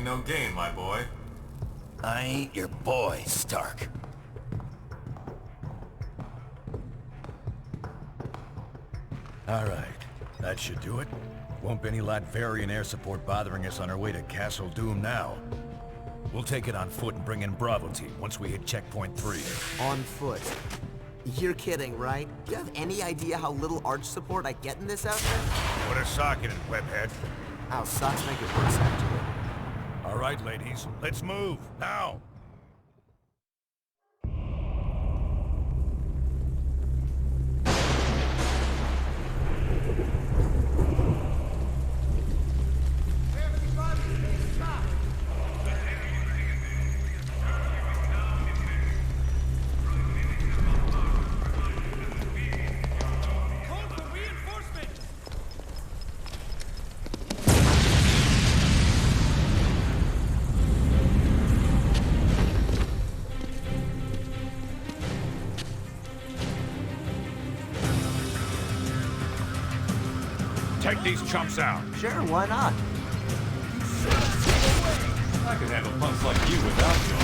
pain, no gain, my boy. I ain't your boy, Stark. Alright, that should do it. Won't be any Latverian air support bothering us on our way to Castle Doom now. We'll take it on foot and bring in Bravo team once we hit checkpoint 3. On foot. You're kidding, right? Do you have any idea how little arch support I get in this outfit? Put a sock in it, webhead. Our socks make it worse, actually. Alright, ladies, let's move, now! Take these chumps out. Sure, why not? I could handle punks like you without you.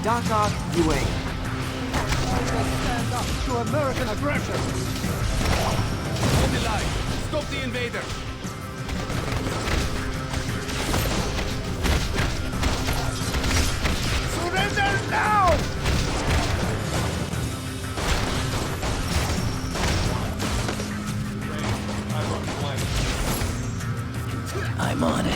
Doc Ock, you ain't. Stand up to American aggression! Hold the line. Stop the invader. Surrender now! I'm on it.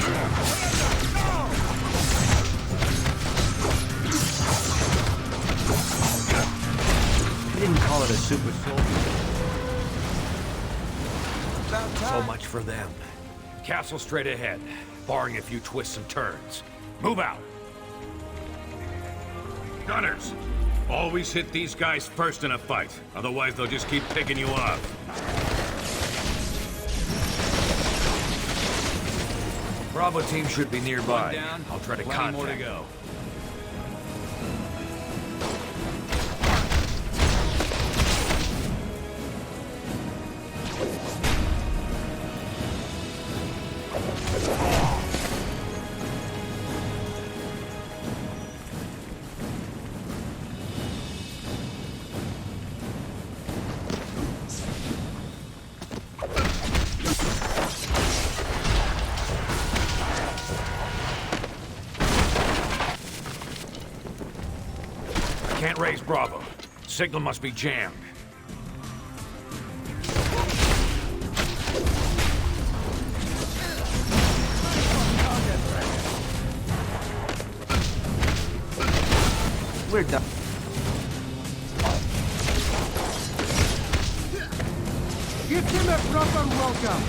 He didn't call it a super soldier. So much for them. Castle straight ahead, barring a few twists and turns. Move out. Gunners, always hit these guys first in a fight. Otherwise, they'll just keep picking you off. Bravo team should be nearby. Down. I'll try to Plenty contact more to go. Can't raise Bravo. Signal must be jammed. We're done. Give him a proper welcome!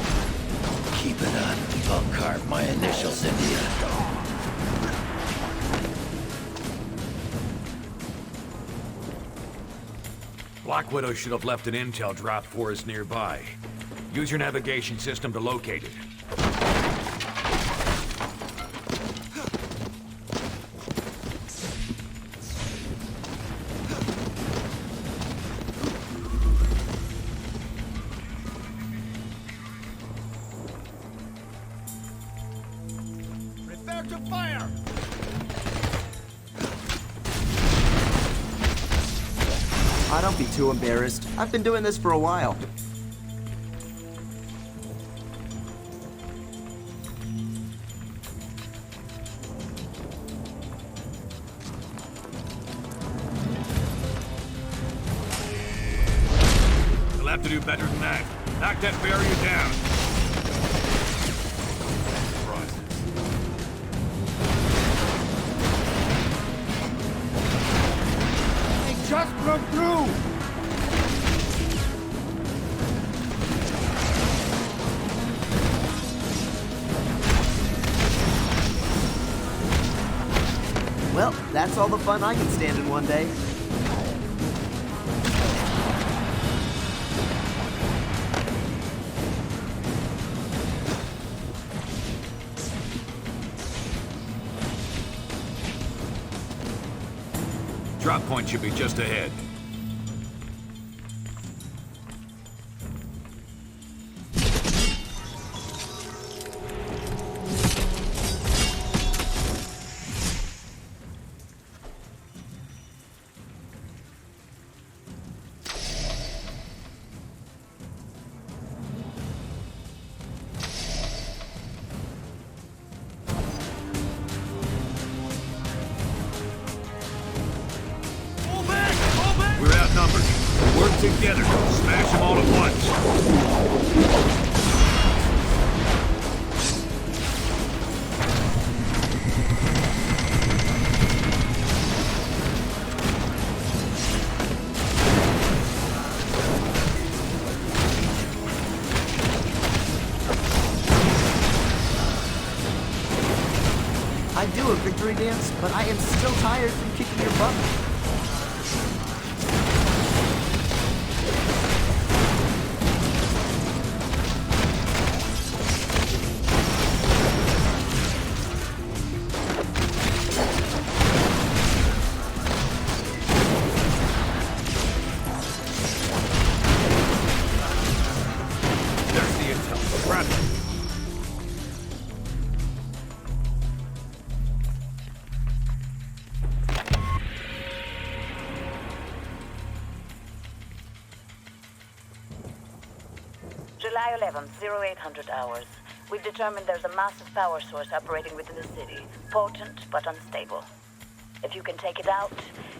Keep it on. I'll carve my initials into you. Black Widow should have left an intel drop for us nearby. Use your navigation system to locate it. Prepare to fire! I don't be too embarrassed. I've been doing this for a while. You'll have to do better than that. Knock that barrier down. They just broke through! Well, that's all the fun I can stand in one day. Drop point should be just ahead. Smash them all at once. I do a victory dance, but I am still tired from kicking your butt. There's the intel. Grab it. July 11th, 0800 hours. We've determined there's a massive power source operating within the city. Potent, but unstable. If you can take it out,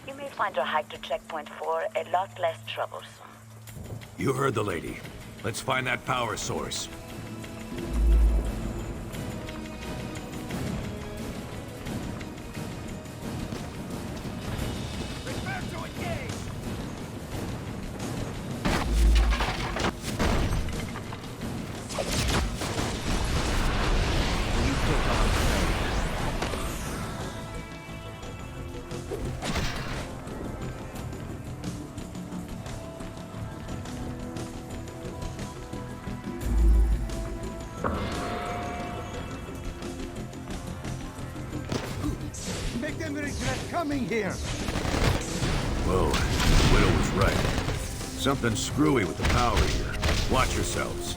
you may find your hike to checkpoint 4 a lot less troublesome. You heard the lady. Let's find that power source. Prepare to engage! Make them regret coming here! Whoa, the Widow was right. Something screwy with the power here. Watch yourselves.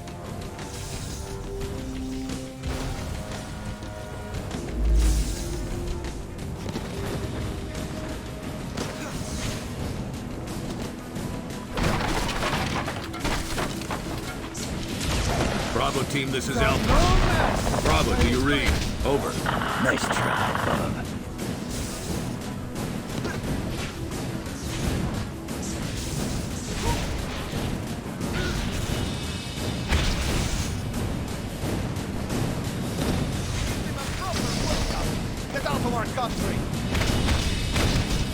Bravo team, this is Alpha. Bravo, do you read? Over. Nice try, bub. Get out of our country!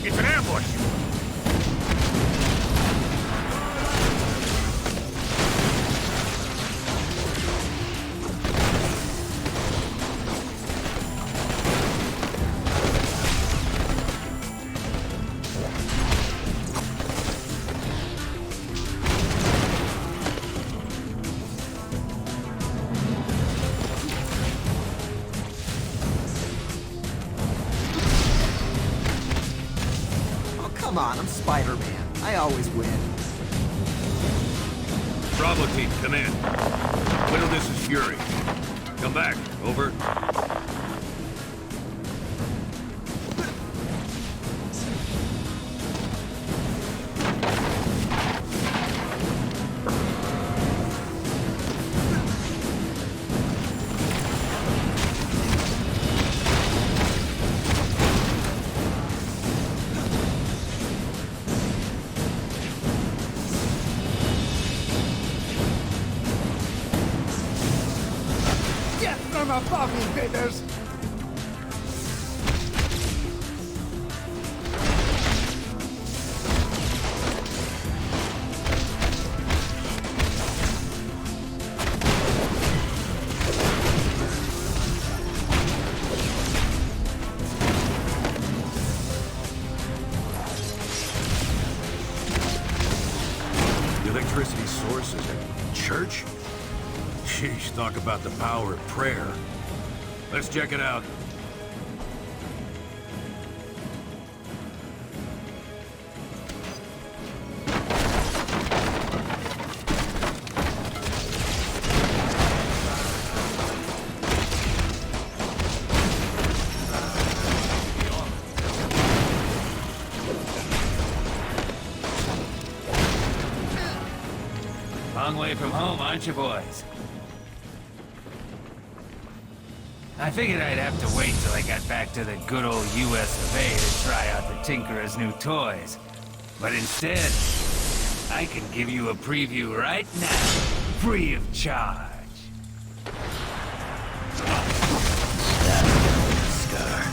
It's an ambush! Come on, I'm Spider-Man. I always win. Bravo team, come in. Widow, this is Fury. Come back. Over. Get from above, invaders! The electricity source is a church? Sheesh, talk about the power of prayer. Let's check it out. Long way from home, aren't you, boys? I figured I'd have to wait till I got back to the good old US of A to try out the Tinkerer's new toys. But instead, I can give you a preview right now, free of charge. Scar.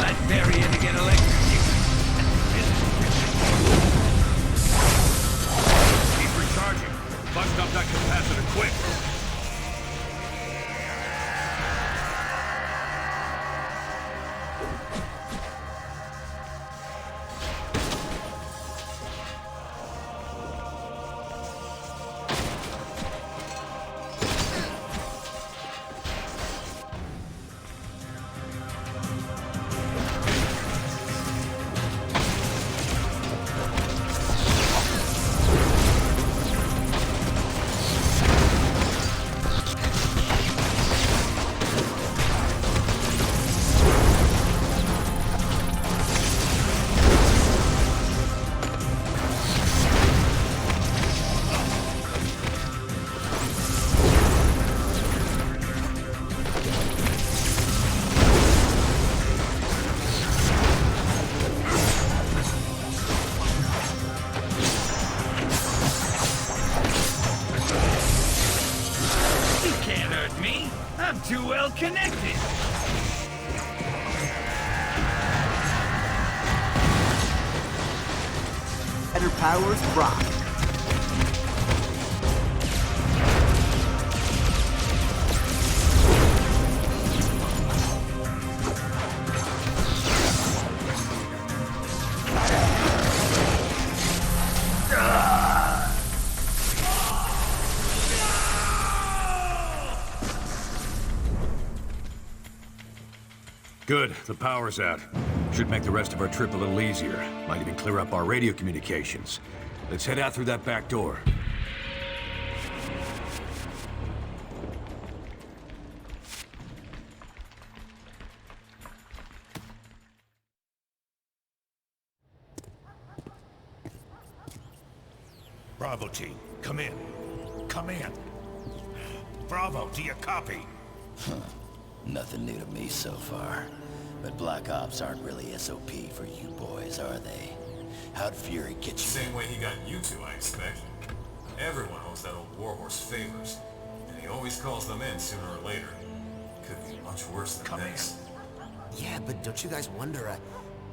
Latveria to get electrocuted. Keep recharging. Bust up that capacitor quick. I'm too well connected. Better powers rock. Good, the power's out. Should make the rest of our trip a little easier. Might even clear up our radio communications. Let's head out through that back door. Bravo team, come in. Come in. Bravo, do you copy? Nothing new to me so far. But Black Ops aren't really SOP for you boys, are they? How'd Fury get you? Same way he got you two, I expect. Everyone owes that old warhorse favors, and he always calls them in sooner or later. Could be much worse than this. Yeah, but don't you guys wonder,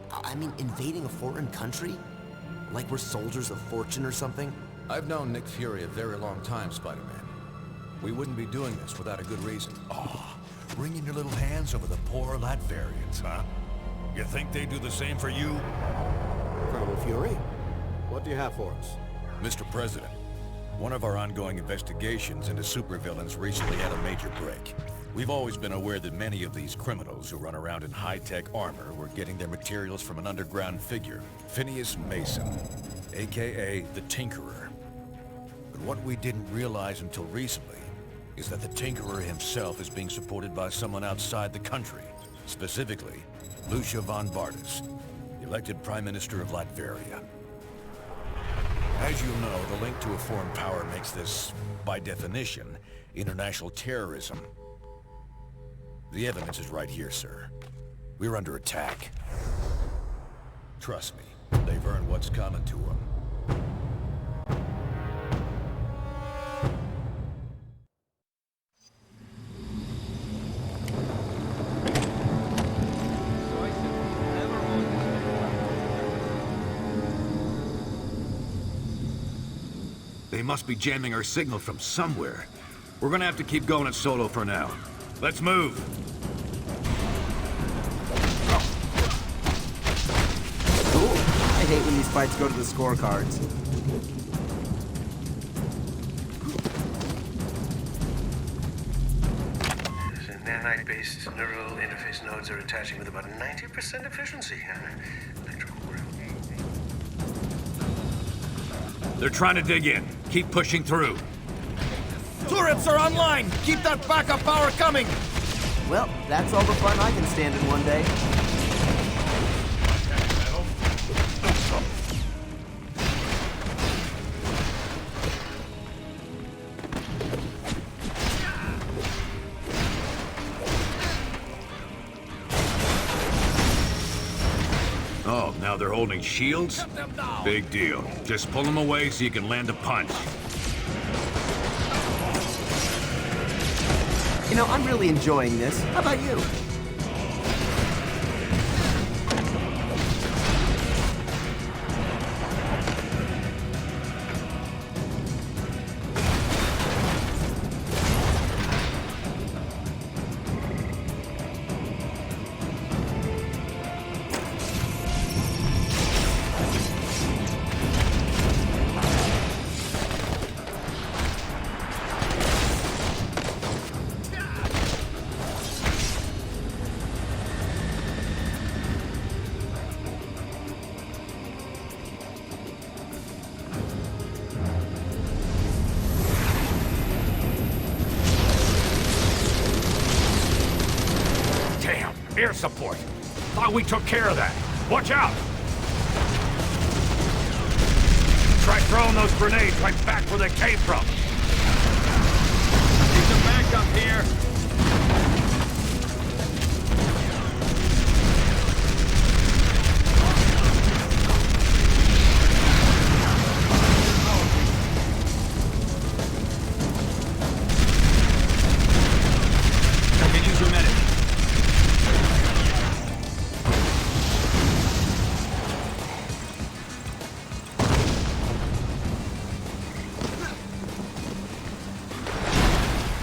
I mean, invading a foreign country? Like we're soldiers of fortune or something? I've known Nick Fury a very long time, Spider-Man. We wouldn't be doing this without a good reason. Oh, wringing your little hands over the poor Latverians, huh? You think they do the same for you? Colonel Fury, what do you have for us? Mr. President, one of our ongoing investigations into supervillains recently had a major break. We've always been aware that many of these criminals who run around in high-tech armor were getting their materials from an underground figure, Phineas Mason, aka the Tinkerer. But what we didn't realize until recently is that the Tinkerer himself is being supported by someone outside the country, specifically Lucia von Bardas, elected Prime Minister of Latveria. As you know, the link to a foreign power makes this, by definition, international terrorism. The evidence is right here, sir. We're under attack. Trust me, they've earned what's coming to them. They must be jamming our signal from somewhere. We're gonna have to keep going it solo for now. Let's move! fights go to the scorecards. So nanite-based neural interface nodes are attaching with about 90% efficiency. Electrical grid. They're trying to dig in. Keep pushing through. Turrets are online! Keep that backup power coming! Well, that's all the fun I can stand in one day. Oh, now they're holding shields? Big deal. Just pull them away so you can land a punch. You know, I'm really enjoying this. How about you? Air support. Thought we took care of that. Watch out! Try throwing those grenades right back where they came from. Need some backup here. I can use your medic.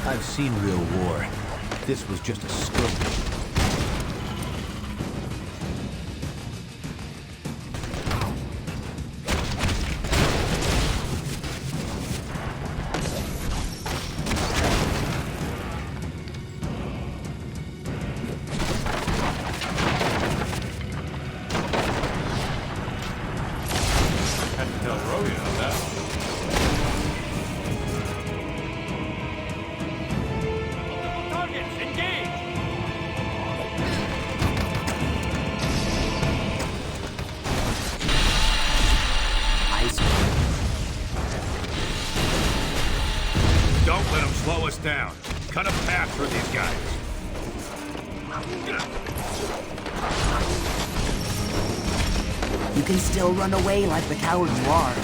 I've seen real war. This was just a skirmish. Had to tell Rodian on that one. Don't let them slow us down. Cut a path for these guys. You can still run away like the coward you are.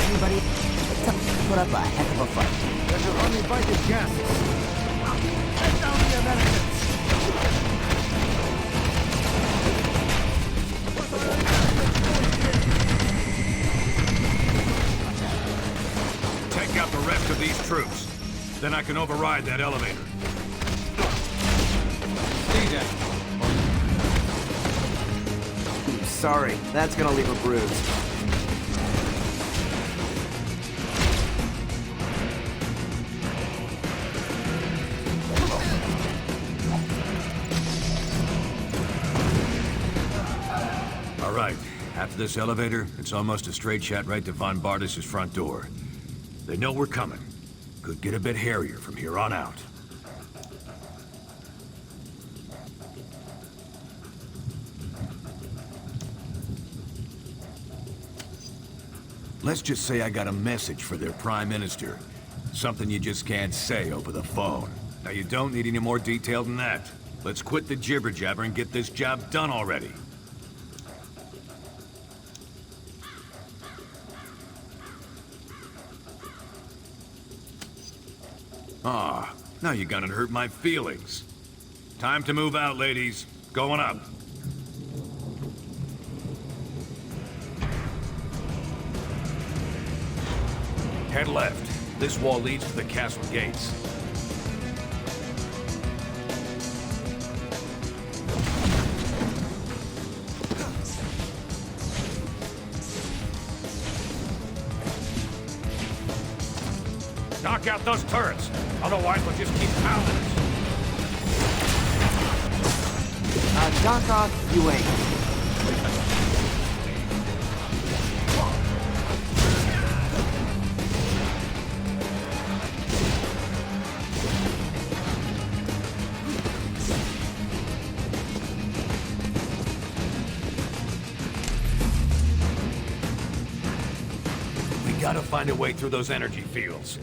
Anybody put up a heck of a fight. There's an uninvited guest. Take down the Americans! Take out the rest of these troops. Then I can override that elevator. Sorry, that's gonna leave a bruise. All right. After this elevator, it's almost a straight shot right to Von Bardas' front door. They know we're coming. Could get a bit hairier from here on out. Let's just say I got a message for their Prime Minister. Something you just can't say over the phone. Now, you don't need any more detail than that. Let's quit the jibber-jabber and get this job done already. Ah, now you're gonna hurt my feelings. Time to move out, ladies. Going up. Head left. This wall leads to the castle gates. Knock out those turrets. Otherwise, we'll just keep pounding us. Knock off, you ain't. We gotta find a way through those energy fields.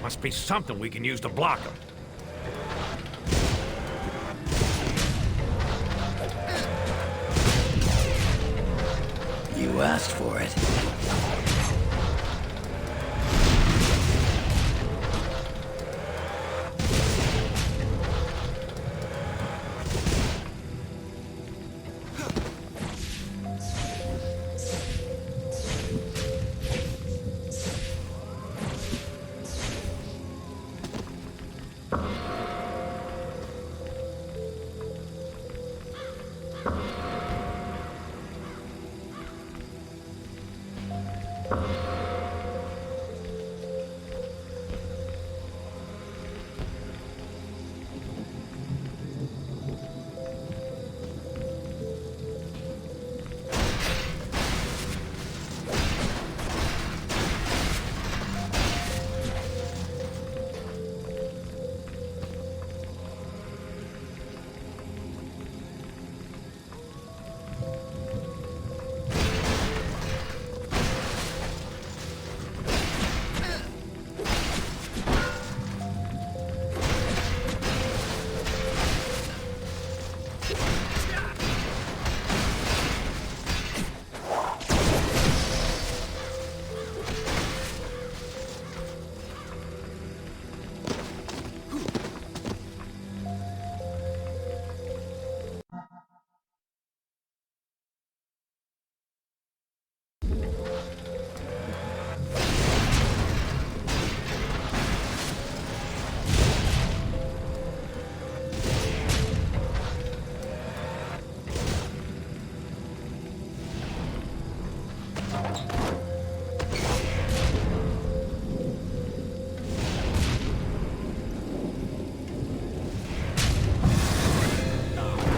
Must be something we can use to block them. You asked for it.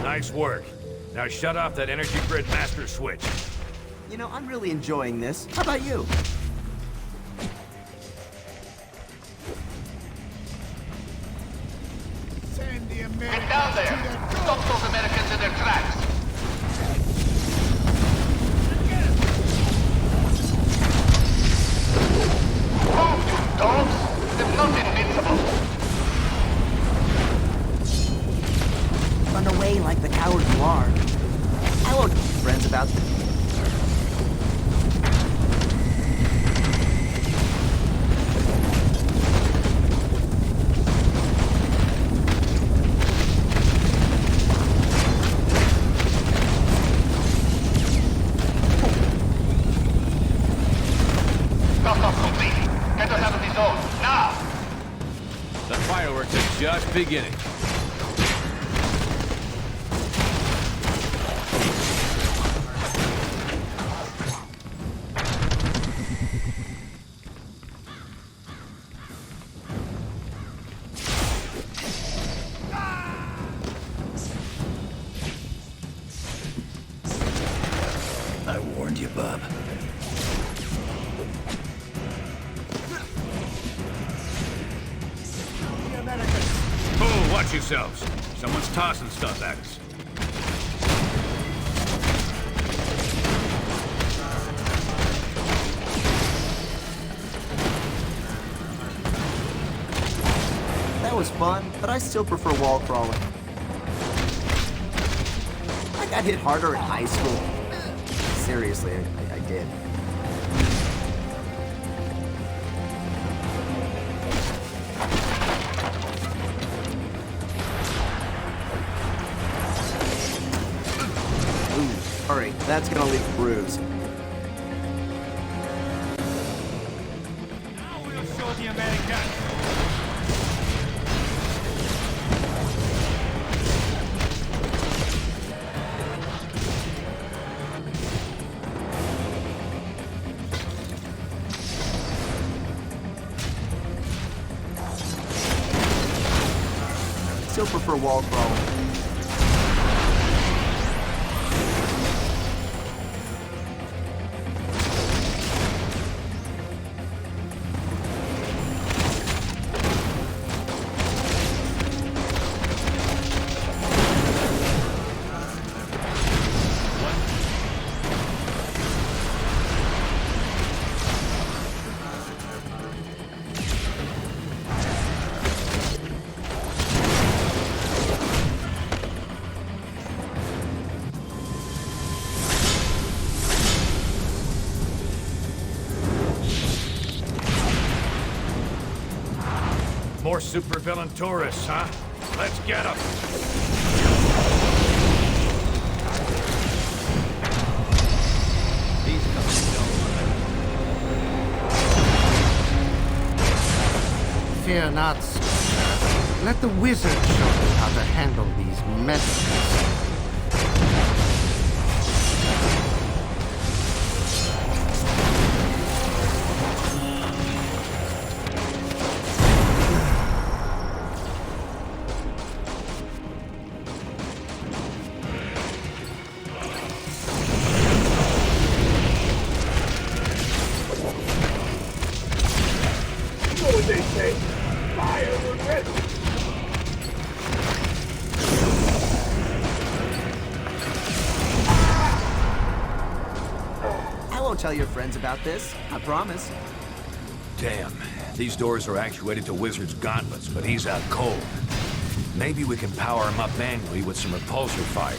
Nice work. Now shut off that energy grid master switch. You know, I'm really enjoying this. How about you? Send the Americans Get down there! to their Stop those Americans in their tracks! Move, you dogs! They're not invincible! Run away like the coward you are. I won't be friends about this. Fireworks are just beginning. I warned you, bub. Oh, watch yourselves. Someone's tossing stuff at us. That was fun, but I still prefer wall crawling. I got hit harder in high school. Seriously, I did. worry, that's gonna leave a bruise. Now we'll show the Americans. Still prefer wall crawling. More supervillain tourists, huh? Let's get them! These guys don't. Fear not, sir. Let the wizard show you how to handle these medicines. I won't tell your friends about this, I promise. Damn, these doors are actuated to Wizard's gauntlets, but he's out cold. Maybe we can power him up manually with some repulsor fire.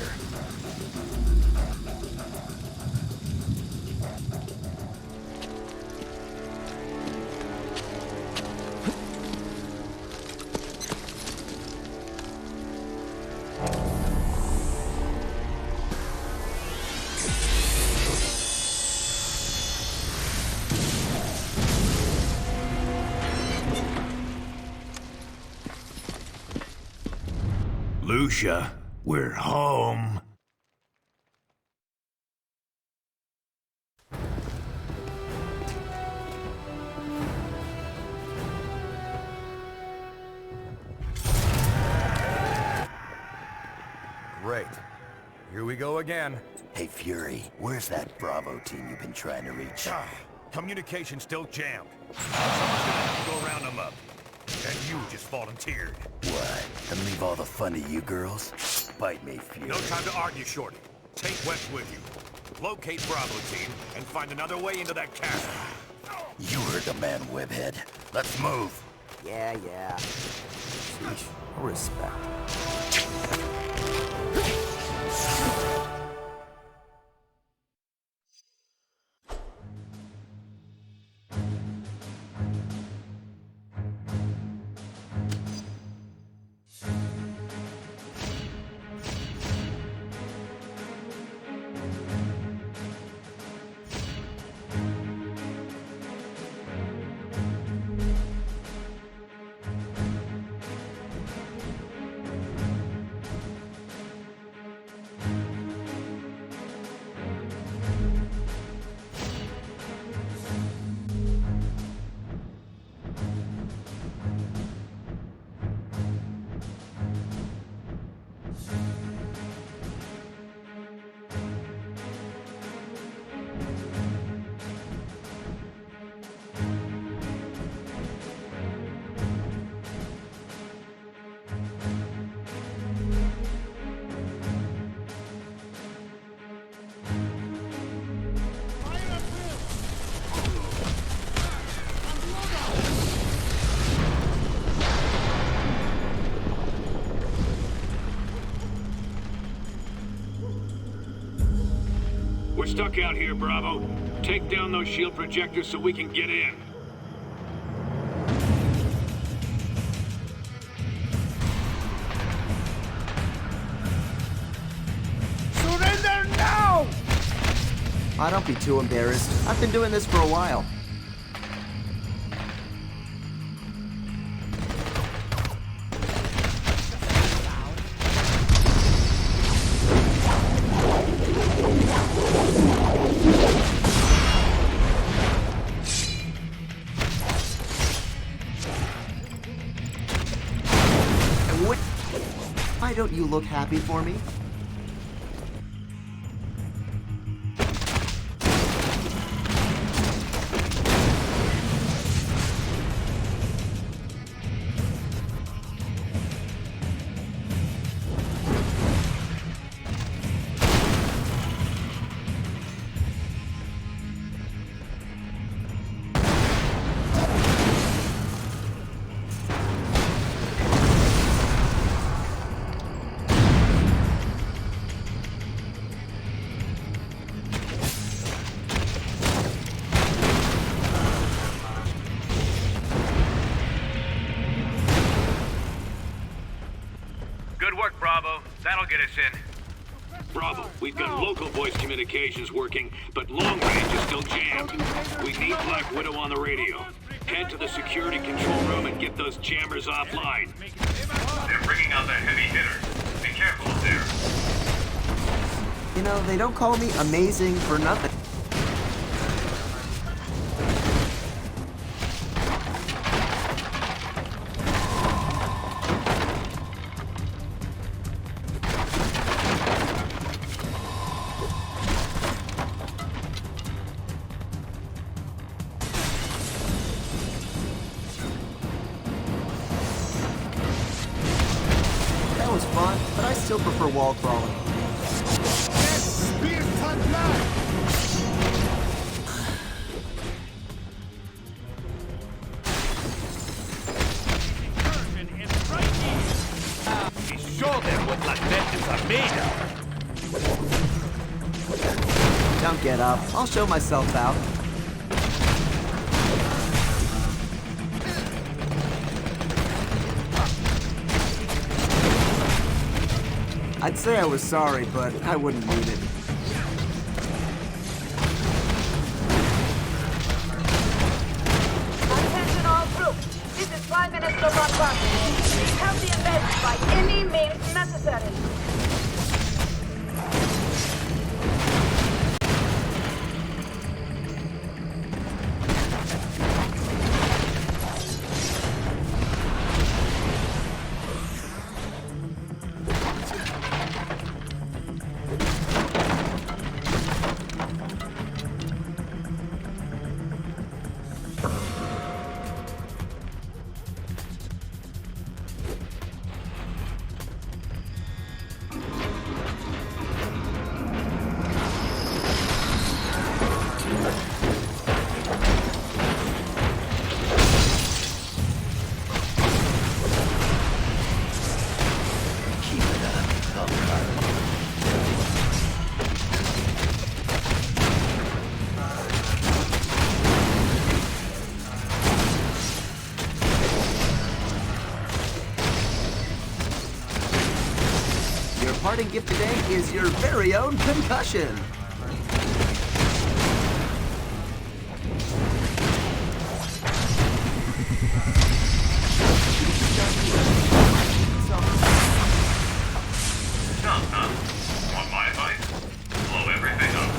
Lucia, we're home. Great. Here we go again. Hey, Fury, where's that Bravo team you've been trying to reach? Communication's still jammed. Someone's gonna have to go round them up. And you just volunteered. What? And leave all the fun to you girls? Bite me, Fury. No time to argue, Shorty. Take West with you. Locate Bravo team and find another way into that castle. You heard the man, Webhead. Let's move. Yeah. Sheesh, no respect. We're stuck out here, Bravo. Take down those shield projectors so we can get in. Surrender now! Oh, don't be too embarrassed. I've been doing this for a while. Why don't you look happy for me? Good work, Bravo. That'll get us in. Bravo, we've got local voice communications working, but long range is still jammed. We need Black Widow on the radio. Head to the security control room and get those jammers offline. They're bringing out that heavy hitter. Be careful up there. You know, they don't call me amazing for nothing. That was fun, but I still prefer wall crawling. Show them what Latveria are made of. Don't get up. I'll show myself out. I'd say I was sorry, but I wouldn't mean it. Attention all troops. This is Prime Minister Wakanda. Help the invaders by any means necessary. Your parting gift today is your very own concussion. Want my advice? Blow everything up.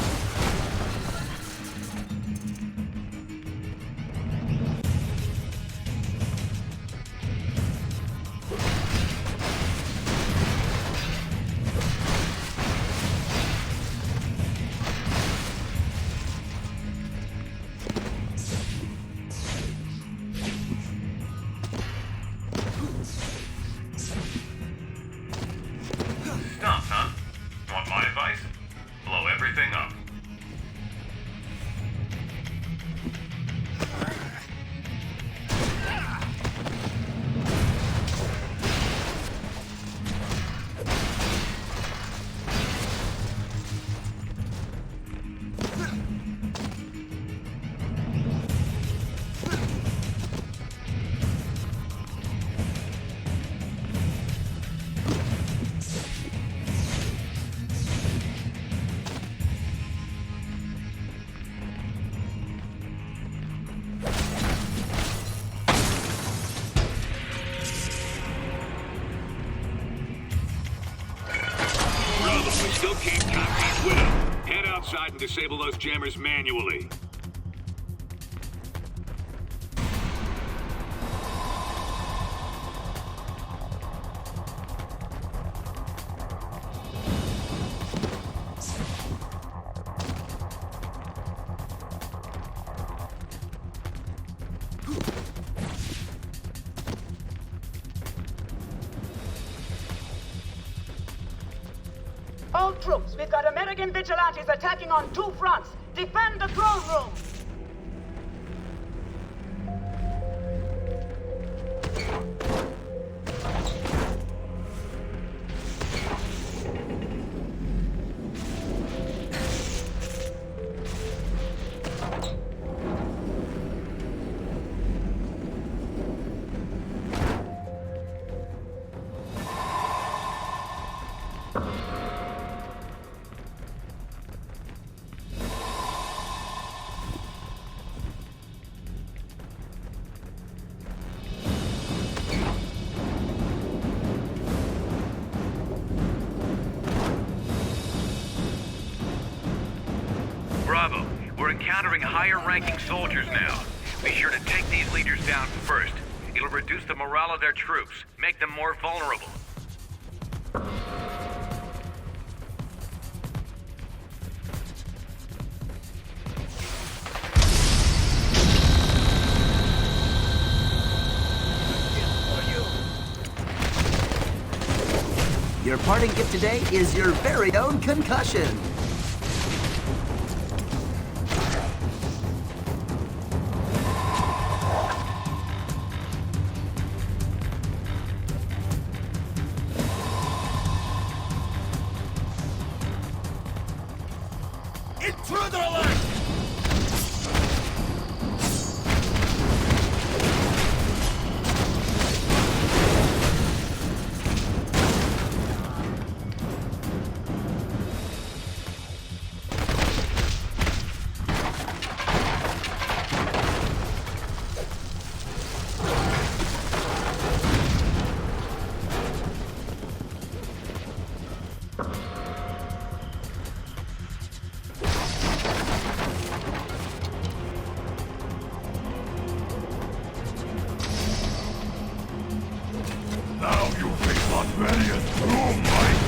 still can't copy these Widow. Head outside and disable those jammers manually. All troops, we've got American vigilantes attacking on 2 fronts. Defend the throne room! Bravo, we're encountering higher-ranking soldiers now. Be sure to take these leaders down first. It'll reduce the morale of their troops, make them more vulnerable. Your parting gift today is your very own concussion. Intruder alert! Now you face Latveria's doom, Mike!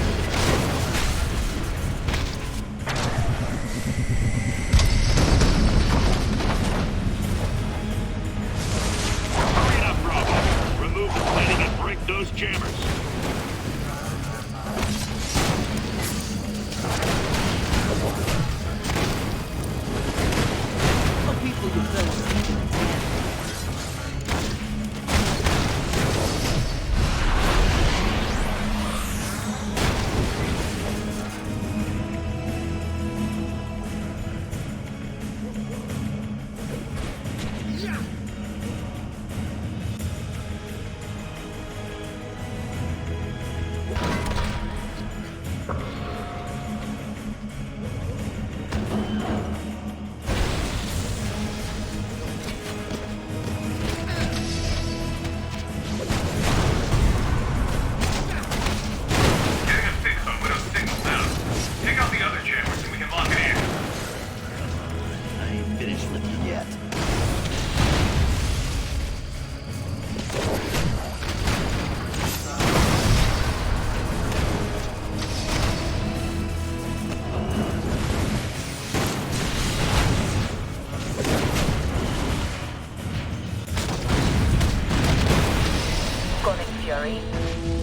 Hurry up, Bravo! Remove the plating and break those jammers! Oh, people you fell.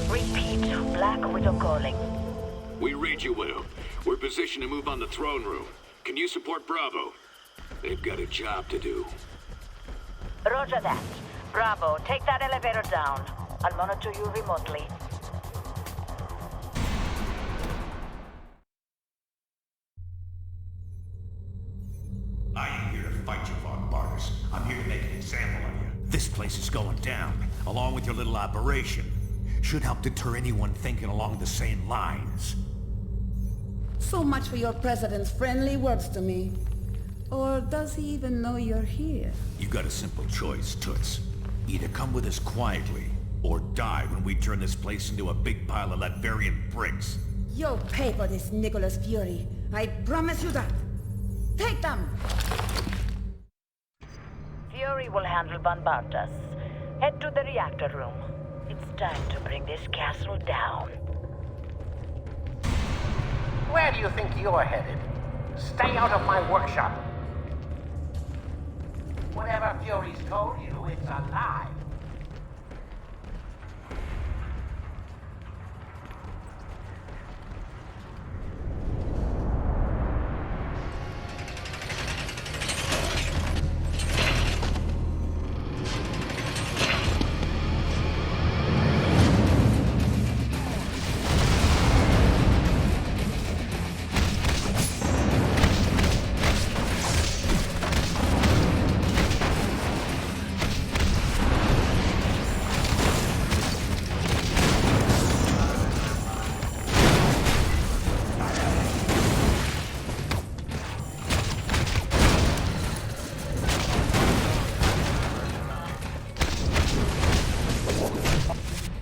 Repeat, Black Widow calling. We read you, Widow. We're positioned to move on the throne room. Can you support Bravo? They've got a job to do. Roger that. Bravo, take that elevator down. I'll monitor you remotely. I ain't here to fight you, Von Barnes. I'm here to make an example of you. This place is going down, along with your little operation. Should help deter anyone thinking along the same lines. So much for your president's friendly words to me. Or does he even know you're here? You got a simple choice, Toots. Either come with us quietly, or die when we turn this place into a big pile of Latverian bricks. You'll pay for this, Nicholas Fury. I promise you that. Take them! Fury will handle Van Bartas. Head to the reactor room. It's time to bring this castle down. Where do you think you're headed? Stay out of my workshop. Whatever Fury's told you, it's a lie.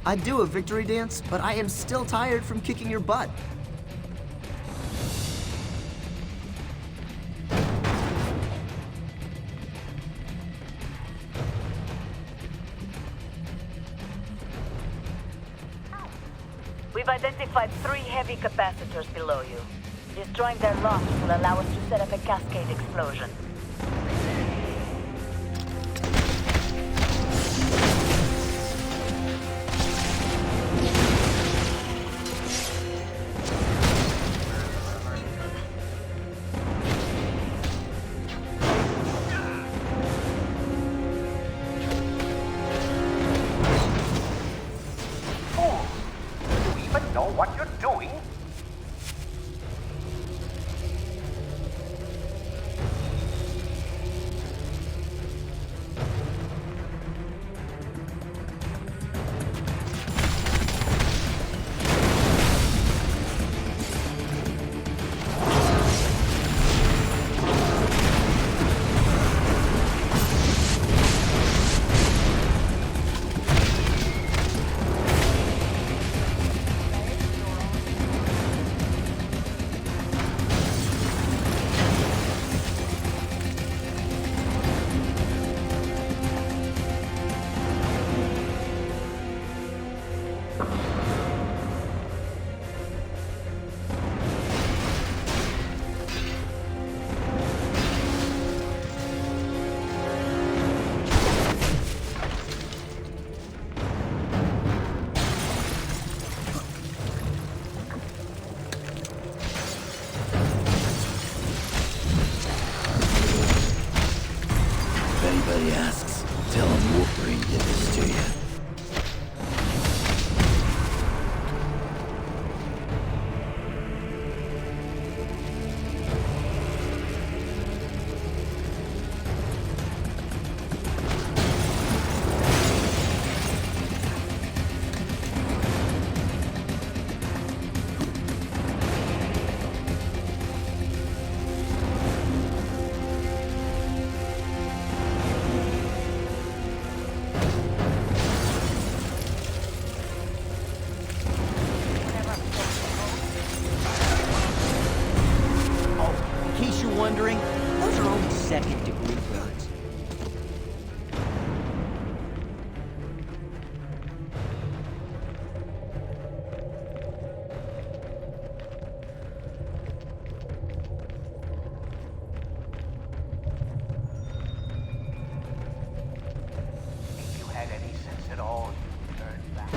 I'd do a victory dance, but I am still tired from kicking your butt. We've identified 3 heavy capacitors below you. Destroying their locks will allow us to set up a cascade explosion. Anybody asks, tell them Wolverine did this to you. Wondering, those are only second-degree burns. If you had any sense at all, you'd turn back.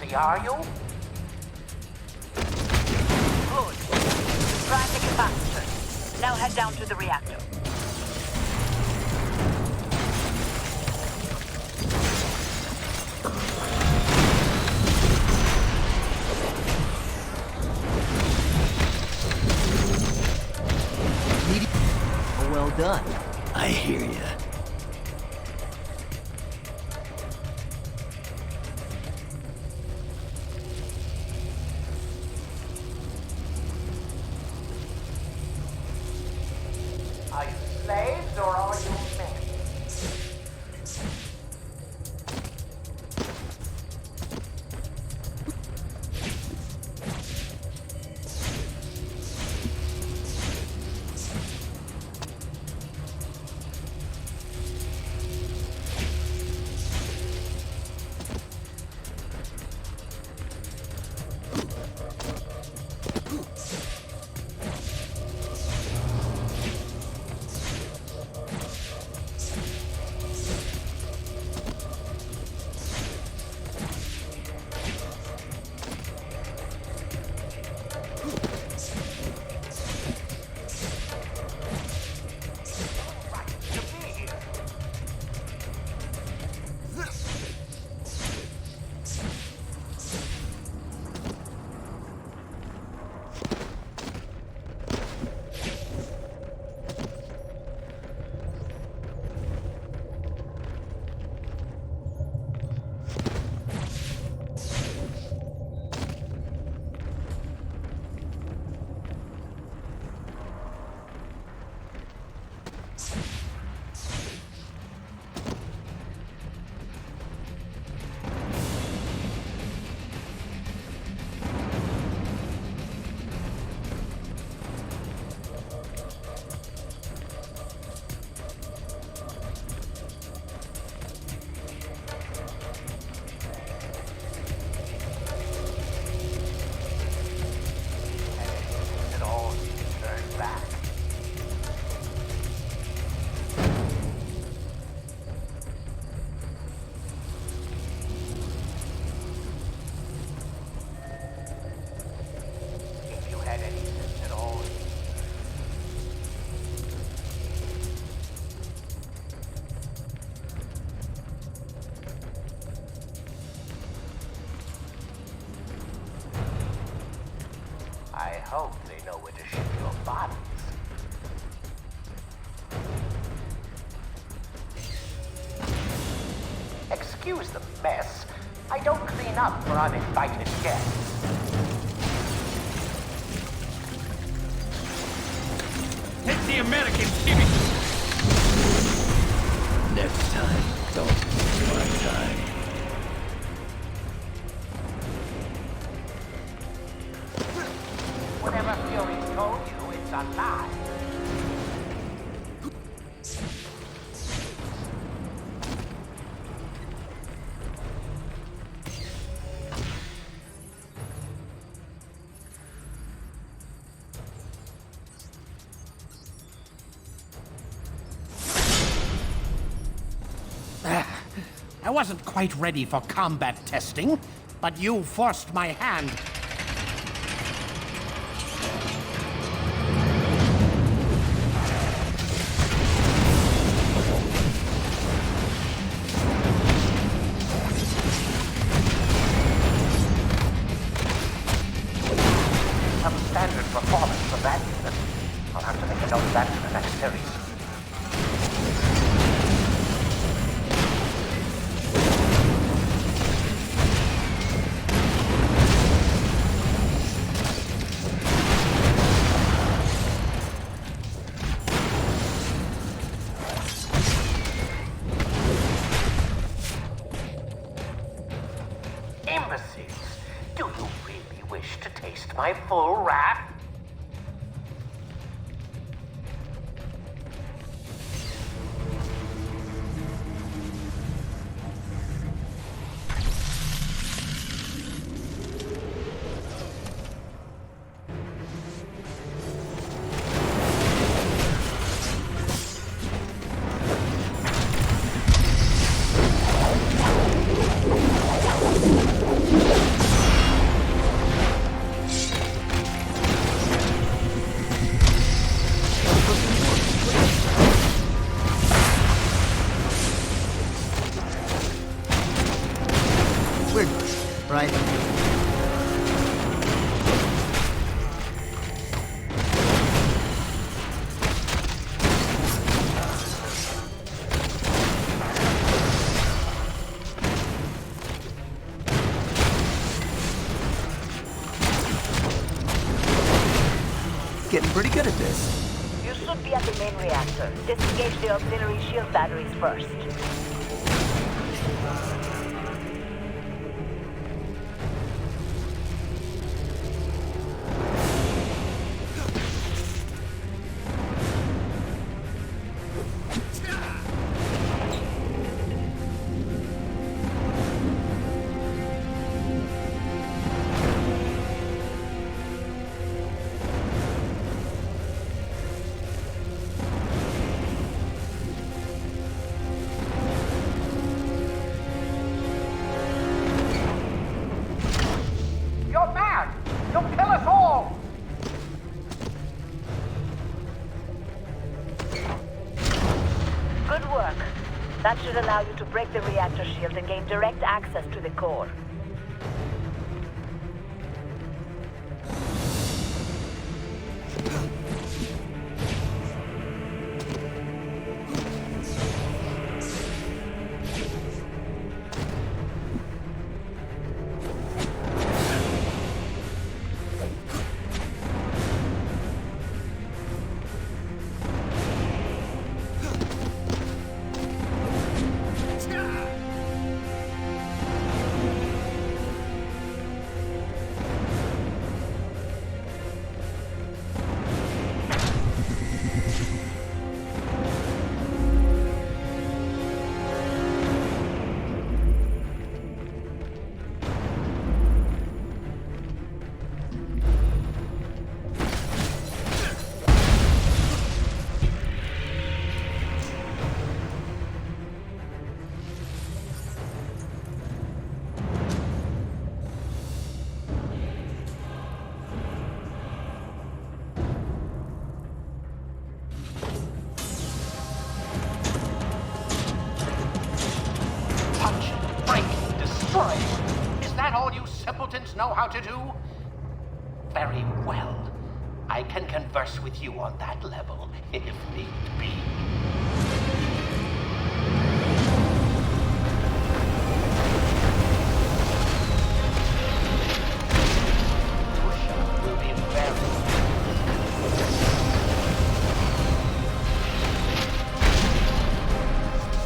crazy, are you? Good. Prime the capacitor. Now head down to the reactor. Well done. I hear ya. Are you slaves or are you men? I hope they know where to ship your bodies. Excuse the mess. I don't clean up for uninvited guests. Take the Americans, Jimmy! Next time, don't waste my time. Whatever Fury told you, it's a lie. I wasn't quite ready for combat testing, but you forced my hand. Substandard performance for that unit. I'll have to make a note of that for the next series. Imbeciles! Do you really wish to taste my full wrath? getting pretty good at this. You should be at the main reactor. Disengage the auxiliary shield batteries first. You're mad! You'll kill us all! Good work. That should allow you to break the reactor shield and gain direct access to the core. Is that all you simpletons know how to do? Very well. I can converse with you on that level, if need be. Pusha will be very...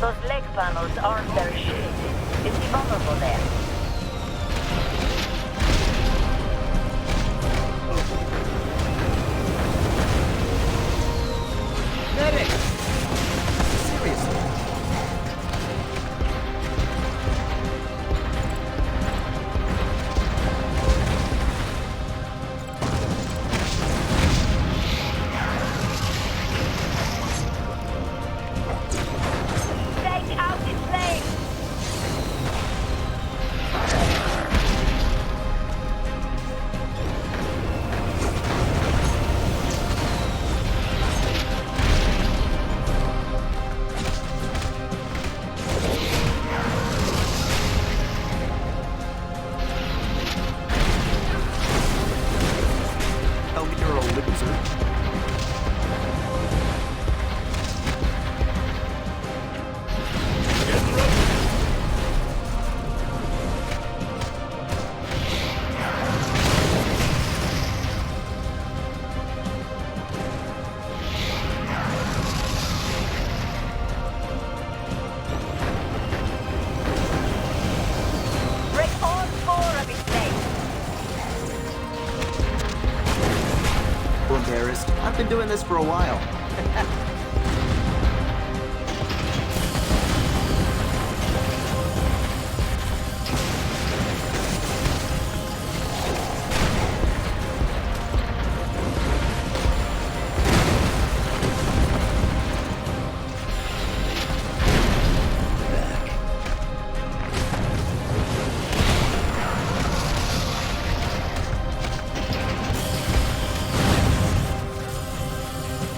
Those leg panels aren't very shielded. Is he vulnerable there? Medic! Seriously? Take out his leg! Tell me you're a loser. Break all four of his legs! Embarrassed. I've been doing this for a while.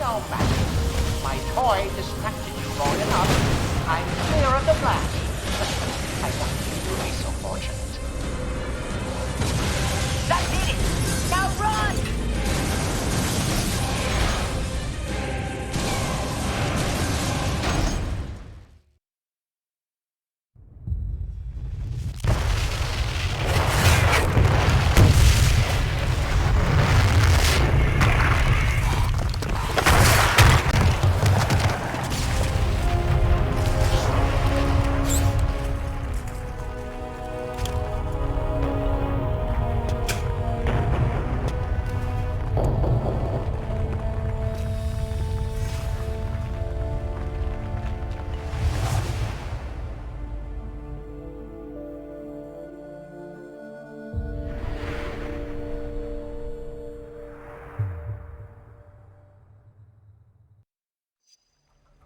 No matter.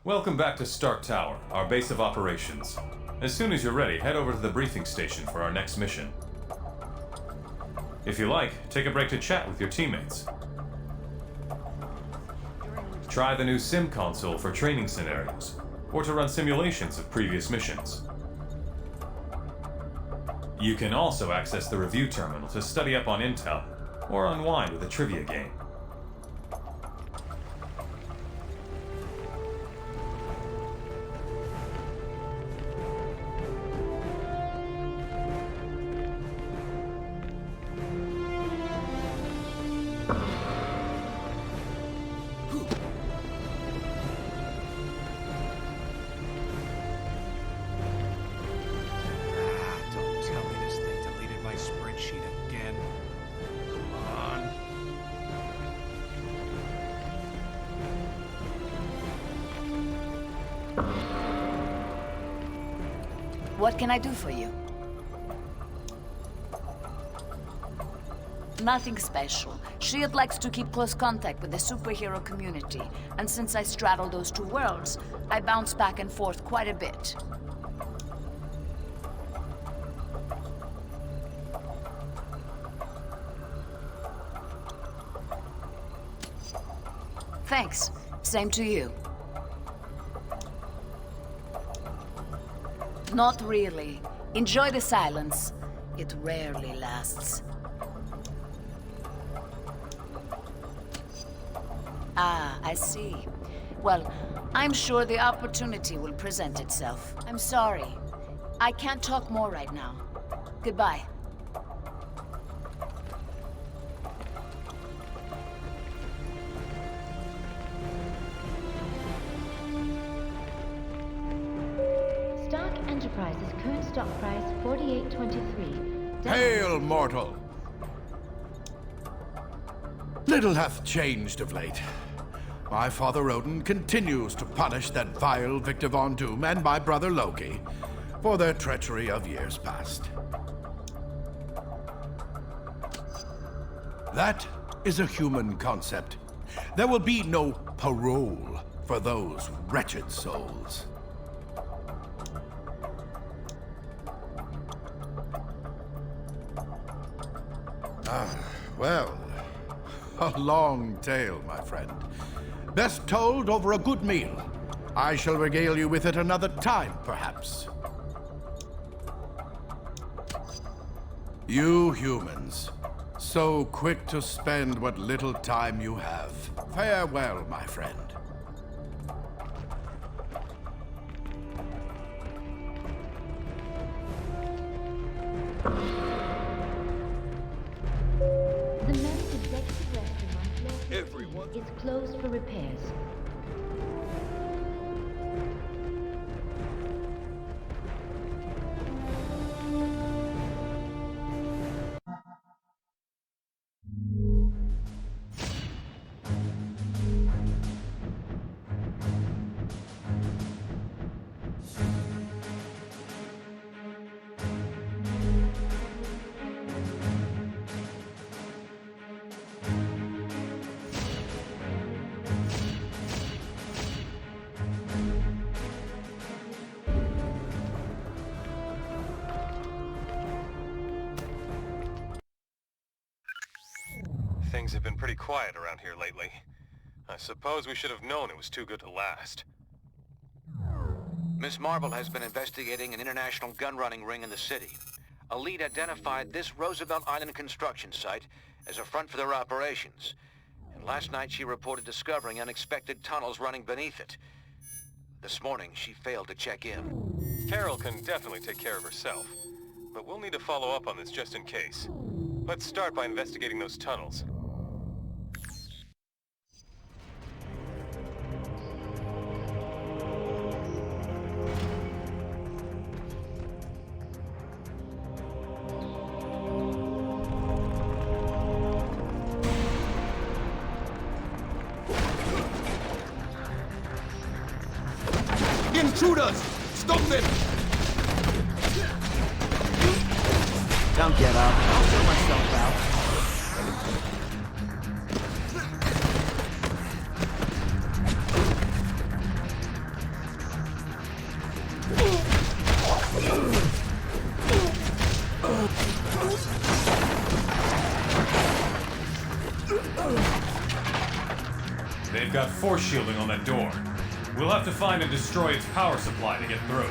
Welcome back to Stark Tower, our base of operations. As soon as you're ready, head over to the briefing station for our next mission. If you like, take a break to chat with your teammates. Try the new sim console for training scenarios, or to run simulations of previous missions. You can also access the review terminal to study up on intel, or unwind with a trivia game. What can I do for you? Nothing special. SHIELD likes to keep close contact with the superhero community, and since I straddle those two worlds, I bounce back and forth quite a bit. Thanks. Same to you. Not really. Enjoy the silence. It rarely lasts. Ah, I see. Well, I'm sure the opportunity will present itself. I'm sorry. I can't talk more right now. Goodbye. Enterprise's current stock price, 48.23. Hail, mortal! Little hath changed of late. My father Odin continues to punish that vile Victor Von Doom and my brother Loki for their treachery of years past. That is a human concept. There will be no parole for those wretched souls. Well, a long tale, my friend. Best told over a good meal. I shall regale you with it another time, perhaps. You humans, so quick to spend what little time you have. Farewell, my friend. The men's executive restaurant is closed for repairs. Things have been pretty quiet around here lately. I suppose we should have known it was too good to last. Miss Marvel has been investigating an international gun-running ring in the city. A lead identified this Roosevelt Island construction site as a front for their operations. And last night she reported discovering unexpected tunnels running beneath it. This morning she failed to check in. Carol can definitely take care of herself, but we'll need to follow up on this just in case. Let's start by investigating those tunnels. Intruders! Stop them! Don't get up. I'll sort myself out. They've got force shielding on that door. We'll have to find and destroy its power supply to get through.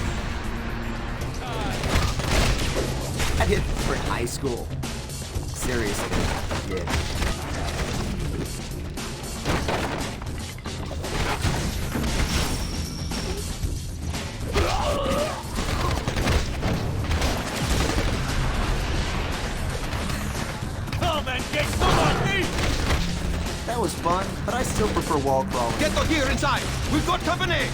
I did for high school. Seriously, yeah. That was fun, but I still prefer wall crawling. Get the gear inside! We've got company!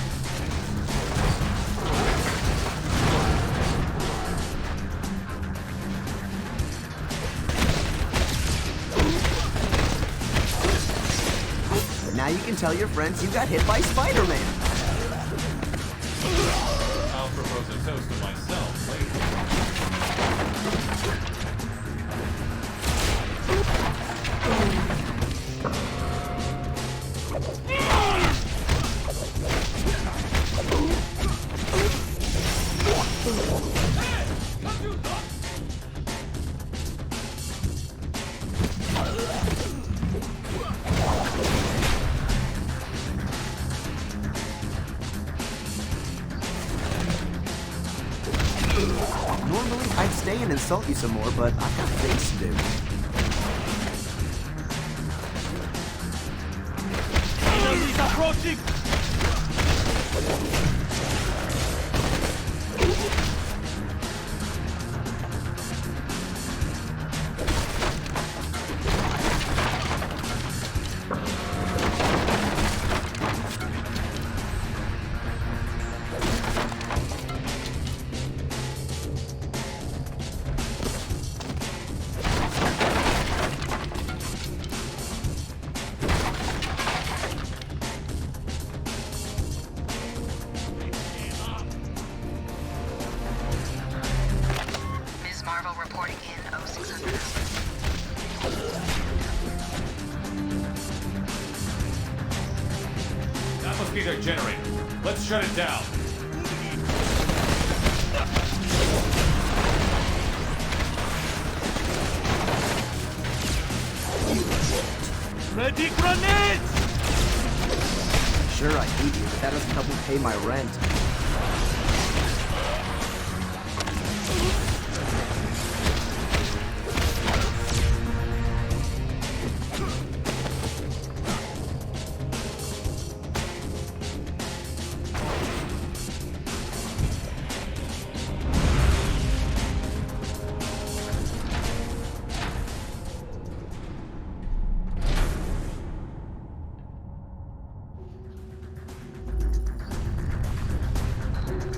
Now you can tell your friends you got hit by Spider-Man. I'll propose a toast to myself later. Normally, I'd stay and insult you some more, but I've got things to do. Enemies approaching! That must be their generator. Let's shut it down. Ready grenades! Sure, I hate you, but that doesn't help me pay my rent.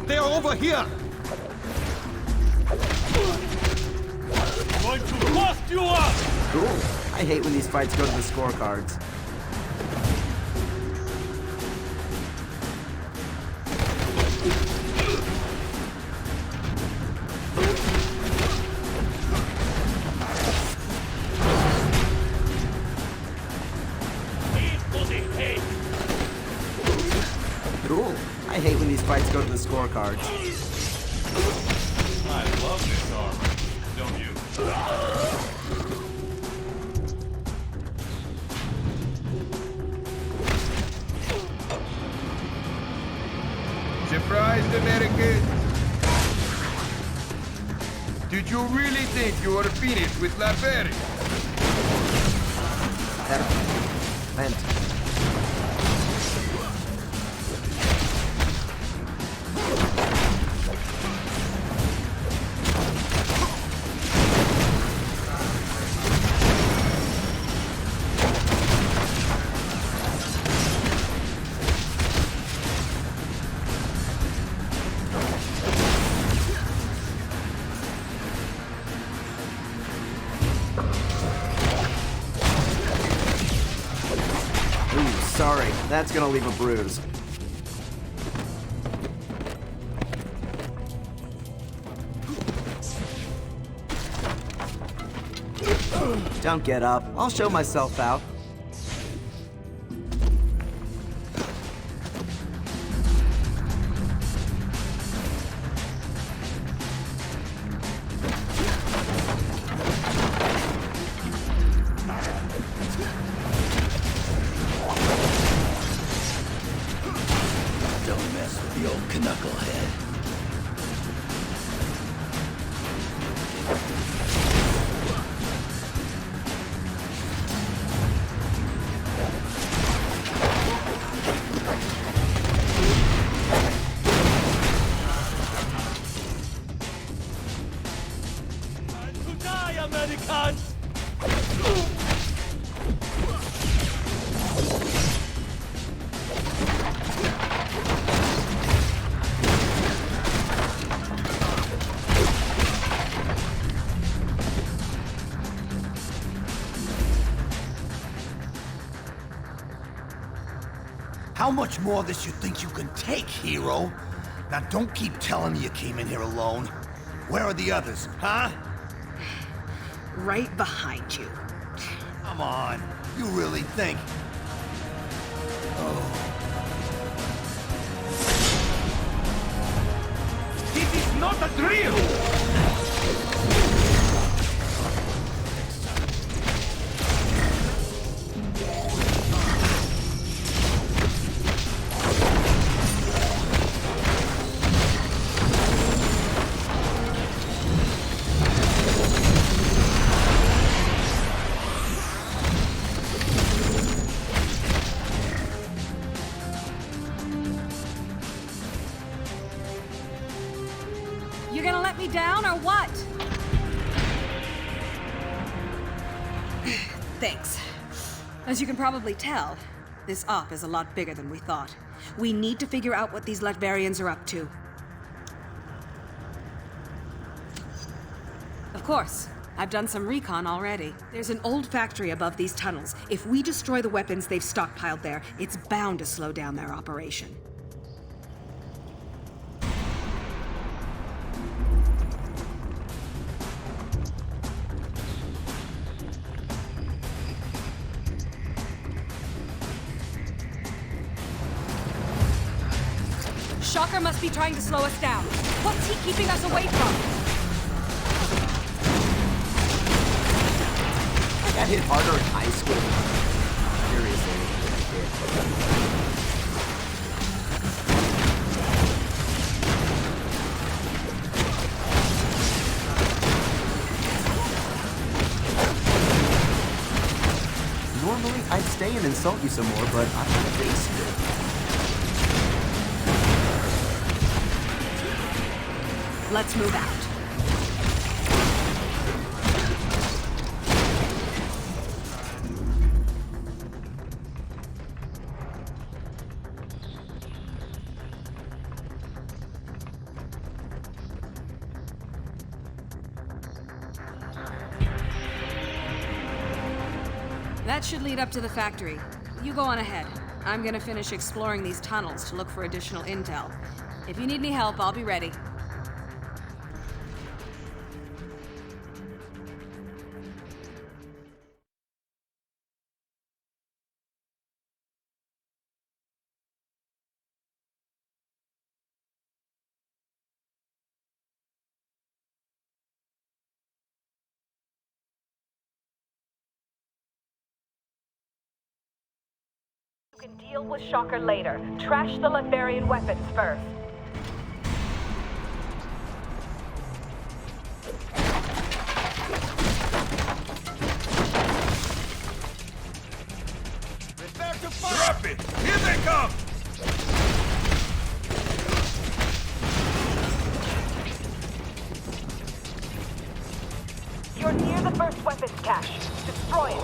They're over here! Going to bust you up! Cool. I hate when these fights go to the scorecards. Cool. I hate when these fights go to the scorecards. I love this armor, don't you? Surprised, Americans? Did you really think you were finished with Latveria? Vent. Sorry, that's gonna leave a bruise. Don't get up. I'll show myself out. How much more of this you think you can take, hero? Now don't keep telling me you came in here alone. Where are the others, huh? Right behind you. Come on. You really think? Oh. This is not a drill! You're gonna let me down or what? Thanks. As you can probably tell, this op is a lot bigger than we thought. We need to figure out what these Latverians are up to. Of course, I've done some recon already. There's an old factory above these tunnels. If we destroy the weapons they've stockpiled there, it's bound to slow down their operation. Shocker must be trying to slow us down. What's he keeping us away from? I got hit harder in high school. Seriously, normally, I'd stay and insult you some more, but I'm not facing it. Let's move out. That should lead up to the factory. You go on ahead. I'm gonna finish exploring these tunnels to look for additional intel. If you need any help, I'll be ready. You can deal with Shocker later. Trash the Latverian weapons first. Prepare to fire! Drop it! Here they come! You're near the first weapons cache. Destroy it.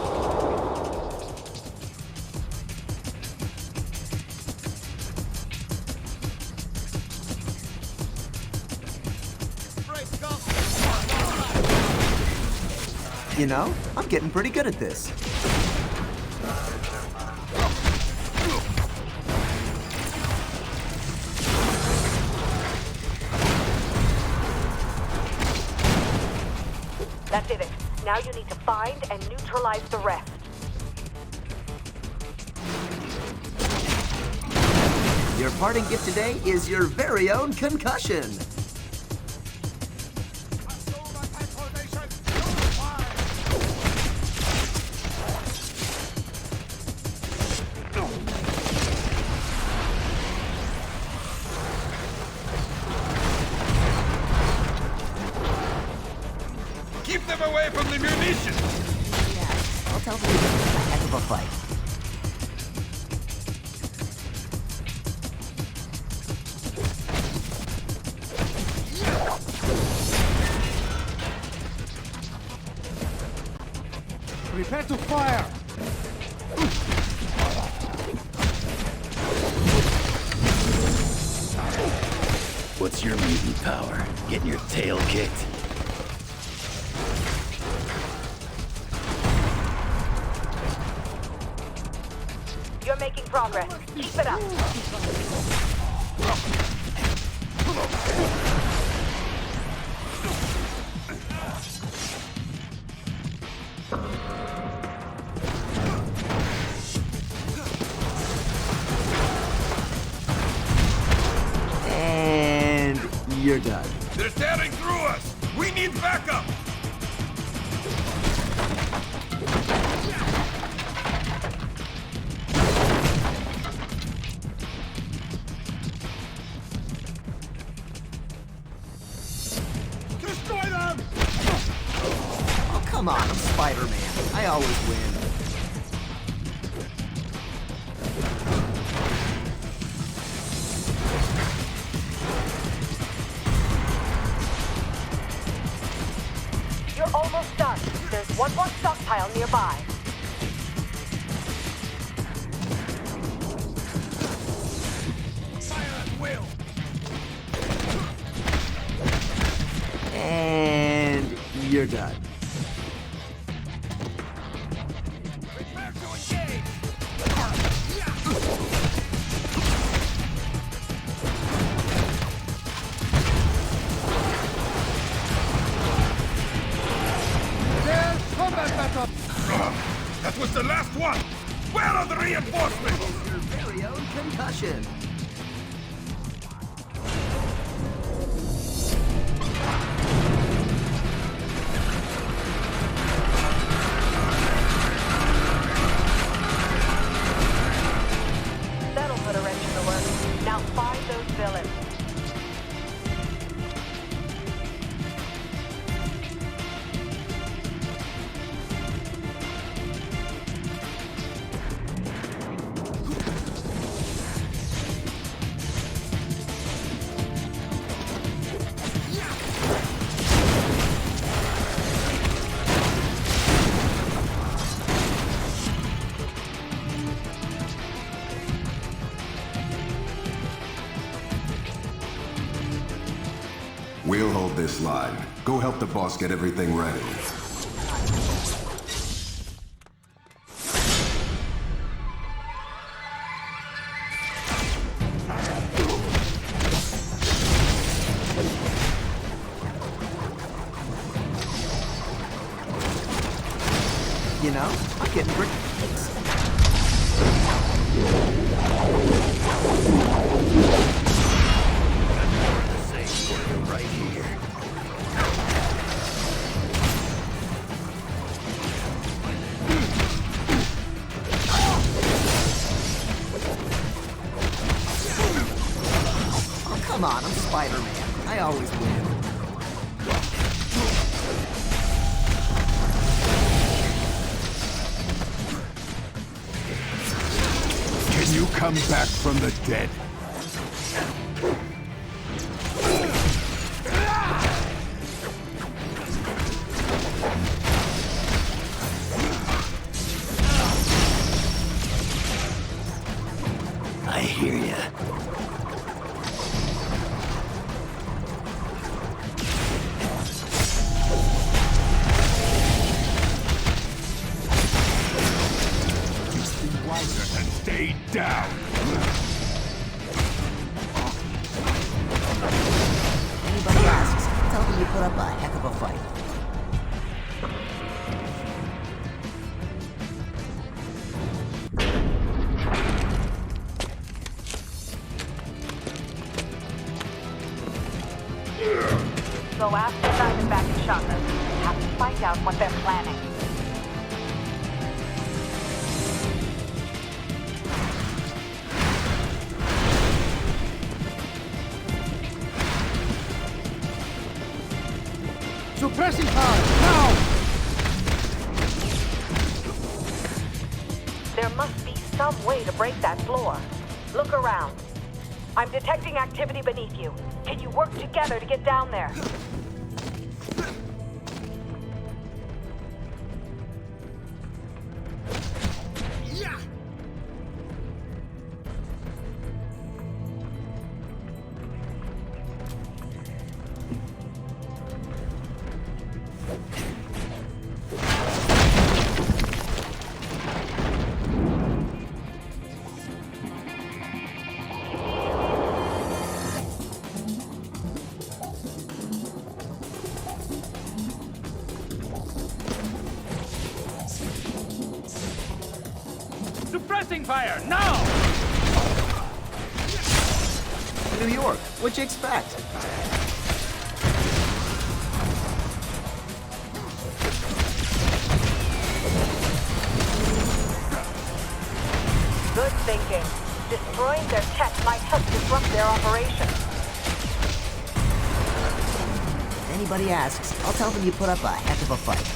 You know, I'm getting pretty good at this. That did it. Now you need to find and neutralize the rest. Your parting gift today is your very own concussion. Keep them away from the munitions! Yeah, I'll tell them it's a heck of a fight. Prepare to fire! What's your mutant power? Getting your tail kicked? Your making progress. Keep it up. And you're done. They're tearing through us! We need backup! Destroy them! Oh, come on, I'm Spider-Man. I always win. You're almost done. There's one more stockpile nearby. Will. And you're done. Prepare to engage! There's combat battle! That was the last one! Where are the reinforcements? Your very own concussion. That'll put a wrench in the works. Now find those villains. We'll hold this line. Go help the boss get everything ready. You know, I'm getting pretty. Right here. Oh, come on, I'm Spider-Man. I always win. Can you come back from the dead? I hear ya. Just be wiser and stay down. Anybody asks, tell them you put up a heck of a fight. So after Diamondback and Shotgun, we have to find out what they're planning. Suppressing power, now! There must be some way to break that floor. Look around. I'm detecting activity beneath you. Can you work together to get down there? Suppressing fire, now! New York, what'd you expect? Good thinking. Destroying their tech might help disrupt their operation. If anybody asks, I'll tell them you put up a heck of a fight.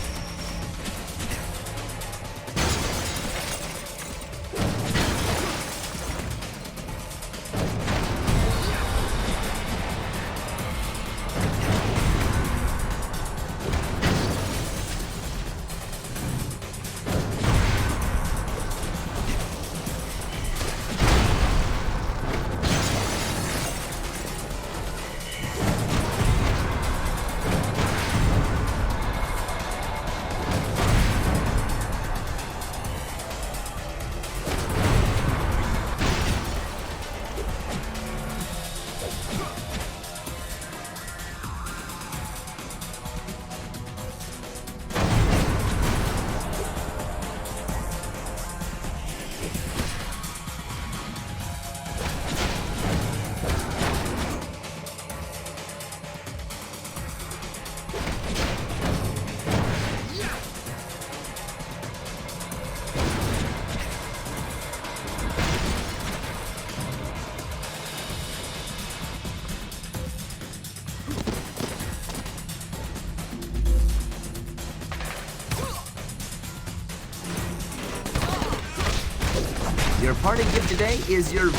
Your parting gift today is your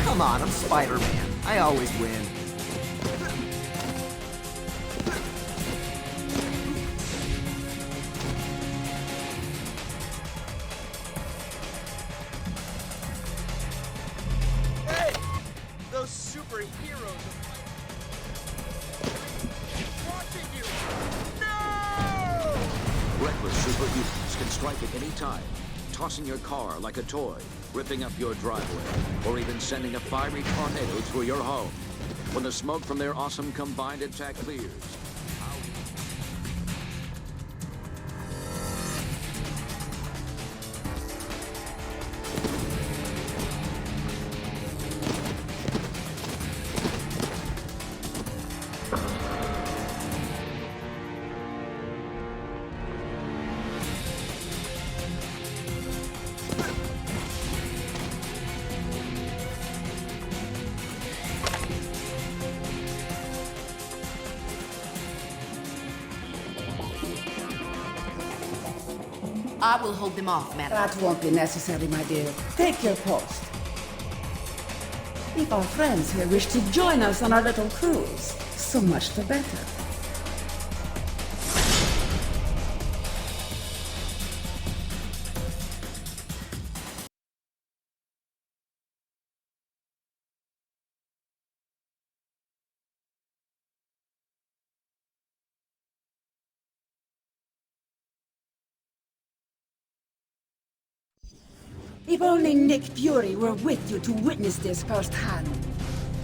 Come on, I'm Spider-Man. I always win. Tossing your car like a toy, ripping up your driveway, or even sending a fiery tornado through your home. When the smoke from their awesome combined attack clears, I will hold them off, madam. That won't be necessary, my dear. Take your post. If our friends here wish to join us on our little cruise, so much the better. If only Nick Fury were with you to witness this firsthand.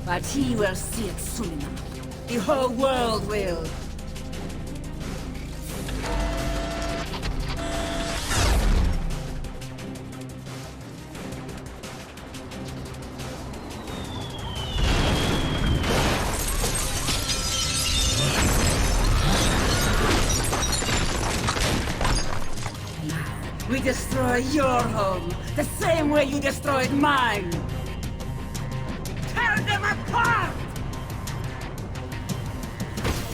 But he will see it soon enough. The whole world will. We destroy your home, the same way you destroyed mine! Tear them apart!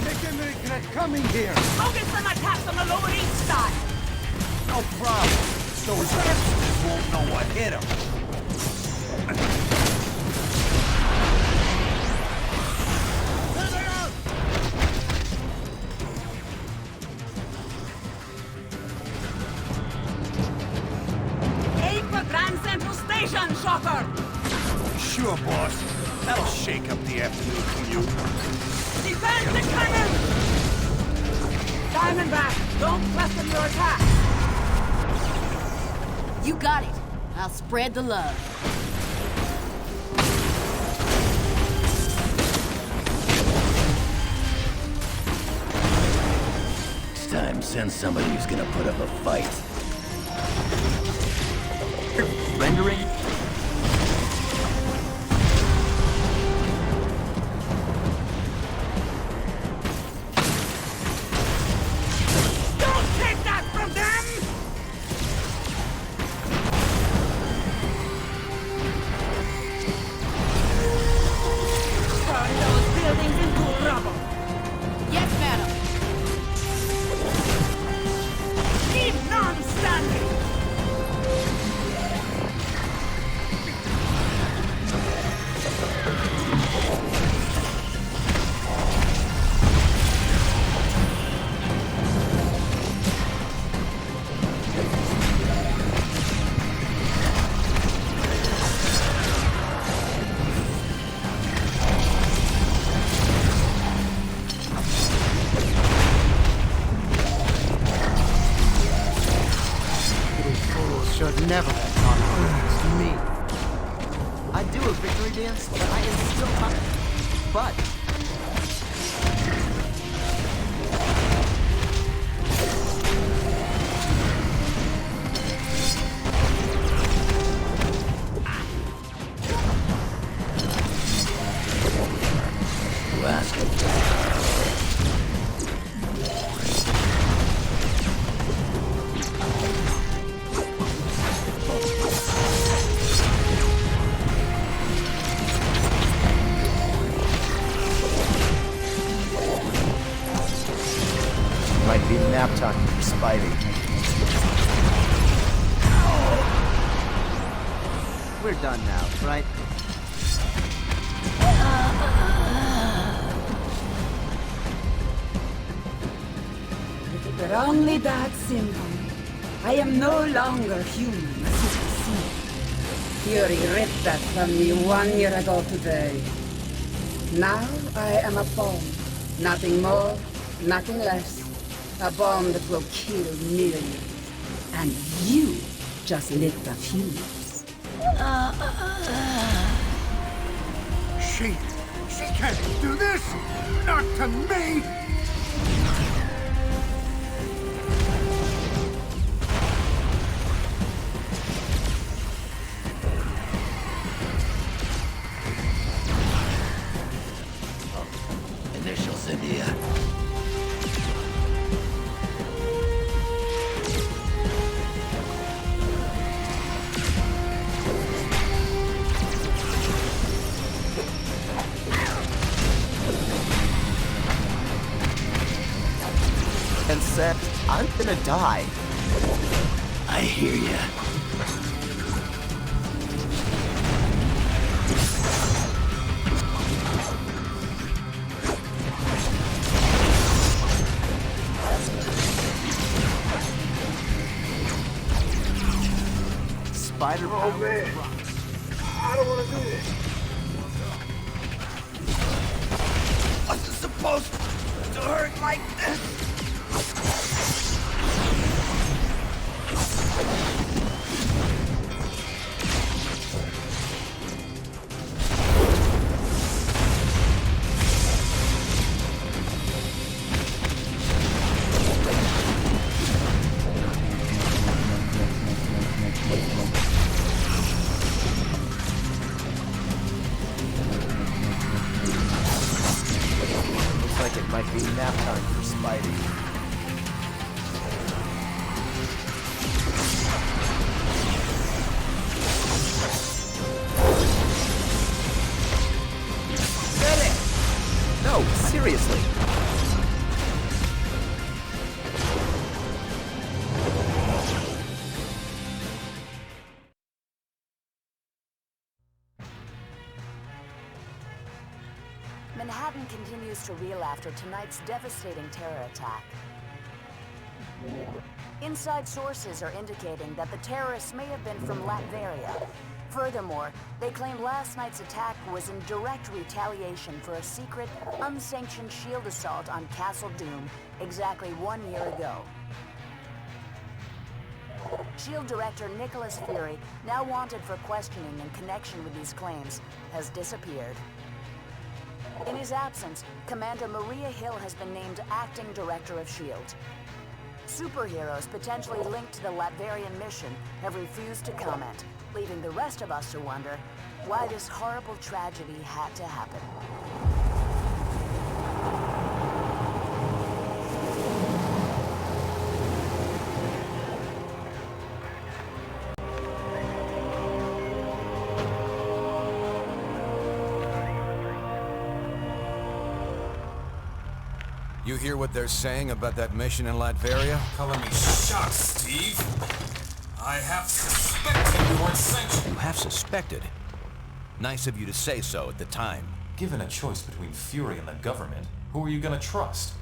Make them regret coming here! I'll get some attacks on the Lower East Side! No problem. Those hipsters won't know what hit them. Shocker! Sure, boss. That'll shake up the afternoon commute. Defend the cannon! coming back! Don't question your attack! You got it. I'll spread the love. It's time to send somebody who's gonna put up a fight. Rendering? Don't take that from them! Turn those buildings into rubble! Yes, madam. Leave none standing! Should never have gone unnoticed to me. I do a victory dance, but I am still not. But might be nap time for Spidey. we're done now, right? If it were only that simple. I am no longer human, as you can see. Fury ripped that from me 1 year ago today. Now I am a bomb. Nothing more, nothing less. A bomb that will kill millions. And you just lit the fuse. She can't do this! Not to me! Initials, India. And said, I'm gonna die. I hear ya. Spider Oh man, I don't want to do this. Wasn't supposed to hurt like this. Looks like it might be nap time for Spidey. Really? No, seriously. Manhattan continues to reel after tonight's devastating terror attack. Inside sources are indicating that the terrorists may have been from Latveria, Furthermore, they claim last night's attack was in direct retaliation for a secret, unsanctioned shield assault on Castle Doom exactly 1 year ago. SHIELD Director Nicholas Fury, now wanted for questioning in connection with these claims, has disappeared. In his absence, Commander Maria Hill has been named Acting Director of SHIELD. Superheroes potentially linked to the Latverian mission have refused to comment, leaving the rest of us to wonder why this horrible tragedy had to happen. You hear what they're saying about that mission in Latveria? Color me shocked, Steve. I have suspected you weren't sanctioned. You have suspected? Nice of you to say so at the time. Given a choice between Fury and the government, who are you gonna trust?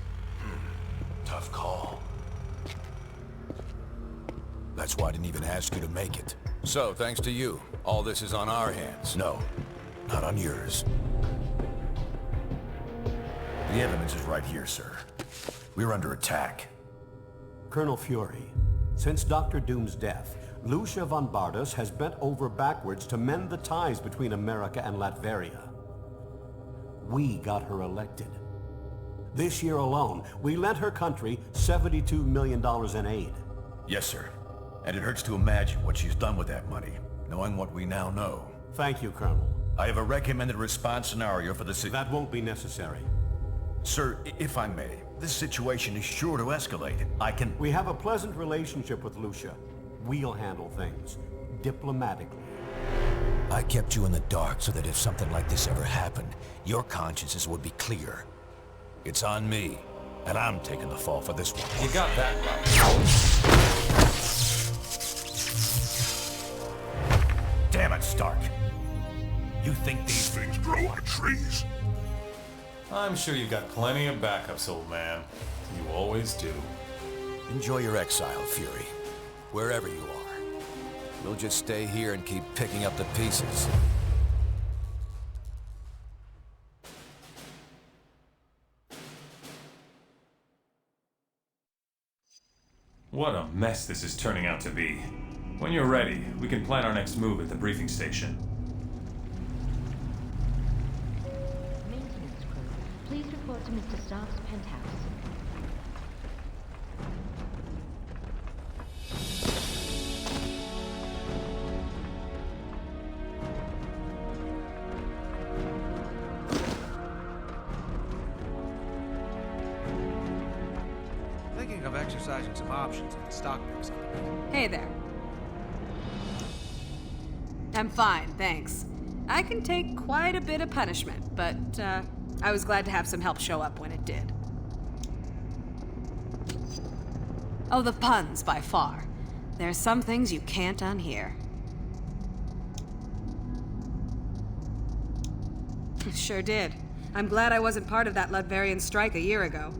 Tough call. That's why I didn't even ask you to make it. So, thanks to you, all this is on our hands. No, not on yours. The evidence is right here, sir. We're under attack. Colonel Fury, since Dr. Doom's death, Lucia von Bardas has bent over backwards to mend the ties between America and Latveria. We got her elected. This year alone, we lent her country $72 million in aid. Yes, sir. And it hurts to imagine what she's done with that money, knowing what we now know. Thank you, Colonel. I have a recommended response scenario for the That won't be necessary. Sir, if I may, this situation is sure to escalate. We have a pleasant relationship with Lucia. We'll handle things diplomatically. I kept you in the dark so that if something like this ever happened, your consciences would be clear. It's on me, and I'm taking the fall for this one. You got that right. Damn it, Stark. You think these things grow on trees? I'm sure you've got plenty of backups, old man. You always do. Enjoy your exile, Fury. Wherever you are. We'll just stay here and keep picking up the pieces. What a mess this is turning out to be. When you're ready, we can plan our next move at the briefing station. Maintenance crew, please report to Mr. Stark's penthouse. Thinking of exercising some options on the stock picks up. Hey there. I'm fine, thanks. I can take quite a bit of punishment, but I was glad to have some help show up when it did. Oh, the puns, by far. There's some things you can't unhear. Sure did. I'm glad I wasn't part of that Latverian strike a year ago.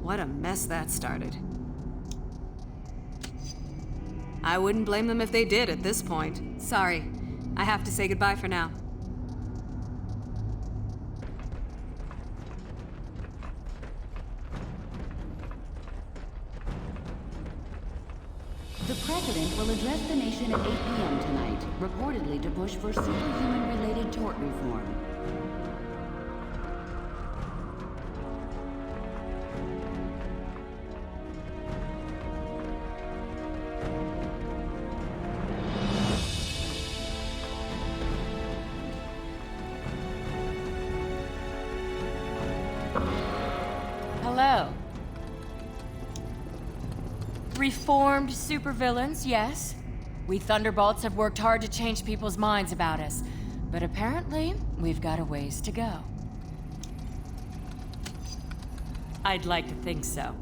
What a mess that started. I wouldn't blame them if they did at this point. Sorry. I have to say goodbye for now. The President will address the nation at 8 p.m. tonight, reportedly to push for superhuman-related tort reform. Hello. Reformed supervillains, yes. We Thunderbolts have worked hard to change people's minds about us, but apparently, we've got a ways to go. I'd like to think so.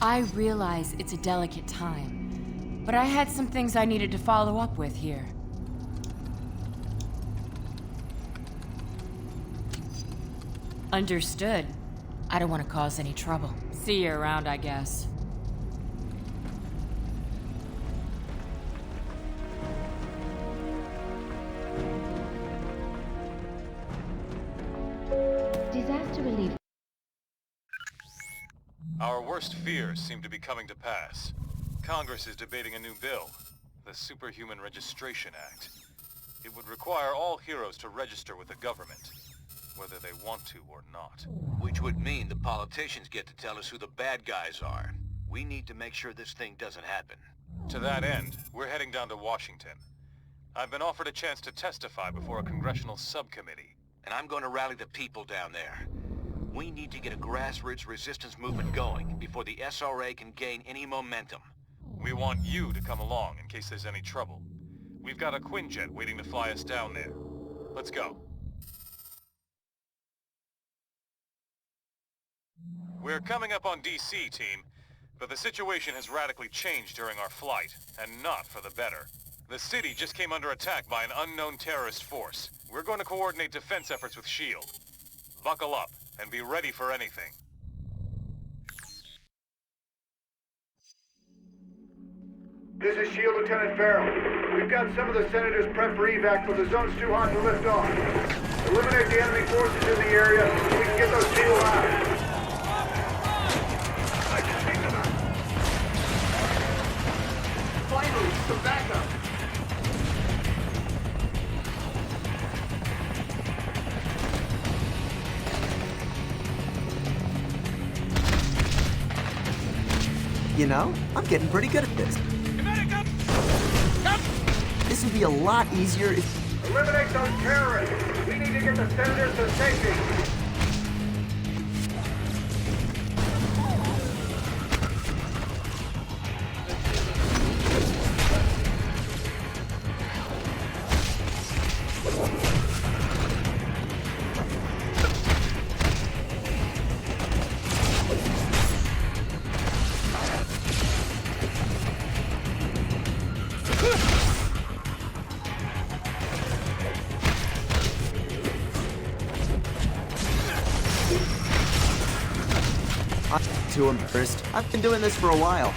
I realize it's a delicate time, but I had some things I needed to follow up with here. Understood. I don't want to cause any trouble. See you around, I guess. Our worst fears seem to be coming to pass. Congress is debating a new bill, the Superhuman Registration Act. It would require all heroes to register with the government, whether they want to or not. Which would mean the politicians get to tell us who the bad guys are. We need to make sure this thing doesn't happen. To that end, we're heading down to Washington. I've been offered a chance to testify before a congressional subcommittee. And I'm going to rally the people down there. We need to get a grassroots resistance movement going before the SRA can gain any momentum. We want you to come along in case there's any trouble. We've got a Quinjet waiting to fly us down there. Let's go. We're coming up on DC, team, but the situation has radically changed during our flight, and not for the better. The city just came under attack by an unknown terrorist force. We're going to coordinate defense efforts with S.H.I.E.L.D. Buckle up, and be ready for anything. This is S.H.I.E.L.D. Lieutenant Farrell. We've got some of the senators prepped for evac, but the zone's too hot to lift off. Eliminate the enemy forces in the area so we can get those people out. Finally, some backup. You know, I'm getting pretty good at this. This would be a lot easier if... Eliminate those terrorists! We need to get the senators to safety! to him first. I've been doing this for a while.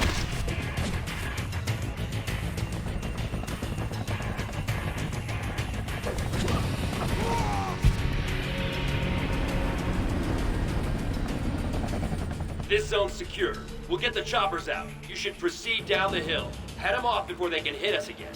This zone's secure. We'll get the choppers out. You should proceed down the hill. Head them off before they can hit us again.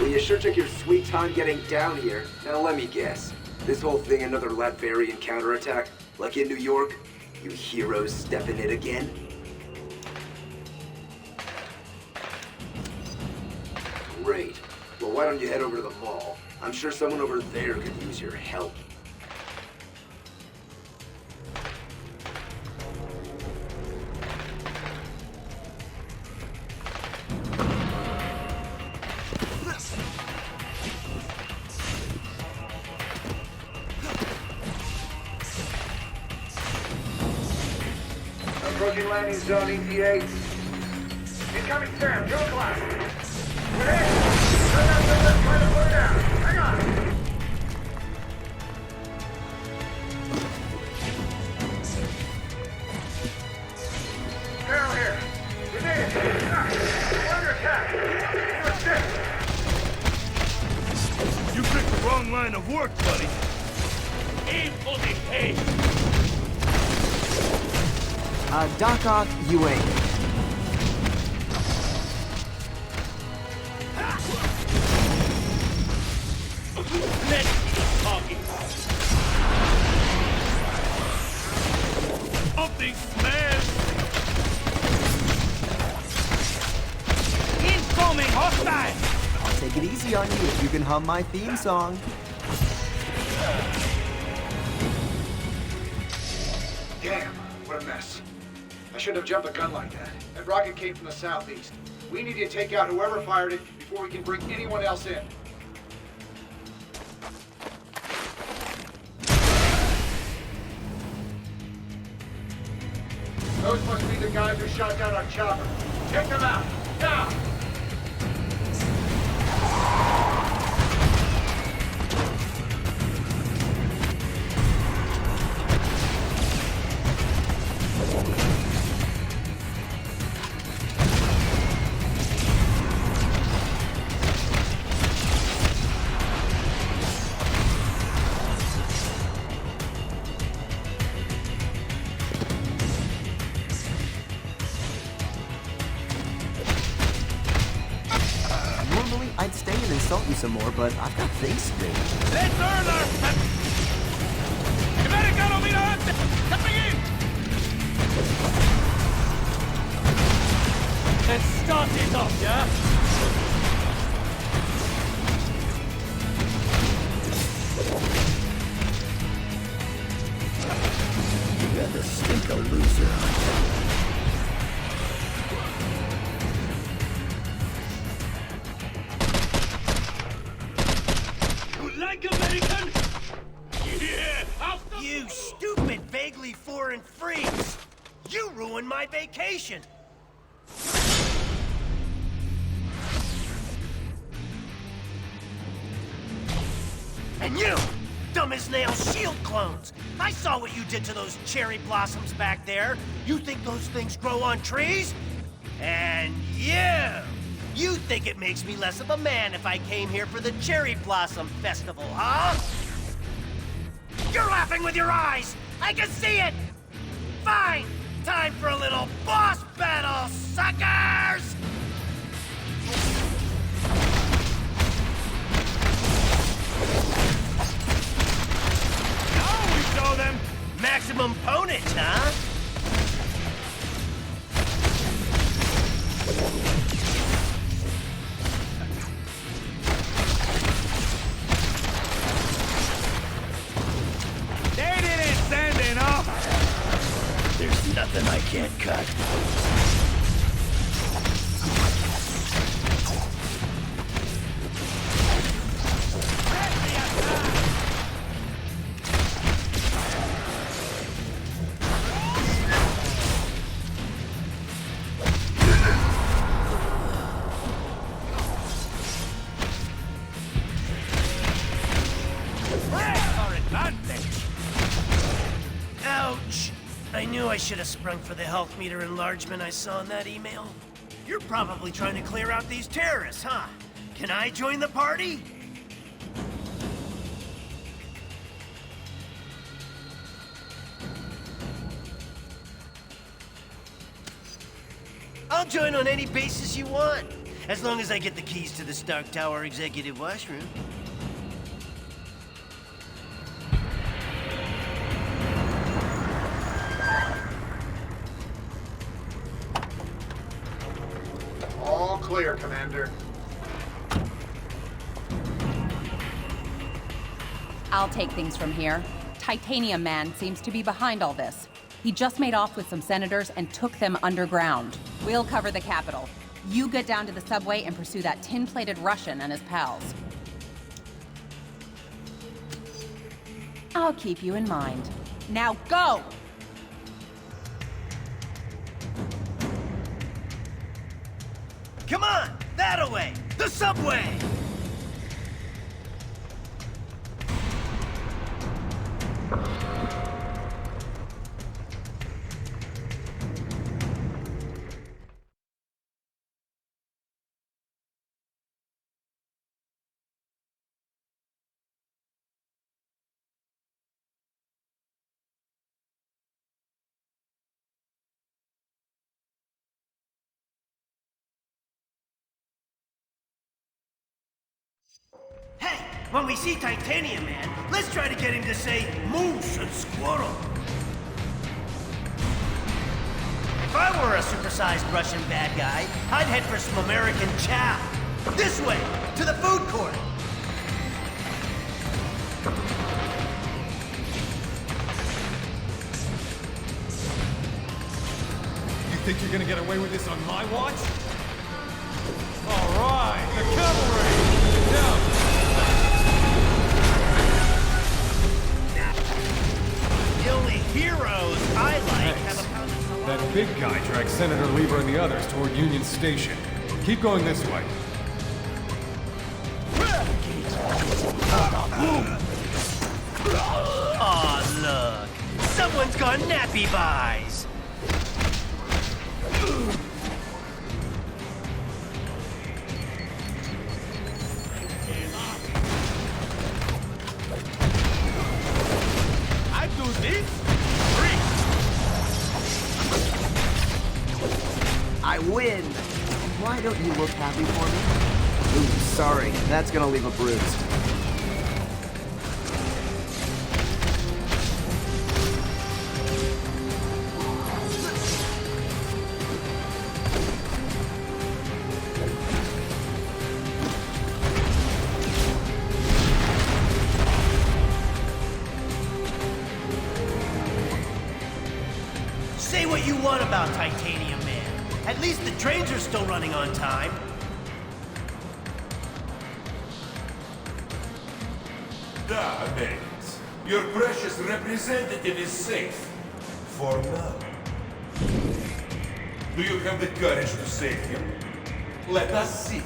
Well, you sure took your sweet time getting down here. Now let me guess. This whole thing another Latverian counterattack? Like in New York? You heroes stepping it again? Great. Well, why don't you head over to the mall? I'm sure someone over there could use your help. Approaching landing zone ETA. Incoming Sam, go class. We're hit! Let's try to put it down. Hang on! Carol here. We made it. We're under attack. You picked the wrong line of work, buddy. Aim for the head. Dock off, you ain't. Let's keep talking. Something smashed. Incoming hostile. I'll take it easy on you if you can hum my theme song. Damn, what a mess. I shouldn't have jumped the gun like that. That rocket came from the southeast. We need to take out whoever fired it before we can bring anyone else in. Those must be the guys who shot down our chopper. Take them out, now! I'd stay and insult you some more, but I've got things to do. Let's earn our... Americano, mira antes! Coming in! Let's start it off, yeah? You got the stink of loser on you. You like American? Yeah! You stupid, vaguely foreign freaks! You ruined my vacation! And you! Dumb as nails shield clones! I saw what you did to those cherry blossoms back there! You think those things grow on trees? And you think it makes me less of a man if I came here for the Cherry Blossom Festival, huh? You're laughing with your eyes! I can see it! Fine! Time for a little boss battle, suckers! Now we show them maximum ponage, huh? They didn't send enough! There's nothing I can't cut. Ouch! I knew I should have sprung for the health meter enlargement I saw in that email. You're probably trying to clear out these terrorists, huh? Can I join the party? I'll join on any basis you want, as long as I get the keys to the Stark Tower executive washroom. All clear, Commander. I'll take things from here. Titanium Man seems to be behind all this. He just made off with some senators and took them underground. We'll cover the Capitol. You get down to the subway and pursue that tin-plated Russian and his pals. I'll keep you in mind. Now go! Come on! That-a-way! The subway! Hey, when we see Titanium Man, let's try to get him to say moose and squirrel. If I were a supersized Russian bad guy, I'd head for some American chow. This way, to the food court. You think you're gonna get away with this on my watch? All right, the cavalry! Down! The only heroes I like have a pound of... That big guy dragged Senator Lieber and the others toward Union Station. Keep going this way. Aw, look! Someone's gone nappy buys! I do this? I win! Why don't you look happy for me? Ooh, sorry. That's gonna leave a bruise. Say what you want about Titanium Man. At least the trains are still running on time. Da, Americans. Your precious representative is safe. For now. Do you have the courage to save him? Let us see.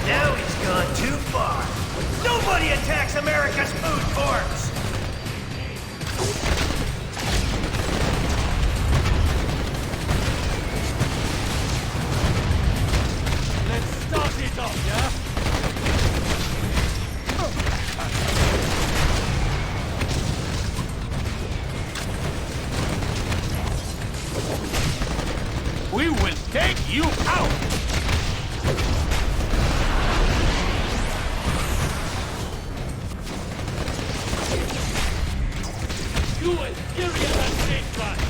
Now he's gone too far. Nobody attacks America's food courts! Let's start it off, yeah? We will take you out! You will experience a safe ride!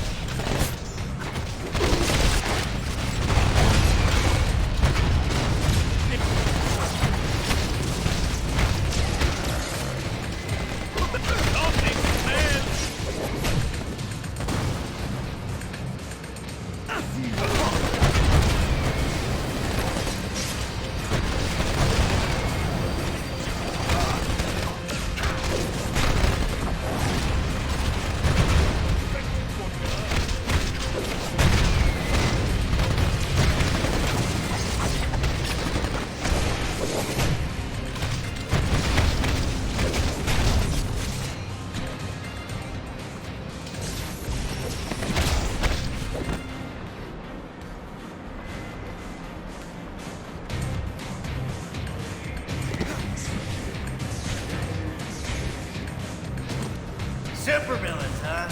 Supervillains, huh?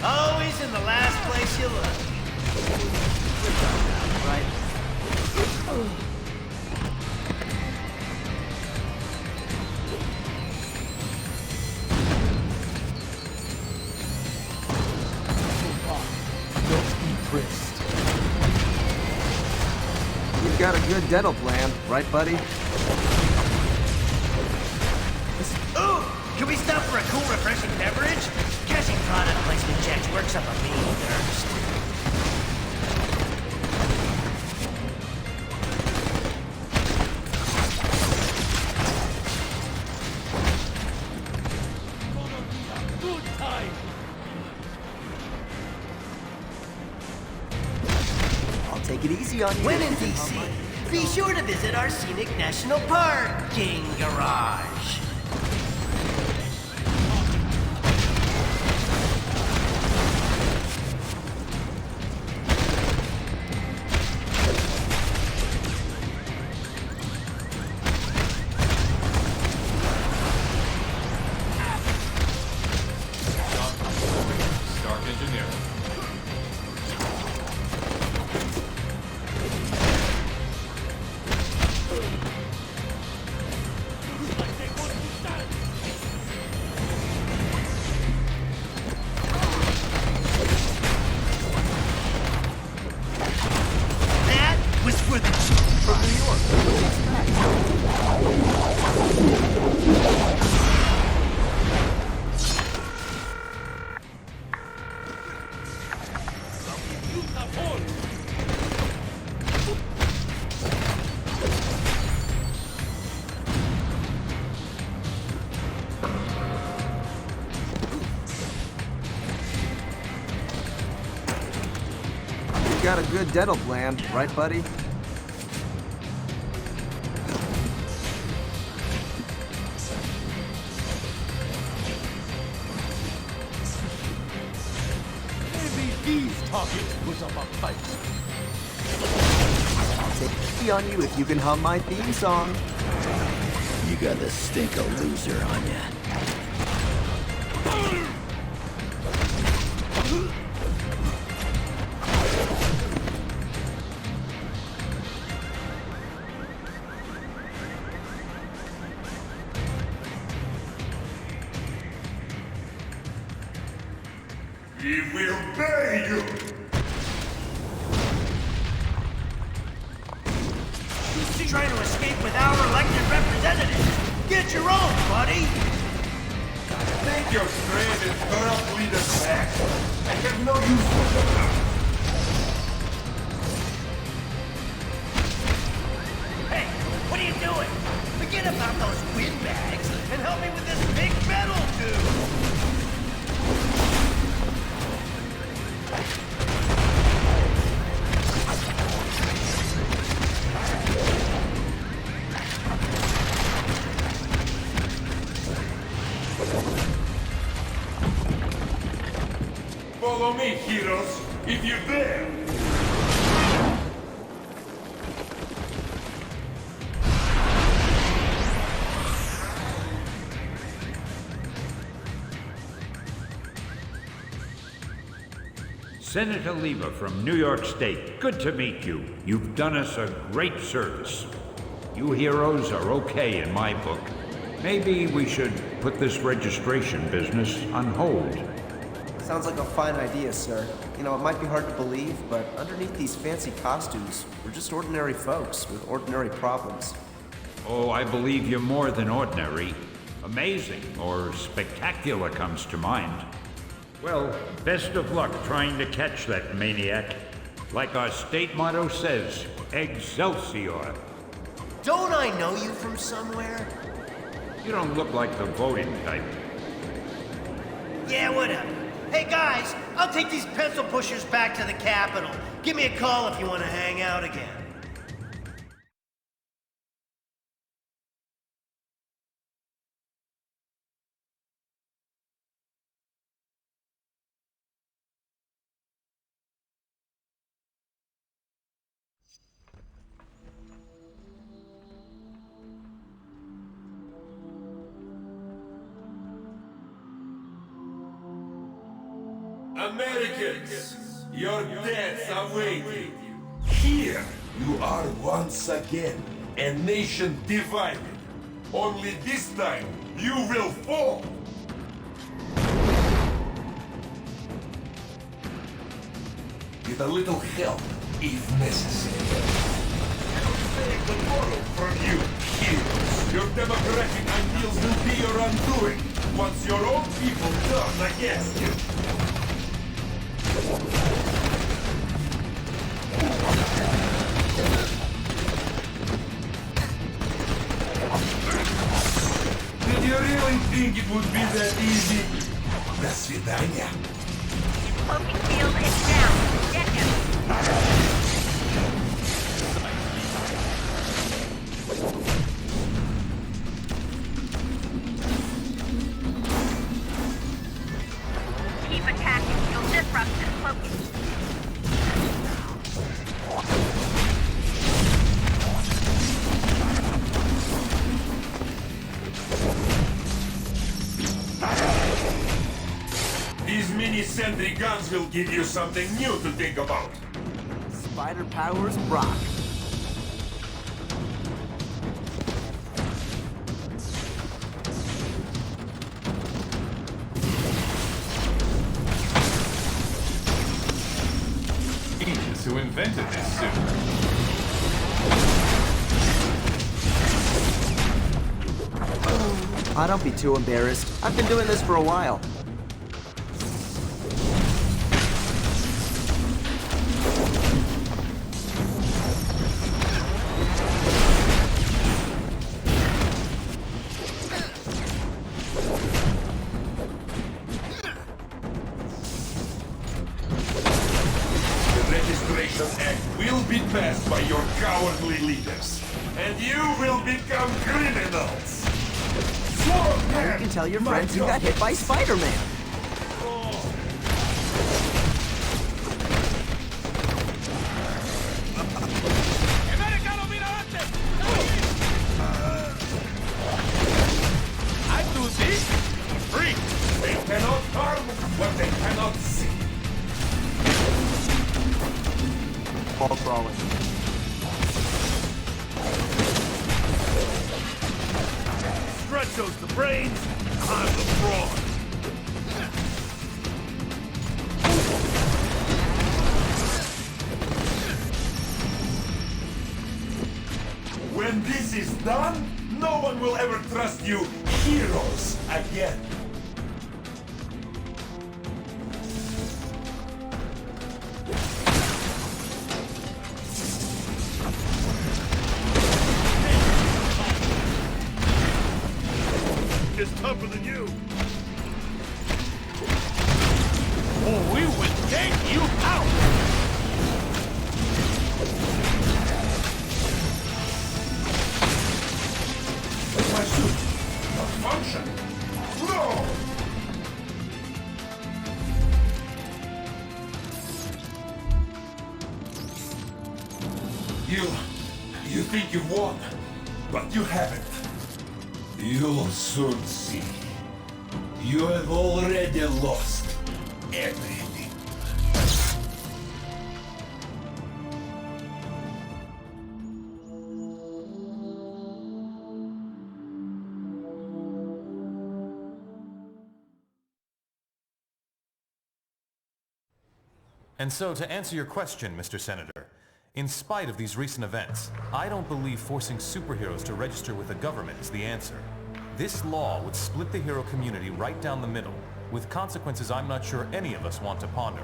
Always in the last place you look. Right. You've got a good dental plan, right, buddy? Ooh! Can we stop for a cool, refreshing beverage? Cashing product placement checks works up a mean thirst. Good time! I'll take it easy on you. When in DC, be sure to visit our scenic national parking garage. Stark engineering. That was for the chick from New York. You've got a good dental plan, right, buddy? Maybe these targets put up a fight. I'll take mercy on you if you can hum my theme song. You got the stink of loser on ya. We will bury you! Who's trying to escape with our elected representative? Get your own, buddy! Take your stranded corrupt leaders back! I have no use for them now! Hey, what are you doing? Forget about those windbags and help me with this big metal dude! Follow me, heroes, if you dare! Senator Lever from New York State, good to meet you. You've done us a great service. You heroes are okay in my book. Maybe we should put this registration business on hold. Sounds like a fine idea, sir. You know, it might be hard to believe, but underneath these fancy costumes, we're just ordinary folks with ordinary problems. Oh, I believe you're more than ordinary. Amazing or spectacular comes to mind. Well, best of luck trying to catch that maniac. Like our state motto says, Excelsior. Don't I know you from somewhere? You don't look like the voting type. Yeah, whatever. Hey guys, I'll take these pencil pushers back to the Capitol. Give me a call if you want to hang out again. Americans, your deaths await you. Here, you are once again a nation divided. Only this time, you will fall. With a little help, if necessary. Save the world from you, heroes. Your democratic ideals will be your undoing once your own people turn against you. Did you really think it would be that easy? До свидания. Cloaking field is down. Get him. Keep attacking. You'll disrupt this cloaking. These mini-sentry guns will give you something new to think about. Spider powers rock. Genius who invented this suit. Ah, don't be too embarrassed. I've been doing this for a while. Will be passed by your cowardly leaders, and you will become criminals. Now you can tell your friends you got hit by Spider-Man. ¡Que me brains, I'm the fraud. When this is done, no one will ever trust you heroes again. Is tougher than you. Or we will take you out! My suit, not function. No! You think you've won, but you haven't. You'll soon see. You have already lost everything. And so, to answer your question, Mr. Senator, in spite of these recent events, I don't believe forcing superheroes to register with the government is the answer. This law would split the hero community right down the middle, with consequences I'm not sure any of us want to ponder.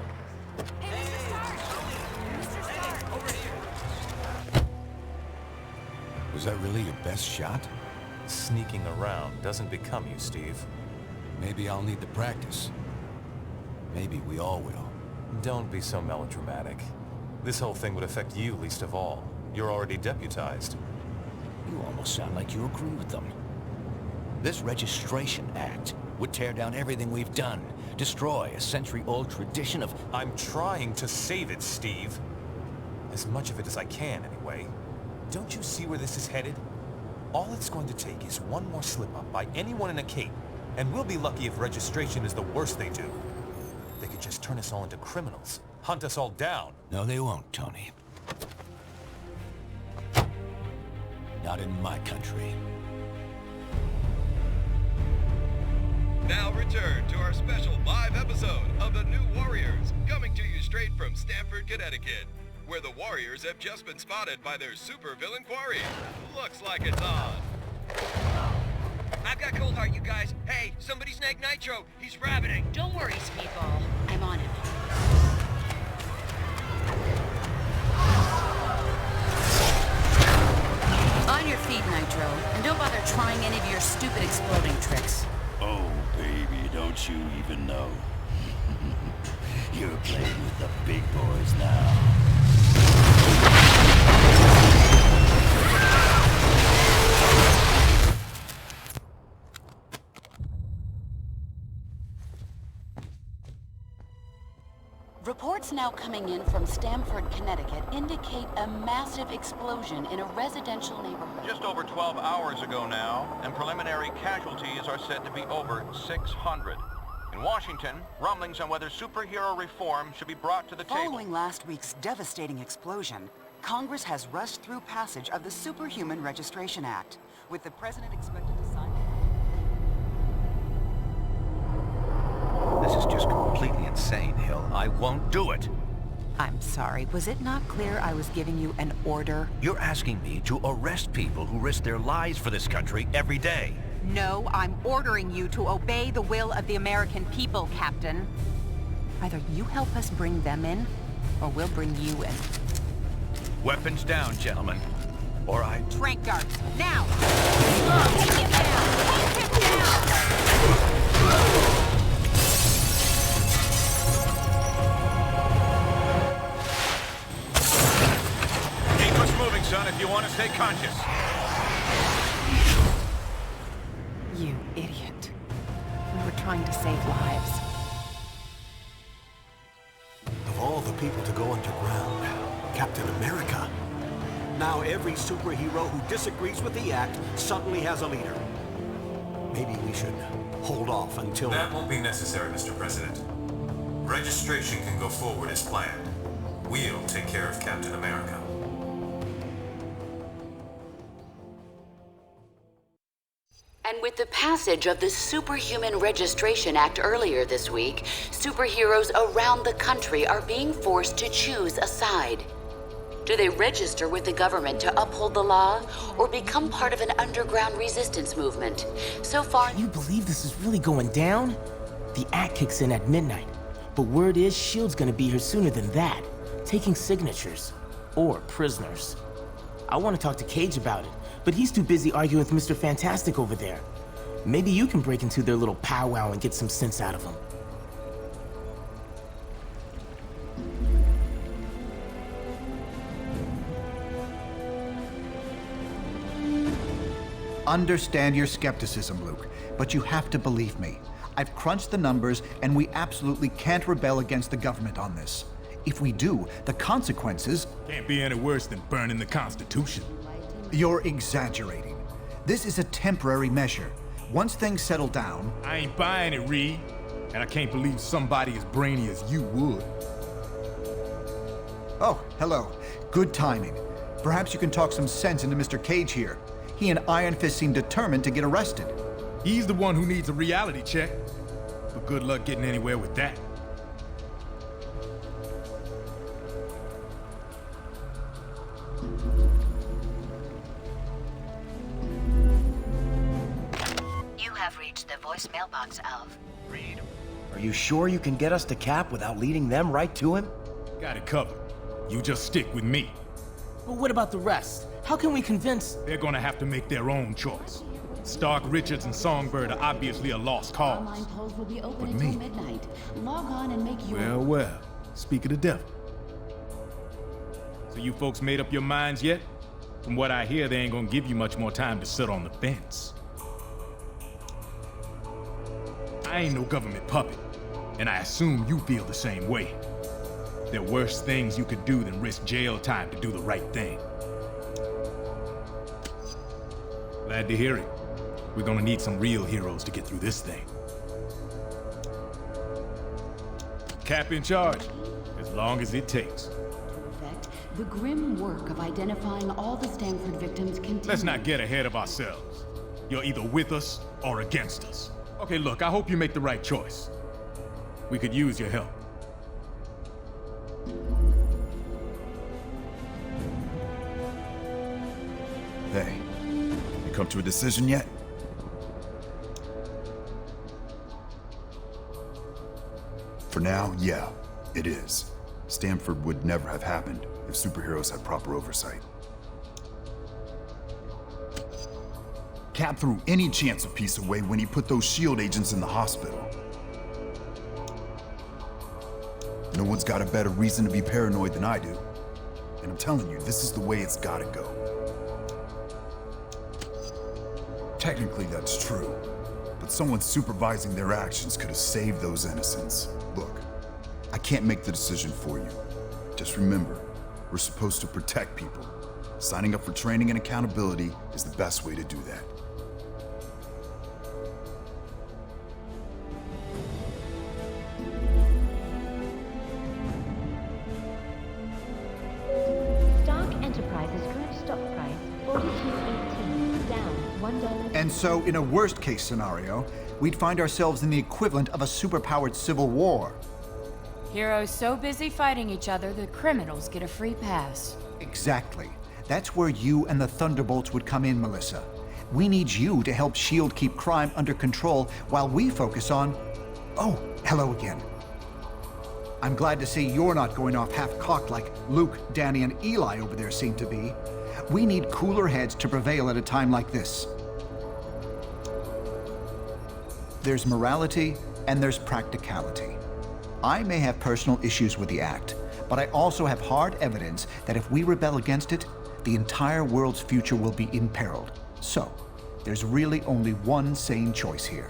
Was that really your best shot? Sneaking around doesn't become you, Steve. Maybe I'll need the practice. Maybe we all will. Don't be so melodramatic. This whole thing would affect you least of all. You're already deputized. You almost sound like you agree with them. This Registration Act would tear down everything we've done, destroy a century-old tradition of... I'm trying to save it, Steve. As much of it as I can, anyway. Don't you see where this is headed? All it's going to take is one more slip-up by anyone in a cape, and we'll be lucky if registration is the worst they do. They could just turn us all into criminals, hunt us all down. No, they won't, Tony. Not in my country. Now return to our special live episode of The New Warriors, coming to you straight from Stamford, Connecticut, where the Warriors have just been spotted by their supervillain quarry. Looks like it's on. I've got Cold Heart, you guys. Hey, somebody snag Nitro. He's rabbiting. Don't worry, Speedball. I'm on it. On your feet, Nitro. And don't bother trying any of your stupid exploding tricks. Oh, baby, don't you even know? You're playing with the big boys now. Reports now coming in from Stamford, Connecticut indicate a massive explosion in a residential neighborhood. Just over 12 hours ago now, and preliminary casualties are said to be over 600. In Washington, rumblings on whether superhero reform should be brought to the table. Following last week's devastating explosion, Congress has rushed through passage of the Superhuman Registration Act, with the president expected to sign... This is just completely insane, Hill. I won't do it. I'm sorry, was it not clear I was giving you an order? You're asking me to arrest people who risk their lives for this country every day. No, I'm ordering you to obey the will of the American people, Captain. Either you help us bring them in, or we'll bring you in. Weapons down, gentlemen. Or I... Trank darts, now! Take him down! Take him down! Moving, son, if you want to stay conscious. You idiot. We were trying to save lives. Of all the people to go underground, Captain America. Now every superhero who disagrees with the act suddenly has a leader. Maybe we should hold off until... That won't be necessary, Mr. President. Registration can go forward as planned. We'll take care of Captain America. And with the passage of the Superhuman Registration Act earlier this week, superheroes around the country are being forced to choose a side. Do they register with the government to uphold the law, or become part of an underground resistance movement? So far... Can you believe this is really going down? The act kicks in at midnight, but word is S.H.I.E.L.D's gonna be here sooner than that, taking signatures. Or prisoners. I want to talk to Cage about it, but he's too busy arguing with Mr. Fantastic over there. Maybe you can break into their little powwow and get some sense out of him. Understand your skepticism, Luke, but you have to believe me. I've crunched the numbers, and we absolutely can't rebel against the government on this. If we do, the consequences... Can't be any worse than burning the Constitution. You're exaggerating. This is a temporary measure. Once things settle down... I ain't buying it, Reed. And I can't believe somebody as brainy as you would. Oh, hello. Good timing. Perhaps you can talk some sense into Mr. Cage here. He and Iron Fist seem determined to get arrested. He's the one who needs a reality check. But good luck getting anywhere with that. You have reached the voice mailbox of... Reed, are you sure you can get us to Cap without leading them right to him? Got it covered. You just stick with me. But what about the rest? How can we convince... They're gonna have to make their own choice. Stark, Richards, and Songbird are obviously a lost cause. Online polls will be open But until me? midnight. Log on and make your... Well, well. Speak of the devil. So you folks made up your minds yet? From what I hear, they ain't gonna give you much more time to sit on the fence. I ain't no government puppet, and I assume you feel the same way. There are worse things you could do than risk jail time to do the right thing. Glad to hear it. We're gonna need some real heroes to get through this thing. Cap in charge, as long as it takes. The grim work of identifying all the Stanford victims continues. Let's not get ahead of ourselves. You're either with us or against us. Okay, look, I hope you make the right choice. We could use your help. Hey, you come to a decision yet? For now, yeah, it is. Stanford would never have happened if superheroes had proper oversight. Cap threw any chance of peace away when he put those S.H.I.E.L.D. agents in the hospital. No one's got a better reason to be paranoid than I do. And I'm telling you, this is the way it's gotta go. Technically, that's true. But someone supervising their actions could have saved those innocents. Look, I can't make the decision for you. Just remember, we're supposed to protect people. Signing up for training and accountability is the best way to do that. Stark Enterprises current stock price $42.18, down $1. And so, in a worst-case scenario, we'd find ourselves in the equivalent of a superpowered civil war. Heroes so busy fighting each other, the criminals get a free pass. Exactly. That's where you and the Thunderbolts would come in, Melissa. We need you to help S.H.I.E.L.D. keep crime under control while we focus on... Oh, hello again. I'm glad to see you're not going off half-cocked like Luke, Danny, and Eli over there seem to be. We need cooler heads to prevail at a time like this. There's morality and there's practicality. I may have personal issues with the act, but I also have hard evidence that if we rebel against it, the entire world's future will be imperiled. So, there's really only one sane choice here.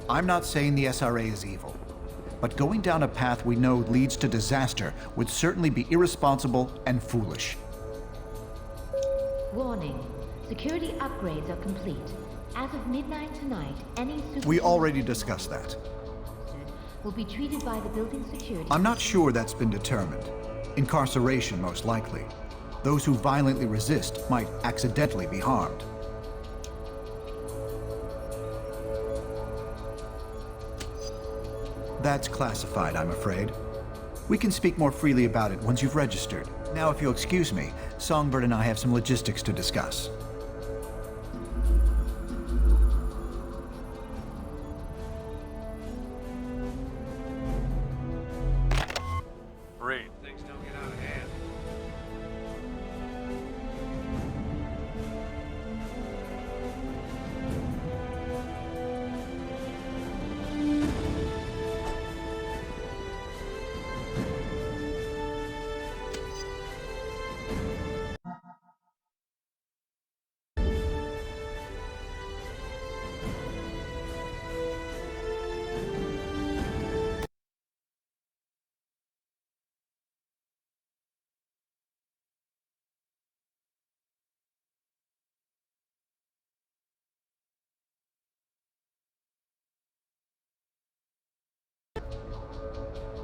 I'm not saying the SRA is evil, but going down a path we know leads to disaster would certainly be irresponsible and foolish. Warning. Security upgrades are complete. As of midnight tonight, any super... We already discussed that. will be treated by the building security. I'm not sure that's been determined. Incarceration, most likely. Those who violently resist might accidentally be harmed. That's classified, I'm afraid. We can speak more freely about it once you've registered. Now, if you'll excuse me, Songbird and I have some logistics to discuss. Raid. Things don't get out of hand.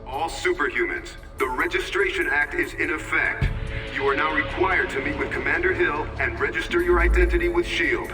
All superhumans, the Registration Act is in effect. You are now required to meet with Commander Hill and register your identity with S.H.I.E.L.D.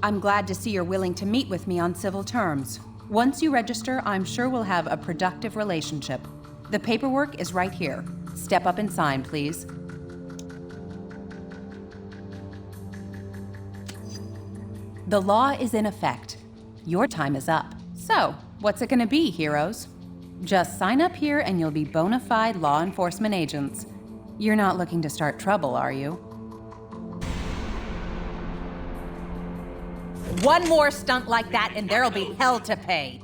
I'm glad to see you're willing to meet with me on civil terms. Once you register, I'm sure we'll have a productive relationship. The paperwork is right here. Step up and sign, please. The law is in effect. Your time is up. So, what's it gonna be, heroes? Just sign up here and you'll be bona fide law enforcement agents. You're not looking to start trouble, are you? One more stunt like that and there'll be hell to pay.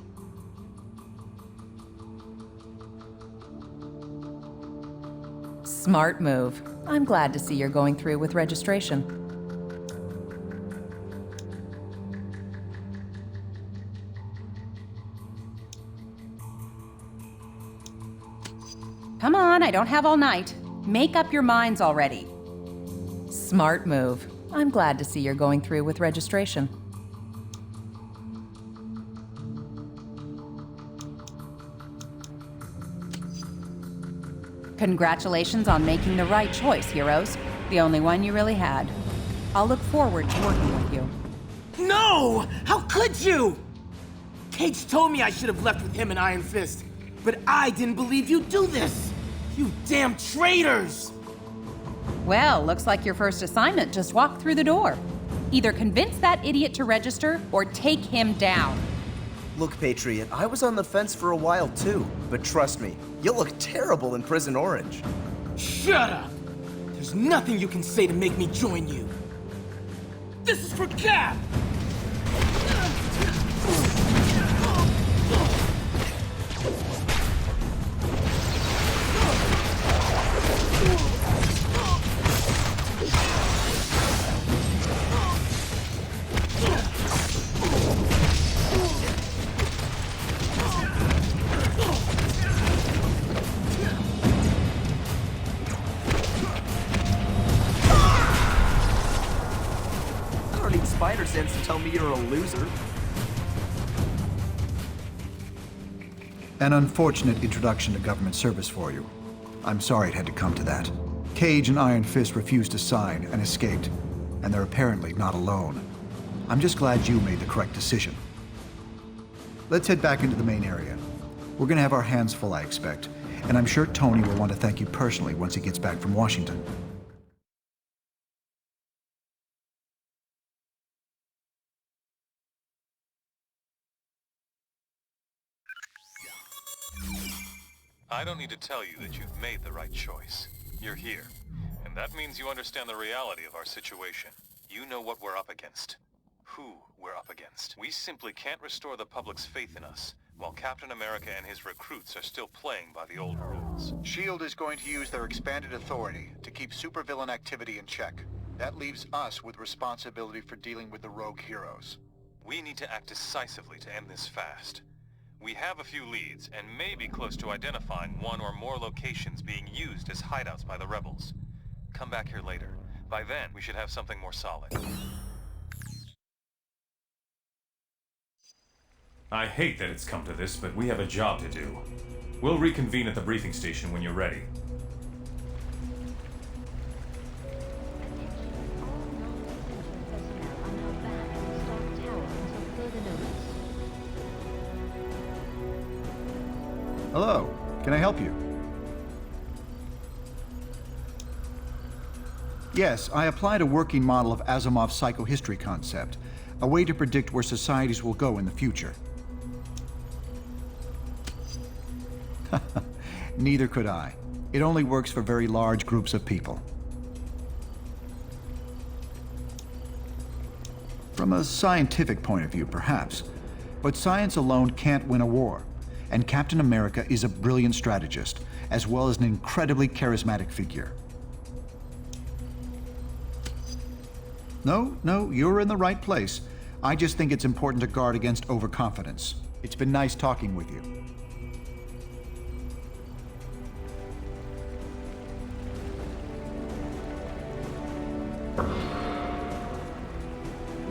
Smart move. I'm glad to see you're going through with registration. Come on, I don't have all night. Make up your minds already. Smart move. I'm glad to see you're going through with registration. Congratulations on making the right choice, heroes. The only one you really had. I'll look forward to working with you. No! How could you? Cage told me I should have left with him and Iron Fist, but I didn't believe you'd do this! You damn traitors! Well, looks like your first assignment just walked through the door. Either convince that idiot to register, or take him down. Look, Patriot, I was on the fence for a while too, but trust me, you'll look terrible in Prison Orange. Shut up! There's nothing you can say to make me join you. This is for Cap! Spider sense to tell me you're a loser. An unfortunate introduction to government service for you. I'm sorry it had to come to that. Cage and Iron Fist refused to sign and escaped, and they're apparently not alone. I'm just glad you made the correct decision. Let's head back into the main area. We're gonna have our hands full, I expect, and I'm sure Tony will want to thank you personally once he gets back from Washington. I don't need to tell you that you've made the right choice. You're here. And that means you understand the reality of our situation. You know what we're up against. Who we're up against. We simply can't restore the public's faith in us, while Captain America and his recruits are still playing by the old rules. S.H.I.E.L.D. is going to use their expanded authority to keep supervillain activity in check. That leaves us with responsibility for dealing with the rogue heroes. We need to act decisively to end this fast. We have a few leads, and may be close to identifying one or more locations being used as hideouts by the rebels. Come back here later. By then, we should have something more solid. I hate that it's come to this, but we have a job to do. We'll reconvene at the briefing station when you're ready. Hello, can I help you? Yes, I applied a working model of Asimov's psychohistory concept, a way to predict where societies will go in the future. Neither could I. It only works for very large groups of people. From a scientific point of view, perhaps. But science alone can't win a war. And Captain America is a brilliant strategist, as well as an incredibly charismatic figure. No, you're in the right place. I just think it's important to guard against overconfidence. It's been nice talking with you.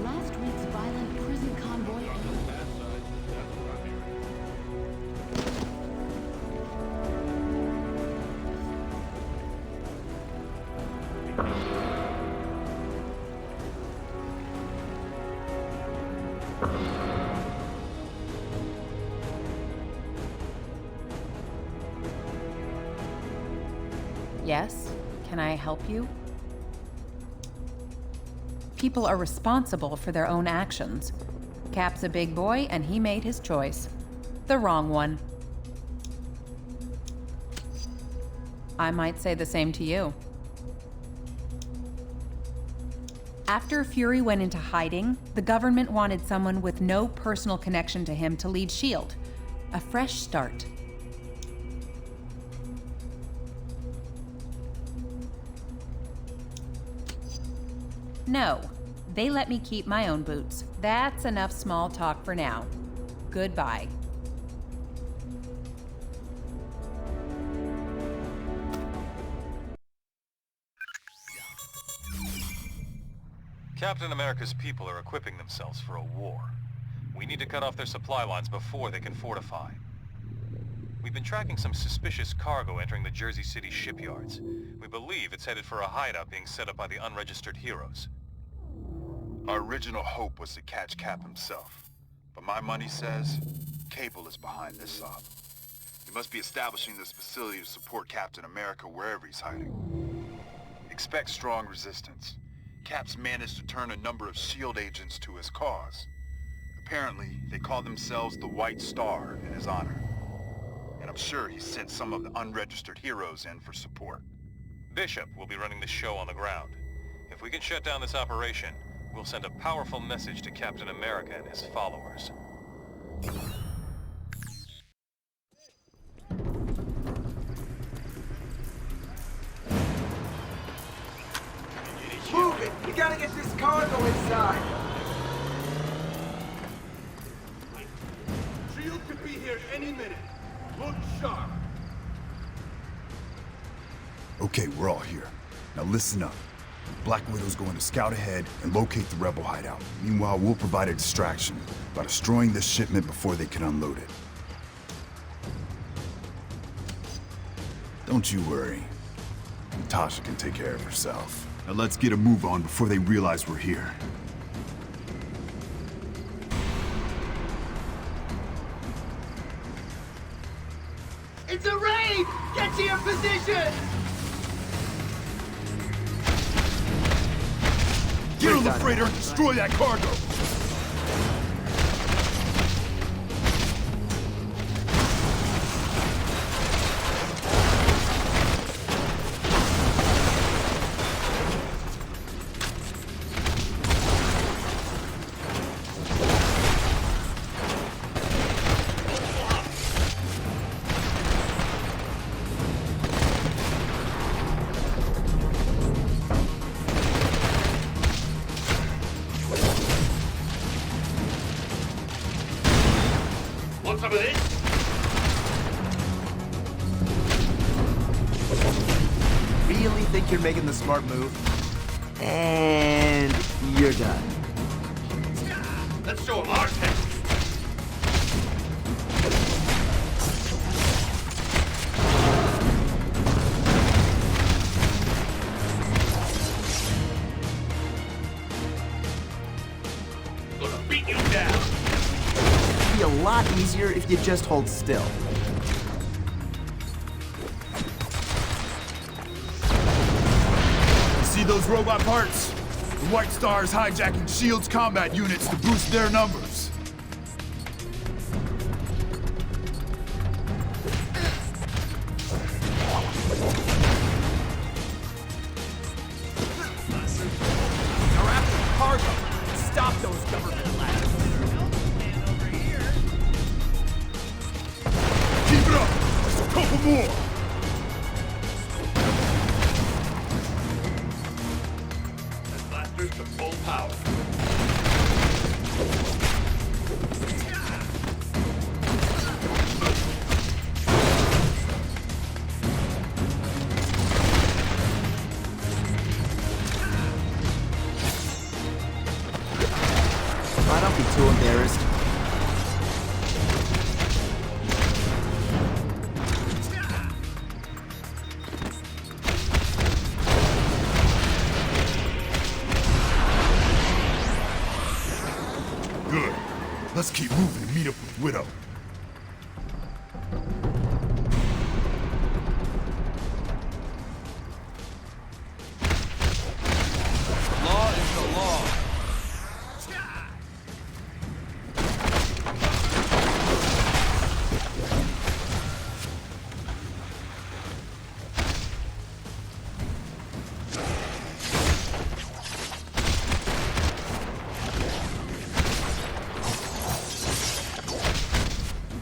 Last week's violent prison convoy. Yes? Can I help you? People are responsible for their own actions. Cap's a big boy, and he made his choice. The wrong one. I might say the same to you. After Fury went into hiding, the government wanted someone with no personal connection to him to lead S.H.I.E.L.D. A fresh start. No, they let me keep my own boots. That's enough small talk for now. Goodbye. Captain America's people are equipping themselves for a war. We need to cut off their supply lines before they can fortify. We've been tracking some suspicious cargo entering the Jersey City shipyards. We believe it's headed for a hideout being set up by the unregistered heroes. Our original hope was to catch Cap himself. But my money says Cable is behind this op. He must be establishing this facility to support Captain America wherever he's hiding. Expect strong resistance. Cap's managed to turn a number of S.H.I.E.L.D. agents to his cause. Apparently, they call themselves the White Star in his honor. And I'm sure he sent some of the unregistered heroes in for support. Bishop will be running the show on the ground. If we can shut down this operation, we'll send a powerful message to Captain America and his followers. Move it! We gotta get this cargo inside! S.H.I.E.L.D. could be here any minute. Look sharp. Okay, we're all here. Now listen up. Black Widow's going to scout ahead and locate the rebel hideout. Meanwhile, we'll provide a distraction by destroying this shipment before they can unload it. Don't you worry. Natasha can take care of herself. Now let's get a move on before they realize we're here. It's a raid! Get to your position! Get on the freighter and destroy that cargo! really think you're making the smart move. And you're done. Let's show him our tech. Gonna beat you down. It'd be a lot easier if you just hold still. See those robot parts? The White Star is hijacking S.H.I.E.L.D.'s combat units to boost their numbers. They're after cargo. Stop those government lads. Keep it up! There's a couple more! Blasters to full power. Don't be too embarrassed. Good. Let's keep moving and meet up with Widow. Law is the law.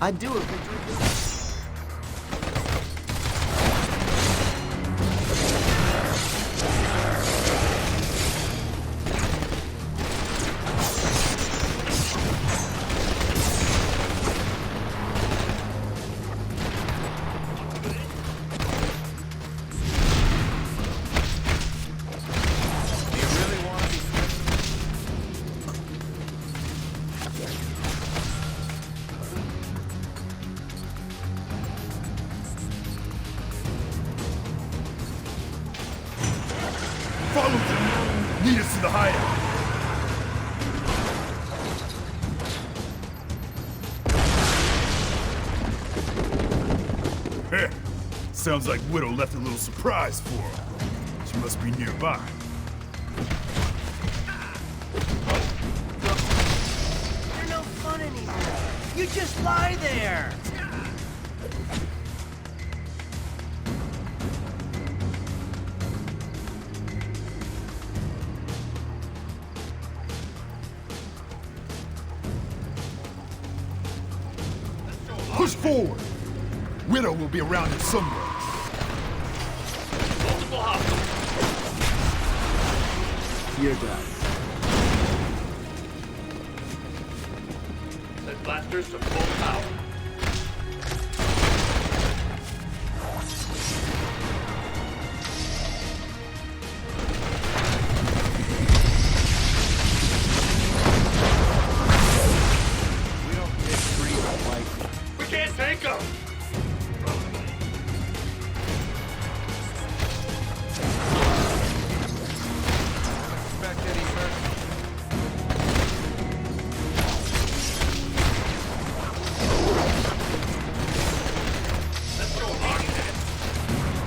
I'd do a victory. Follow them! Lead us to the hideout! Heh. Sounds like Widow left a little surprise for her. She must be nearby. You're no fun anymore. You just lie there. Push forward! Widow will be around here somewhere. Multiple hostiles. You're done. Set blasters to full power. We don't get free like We can't take them.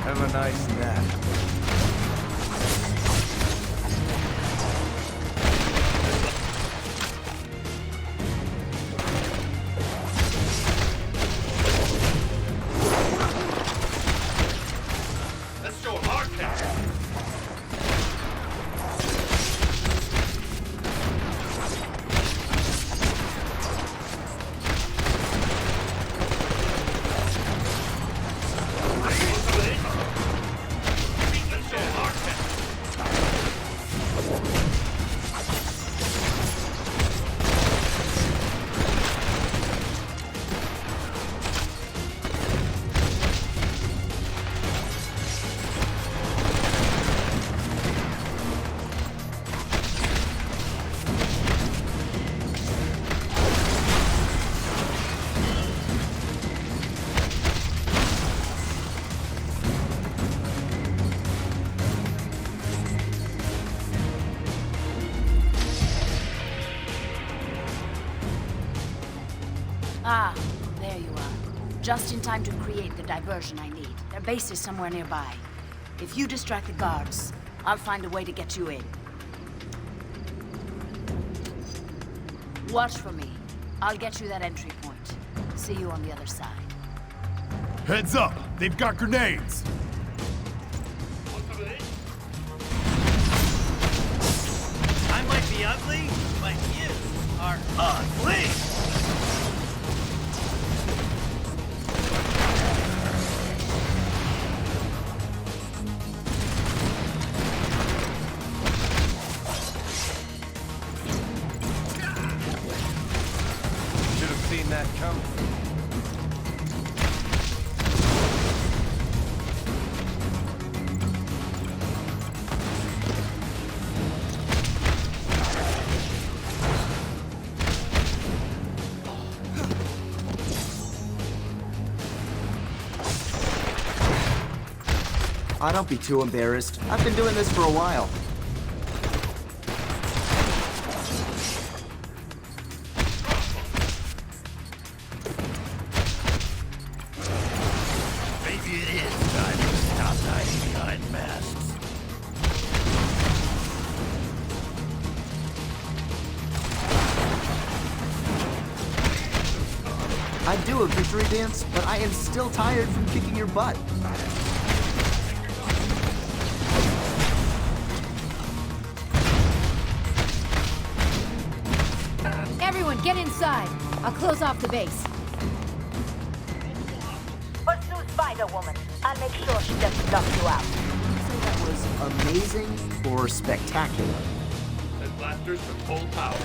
Have a nice nap. Let's show them our tech. Ah, there you are. Just in time to create the diversion I need. Their base is somewhere nearby. If you distract the guards, I'll find a way to get you in. Watch for me. I'll get you that entry point. See you on the other side. Heads up! They've got grenades! I might be ugly, but you are ugly! Should have seen that coming. Ah, don't be too embarrassed. I've been doing this for a while. Maybe it is time to stop hiding behind masks. I'd do a victory dance, but I am still tired from kicking your butt. Everyone, get inside. I'll close off the base. Pursue Spider-Woman. I'll make sure she doesn't dump you out. So that was amazing or spectacular? And blasters with full power.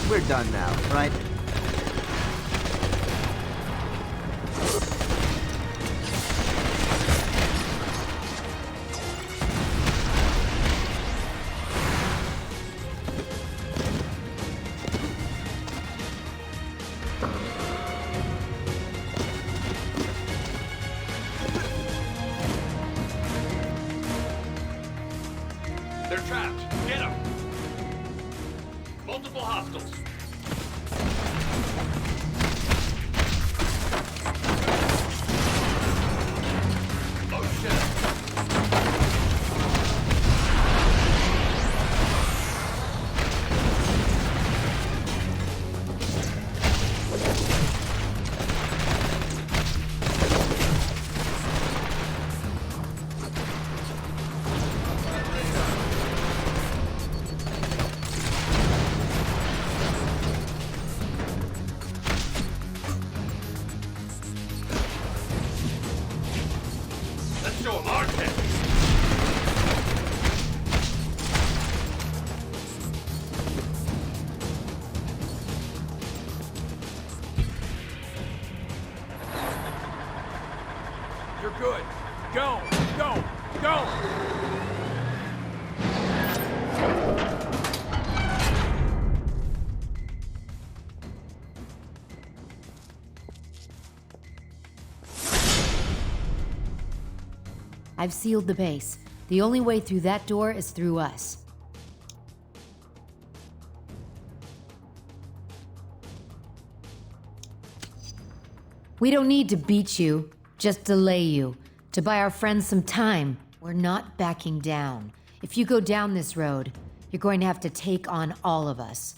We're done now, right? They're trapped. Get them. Multiple hostiles. Let's show them our tech. You're good. Go! Go! Go! I've sealed the base. The only way through that door is through us. We don't need to beat you, just delay you, to buy our friends some time. We're not backing down. If you go down this road, you're going to have to take on all of us.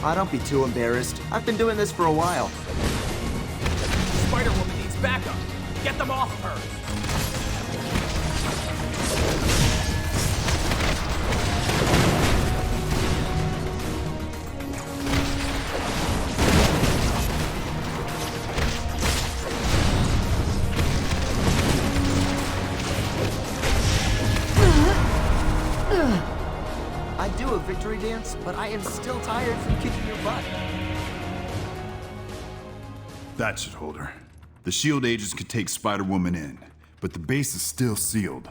Ah, don't be too embarrassed. I've been doing this for a while. Spider-Woman needs backup. Get them off of her. I'd do a victory dance, but I am still tired from kicking your butt. That should hold her. The SHIELD agents could take Spider-Woman in, but the base is still sealed.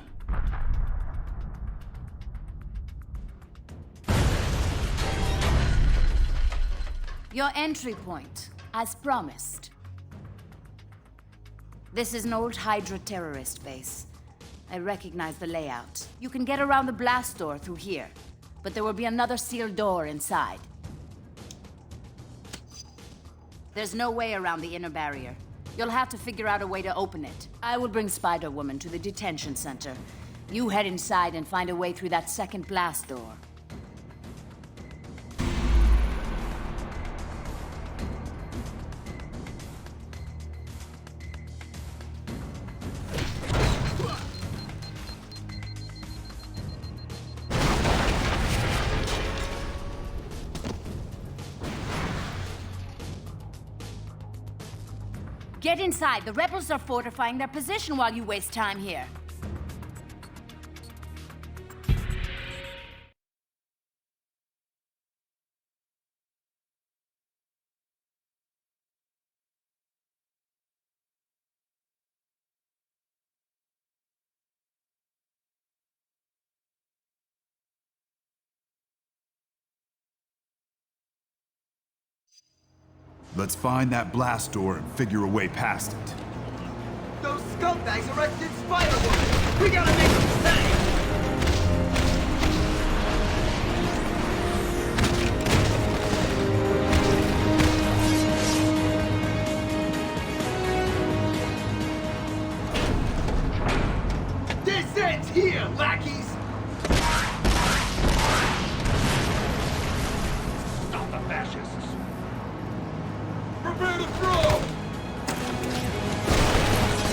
Your entry point, as promised. This is an old Hydra terrorist base. I recognize the layout. You can get around the blast door through here, but there will be another sealed door inside. There's no way around the inner barrier. You'll have to figure out a way to open it. I will bring Spider-Woman to the detention center. You head inside and find a way through that second blast door. Get inside. The rebels are fortifying their position while you waste time here. Let's find that blast door and figure a way past it. Those scumbags arrested Spider-Woman! We gotta make them pay! This ends here, lackeys! Stop the fascists! Prepare to throw!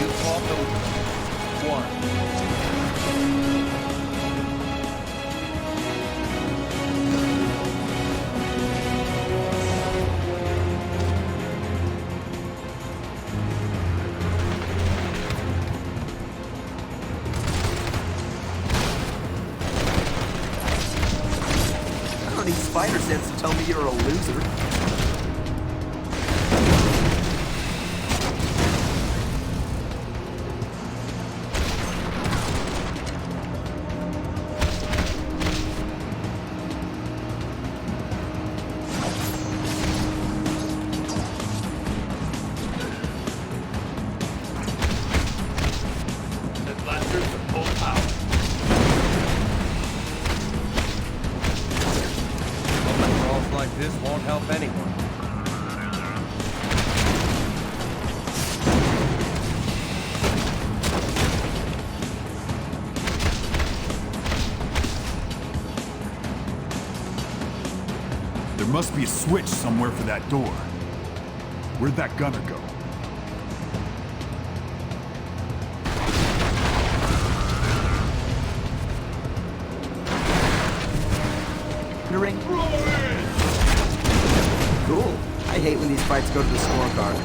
You call them one. I don't need spider sense to tell me you're a loser. Like this won't help anyone. There must be a switch somewhere for that door. Where'd that gunner go? Ring. Cool. I hate when these fights go to the scorecard.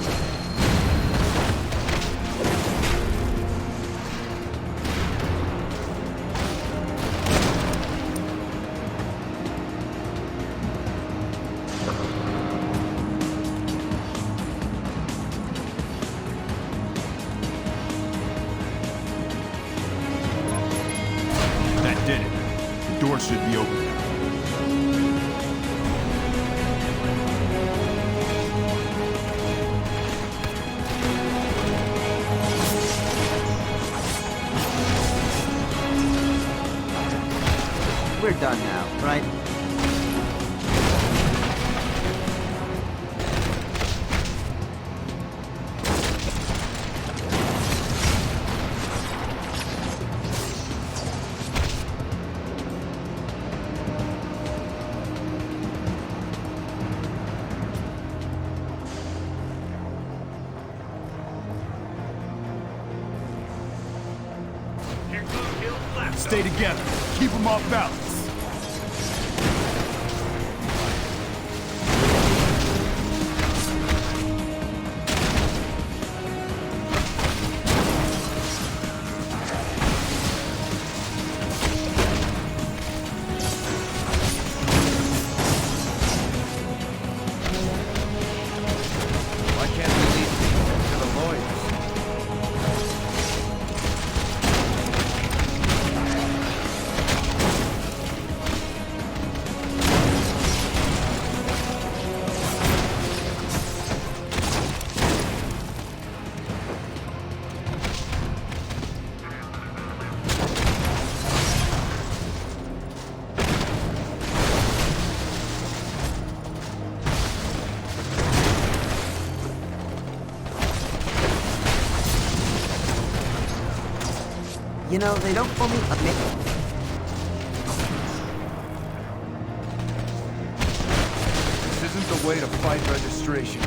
That did it. The door should be open now. We're done now, right? Stay together. Keep them off balance. Why can't we leave You know, they don't call me a This isn't the way to fight registration.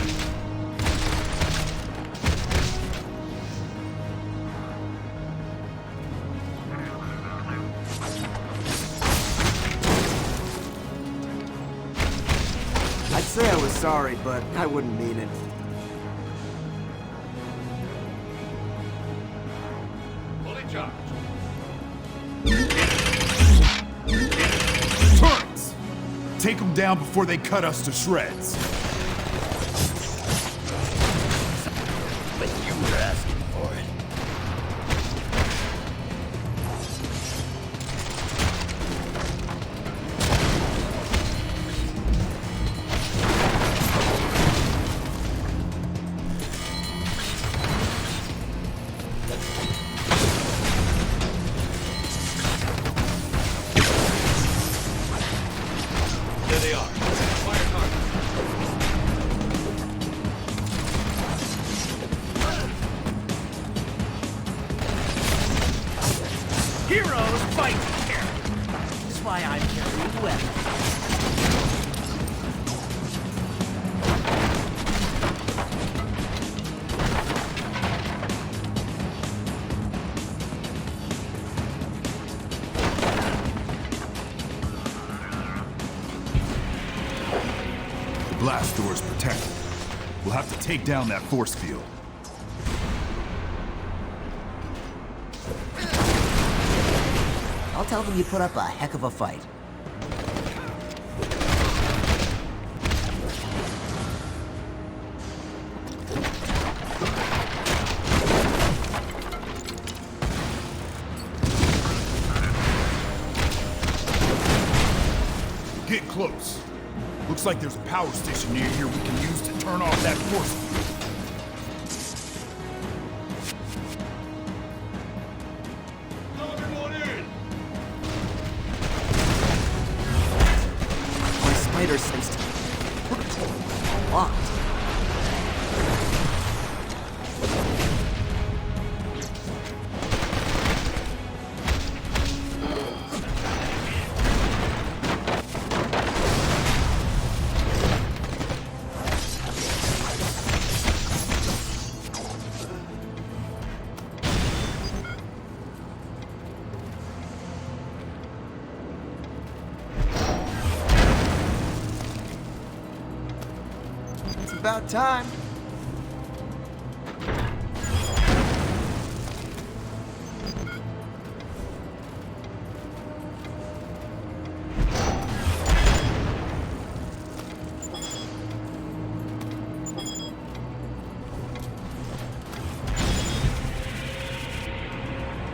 I'd say I was sorry, but I wouldn't mean it. Fully charged. Turrets! Take them down before they cut us to shreds. But you were asking for it. There they are. Fire Heroes fight here. That's why I'm carrying weapons. The blast door is protected. We'll have to take down that force field. I'll tell them you put up a heck of a fight. Get close. Looks like there's a power station near here we can use to turn off that force field. My spider sensed locked. It's about time.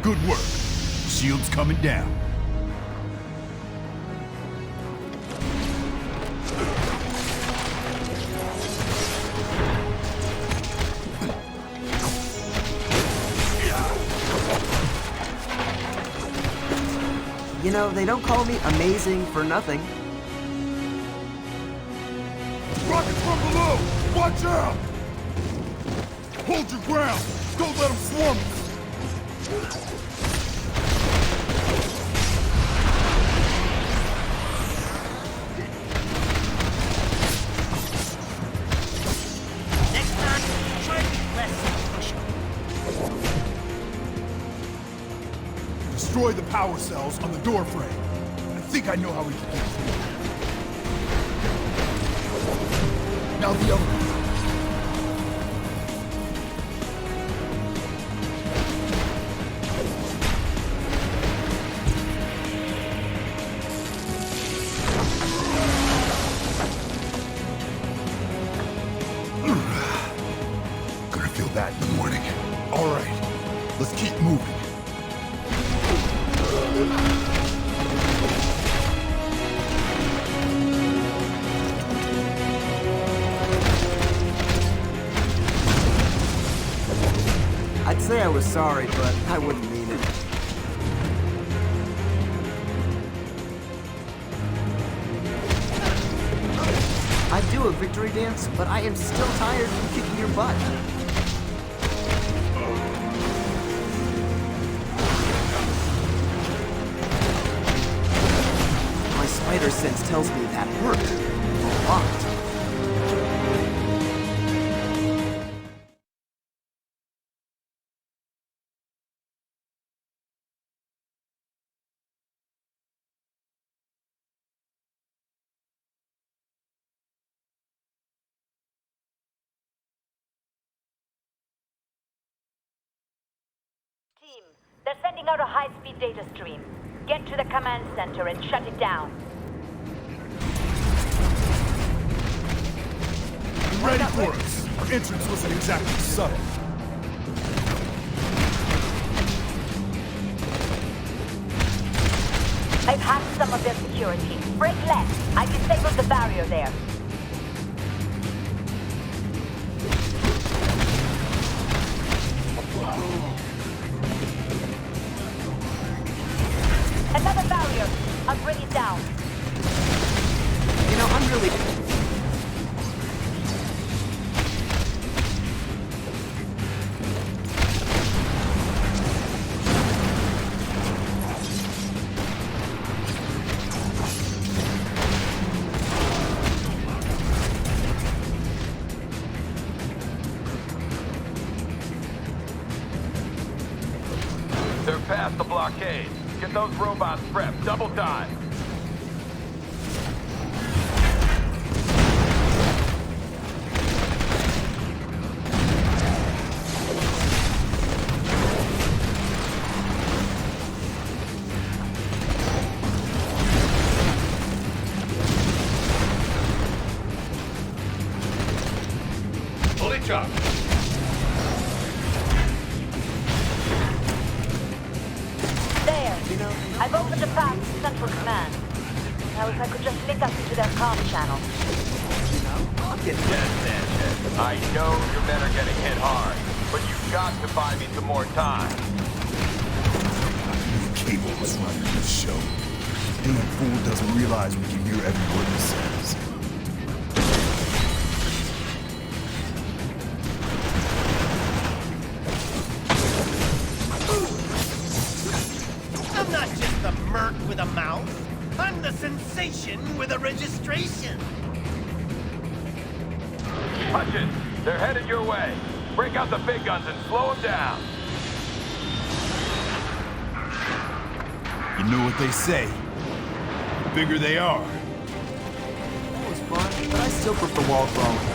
Good work. Shield's coming down. You know, they don't call me amazing for nothing. Rockets from below! Watch out! Hold your ground! Don't let them swarm us! Next time, try to be less pushy. Destroy the power cells on the door frame. I think I know how we can get through. Now the other one. Gonna feel that in the morning. All right, let's keep moving. I'd say I was sorry, but I wouldn't mean it. I'd do a victory dance, but I am still tired from kicking your butt. sense tells me that hurt a lot. Team, they're sending out a high-speed data stream. Get to the command center and shut it down. Ready for us. Our entrance wasn't exactly subtle. I've hacked some of their security. Break left. I disabled the barrier there. Another barrier. I'll bring it down. You know, I'm really... They're past the blockade. Get those robots prepped. Double time. Fully charged. There. I've opened a path to Central Command. Now if I could just link us into their comm channel. Yes, Sanchez. I know your men are getting hit hard, but you've got to buy me some more time. Cable was running this show. Damn fool doesn't realize we can hear every word he says. I'm not just the merc with a mouth. I'm the sensation with a registration. Hutchins, they're headed your way. Break out the big guns and slow them down. You know what they say. The bigger they are. That was fun, but I still prefer wall crawling.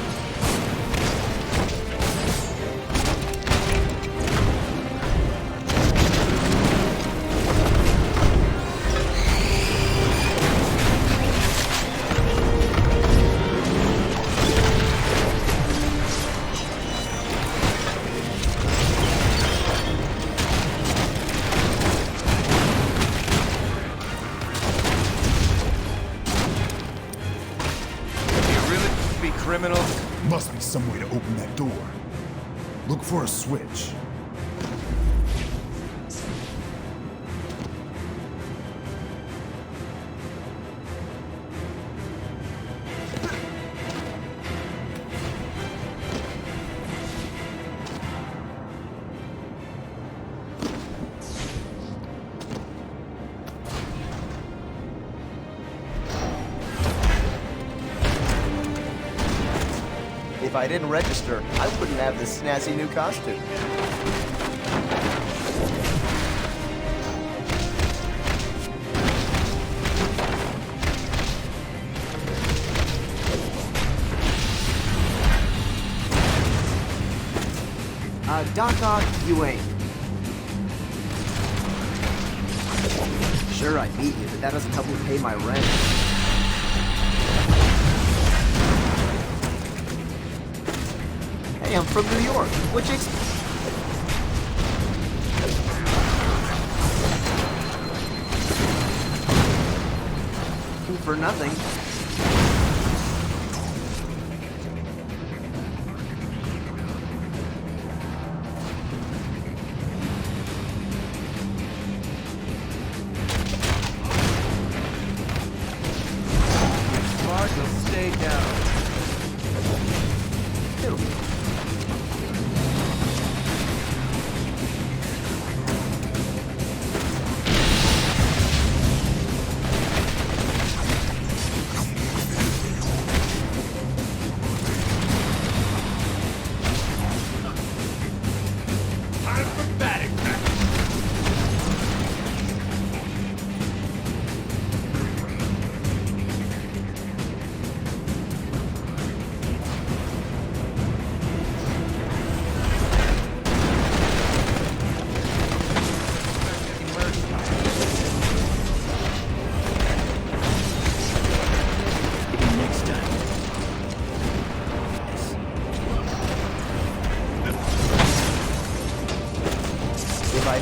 Criminals? Must be some way to open that door. Look for a switch. If I didn't register, I wouldn't have this snazzy new costume. Doc Ock, you ain't. Sure, I beat you, but that doesn't help me pay my rent. Hey, I'm from New York. Which for nothing. Marshall, stay down.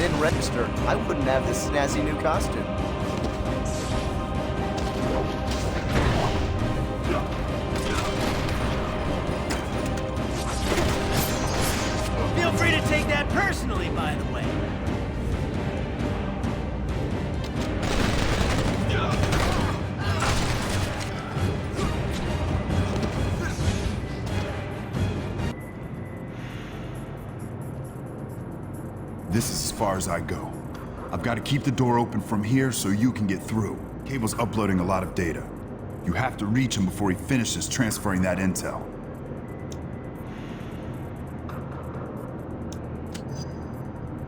didn't register, I wouldn't have this snazzy new costume. Feel free to take that personally, by the way. This is as far as I go. I've got to keep the door open from here so you can get through. Cable's uploading a lot of data. You have to reach him before he finishes transferring that intel.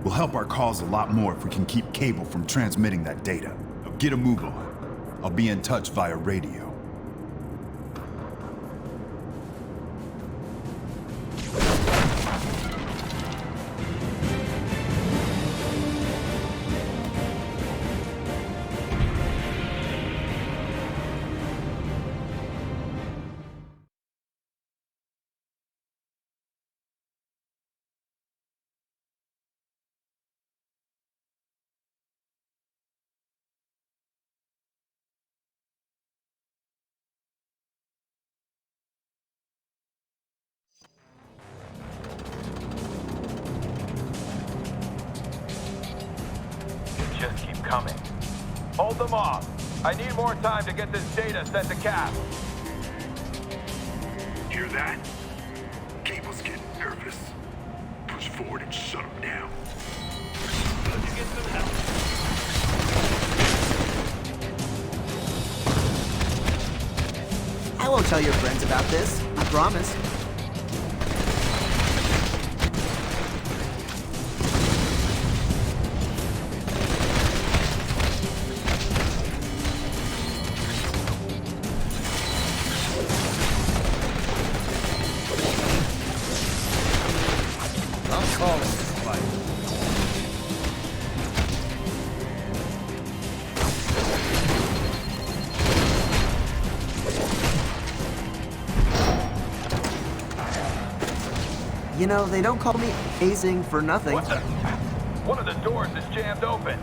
We'll help our cause a lot more if we can keep Cable from transmitting that data. Now get a move on. I'll be in touch via radio. Just keep coming. Hold them off. I need more time to get this data sent to Cap. Hear that? Cable's getting nervous. Push forward and shut him down. Let you get some help. I won't tell your friends about this, I promise. You know, they don't call me hazing for nothing. What the? One of the doors is jammed open.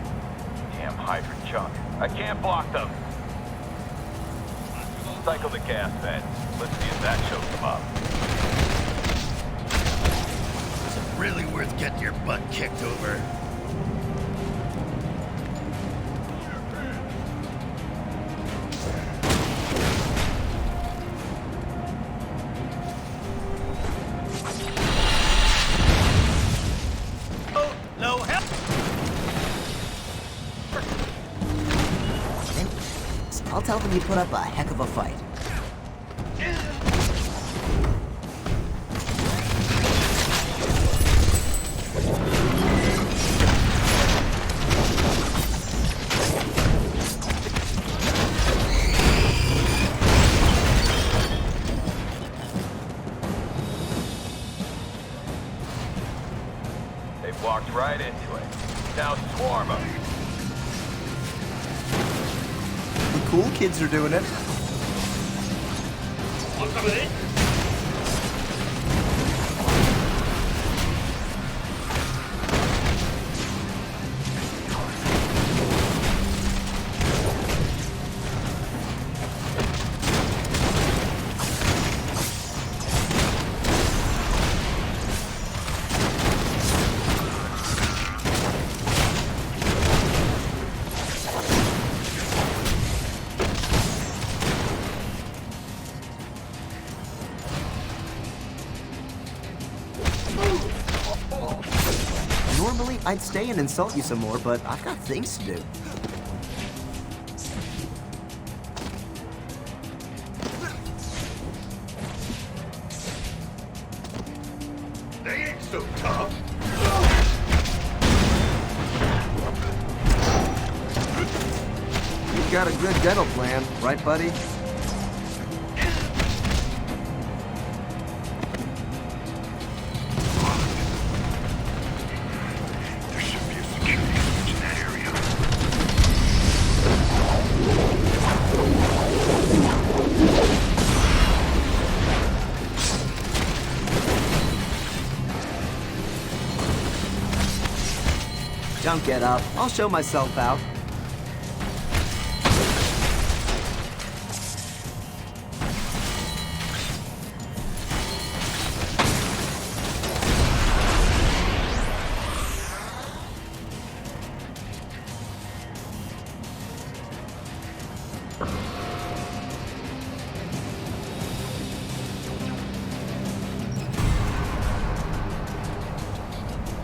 Damn hydrant junk. I can't block them. Cycle the gas vent. Let's see if that shows them up. Is it really worth getting your butt kicked over? I'll tell them you put up a heck of a fight. They walked right into it. Now swarm them. The cool kids are doing it. Want some of this? Normally, I'd stay and insult you some more, but I've got things to do. They ain't so tough. You've got a good dental plan, right, buddy? Don't get up. I'll show myself out.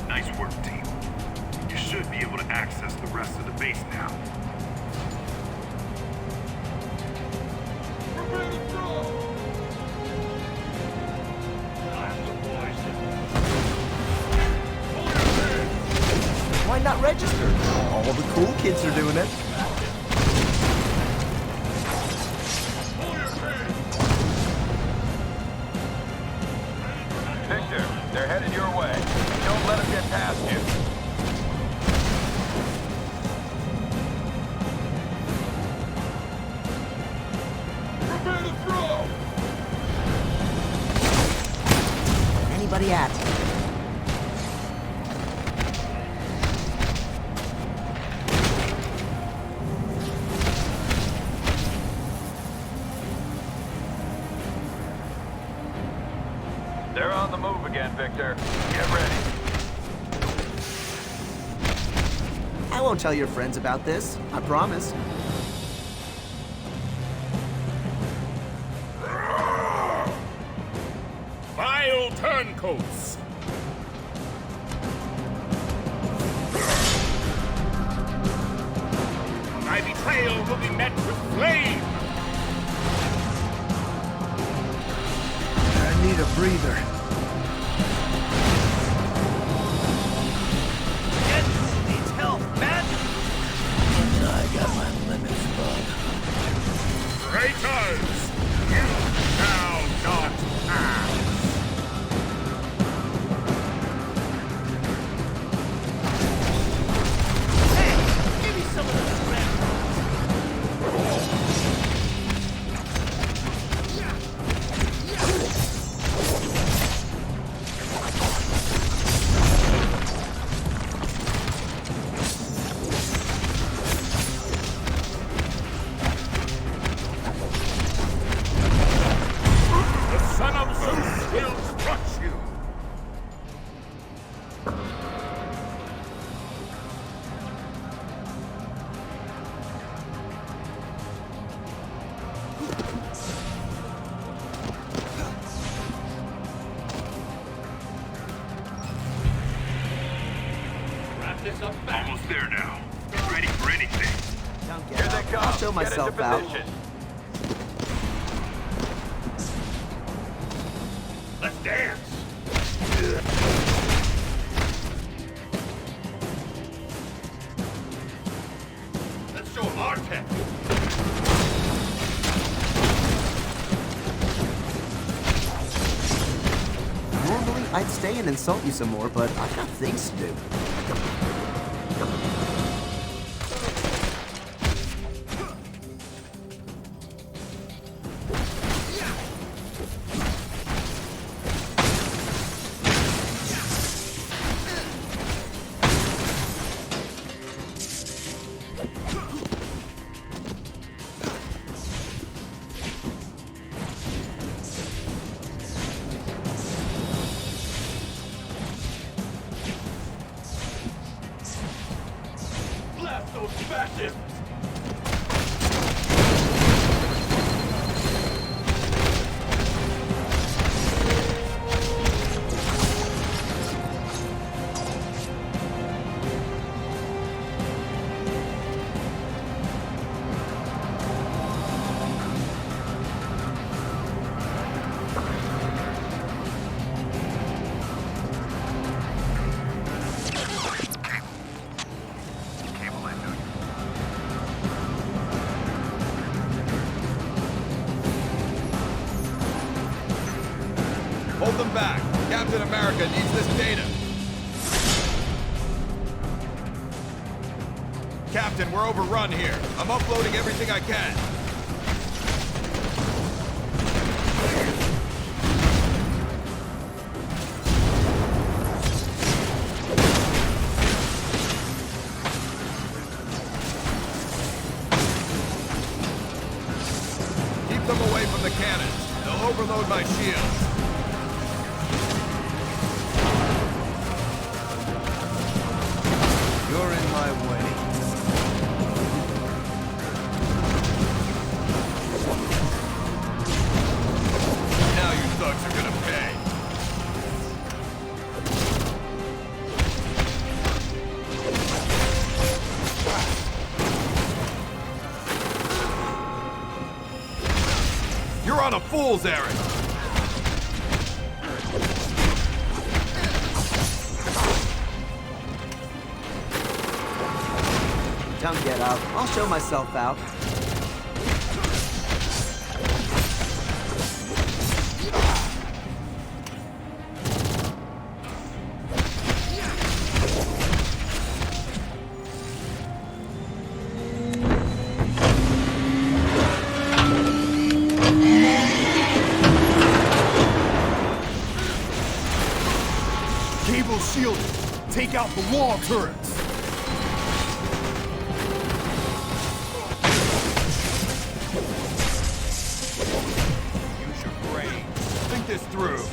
Nice work, team. You should be able to access the rest of the base now. Why not register? All the cool kids are doing it. Victor, they're headed your way. Don't let them get past you. Prepare to throw! Anybody at? They're on the move again, Victor. Get ready. I won't tell your friends about this. I promise. Vile turncoats! My betrayal will be met with flame! I need a breather. Deadpool needs help, man! I got my limits, bud. Traitors! You shall not pass! Hey, give me some of those red. The son of Zeus will crush you! Wrap this up fast. Almost there now. Be ready for anything. Don't Here get they up. come. I'll show Get into myself out. position. Let's dance! Let's show them our tech! Normally, I'd stay and insult you some more, but I've got things to do. Blast those fascists! Hold them back. Captain America needs this data. Captain, we're overrun here. I'm uploading everything I can. overload my shields. You're in my way. Now you thugs are gonna pay. You're on a fool's errand. Don't get up. I'll show myself out. Cable shielded. Take out the wall turrets. Use your brain. Think this through.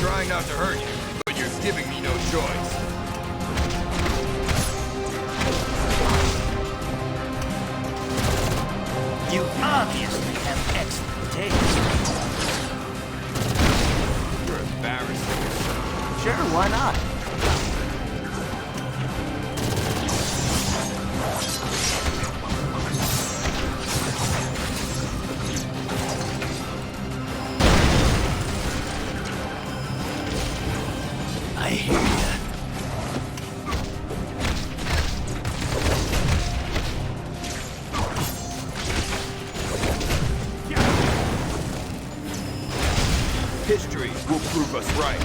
Trying not to hurt you, but you're giving me no choice. You obviously have excellent taste. You're embarrassing yourself. Sure, why not? I hear ya. History will prove us right.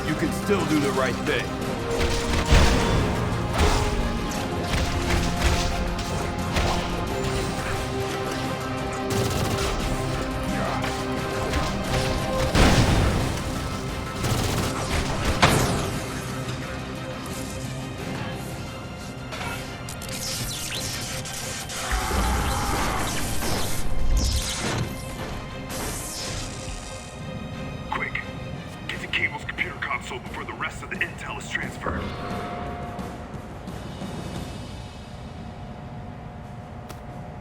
You can still do the right thing. Quick, get to Cable's computer console before the rest of the intel is transferred.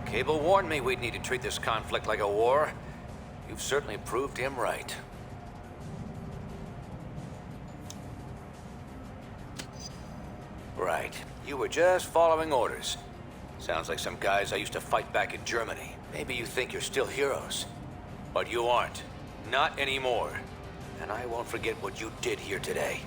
Cable warned me we'd need to treat this conflict like a war. You've certainly proved him right. Right. You were just following orders. Sounds like some guys I used to fight back in Germany. Maybe you think you're still heroes. But you aren't. Not anymore. And I won't forget what you did here today.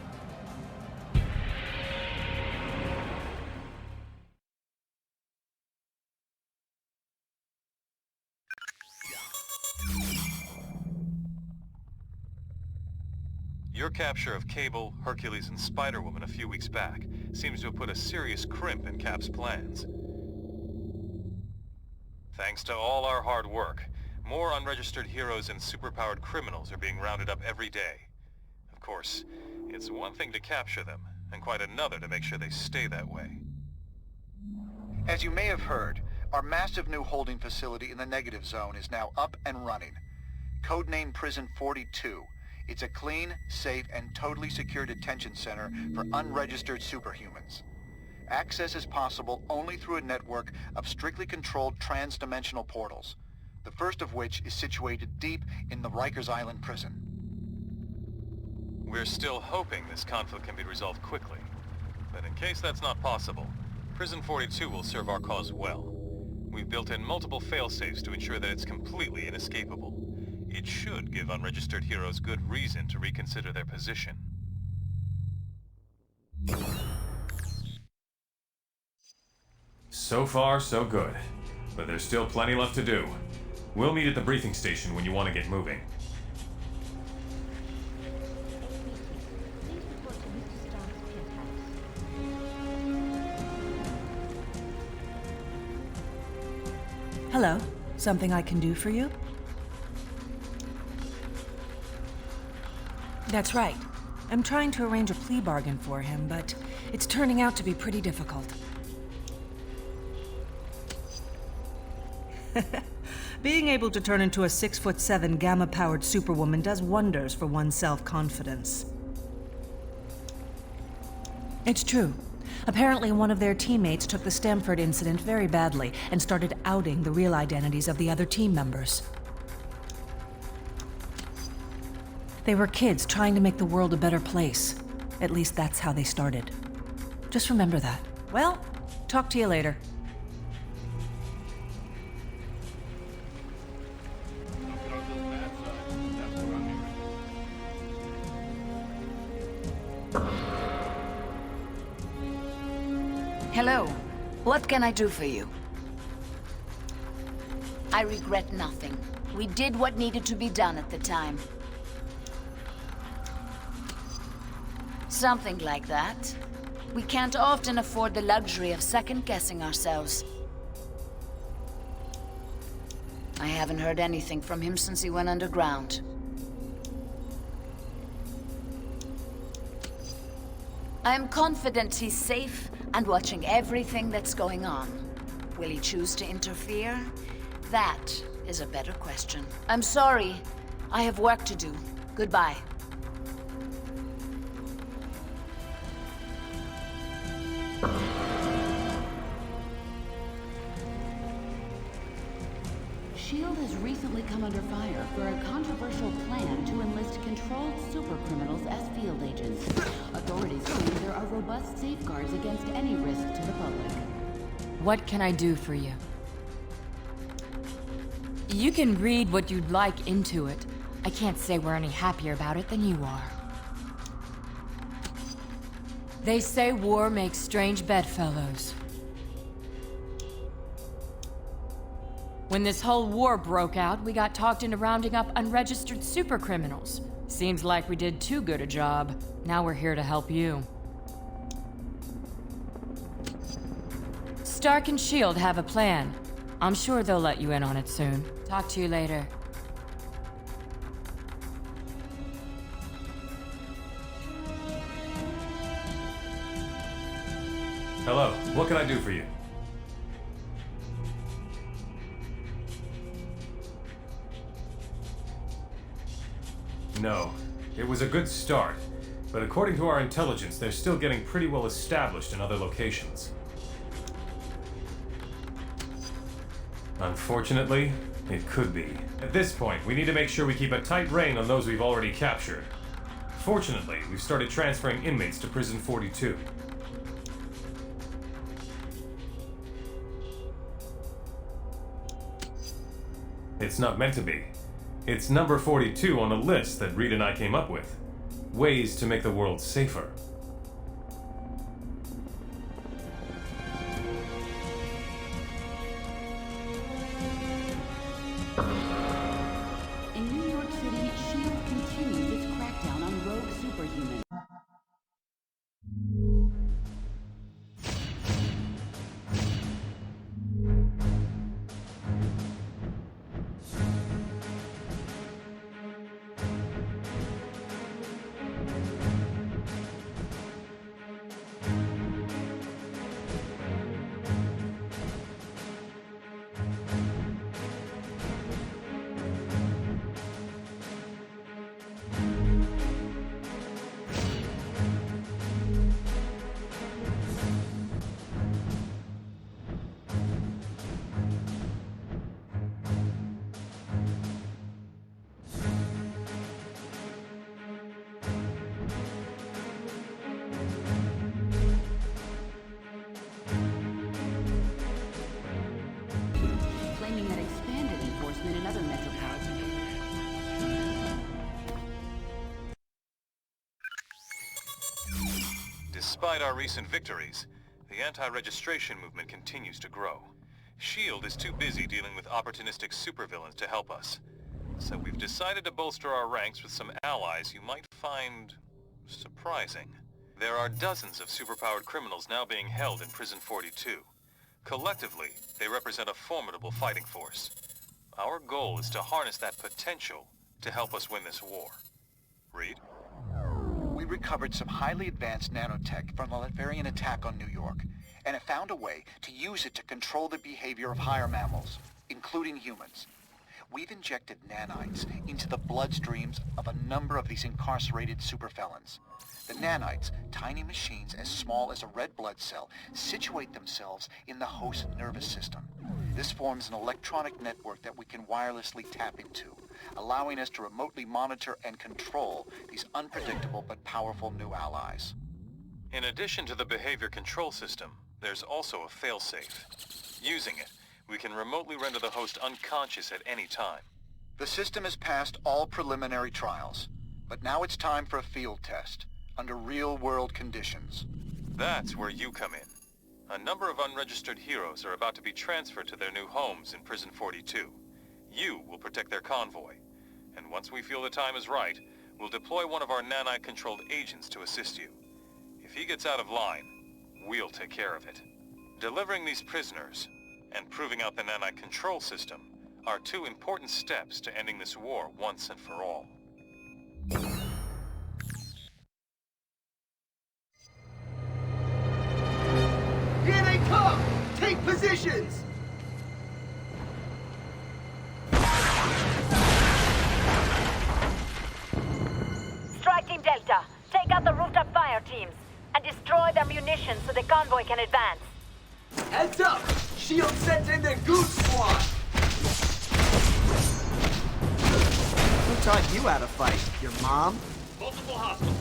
Your capture of Cable, Hercules, and Spider-Woman a few weeks back seems to have put a serious crimp in Cap's plans. Thanks to all our hard work, more unregistered heroes and superpowered criminals are being rounded up every day. Of course, it's one thing to capture them, and quite another to make sure they stay that way. As you may have heard, our massive new holding facility in the negative zone is now up and running. Codename Prison 42. It's a clean, safe, and totally secure detention center for unregistered superhumans. Access is possible only through a network of strictly controlled trans-dimensional portals, the first of which is situated deep in the Rikers Island prison. We're still hoping this conflict can be resolved quickly, but in case that's not possible, Prison 42 will serve our cause well. We've built in multiple fail-safes to ensure that it's completely inescapable. It should give unregistered heroes good reason to reconsider their position. So far, so good. But there's still plenty left to do. We'll meet at the briefing station when you want to get moving. Hello. Something I can do for you? That's right. I'm trying to arrange a plea bargain for him, but it's turning out to be pretty difficult. Being able to turn into a 6'7" gamma-powered superwoman does wonders for one's self-confidence. It's true. Apparently one of their teammates took the Stamford incident very badly and started outing the real identities of the other team members. They were kids trying to make the world a better place. At least that's how they started. Just remember that. Well, talk to you later. Hello. What can I do for you? I regret nothing. We did what needed to be done at the time. Something like that. We can't often afford the luxury of second-guessing ourselves. I haven't heard anything from him since he went underground. I am confident he's safe and watching everything that's going on. Will he choose to interfere? That is a better question. I'm sorry. I have work to do. Goodbye. S.H.I.E.L.D. has recently come under fire for a controversial plan to enlist controlled supercriminals as field agents. Authorities claim there are robust safeguards against any risk to the public. What can I do for you? You can read what you'd like into it. I can't say we're any happier about it than you are. They say war makes strange bedfellows. When this whole war broke out, we got talked into rounding up unregistered supercriminals. Seems like we did too good a job. Now we're here to help you. Stark and S.H.I.E.L.D. have a plan. I'm sure they'll let you in on it soon. Talk to you later. Hello, what can I do for you? No. It was a good start, but according to our intelligence, they're still getting pretty well established in other locations. Unfortunately, it could be. At this point, we need to make sure we keep a tight rein on those we've already captured. Fortunately, we've started transferring inmates to Prison 42. It's not meant to be. It's number 42 on a list that Reed and I came up with. Ways to make the world safer. In New York City, S.H.I.E.L.D. continues its crackdown on rogue superhumans. Claiming that expanded enforcement in other metropolitan Despite our recent victories, the anti-registration movement continues to grow. S.H.I.E.L.D. is too busy dealing with opportunistic supervillains to help us. So we've decided to bolster our ranks with some allies you might find surprising. There are dozens of superpowered criminals now being held in Prison 42. Collectively, they represent a formidable fighting force. Our goal is to harness that potential to help us win this war. Reed? We recovered some highly advanced nanotech from the Latverian attack on New York, and have found a way to use it to control the behavior of higher mammals, including humans. We've injected nanites into the bloodstreams of a number of these incarcerated superfelons. The nanites, tiny machines as small as a red blood cell, situate themselves in the host nervous system. This forms an electronic network that we can wirelessly tap into, allowing us to remotely monitor and control these unpredictable but powerful new allies. In addition to the behavior control system, there's also a failsafe. Using it, we can remotely render the host unconscious at any time. The system has passed all preliminary trials, but now it's time for a field test, under real-world conditions. That's where you come in. A number of unregistered heroes are about to be transferred to their new homes in Prison 42. You will protect their convoy, and once we feel the time is right, we'll deploy one of our nanite-controlled agents to assist you. If he gets out of line, we'll take care of it. Delivering these prisoners and proving out the nanite control system are two important steps to ending this war once and for all. Here they come! Take positions! Strike Team Delta, take out the rooftop fire teams and destroy their munitions so the convoy can advance. Heads up! Shield sent in their goon squad! Who taught you how to fight? Your mom? Multiple hostiles.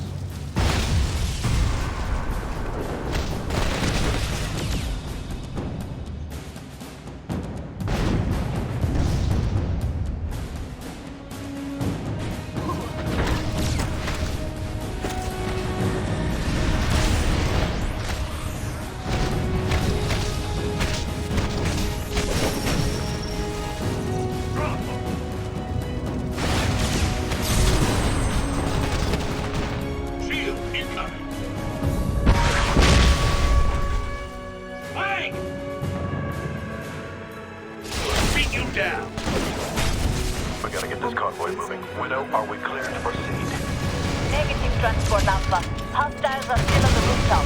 Transport Alpha. Hostiles are still on the rooftop.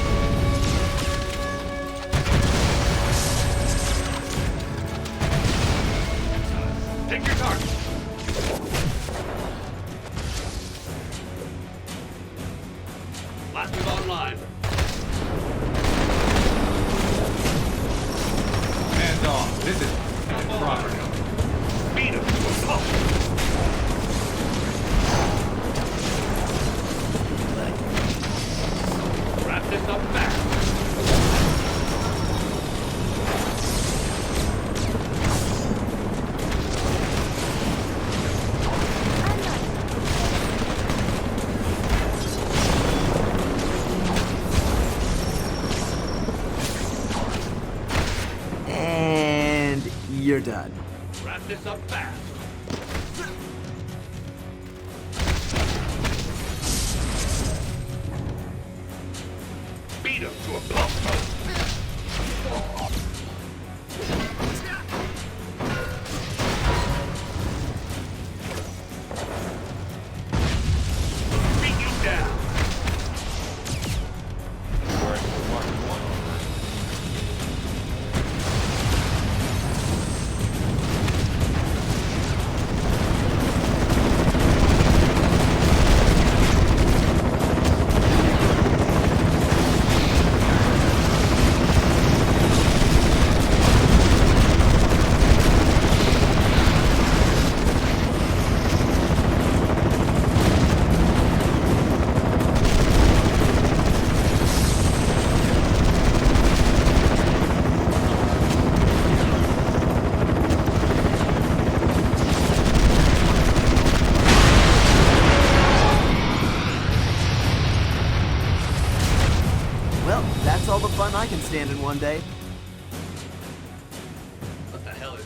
Take your target. Blasters online. Hands off. This is property. Beat him to a pulp. Wrap this up fast. And you're done. Wrap this up fast. Beat him to a pulp. Beat you down. Well, that's all the fun I can stand in one day. What the hell is...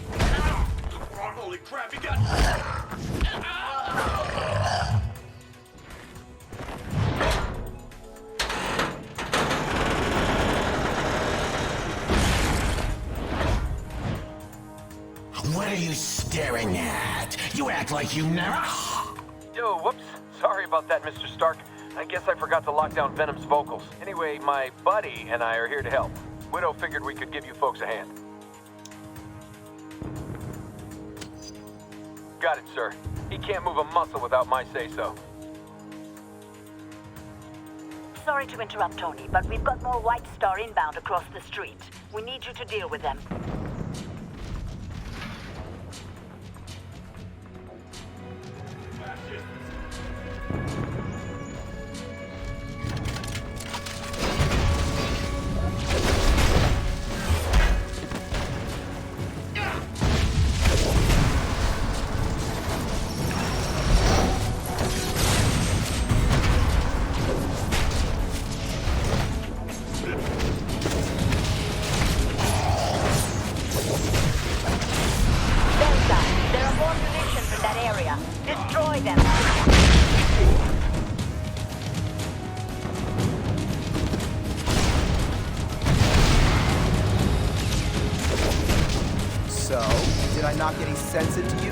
Holy crap, he got... What are you staring at? You act like you never... Yo, whoops. Sorry about that, Mr. Stark. I guess I forgot to lock down Venom's vocals. Anyway, my buddy and I are here to help. Widow figured we could give you folks a hand. Got it, sir. He can't move a muscle without my say-so. Sorry to interrupt, Tony, but we've got more White Star inbound across the street. We need you to deal with them. So, did I not get any sense into you?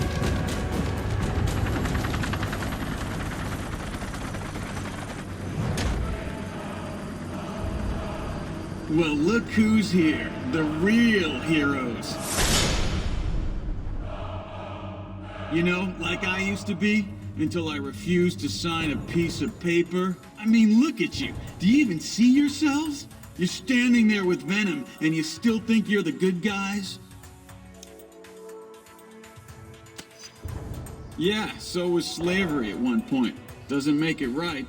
Well, look who's here. The real heroes. You know, like I used to be, until I refused to sign a piece of paper. I mean, look at you. Do you even see yourselves? You're standing there with Venom, and you still think you're the good guys? Yeah, so was slavery at one point. Doesn't make it right.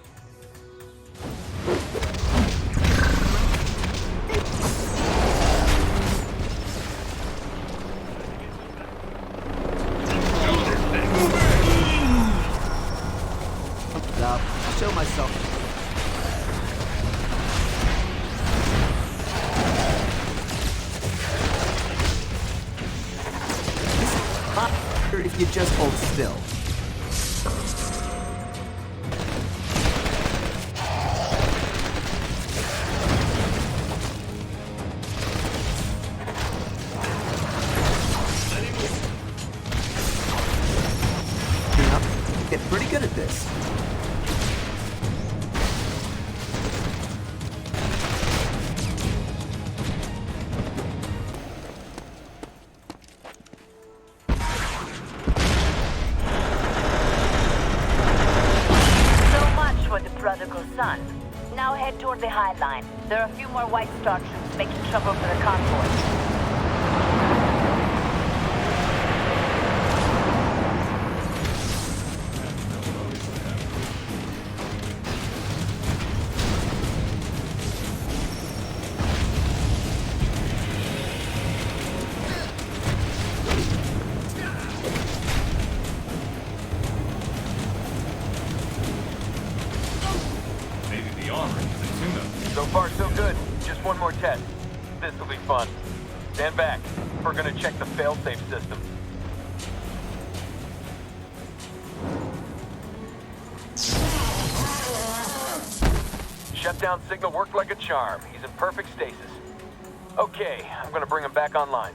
I'll show myself. If you just hold still. Get pretty good at this. Prodigal son. Now head toward the High Line. There are a few more White Star troops making trouble for the convoy. So far, so good. Just one more test. This'll be fun. Stand back. We're gonna check the failsafe system. Shutdown signal worked like a charm. He's in perfect stasis. Okay, I'm gonna bring him back online.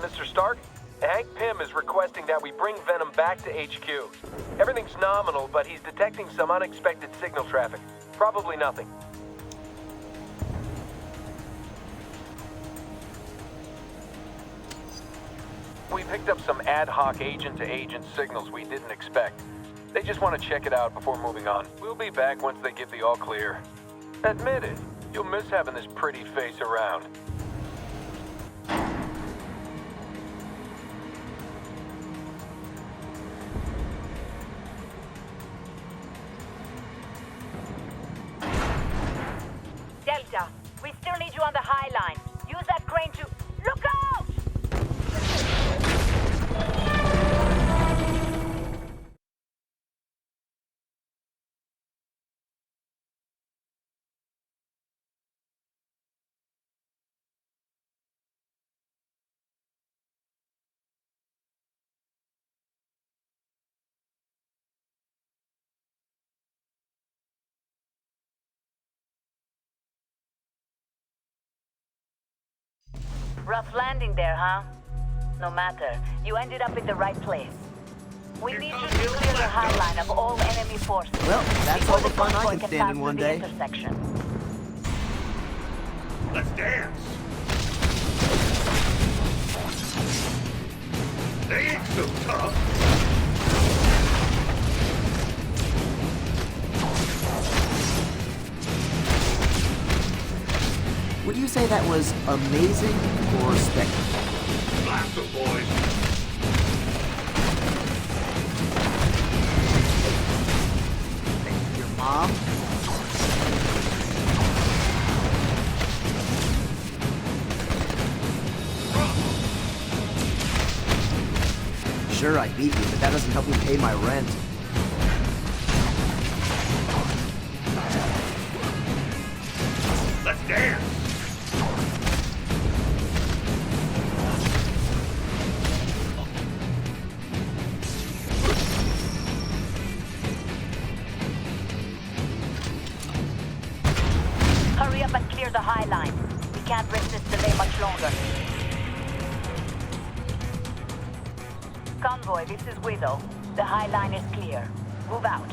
Mr. Stark? Hank Pym is requesting that we bring Venom back to HQ. Everything's nominal, but he's detecting some unexpected signal traffic. Probably nothing. We picked up some ad hoc agent-to-agent signals we didn't expect. They just want to check it out before moving on. We'll be back once they give the all-clear. Admit it, you'll miss having this pretty face around. Delta, we still need you on the High Line. Use that crane to... Look out! Rough landing there, huh? No matter. You ended up in the right place. We need you to clear the high line of all enemy forces. Well, that's all the fun I can stand in one day. Intersection. Let's dance! They ain't so tough! Would you say that was amazing or spectacular? Blast them, boys! Your mom? Sure, I beat you, but that doesn't help me pay my rent. Let's dance! Hurry up and clear the high line. We can't risk this delay much longer. Convoy, this is Widow. The high line is clear. Move out.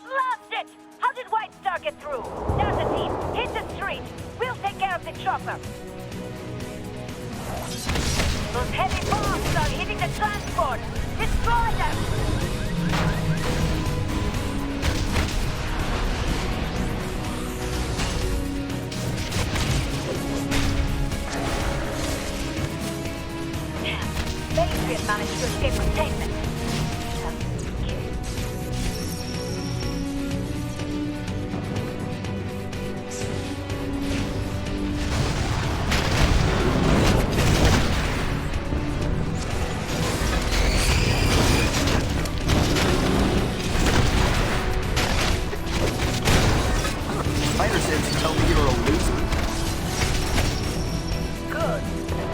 Blast it! How did White Star get through? There's a team. Hit the street. We'll take care of the chopper. Those heavy bombs are hitting the transport. Destroy them! Damn, managed to escape containment. Spider says tell me you're a loser. Good.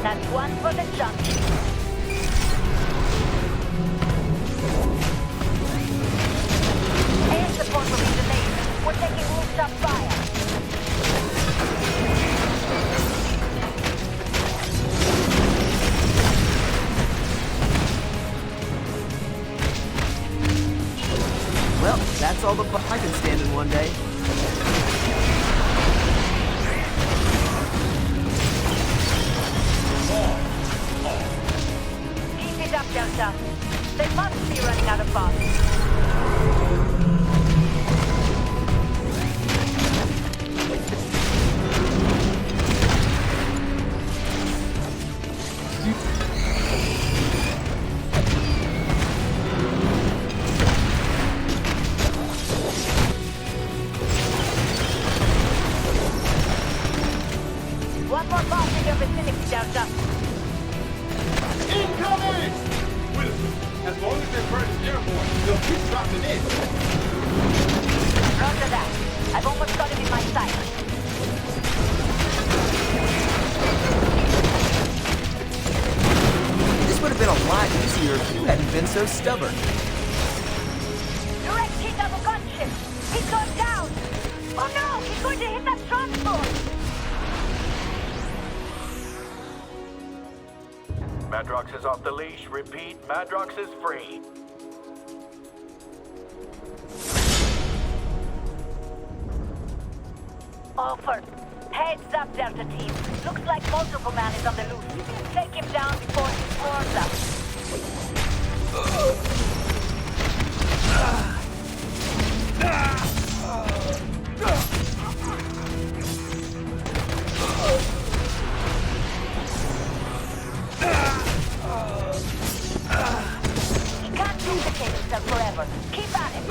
That's one for the junkie. Air support will be delayed. We're taking rooftop fire. Well, that's all the fun I can stand in one day. Keep it up, Delta. They must be running out of bombs. One more bomb in your vicinity, Delta. Incoming! Wilson, as long as they're burning airborne, they'll keep dropping in. Roger that. I've almost got it in my sight. This would have been a lot easier if you hadn't been so stubborn. Direct hit of a gunship. He's going down. Oh no, he's going to hit that transport. Madrox is off the leash. Repeat, Madrox is free. Over. Heads up, Delta Team. Looks like Multiple Man is on the loose. Take him down before he swarms us. He can't duplicate himself forever. Keep at him.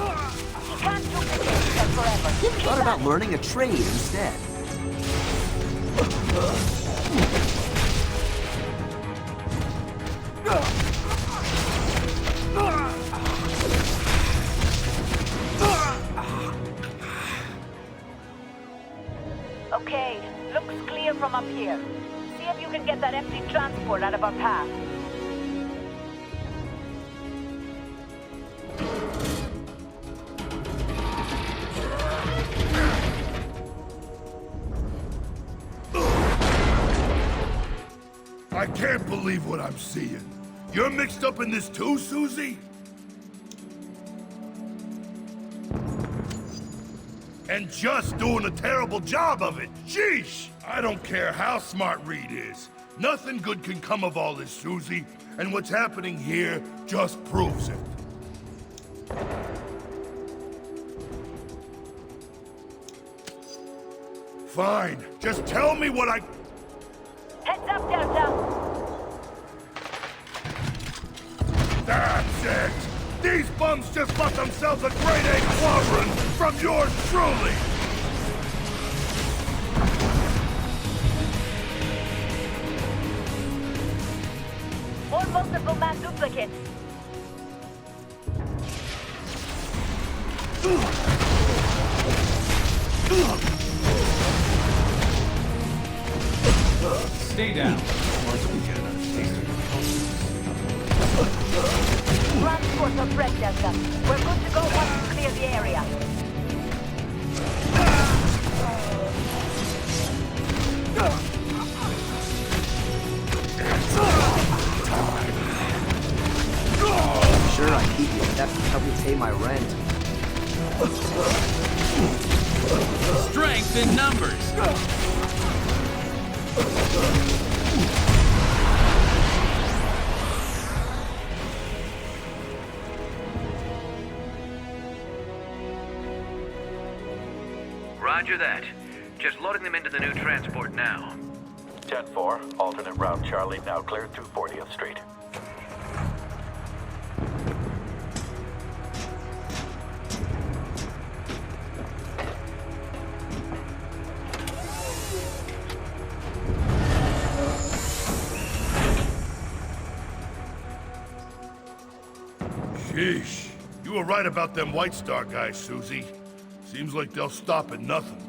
He can't duplicate himself forever. Thought about learning a trade instead. Okay, looks clear from up here. See if you can get that empty transport out of our path. I can't believe what I'm seeing. You're mixed up in this too, Susie? And just doing a terrible job of it. Sheesh! I don't care how smart Reed is. Nothing good can come of all this, Susie. And what's happening here just proves it. Fine. Just tell me what I... Heads up, Delta! That's it! These bums just got themselves a grade A quadrant from yours truly! More multiple man duplicates. Stay down. Transport of Red Delta. We're good to go once you clear the area. Sure, I keep you. That can help me pay my rent. Strength in numbers. Roger that. Just loading them into the new transport now. 10-4, alternate route Charlie, now cleared through 40th Street. Sheesh. You were right about them White Star guys, Susie. Seems like they'll stop at nothing.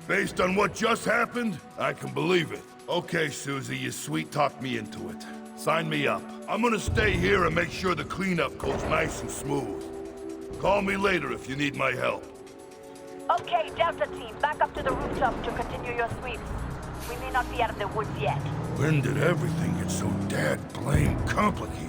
Based on what just happened, I can believe it. Okay, Susie, you sweet-talked me into it. Sign me up. I'm gonna stay here and make sure the cleanup goes nice and smooth. Call me later if you need my help. Okay, Delta team, back up to the rooftop to continue your sweeps. We may not be out of the woods yet. When did everything get so dad-blame complicated?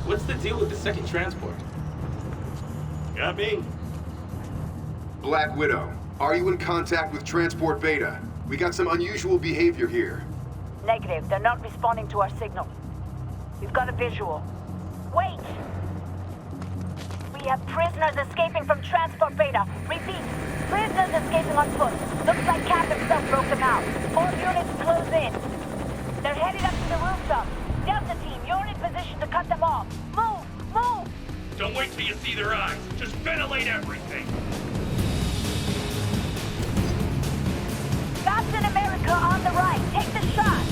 What's the deal with the second transport? Got me. Black Widow, are you in contact with Transport Beta? We got some unusual behavior here. Negative. They're not responding to our signal. We've got a visual. Wait! We have prisoners escaping from Transport Beta. Repeat, prisoners escaping on foot. Looks like Cap himself broke them out. All units close in. They're headed up to the rooftop. Delta team, you're in position to cut them off. Move! Move! Don't wait till you see their eyes. Just ventilate everything. Captain America on the right. Take the shot.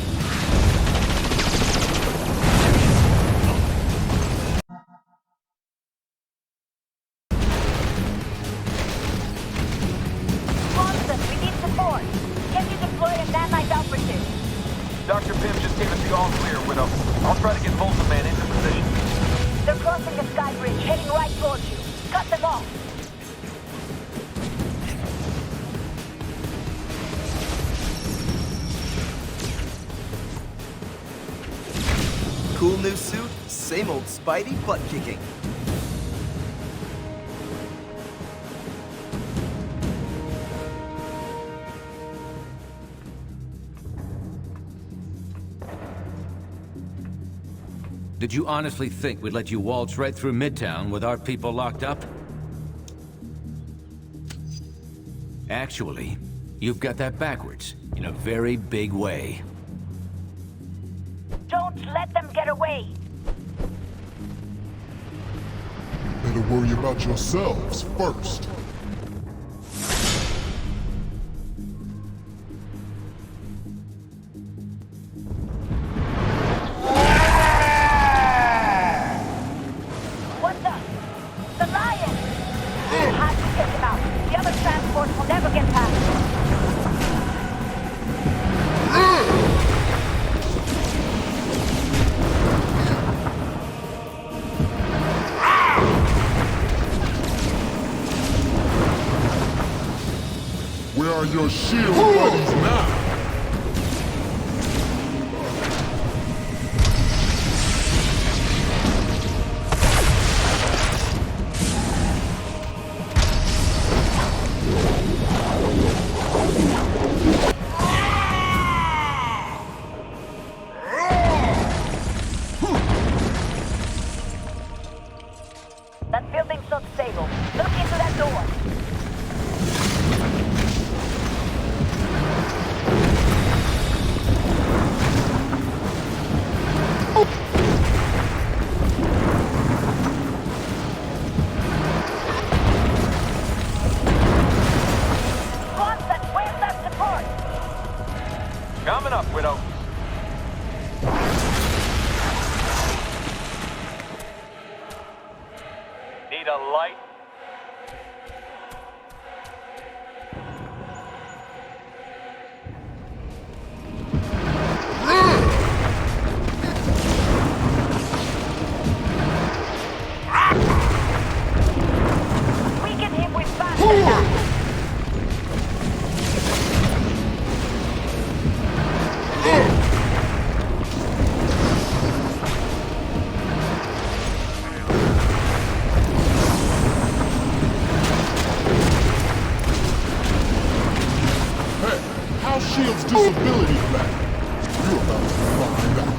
Swanson, we need support. Can you deploy a man-like operative? Dr. Pym just gave us the all-clear, Widow. I'll try to get Volta Man into position. They're crossing the sky bridge, heading right towards you. Cut them off. Cool new suit, same old Spidey butt kicking. Did you honestly think we'd let you waltz right through Midtown with our people locked up? Actually, you've got that backwards, in a very big way. Don't let them get away. Better worry about yourselves first. We'll never get past it. Where are your shield buddies now? That building's not stable. Look into that door. Swanson, where's that support? Coming up, Widow. Need a light? Weaken him with fast attack. Hey, how's Shield's disability back? You're about to find out.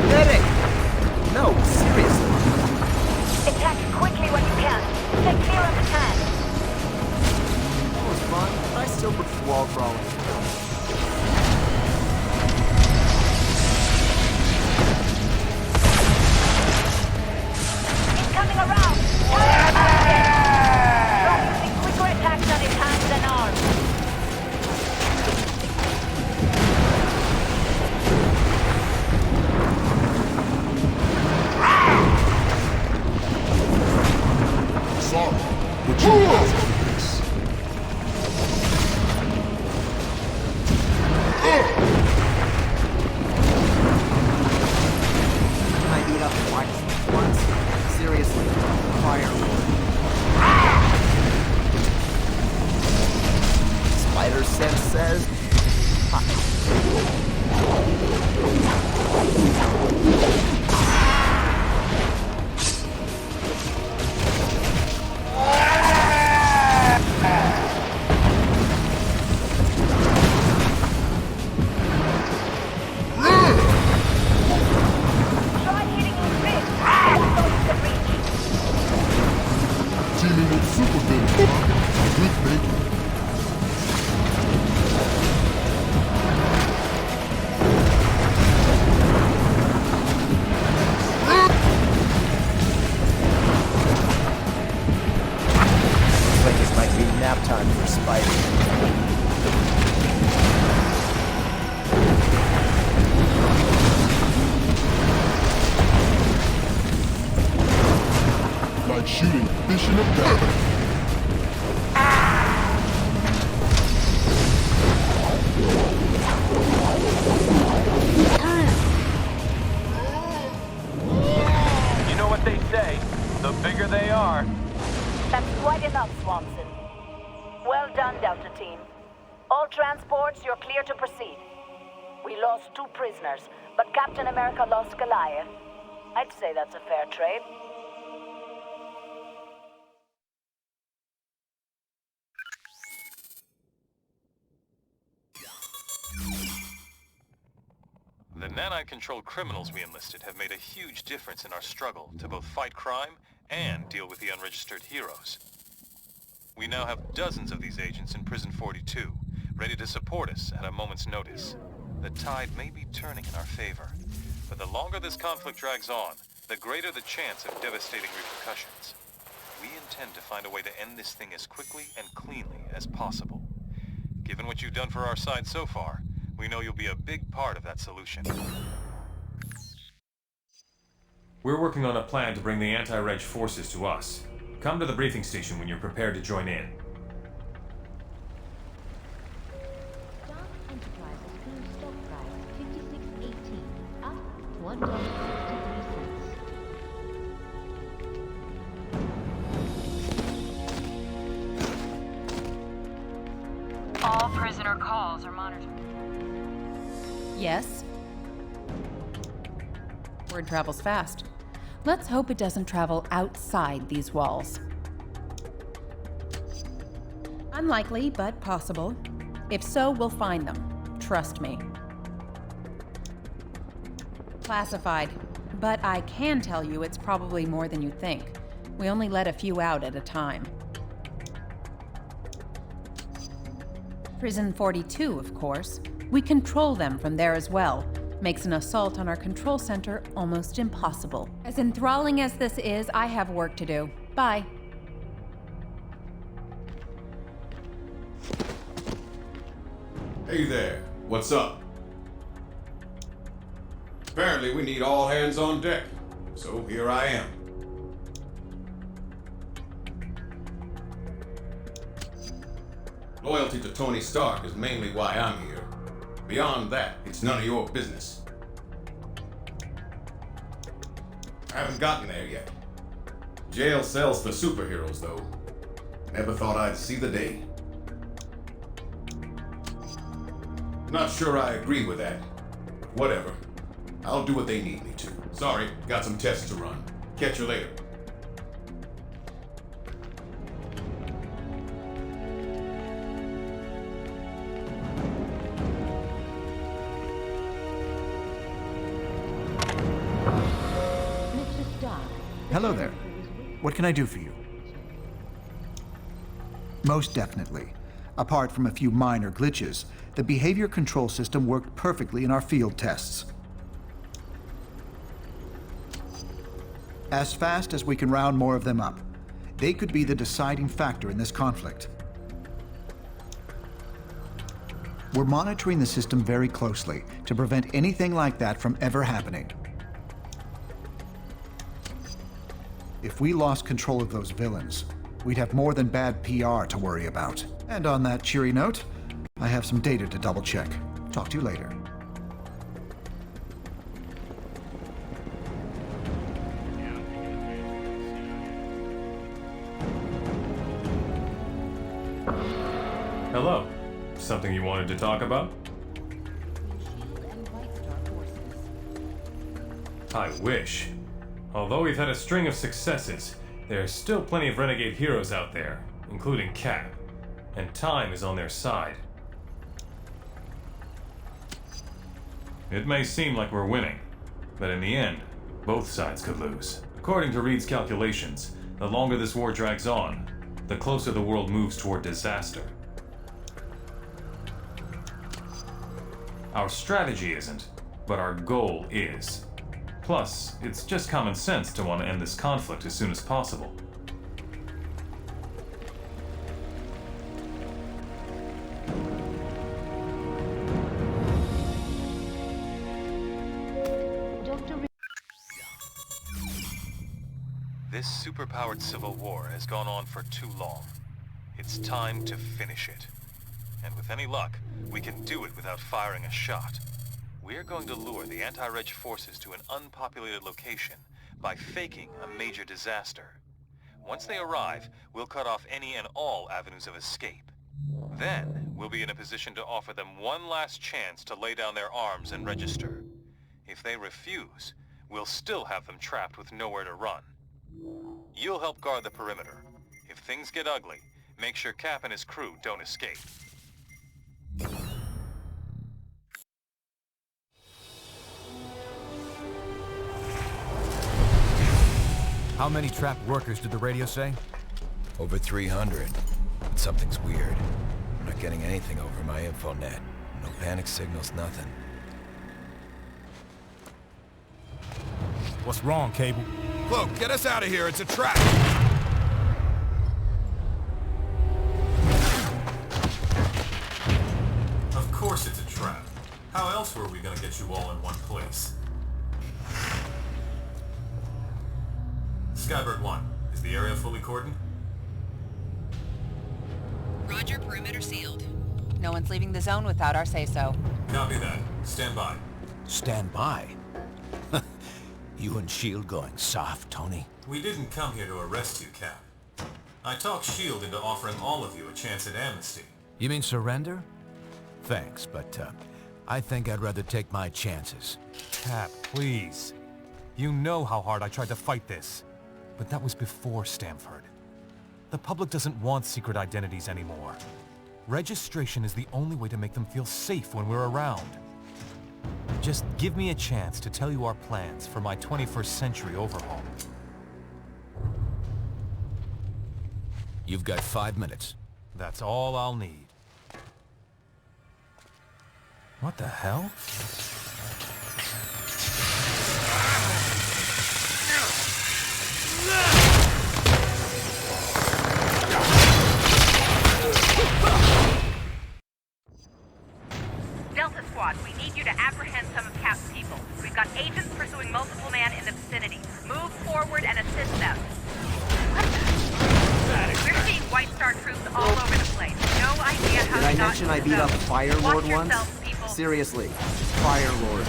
Medic! No, seriously. Attack quickly when you can. Stay clear of the tank. That was fun, but I still prefer wall crawling. He's coming around. Try using quicker attacks on his hands and arms. Sorry, but you asked for this. Can I beat up twice? Once? Seriously, firewood. Spider sense says. Try hitting his wrist. That's all you can reach. Teaming with super villains, huh? Good thinking. Looks like this might be nap time for Spider. Like shooting fish in a barrel. You know what they say, the bigger they are. That's quite enough, Swanson. Well done, Delta Team. All transports, you're clear to proceed. We lost 2 prisoners, but Captain America lost Goliath. I'd say that's a fair trade. The nanite-controlled criminals we enlisted have made a huge difference in our struggle to both fight crime and deal with the unregistered heroes. We now have dozens of these agents in Prison 42, ready to support us at a moment's notice. The tide may be turning in our favor, but the longer this conflict drags on, the greater the chance of devastating repercussions. We intend to find a way to end this thing as quickly and cleanly as possible. Given what you've done for our side so far, We know you'll be a big part of that solution. We're working on a plan to bring the anti-Reg forces to us. Come to the briefing station when you're prepared to join in. All prisoner calls are monitored. Yes? Word travels fast. Let's hope it doesn't travel outside these walls. Unlikely, but possible. If so, we'll find them. Trust me. Classified. But I can tell you it's probably more than you think. We only let a few out at a time. Prison 42, of course. We control them from there as well. Makes an assault on our control center almost impossible. As enthralling as this is, I have work to do. Bye. Hey there, what's up? Apparently we need all hands on deck, so here I am. Loyalty to Tony Stark is mainly why I'm here. Beyond that, it's none of your business. I haven't gotten there yet. Jail sells for superheroes, though. Never thought I'd see the day. Not sure I agree with that, but whatever. I'll do what they need me to. Sorry, got some tests to run. Catch you later. Hello there. What can I do for you? Most definitely. Apart from a few minor glitches, the behavior control system worked perfectly in our field tests. As fast as we can round more of them up, they could be the deciding factor in this conflict. We're monitoring the system very closely to prevent anything like that from ever happening. If we lost control of those villains, we'd have more than bad PR to worry about. And on that cheery note, I have some data to double check. Talk to you later. Hello. Something you wanted to talk about? I wish. Although we've had a string of successes, there's still plenty of renegade heroes out there, including Cap, and time is on their side. It may seem like we're winning, but in the end, both sides could lose. According to Reed's calculations, the longer this war drags on, the closer the world moves toward disaster. Our strategy isn't, but our goal is. Plus, it's just common sense to want to end this conflict as soon as possible. This superpowered civil war has gone on for too long. It's time to finish it. And with any luck, we can do it without firing a shot. We're going to lure the anti-Reg forces to an unpopulated location by faking a major disaster. Once they arrive, we'll cut off any and all avenues of escape. Then, we'll be in a position to offer them one last chance to lay down their arms and register. If they refuse, we'll still have them trapped with nowhere to run. You'll help guard the perimeter. If things get ugly, make sure Cap and his crew don't escape. How many trapped workers did the radio say? Over 300. But something's weird. I'm not getting anything over my infonet. No panic signals, nothing. What's wrong, Cable? Cloak, get us out of here. It's a trap. Of course it's a trap. How else were we gonna get you all in one place? Skybird 1, is the area fully cordoned? Roger, perimeter sealed. No one's leaving the zone without our say-so. Copy that. Stand by. Stand by? You and S.H.I.E.L.D. going soft, Tony? We didn't come here to arrest you, Cap. I talked S.H.I.E.L.D. into offering all of you a chance at amnesty. You mean surrender? Thanks, but I think I'd rather take my chances. Cap, please. You know how hard I tried to fight this. But that was before Stamford. The public doesn't want secret identities anymore. Registration is the only way to make them feel safe when we're around. Just give me a chance to tell you our plans for my 21st century overhaul. You've got 5 minutes. That's all I'll need. What the hell? Delta Squad, we need you to apprehend some of Cap's people. We've got agents pursuing multiple man in the vicinity. Move forward and assist them. We're seeing White Star troops all over the place. No idea how Did I to dodge mention I beat them. up Fire Lord Watch once? yourselves, people. Seriously, Fire Lord.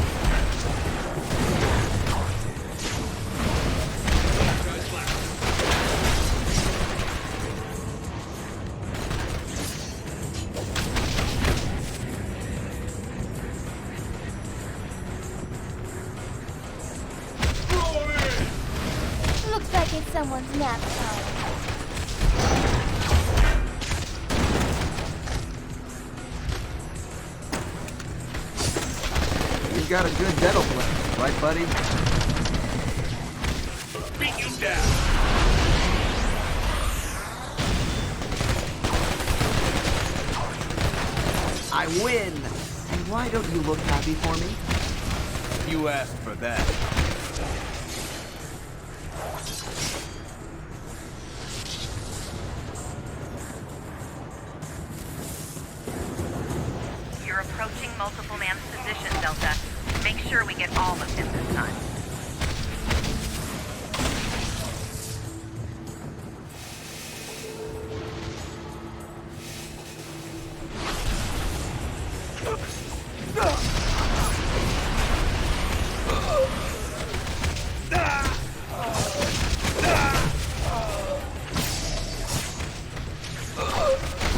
Looks like it's someone's nap time. You got a good dental plan, right, buddy? Beat you down. I win! And why don't you look happy for me? You asked for that. You're approaching multiple man's position, Delta. Make sure we get all of him this time.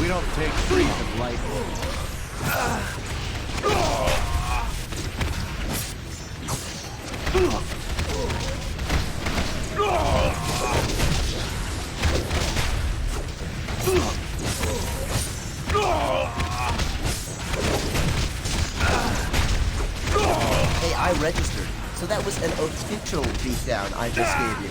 We don't take treason lightly. Hey, I registered, so that was an official beatdown I just gave you.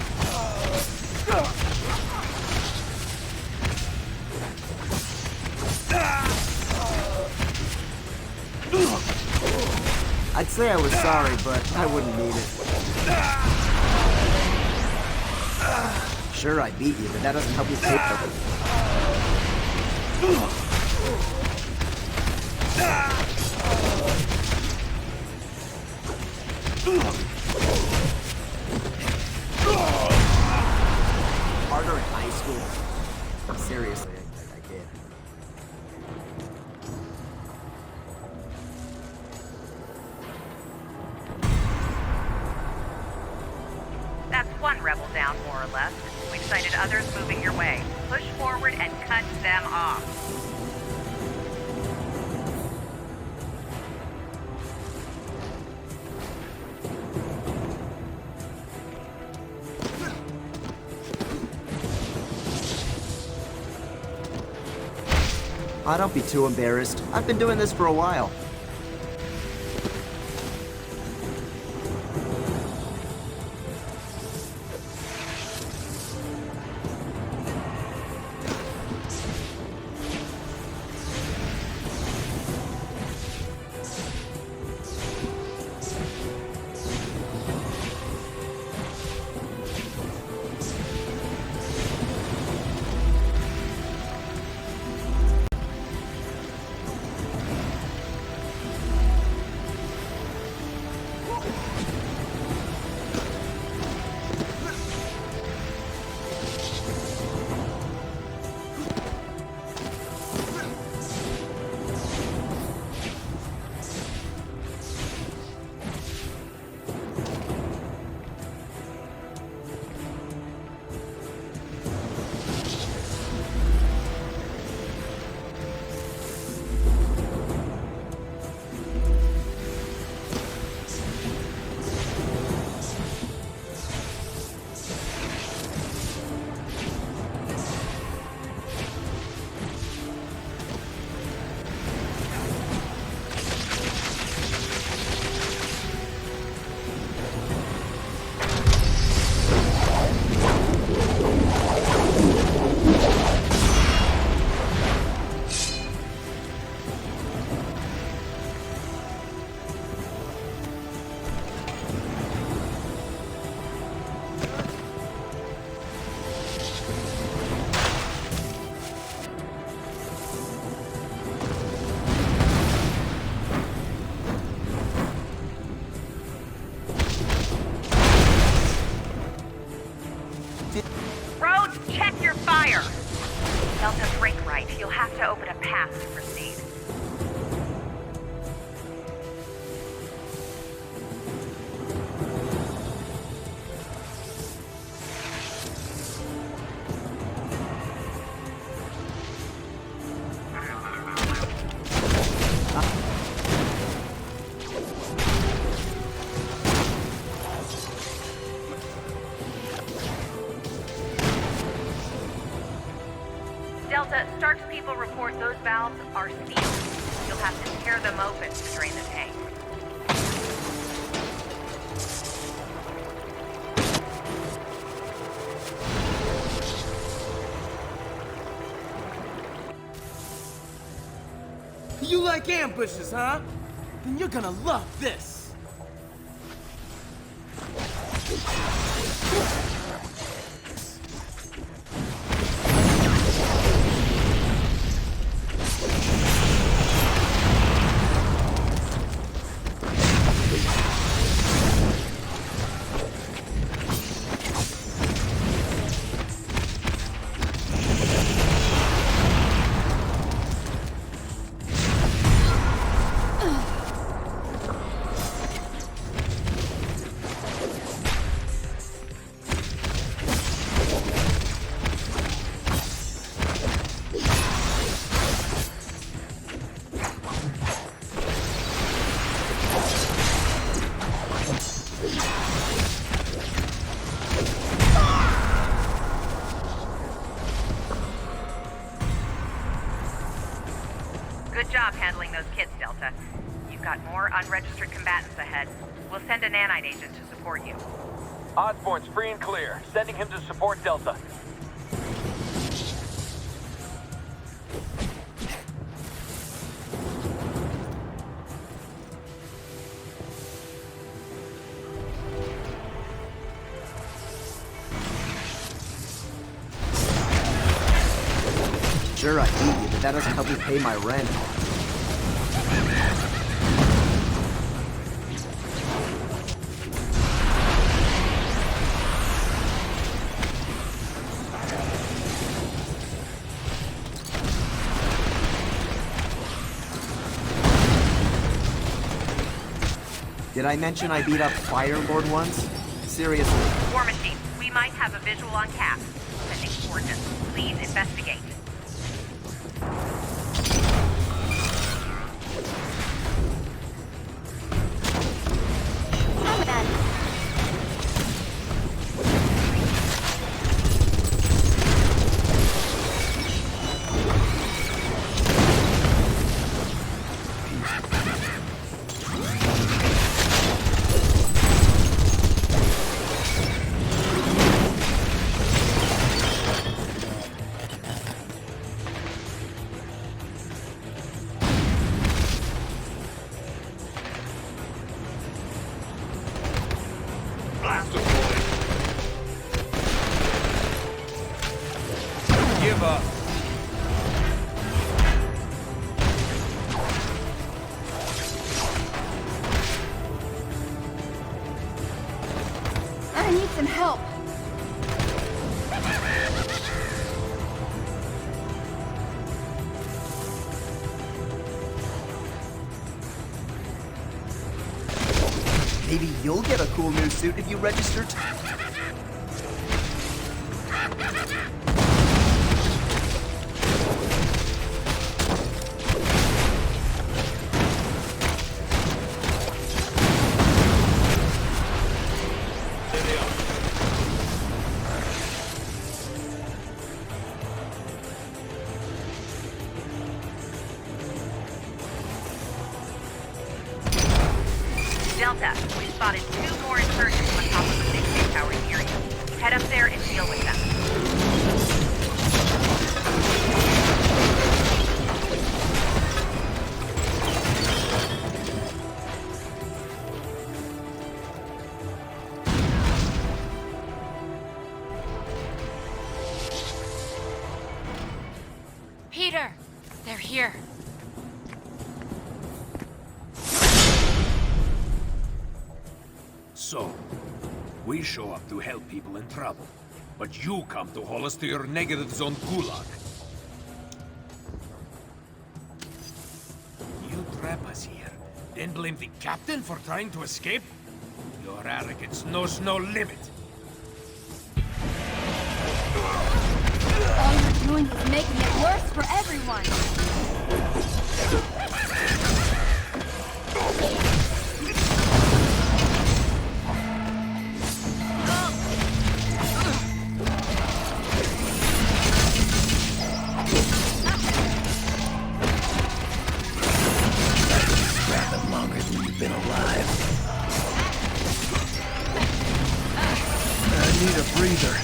I'd say I was sorry, but I wouldn't mean it. Sure, I beat you, but that doesn't help you take harder in high school. Seriously, I can't. That's one rebel down, more or less. We've sighted others moving your way. Push forward and cut them off. Ah, don't be too embarrassed. I've been doing this for a while. path to proceed. Delta, Stark's people report those valves are sealed. You'll have to tear them open to drain the tank. You like ambushes, huh? Then you're gonna love this. Good job handling those kids, Delta. You've got more unregistered combatants ahead. We'll send a nanite agent to support you. Osborne's free and clear. Sending him to support Delta. Sure, I need you, but that doesn't help me pay my rent. Did I mention I beat up Firelord once? Seriously. War Machine, we might have a visual on Cap. Sending coordinates. Please investigate. Give up. I need some help. Maybe you'll get a cool new suit if you register too. Delta, we spotted 2 more insurgents on top of the big safe tower near you. Head up there and deal with them. Peter! They're here. So, we show up to help people in trouble, but you come to haul us to your negative zone gulag. Then blame the captain for trying to escape? Your arrogance knows no limit. All you're doing is making it worse for everyone. Rather longer than you've been alive. I need a breather.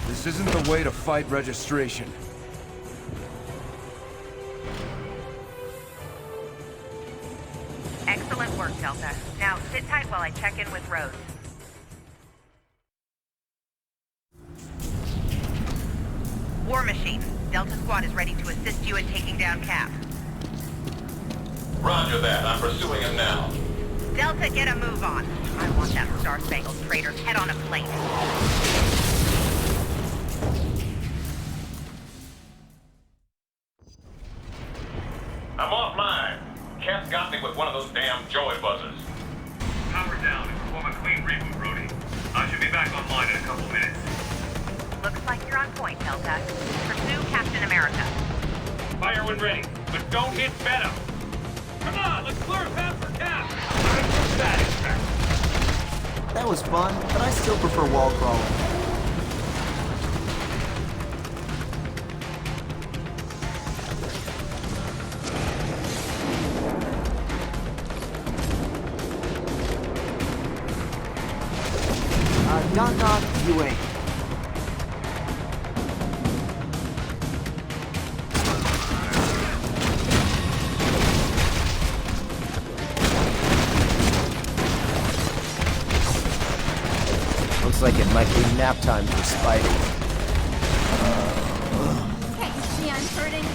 This isn't the way to fight registration. Excellent work, Delta. Now, sit tight while I check in with Rose. War Machine, Delta Squad is ready to assist you in taking down Cap. Roger that. I'm pursuing him now. Delta, get a move on. I want that Star-Spangled traitor's head on a plate. I'm off mine. Cap's got me with one of those damn joy buzzers. Power down and perform a clean reboot, Brody. I should be back online in a couple minutes. Looks like you're on point, Delta. Pursue Captain America. Fire when ready, but don't hit Venom. Come on, let's clear a path for Cap. I'm for that, Inspector. That was fun, but I still prefer wall crawling. Knock knock, you ain't. Looks like it might be nap time for Spidey. Can't you see I'm hurting?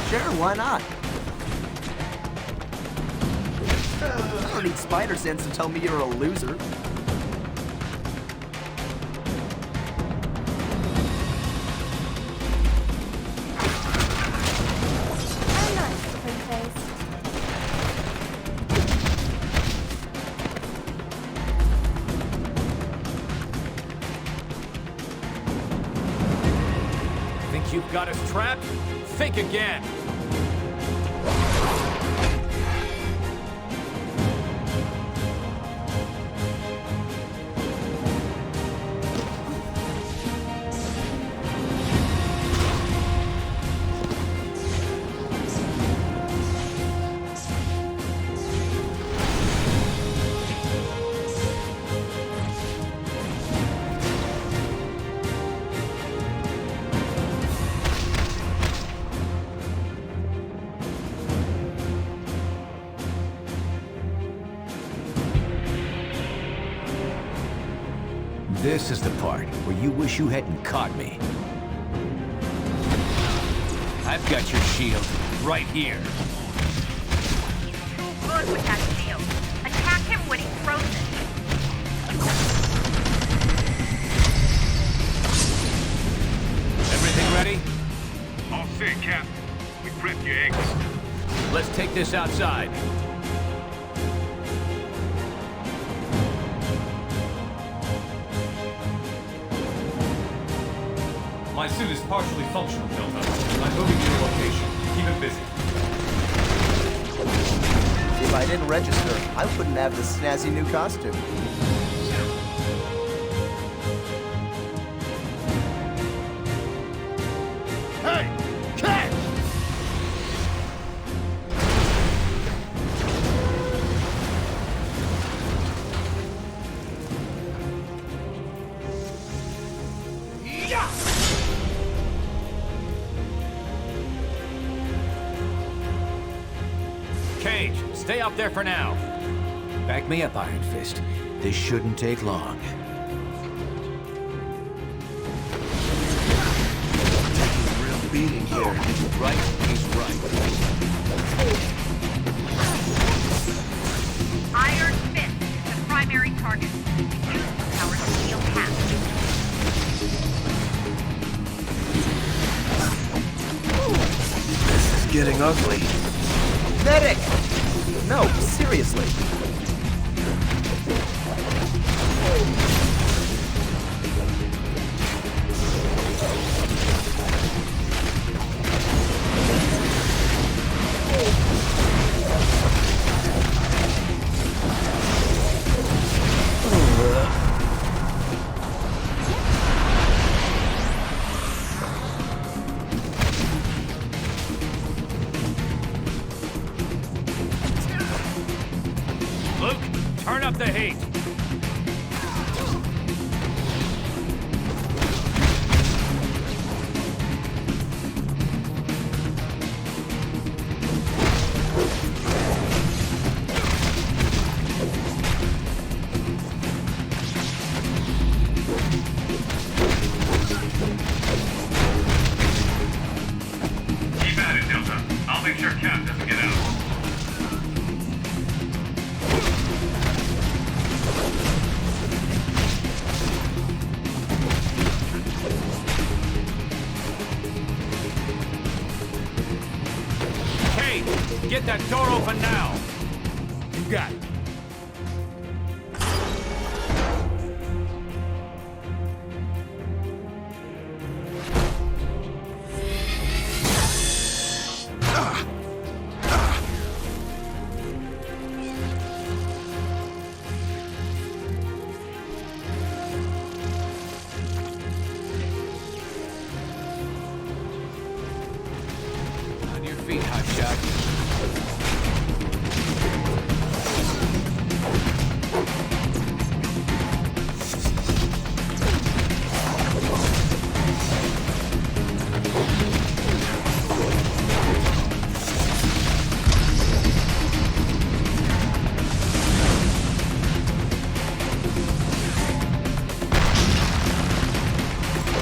Sure, why not? I don't need spider sense to tell me you're a loser. I'm not stupid-faced. Think you've got us trapped? Think again! This is the part where you wish you hadn't caught me. I've got your shield right here. Too good with that shield. Attack him when he throws it. Everything ready? All set, Cap. We prepped your eggs. Let's take this outside. My suit is partially functional, Delta. I'm moving to your location. Keep it busy. If I didn't register, I wouldn't have this snazzy new costume. Hey! Catch! Stay up there for now. Back me up, Iron Fist. This shouldn't take long. Taking a real beating here. Right, he's right. Iron Fist is the primary target. Use the power to steal past. This is getting ugly. Medic! No, seriously. Luke, turn up the heat. Keep at it, Delta. I'll make sure Cap doesn't get out. Kate, get that door open now. You got it. On your feet, hotshot.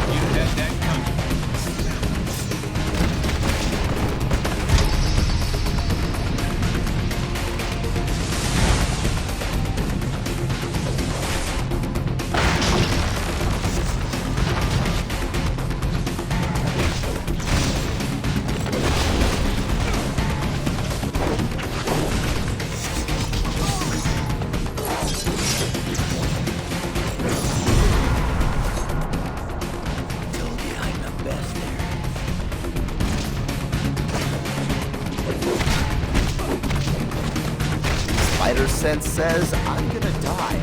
You had that coming. Told you I'm the best there. Spider sense says I'm gonna die.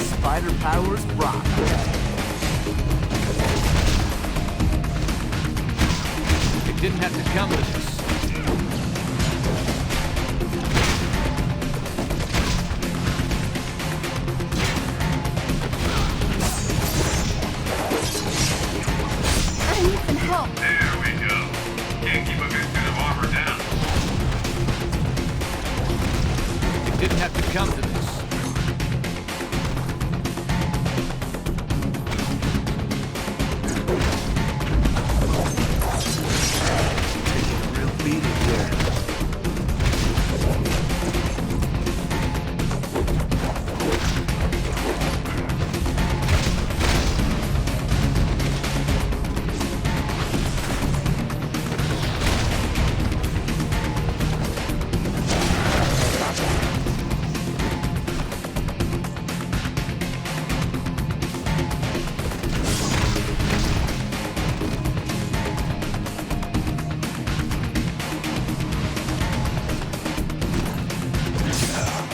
Spider powers rock. It didn't have to come to this. I need some help. There we go. Can't keep a good suit of armor down. It didn't have to come to this. Taking a real beating here.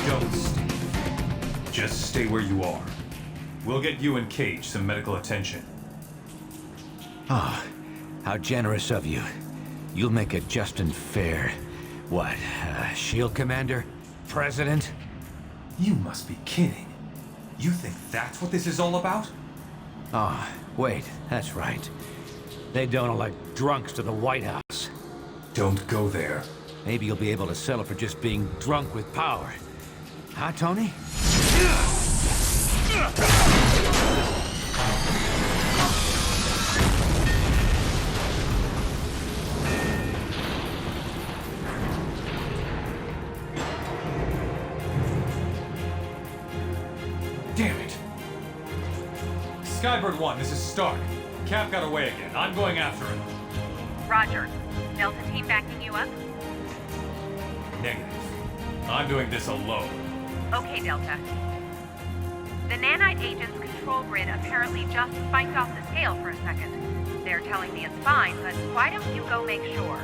Don't, Steve. Just stay where you are. We'll get you and Cage some medical attention. Oh, how generous of you. You'll make it just and fair. What, shield commander? President? You must be kidding. You think that's what this is all about? Ah, wait, that's right. They don't like drunks to the White House. Don't go there. Maybe you'll be able to settle for just being drunk with power. Huh, Tony? Damn it. Skybird 1, this is Stark. Cap got away again. I'm going after him. Roger. Delta team backing you up? Negative. I'm doing this alone. Okay, Delta. The nanite agent's control grid apparently just spiked off the scale for a second. They're telling me it's fine, but why don't you go make sure?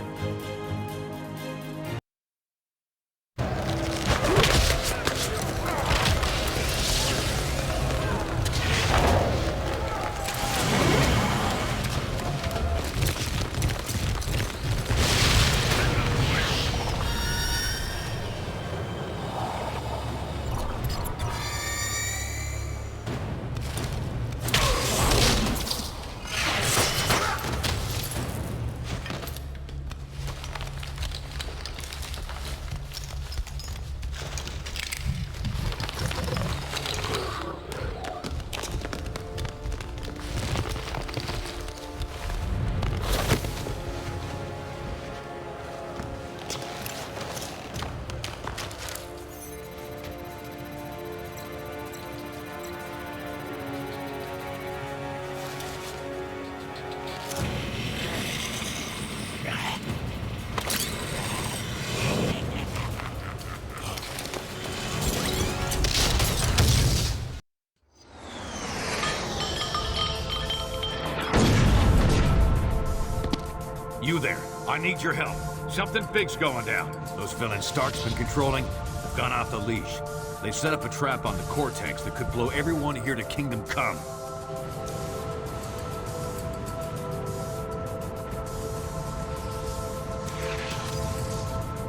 You there. I need your help. Something big's going down. Those villains Stark's been controlling have gone off the leash. They've set up a trap on the Cortex that could blow everyone here to Kingdom Come.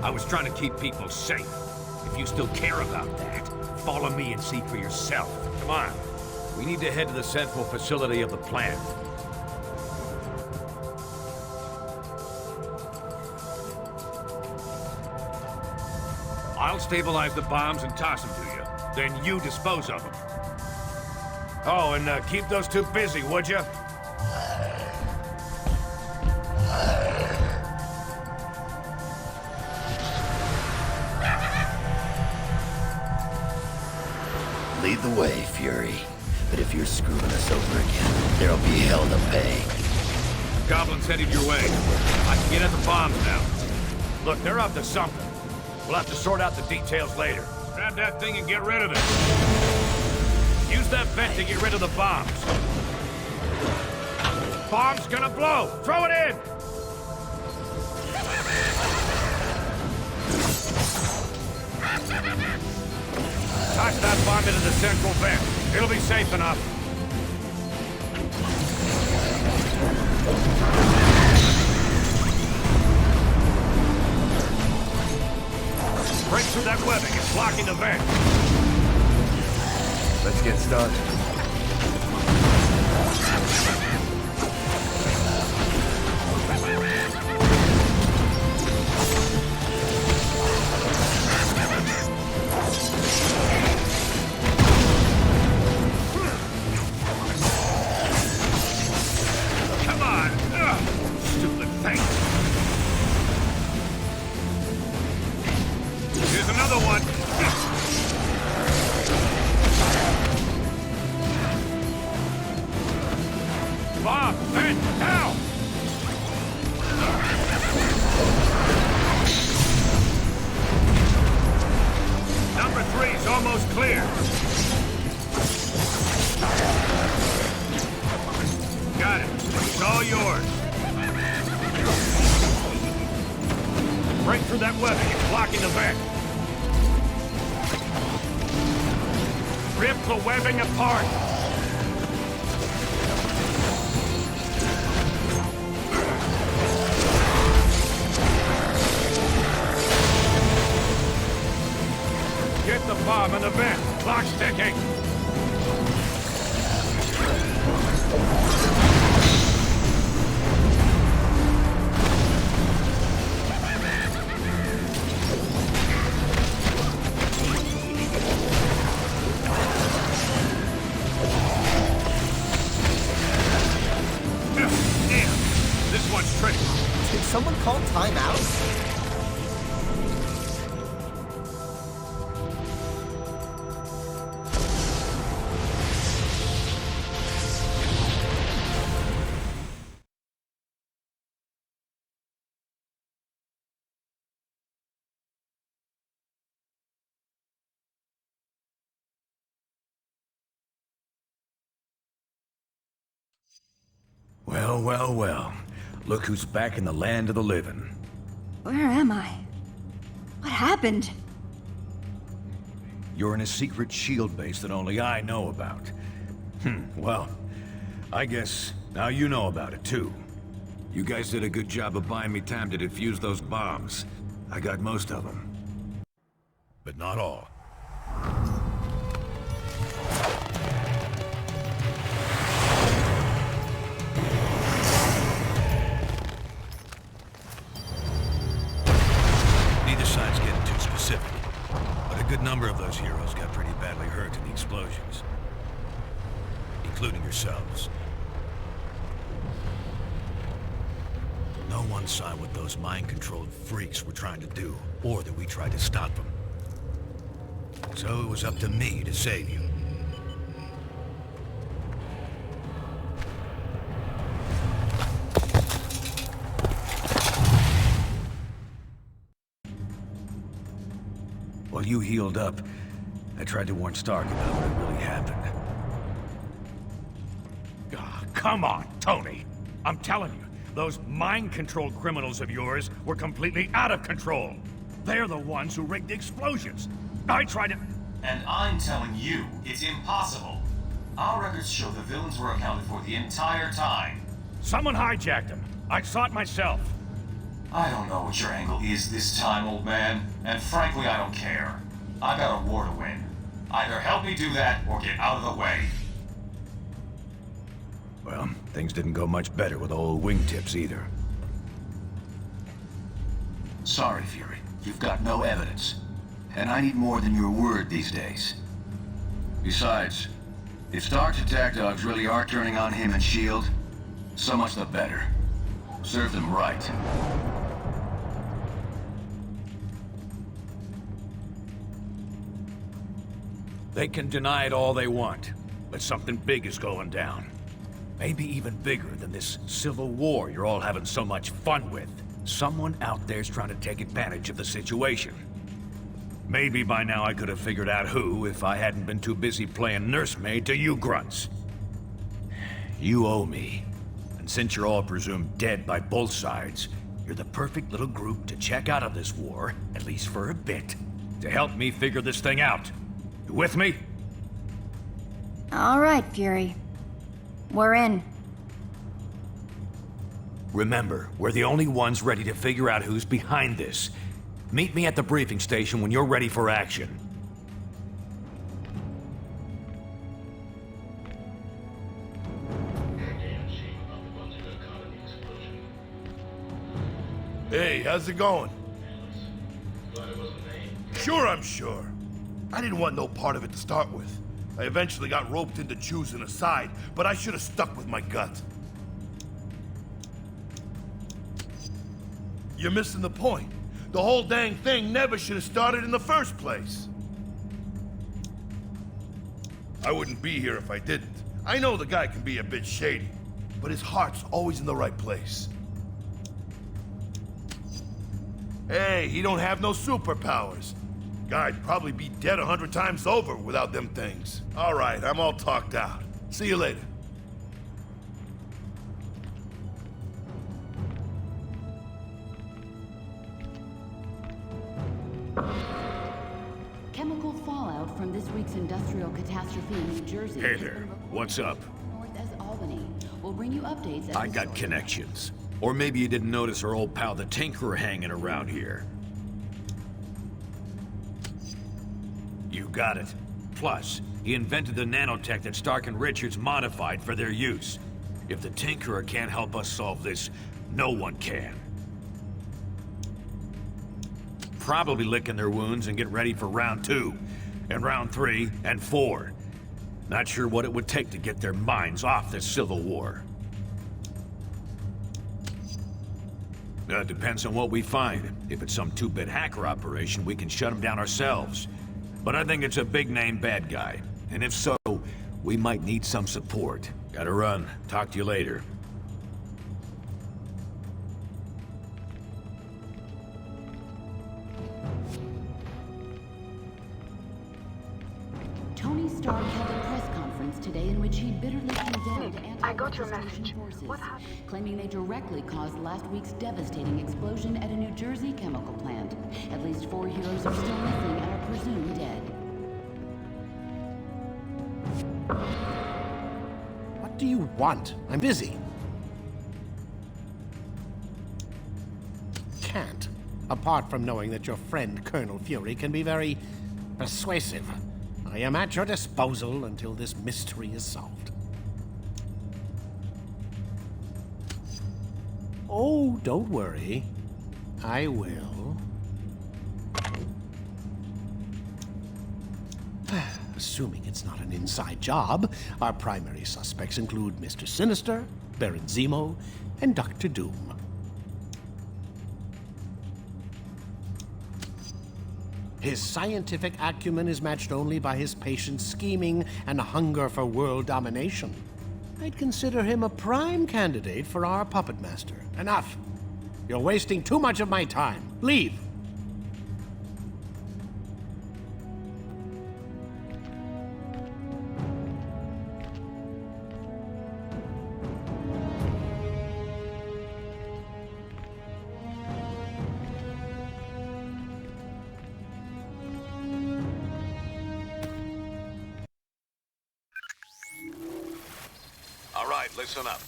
I was trying to keep people safe. If you still care about that, follow me and see for yourself. Come on. We need to head to the central facility of the plant. I'll stabilize the bombs and toss them to you. Then you dispose of them. Oh, and keep those two busy, would you? Lead the way, Fury. But if you're screwing us over again, there'll be hell to pay. Goblin's headed your way. I can get at the bombs now. Look, they're up to something. We'll have to sort out the details later. Grab that thing and get rid of it. Use that vent to get rid of the bombs. Bomb's gonna blow! Throw it in! Toss that bomb into the central vent. It'll be safe enough. Break through that webbing. It's blocking the vent. Let's get started. Come on! Ugh. Stupid thing. Here's another one. Bomb, vent, now! Number 3's almost clear. Got it. It's all yours. Break through that webbing. It's blocking the vent. Rip the webbing apart. Get the bomb in the vent. Clock's ticking. call timeout? Well, well, well. Look who's back in the land of the living. Where am I? What happened? You're in a secret shield base that only I know about. Well, I guess now you know about it too. You guys did a good job of buying me time to defuse those bombs. I got most of them. But not all. Neither side's getting too specific, but a good number of those heroes got pretty badly hurt in the explosions. Including yourselves. No one saw what those mind-controlled freaks were trying to do, or that we tried to stop them. So it was up to me to save you. While you healed up, I tried to warn Stark about what really happened. Come on, Tony! I'm telling you, those mind-controlled criminals of yours were completely out of control. They're the ones who rigged the explosions. I tried to... And I'm telling you, it's impossible. Our records show the villains were accounted for the entire time. Someone hijacked them. I saw it myself. I don't know what your angle is this time, old man. And frankly, I don't care. I got a war to win. Either help me do that, or get out of the way. Well, things didn't go much better with old wingtips either. Sorry, Fury. You've got no evidence. And I need more than your word these days. Besides, if Stark's attack dogs really are turning on him and S.H.I.E.L.D., so much the better. Serve them right. They can deny it all they want, but something big is going down. Maybe even bigger than this civil war you're all having so much fun with. Someone out there's trying to take advantage of the situation. Maybe by now I could have figured out who if I hadn't been too busy playing nursemaid to you grunts. You owe me. And since you're all presumed dead by both sides, you're the perfect little group to check out of this war, at least for a bit, to help me figure this thing out. You with me? All right, Fury. We're in. Remember, we're the only ones ready to figure out who's behind this. Meet me at the briefing station when you're ready for action. Hey, how's it going? Sure, I'm sure. I didn't want no part of it to start with. I eventually got roped into choosing a side, but I should have stuck with my gut. You're missing the point. The whole dang thing never should have started in the first place. I wouldn't be here if I didn't. I know the guy can be a bit shady, but his heart's always in the right place. Hey, he don't have no superpowers. Guy'd probably be dead 100 times over without them things. All right, I'm all talked out. See you later. Chemical fallout from this week's industrial catastrophe in New Jersey. Hey there, what's up? North as Albany. We'll bring you updates as I the got story connections. Or maybe you didn't notice our old pal the Tinkerer hanging around here. You got it. Plus, he invented the nanotech that Stark and Richards modified for their use. If the Tinkerer can't help us solve this, no one can. Probably licking their wounds and get ready for round 2, and round 3, and 4. Not sure what it would take to get their minds off this civil war. Depends on what we find. If it's some two-bit hacker operation, we can shut him down ourselves. But I think it's a big-name bad guy. And if so, we might need some support. Gotta run. Talk to you later. Tony Stark held a press conference today in which he bitterly condemned anti-registration forces, claiming they directly caused last week's devastating explosion at a New Jersey chemical plant. At least 4 heroes are still missing and are presumed dead. What do you want? I'm busy. Can't. Apart from knowing that your friend Colonel Fury can be very persuasive. I am at your disposal until this mystery is solved. Oh, don't worry. I will. Assuming it's not an inside job, our primary suspects include Mr. Sinister, Baron Zemo, and Dr. Doom. His scientific acumen is matched only by his patient scheming and hunger for world domination. I'd consider him a prime candidate for our puppet master. Enough! You're wasting too much of my time. Leave! Listen up.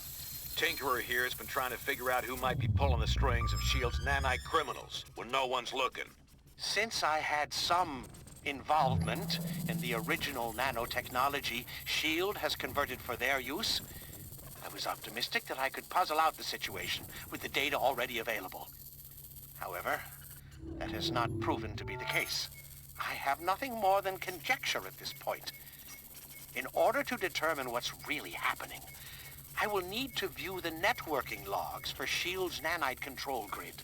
Tinkerer here has been trying to figure out who might be pulling the strings of S.H.I.E.L.D.'s nanite criminals when no one's looking. Since I had some involvement in the original nanotechnology S.H.I.E.L.D. has converted for their use, I was optimistic that I could puzzle out the situation with the data already available. However, that has not proven to be the case. I have nothing more than conjecture at this point. In order to determine what's really happening, I will need to view the networking logs for S.H.I.E.L.D.'s nanite control grid.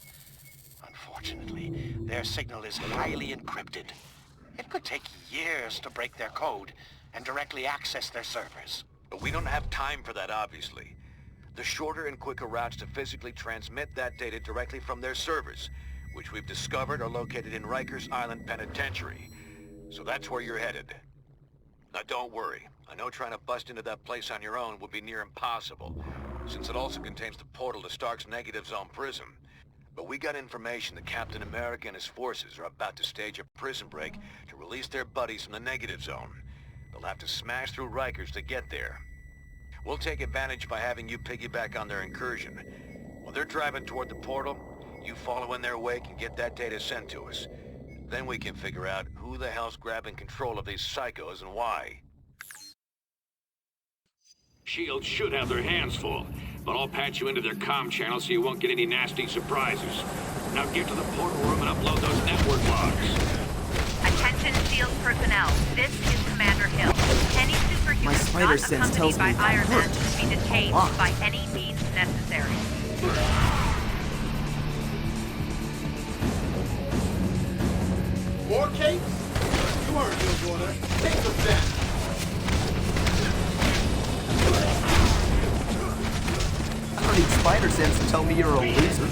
Unfortunately, their signal is highly encrypted. It could take years to break their code and directly access their servers. But we don't have time for that, obviously. The shorter and quicker routes to physically transmit that data directly from their servers, which we've discovered are located in Rikers Island Penitentiary. So that's where you're headed. Now don't worry. I know trying to bust into that place on your own would be near impossible, since it also contains the portal to Stark's Negative Zone prison. But we got information that Captain America and his forces are about to stage a prison break to release their buddies from the Negative Zone. They'll have to smash through Rikers to get there. We'll take advantage by having you piggyback on their incursion. While they're driving toward the portal, you follow in their wake and get that data sent to us. Then we can figure out who the hell's grabbing control of these psychos and why. S.H.I.E.L.D. should have their hands full, but I'll patch you into their comm channel so you won't get any nasty surprises. Now get to the portal room and upload those network logs. Attention S.H.I.E.L.D. personnel, this is Commander Hill. Any superhuman not accompanied by Iron Man should be detained by any means necessary. More capes? You heard your order. Take them back. I don't need spider sense to tell me you're a loser.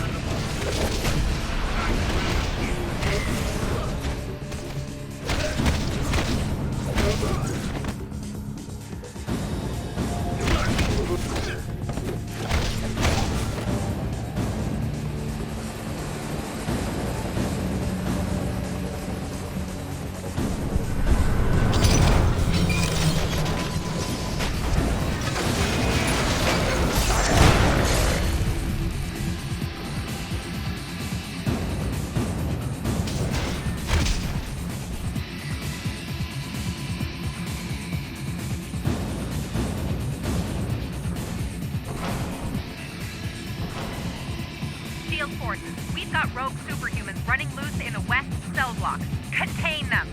S.H.I.E.L.D. forces, we've got rogue superhumans running loose in the west cell block. Contain them!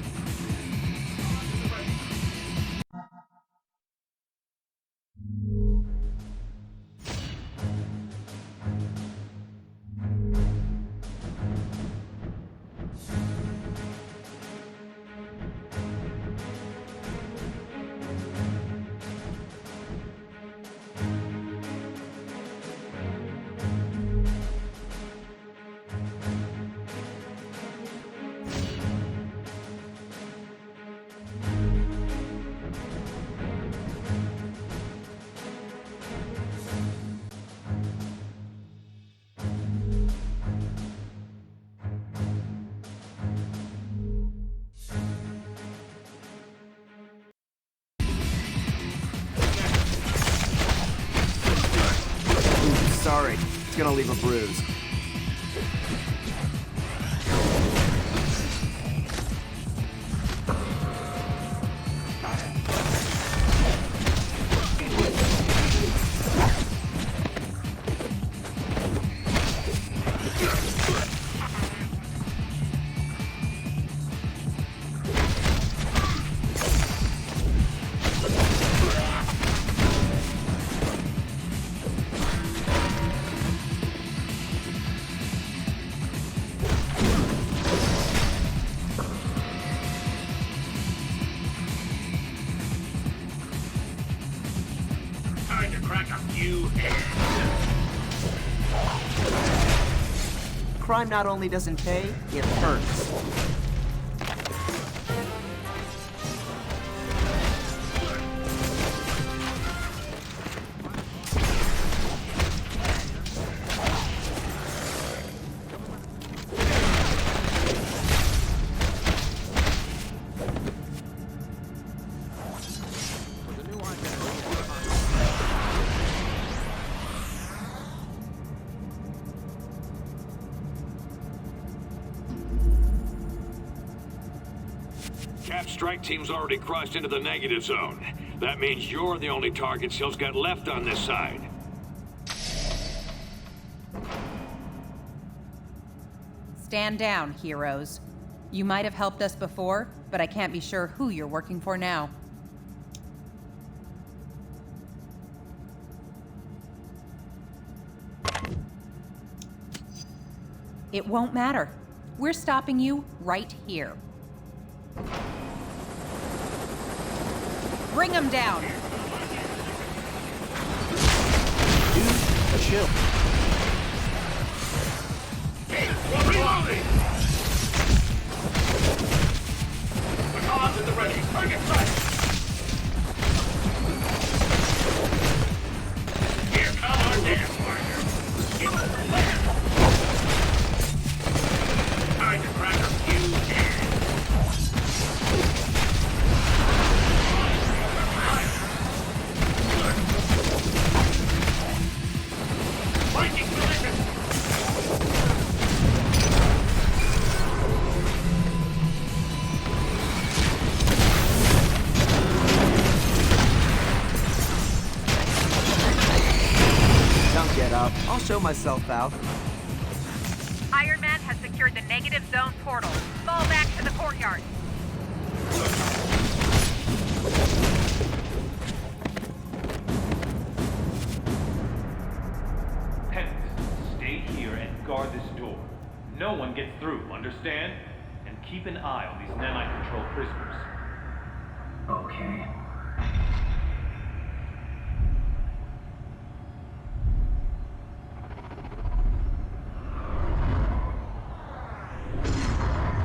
It's gonna leave a bruise. Crime not only doesn't pay, it hurts. Strike team's already crossed into the negative zone. That means you're the only targets Hill's got left on this side. Stand down, heroes. You might have helped us before, but I can't be sure who you're working for now. It won't matter. We're stopping you right here. Bring him down! Dude, chill. Reloading! The car's at the ready. Target sight! Here come our dance partners. Give us the land. Time to crack a few eggs. Breaking position! Don't get up. I'll show myself out. Iron Man has secured the negative zone portal. Fall back to the courtyard. Stay here and guard this door. No one gets through, understand? And keep an eye on these nanite-controlled prisoners. Okay.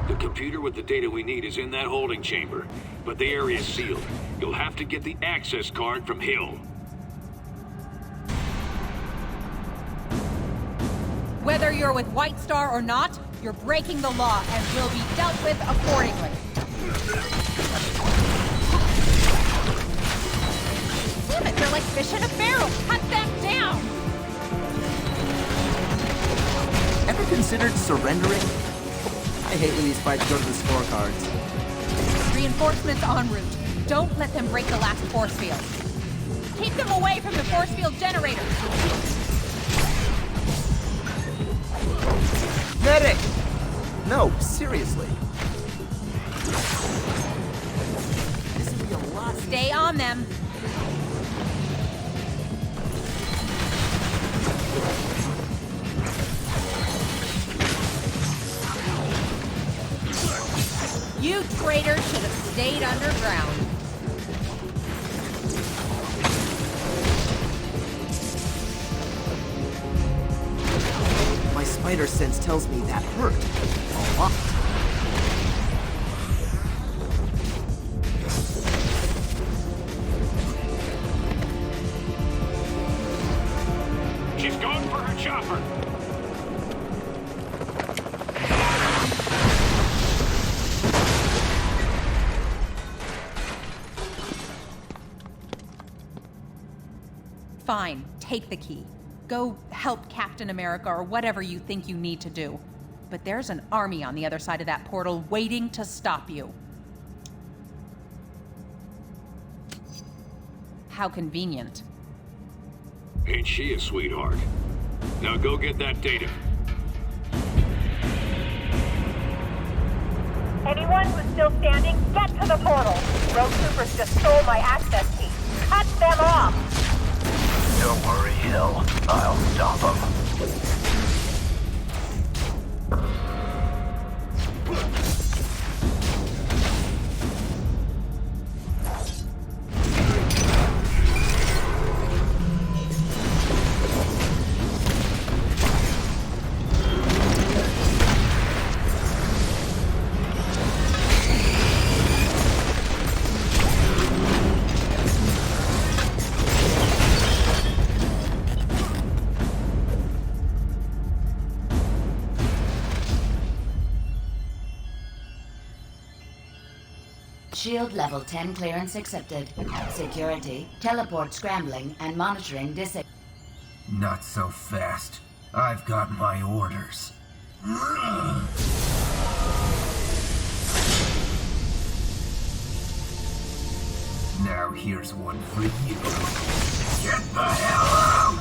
The computer with the data we need is in that holding chamber, but the area is sealed. You'll have to get the access card from Hill. Whether you're with White Star or not, you're breaking the law and will be dealt with accordingly. Damn it, they're like fish in a barrel! Cut them down! Ever considered surrendering? I hate when these fights go to the scorecards. Reinforcements en route. Don't let them break the last force field. Keep them away from the force field generators! Medic! No, seriously. This would be a lot. Stay on them. You traitors should have stayed underground. My spider sense tells me that hurt a lot. She's going for her chopper. Fine, take the key. Go help Captain America or whatever you think you need to do. But there's an army on the other side of that portal waiting to stop you. How convenient. Ain't she a sweetheart? Now go get that data. Anyone who's still standing, get to the portal. Rogue troopers just stole my access key. Cut them off! Don't worry, Hill. I'll stop them. Shield level 10 clearance accepted. Security, teleport scrambling, and monitoring disabled. Not so fast. I've got my orders. Now here's one for you. Get the hell out!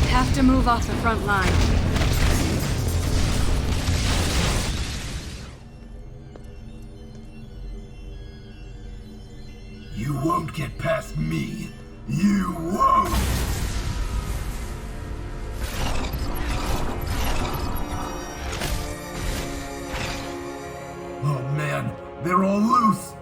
Have to move off the front line. You won't get past me. You won't! Oh man, they're all loose!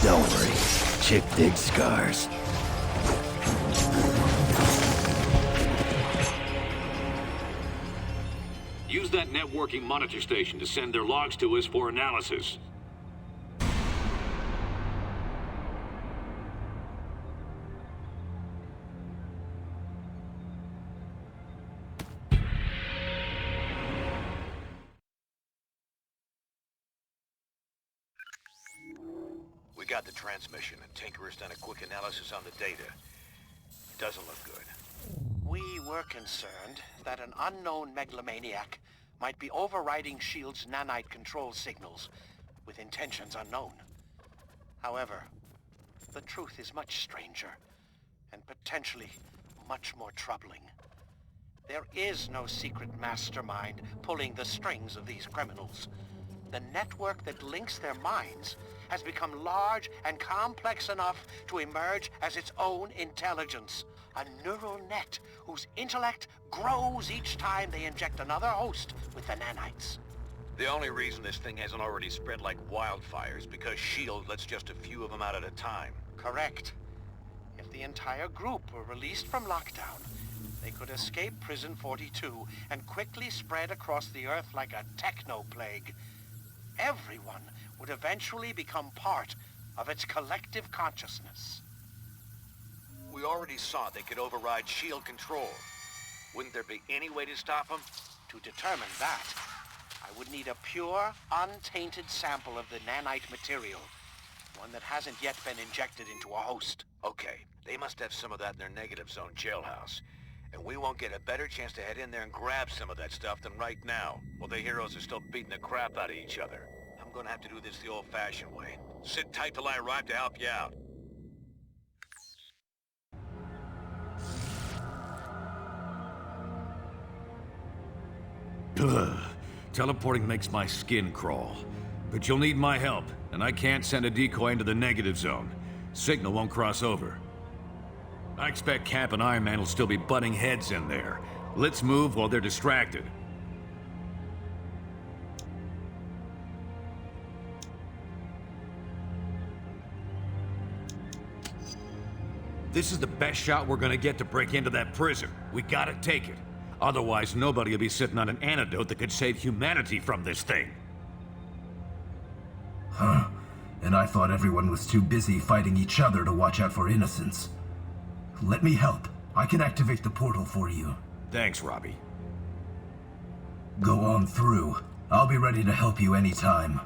Don't worry. Chick digs scars. Use that networking monitor station to send their logs to us for analysis. We got the transmission, and Tinker's done a quick analysis on the data. Doesn't look good. We were concerned that an unknown megalomaniac might be overriding S.H.I.E.L.D.'s nanite control signals with intentions unknown. However, the truth is much stranger and potentially much more troubling. There is no secret mastermind pulling the strings of these criminals. The network that links their minds has become large and complex enough to emerge as its own intelligence. A neural net whose intellect grows each time they inject another host with the nanites. The only reason this thing hasn't already spread like wildfire is because S.H.I.E.L.D. lets just a few of them out at a time. Correct. If the entire group were released from lockdown, they could escape Prison 42 and quickly spread across the Earth like a techno-plague. Everyone would eventually become part of its collective consciousness. We already saw they could override S.H.I.E.L.D. control. Wouldn't there be any way to stop them? To determine that, I would need a pure, untainted sample of the nanite material. One that hasn't yet been injected into a host. Okay, they must have some of that in their negative zone jailhouse. And we won't get a better chance to head in there and grab some of that stuff than right now, while the heroes are still beating the crap out of each other. I'm gonna have to do this the old-fashioned way. Sit tight till I arrive to help you out. Ugh. teleporting makes my skin crawl. But you'll need my help, and I can't send a decoy into the negative zone. Signal won't cross over. I expect Cap and Iron Man will still be butting heads in there. Let's move while they're distracted. This is the best shot we're gonna get to break into that prison. We gotta take it. Otherwise, nobody will be sitting on an antidote that could save humanity from this thing. Huh. And I thought everyone was too busy fighting each other to watch out for innocents. Let me help. I can activate the portal for you. Thanks, Robbie. Go on through. I'll be ready to help you anytime.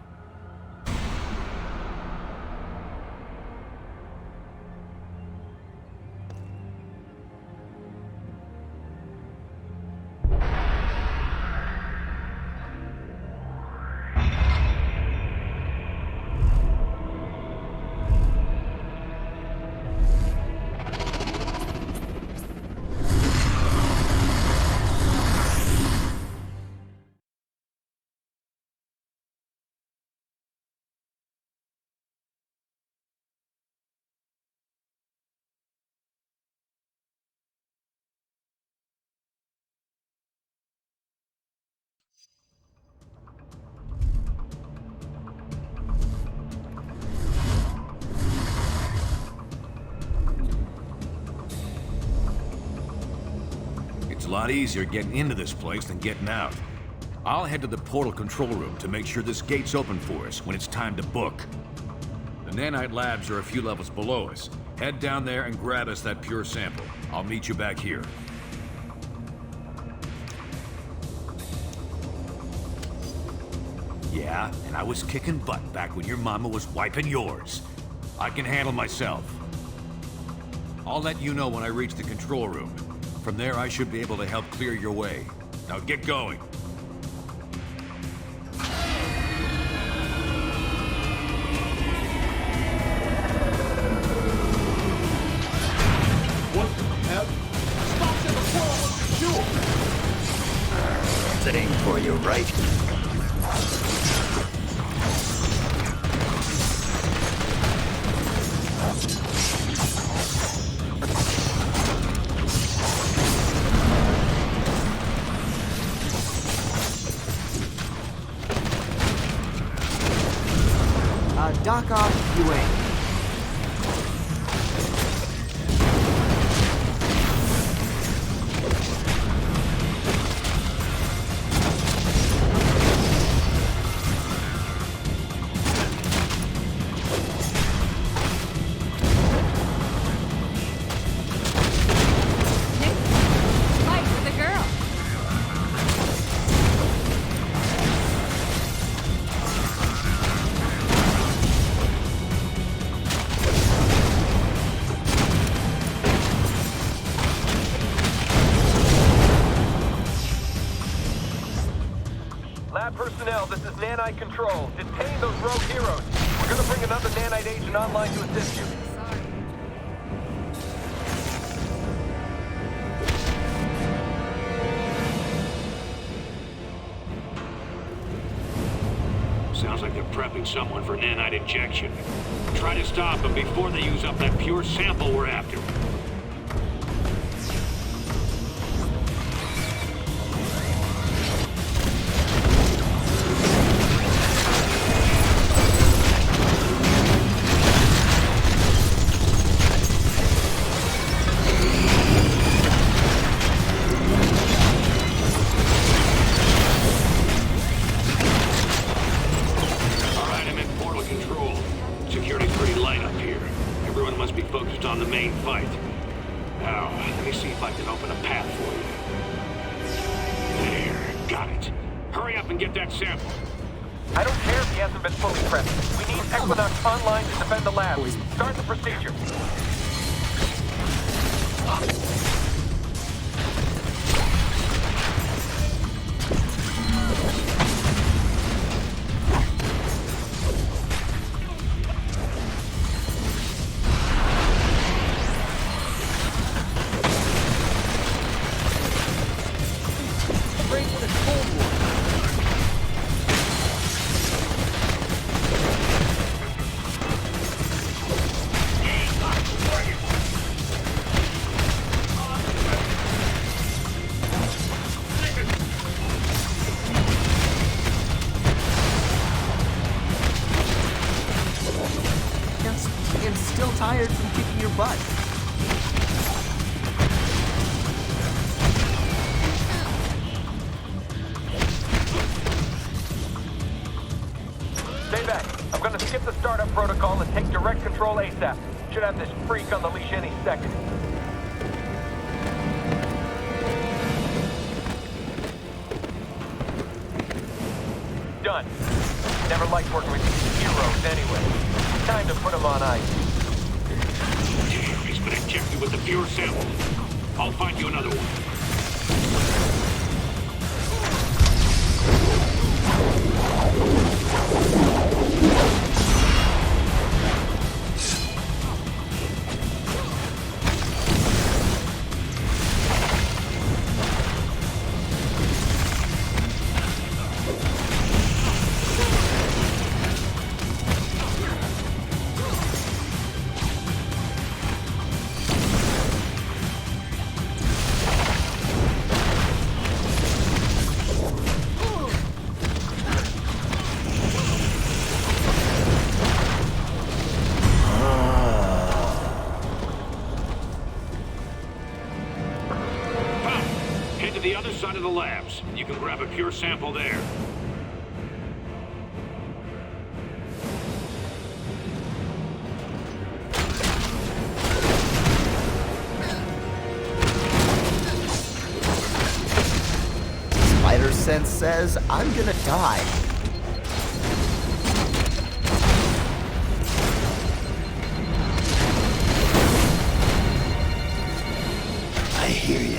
It's a lot easier getting into this place than getting out. I'll head to the portal control room to make sure this gate's open for us when it's time to book. The nanite labs are a few levels below us. Head down there and grab us that pure sample. I'll meet you back here. Yeah, and I was kicking butt back when your mama was wiping yours. I can handle myself. I'll let you know when I reach the control room. From there, I should be able to help clear your way. Now get going. What the hell? Stop in the portal with the It ain't for you, right? Dock off, you ain't. Fight for the girl. Lab personnel, this is Nanite Control. Detain those rogue heroes. We're gonna bring another Nanite agent online to assist you. Sounds like they're prepping someone for nanite injection. Try to stop them before they use up that pure sample we're after. On the main fight. Now, let me see if I can open a path for you. There, got it. Hurry up and get that sample. I don't care if he hasn't been fully prepped. We need Equinox online to defend the lab. Start the procedure. little tired from kicking your butt. Stay back. I'm gonna skip the startup protocol and take direct control ASAP. Should have this freak on the leash any second. Done. Never liked working with these heroes anyway. Time to put them on ice. Damn, he's been injected with the pure sample. I'll find you another one. The other side of the labs. You can grab a pure sample there. Spider sense says I'm gonna die. I hear ya.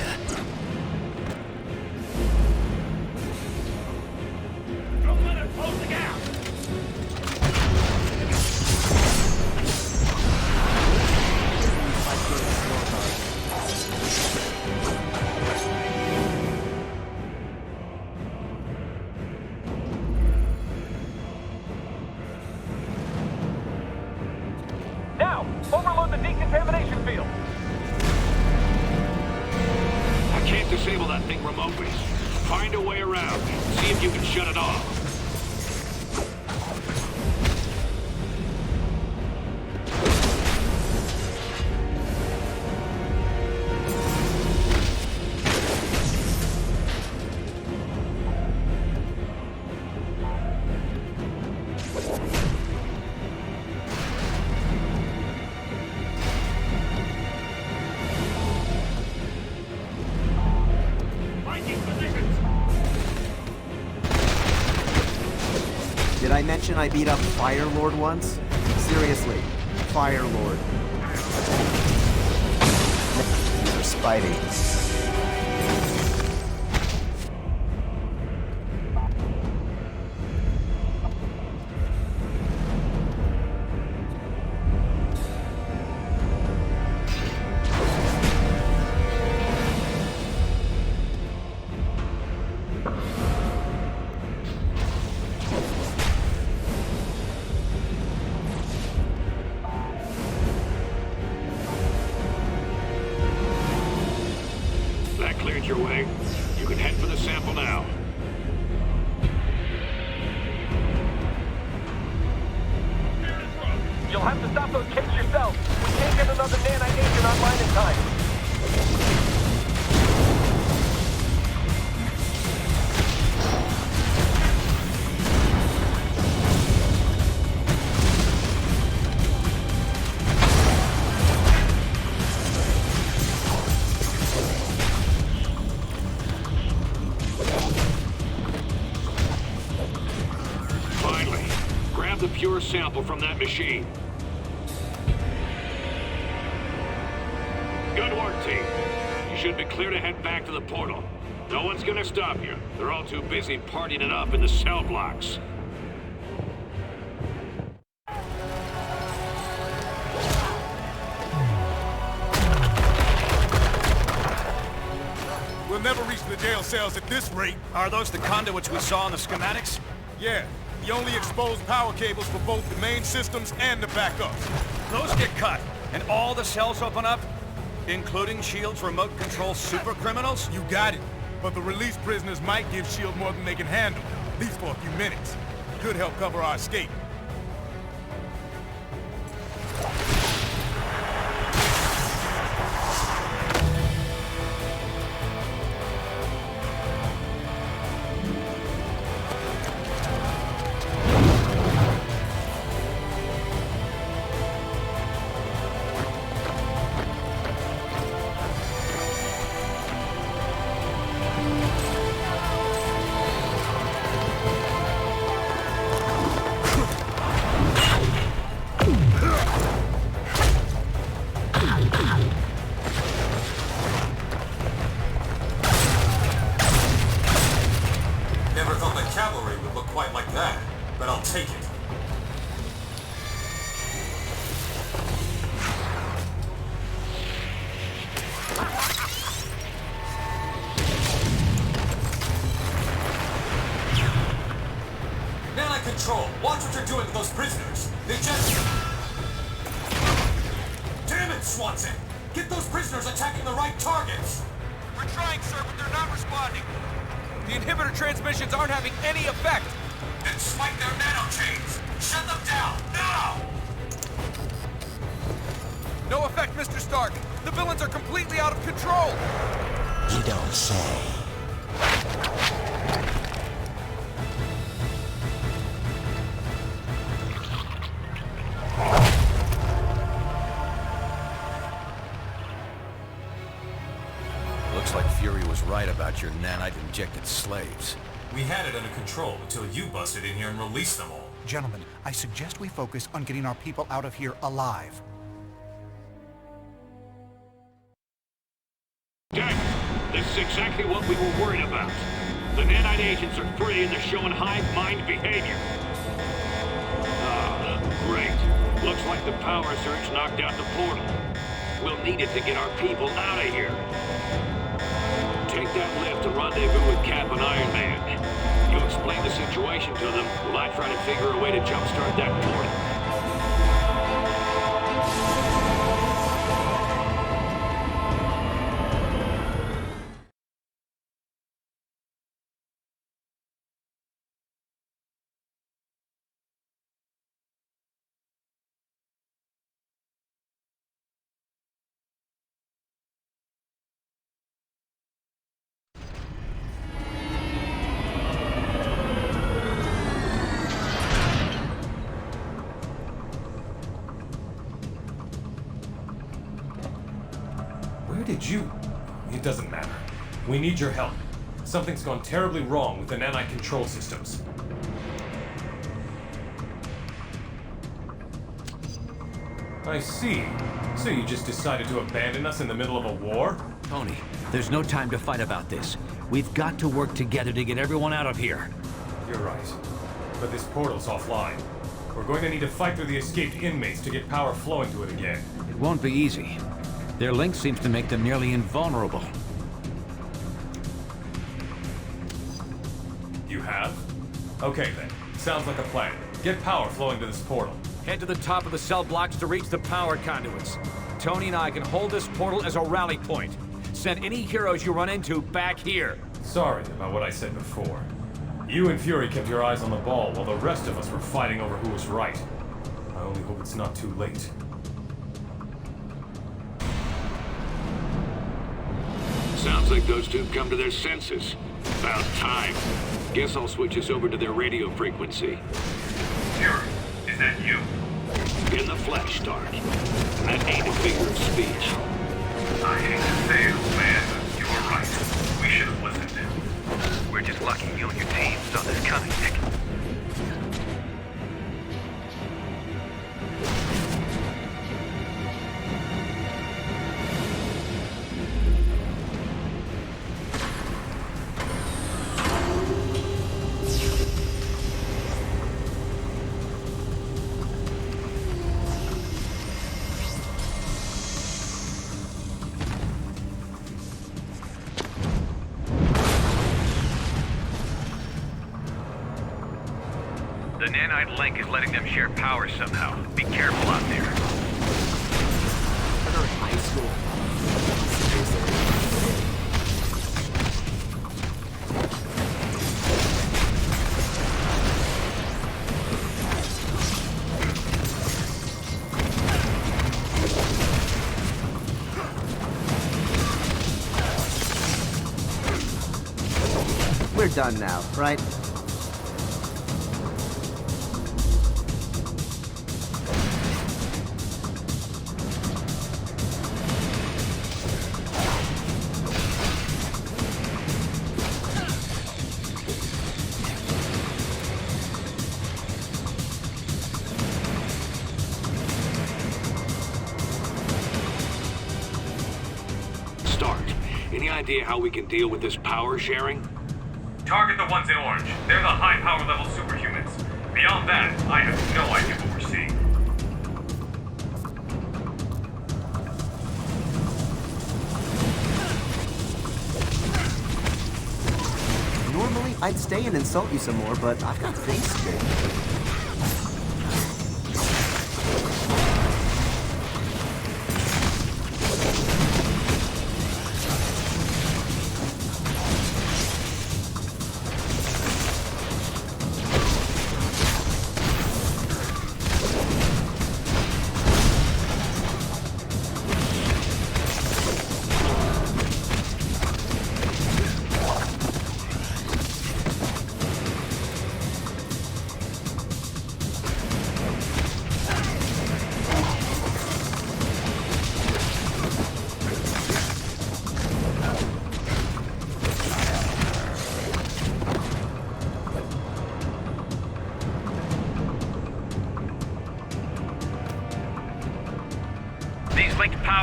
Now, overload the decontamination field. I can't disable that thing remotely. Find a way around. See if you can shut it off. Did I mention I beat up Fire Lord once? Seriously, Fire Lord. Or Spidey. Cleared your way. You can head for the sample now. You'll have to stop those kids yourself. We can't get another nanite agent online in time. The pure sample from that machine. Good work, team. You should be clear to head back to the portal. No one's gonna stop you. They're all too busy partying it up in the cell blocks. We'll never reach the jail cells at this rate. Are those the conduits we saw in the schematics? Yeah. The only exposed power cables for both the main systems and the backups. Those get cut, and all the cells open up? Including S.H.I.E.L.D.'s remote control super criminals? You got it. But the released prisoners might give S.H.I.E.L.D. more than they can handle, at least for a few minutes. Could help cover our escape. doing with those prisoners? They just... Damn it, Swanson! Get those prisoners attacking the right targets! We're trying, sir, but they're not responding. The inhibitor transmissions aren't having any effect. Then spike their nanochains! Shut them down, now! No effect, Mr. Stark. The villains are completely out of control. You don't say. Looks like Fury was right about your nanite-injected slaves. We had it under control until you busted in here and released them all. Gentlemen, I suggest we focus on getting our people out of here alive. Jack, this is exactly what we were worried about. The nanite agents are free and they're showing hive mind behavior. Ah, great. Looks like the power surge knocked out the portal. We'll need it to get our people out of here. Take that lift to rendezvous with Cap and Iron Man. You explain the situation to them while I try to figure a way to jumpstart that portal. Where did you... It doesn't matter. We need your help. Something's gone terribly wrong with the nanite control systems. I see. So you just decided to abandon us in the middle of a war? Tony, there's no time to fight about this. We've got to work together to get everyone out of here. You're right. But this portal's offline. We're going to need to fight through the escaped inmates to get power flowing to it again. It won't be easy. Their link seems to make them nearly invulnerable. You have? Okay then. Sounds like a plan. Get power flowing to this portal. Head to the top of the cell blocks to reach the power conduits. Tony and I can hold this portal as a rally point. Send any heroes you run into back here. Sorry about what I said before. You and Fury kept your eyes on the ball while the rest of us were fighting over who was right. I only hope it's not too late. Sounds like those two come to their senses. About time. Guess I'll switch us over to their radio frequency. Fury, is that you? In the flesh, Stark. That ain't a figure of speech. I hate to say it, old man, but you were right. We should have listened. We're just lucky you and your team saw this coming, Nick. The nanite link is letting them share power somehow. Be careful out there. They're in high school. We're done now, right? Any idea how we can deal with this power sharing? Target the ones in orange. They're the high power level superhumans. Beyond that, I have no idea what we're seeing. Normally, I'd stay and insult you some more, but I've got things to do.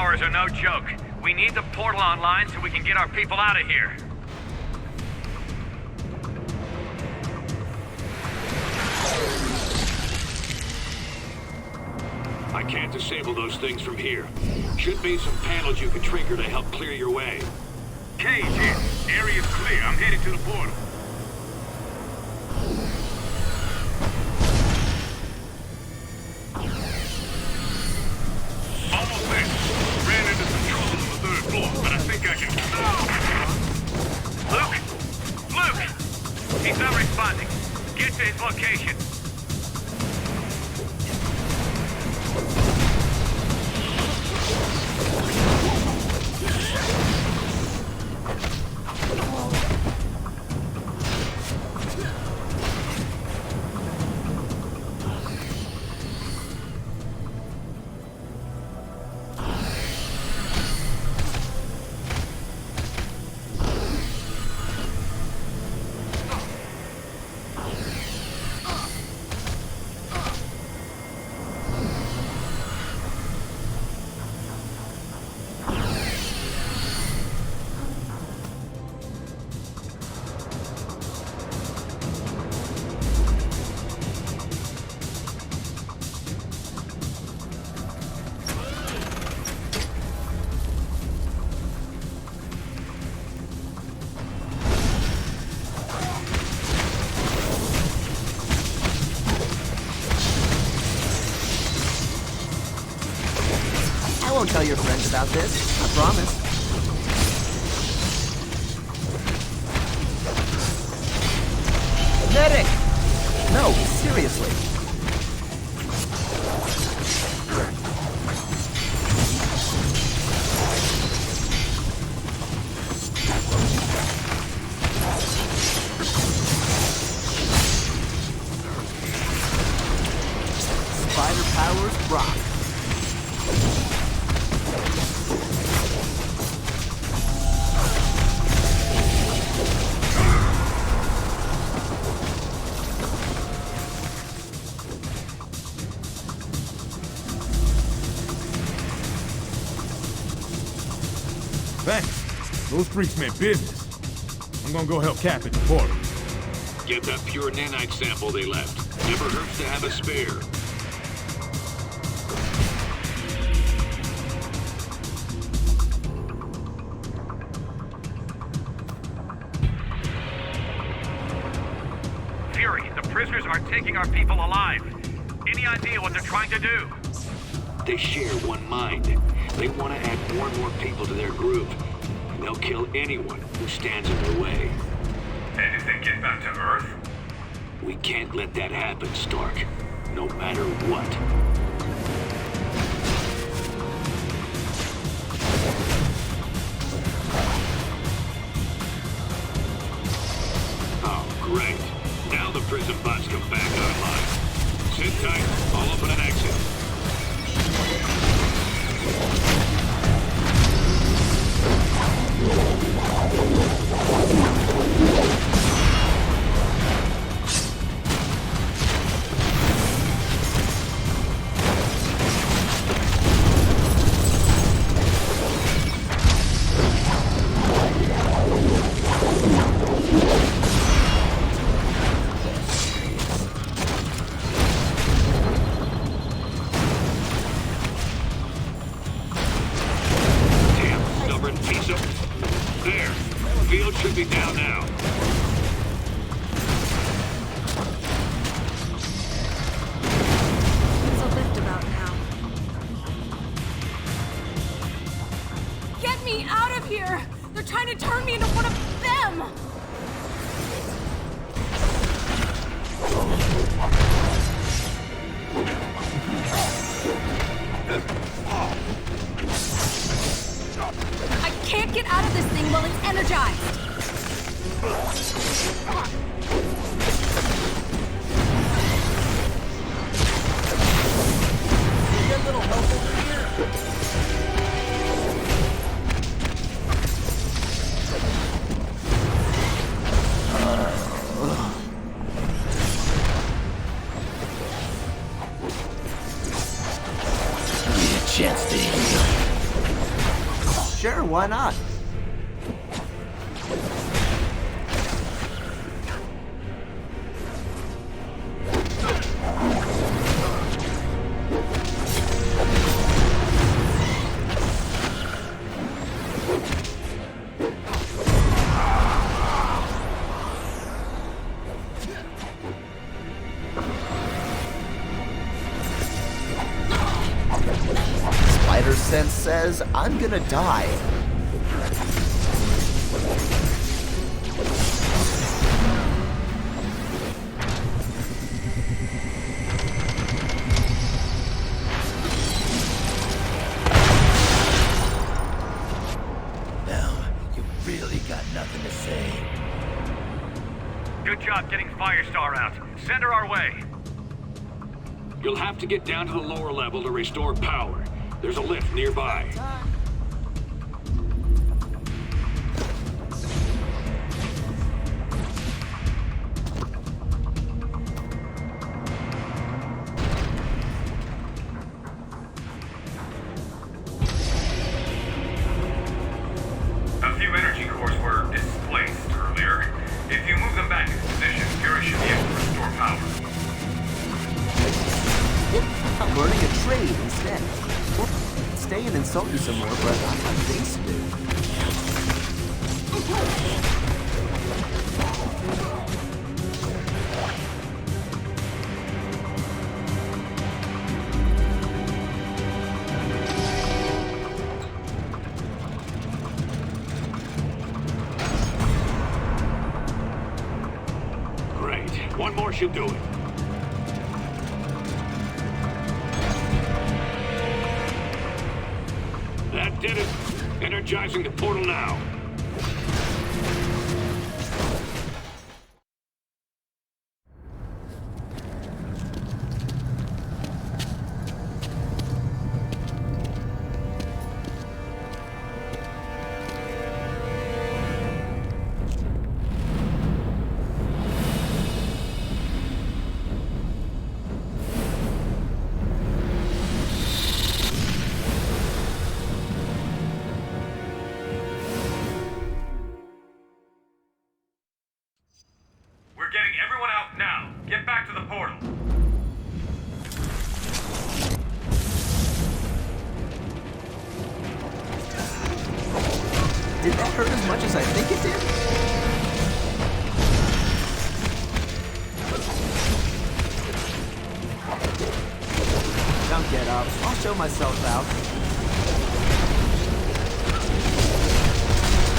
hours are no joke. We need the portal online so we can get our people out of here. I can't disable those things from here. Should be some panels you can trigger to help clear your way. Cage in. Area's clear. I'm headed to the portal. Almost there. Ran into some trouble on the 3rd floor, but I think I can... Luke! Luke! He's not responding. Get to his location. I won't tell your friends about this, I promise. Medic! No, seriously. Spider powers rock. Thanks. Those freaks meant business. I'm gonna go help Cap at the portal. Get that pure nanite sample they left. Never hurts to have a spare. Fury, the prisoners are taking our people alive. Any idea what they're trying to do? They share one mind. They want to add more and more people to their group. And they'll kill anyone who stands in their way. And if they get back to Earth? We can't let that happen, Stark. No matter what. Oh, great. Now the prison bots come back online. Sit tight. I'll open an exit. There. Field should be down now. There's a lift about now. Get me out of here! They're trying to turn me into one of them! I can't get out of this thing while it's energized! Get a little help over here! Give me a chance to heal. Sure, why not? Spider Sense says I'm gonna die. Now, you really got nothing to say. Good job getting Firestar out. Send her our way. You'll have to get down to the lower level to restore power. There's a lift nearby. A few energy cores were displaced earlier. If you move them back into position, Fury should be able to restore power. I'm learning a trade instead. Well, stay and insult you some more, but I have things to do. Great. One more should do it. That did it. Energizing the portal now. We're getting everyone out now. Get back to the portal. Did that hurt as much as I think it did? Don't get up. I'll show myself out.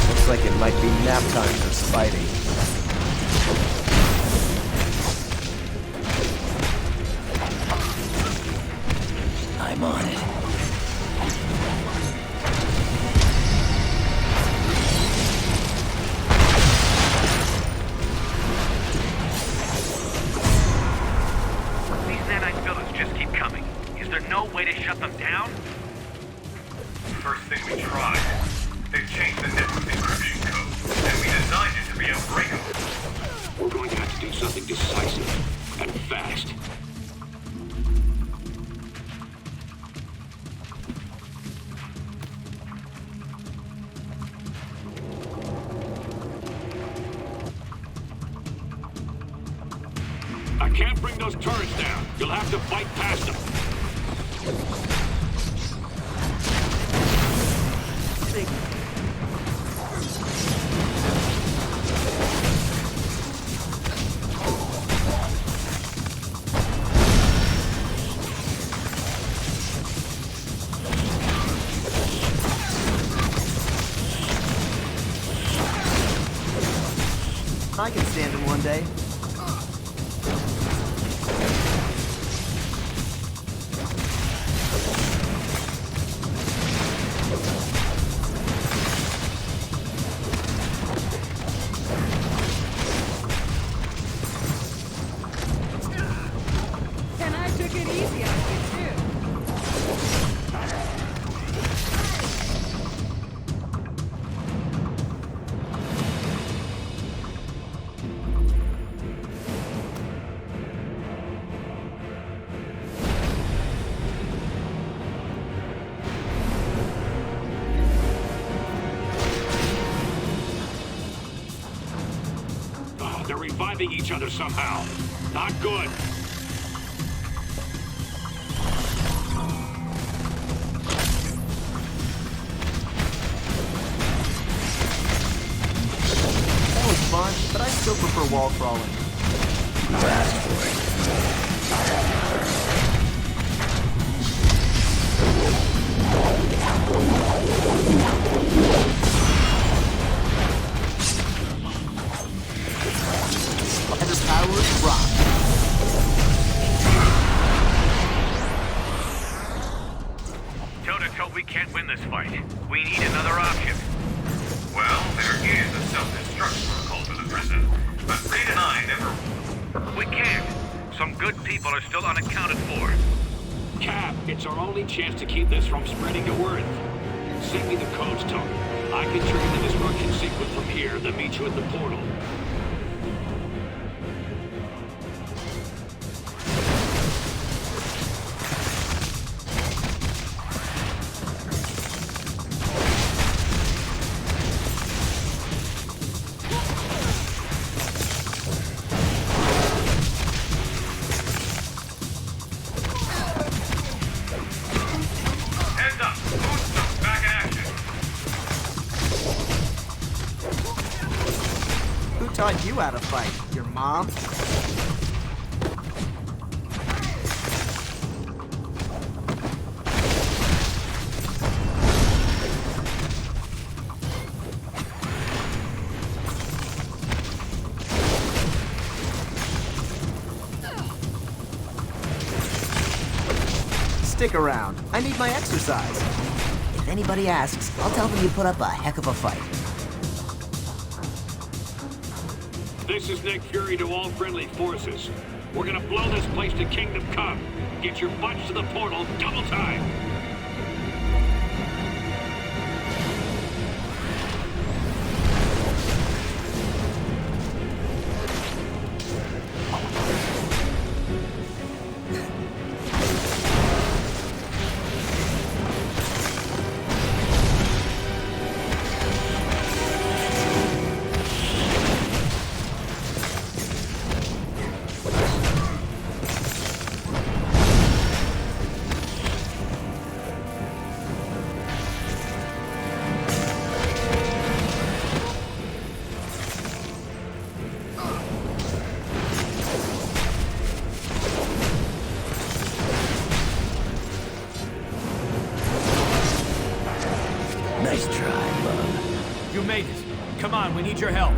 Looks like it might be nap time for Spidey. I'm on it. These nanite buildings just keep coming. Is there no way to shut them down? First thing we tried. They've changed the network encryption code, and we designed it to be unbreakable. We're going to have to do something decisive and fast. I can't bring those turrets down. You'll have to fight past them. I can stand it one day. And I took it easy on you, too. reviving each other somehow. Not good. That was fun, but I still prefer wall crawling. You asked for it. And the power of rock. Toe-to-toe, we can't win this fight. We need another option. Well, there is a self-destruct protocol for the prison, but Raid and I never... We can't. Some good people are still unaccounted for. Cap, it's our only chance to keep this from spreading to Earth. Send me the codes, Tony. I can trigger the destruction sequence from here, then meet you at the portal. Taught you how to fight? Your mom? Stick around. I need my exercise. If anybody asks, I'll tell them you put up a heck of a fight. This is Nick Fury to all friendly forces. We're gonna blow this place to Kingdom Come. Get your butts to the portal, double time! Nice try, bub. You made it. Come on, we need your help.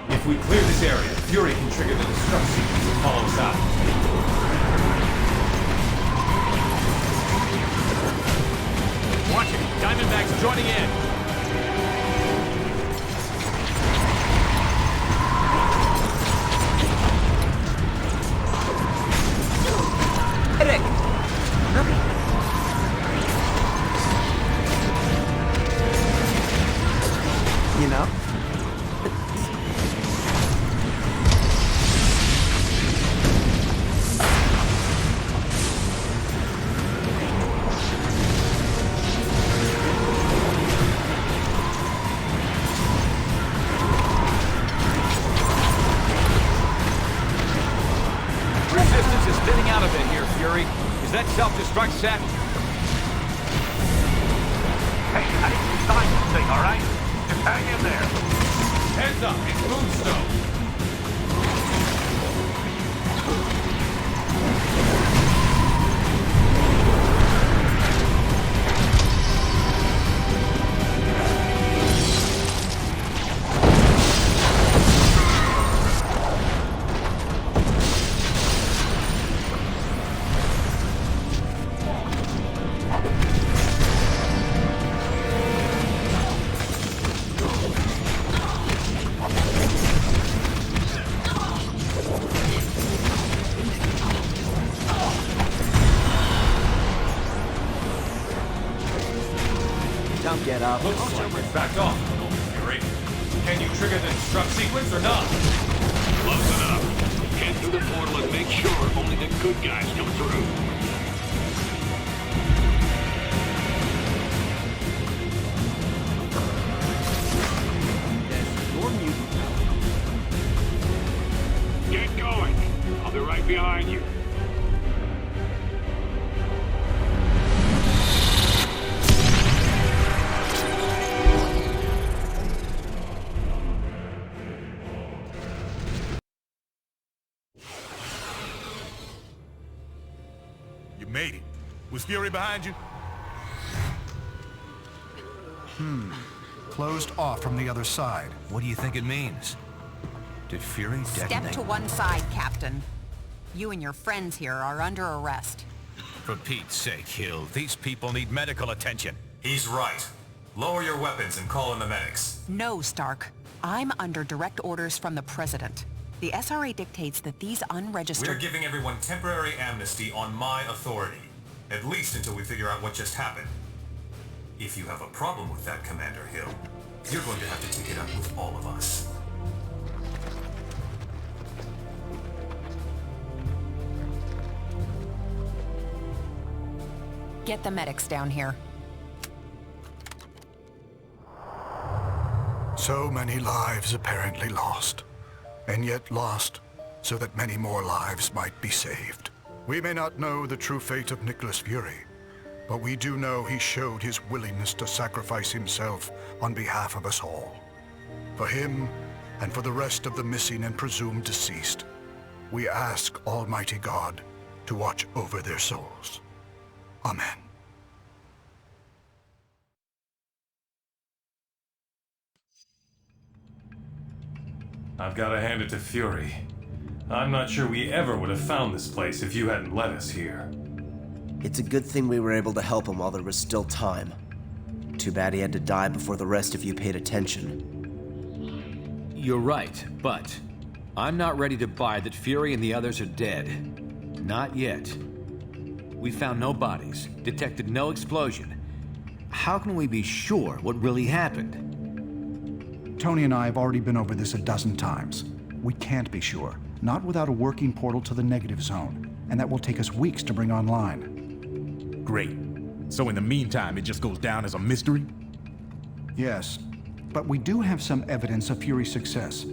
If we clear this area, Fury can trigger the destruct sequence and follow us out. Watch it. Diamondback's joining in. Eric! You know? Resistance is thinning out a bit here, Fury. Is that self-destruct set? Hey, I didn't design this thing, all right? Just hang in there. Heads up, it's Moonstone. Don't get up. Looks like it's backed off, Fury. Can you trigger the destruct sequence or not? Close enough. Get through the portal and make sure only the good guys come through. Get going. I'll be right behind you. You made it. Was Fury behind you? Closed off from the other side. What do you think it means? Did Fury detonate? Step to one side, Captain. You and your friends here are under arrest. For Pete's sake, Hill, these people need medical attention. He's right. Lower your weapons and call in the medics. No, Stark. I'm under direct orders from the President. The SRA dictates that these unregistered... We're giving everyone temporary amnesty on my authority. At least until we figure out what just happened. If you have a problem with that, Commander Hill, you're going to have to take it up with all of us. Get the medics down here. So many lives apparently lost, and yet lost so that many more lives might be saved. We may not know the true fate of Nicholas Fury, but we do know he showed his willingness to sacrifice himself on behalf of us all. For him, and for the rest of the missing and presumed deceased, we ask Almighty God to watch over their souls. Amen. I've got to hand it to Fury. I'm not sure we ever would have found this place if you hadn't led us here. It's a good thing we were able to help him while there was still time. Too bad he had to die before the rest of you paid attention. You're right, but I'm not ready to buy that Fury and the others are dead. Not yet. We found no bodies, detected no explosion. How can we be sure what really happened? Tony and I have already been over this a dozen times. We can't be sure. Not without a working portal to the negative zone. And that will take us weeks to bring online. Great. So in the meantime, it just goes down as a mystery? Yes. But we do have some evidence of Fury's success.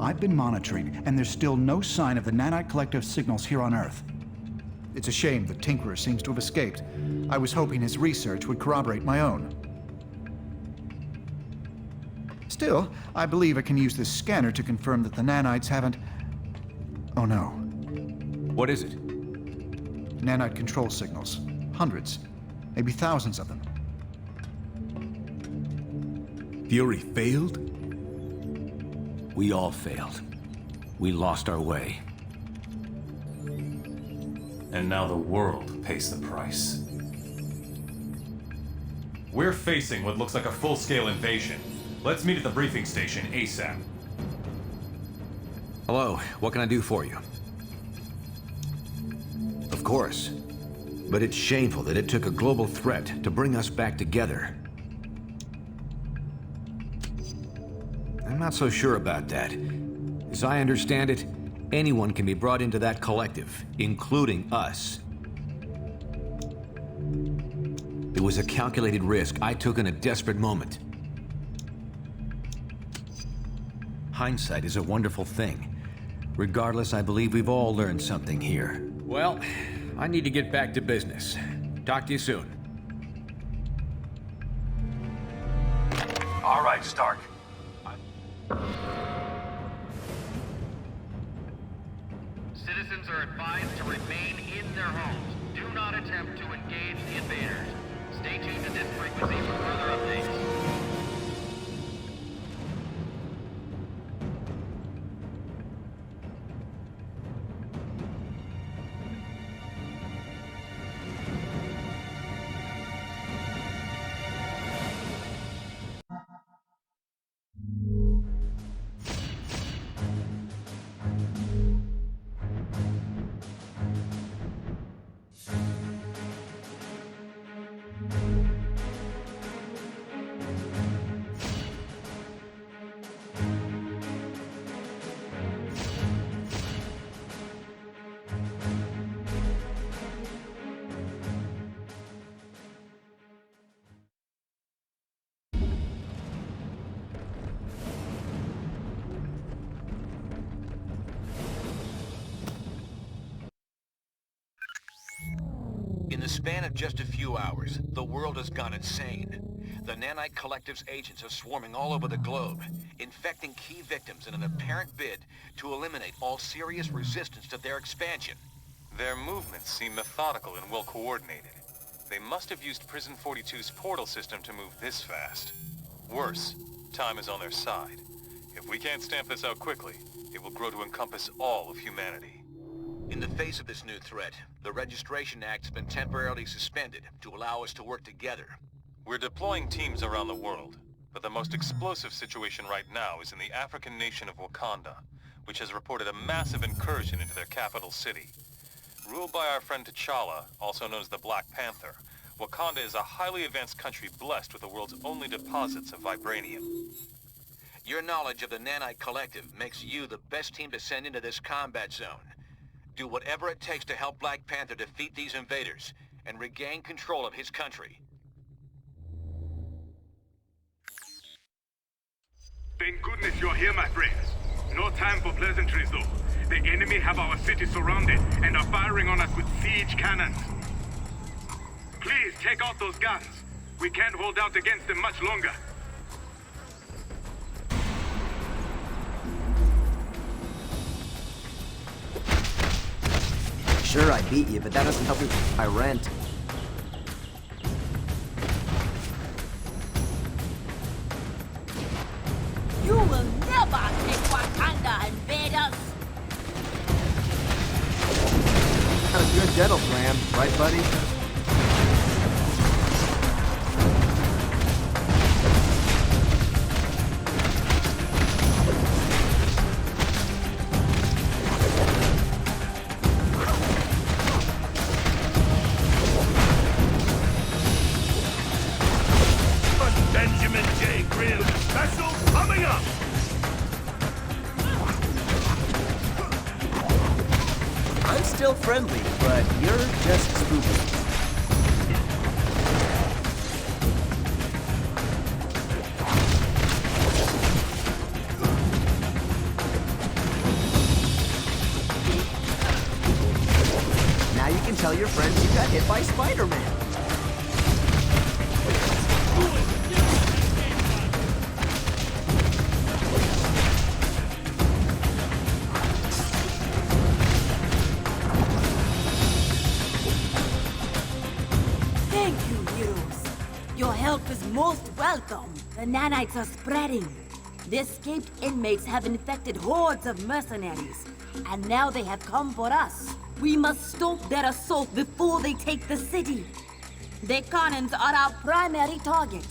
I've been monitoring, and there's still no sign of the Nanite Collective signals here on Earth. It's a shame the Tinkerer seems to have escaped. I was hoping his research would corroborate my own. Still, I believe I can use this scanner to confirm that the nanites haven't... Oh no. What is it? Nanite control signals. Hundreds. Maybe thousands of them. Fury failed? We all failed. We lost our way. And now the world pays the price. We're facing what looks like a full-scale invasion. Let's meet at the briefing station ASAP. Hello, what can I do for you? Of course. But it's shameful that it took a global threat to bring us back together. I'm not so sure about that. As I understand it, anyone can be brought into that collective, including us. It was a calculated risk I took in a desperate moment. Hindsight is a wonderful thing. Regardless, I believe we've all learned something here. Well, I need to get back to business. Talk to you soon. All right, Stark. Citizens are advised to remain in their homes. Do not attempt to engage the invaders. Stay tuned to this frequency for further updates. In the span of just a few hours, the world has gone insane. The Nanite Collective's agents are swarming all over the globe, infecting key victims in an apparent bid to eliminate all serious resistance to their expansion. Their movements seem methodical and well coordinated. They must have used Prison 42's portal system to move this fast. Worse, time is on their side. If we can't stamp this out quickly, it will grow to encompass all of humanity. In the face of this new threat, the Registration Act has been temporarily suspended to allow us to work together. We're deploying teams around the world, but the most explosive situation right now is in the African nation of Wakanda, which has reported a massive incursion into their capital city. Ruled by our friend T'Challa, also known as the Black Panther, Wakanda is a highly advanced country blessed with the world's only deposits of vibranium. Your knowledge of the Nanite Collective makes you the best team to send into this combat zone. Do whatever it takes to help Black Panther defeat these invaders and regain control of his country. Thank goodness you're here, my friends. No time for pleasantries, though. The enemy have our city surrounded and are firing on us with siege cannons. Please take out those guns. We can't hold out against them much longer. Sure, I beat you, but that doesn't help me with my rent. You will never take Wakanda and invade us! Got a good dental plan, right, buddy? Benjamin J. Grimm special coming up! I'm still friendly, but you're just spooky. Now you can tell your friends you got hit by Spider-Man. Your help is most welcome. The nanites are spreading. The escaped inmates have infected hordes of mercenaries, and now they have come for us. We must stop their assault before they take the city. The cannons are our primary target.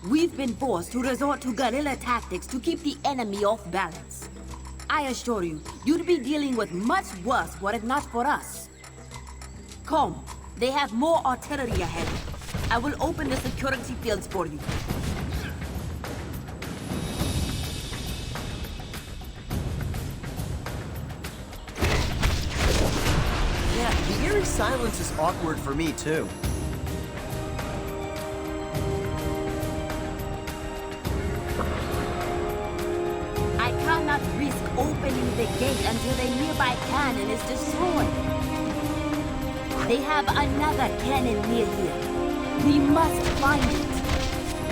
We've been forced to resort to guerrilla tactics to keep the enemy off balance. I assure you, you'd be dealing with much worse were it not for us. Come, they have more artillery ahead. I will open the security fields for you. Yeah, the eerie silence is awkward for me, too. I cannot risk opening the gate until a nearby cannon is destroyed. They have another cannon near here. We must find it.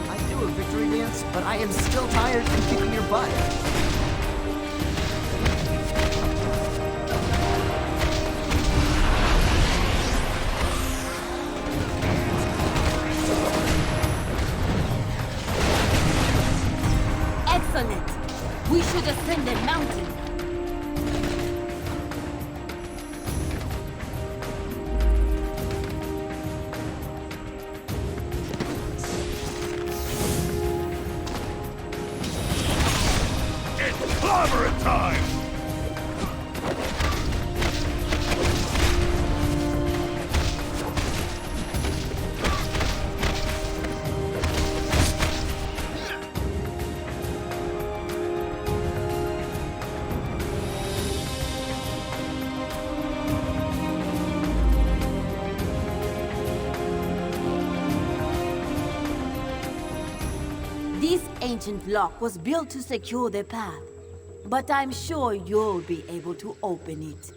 I do a victory dance, but I am still tired from kicking your butt. Excellent. We should ascend a mountain. Clobber time! This ancient lock was built to secure the path. But I'm sure you'll be able to open it.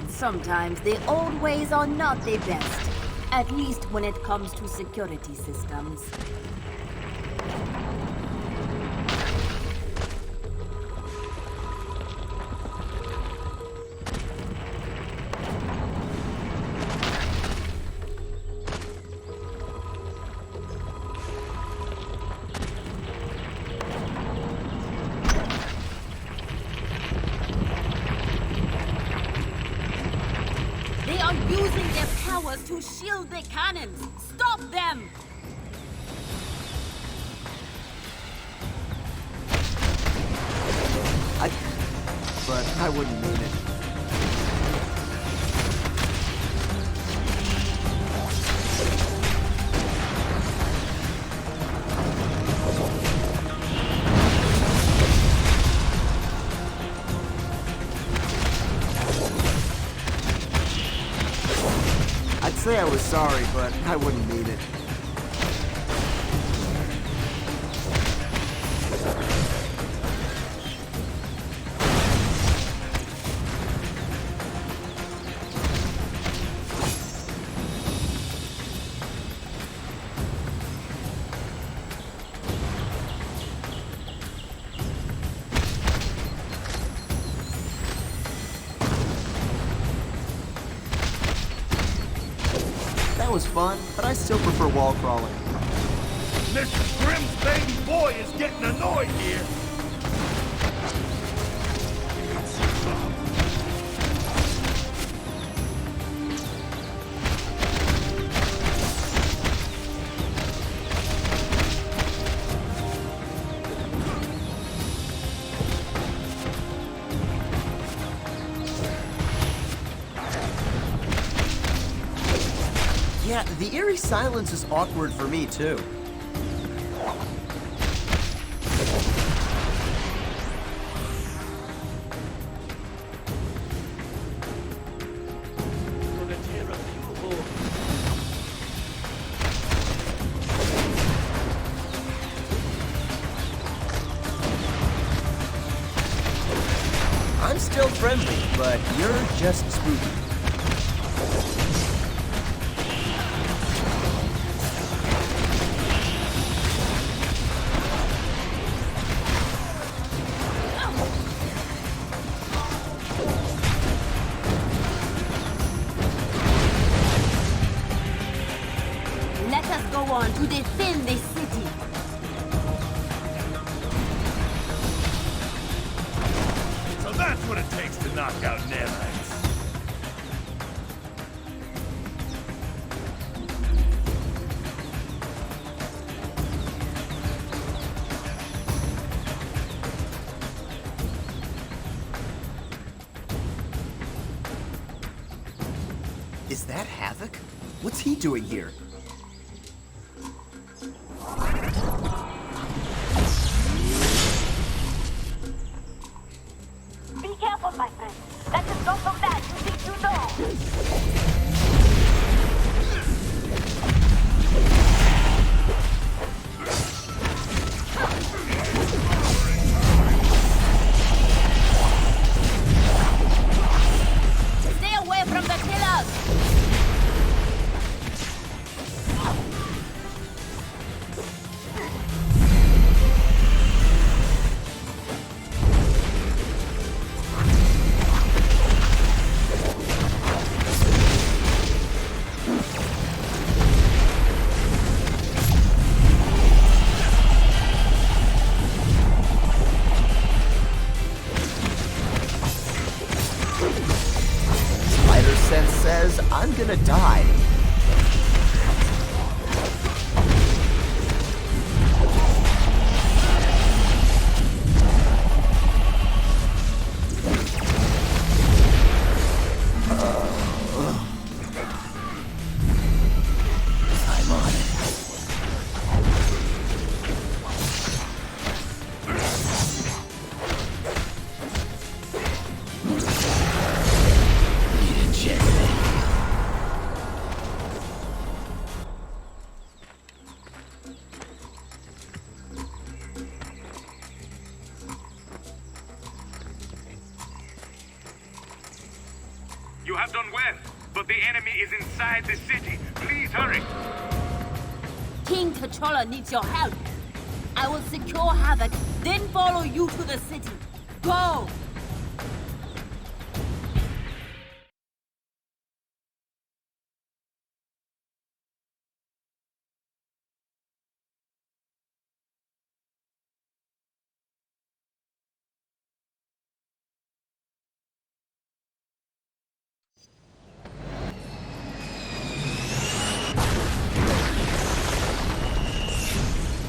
Sometimes the old ways are not the best. At least when it comes to security systems. Using their powers to shield the cannons! Stop them! But I wouldn't mean it. I'd say I was sorry, but I wouldn't mean it. That was fun, but I still prefer wall crawling. Mr. Grimm's baby boy is getting annoyed here. Yeah, the eerie silence is awkward for me, too. I'm still friendly, but you're just spooky. To defend the city. So that's what it takes to knock out nanites. Is that Havoc? What's he doing here? My friend, that is not of that you think you know. Stay away from the pillars! Says I'm gonna die. I'm on it. You have done well, but the enemy is inside the city. Please hurry. King T'Challa needs your help. I will secure Havoc, then follow you to the city. Go!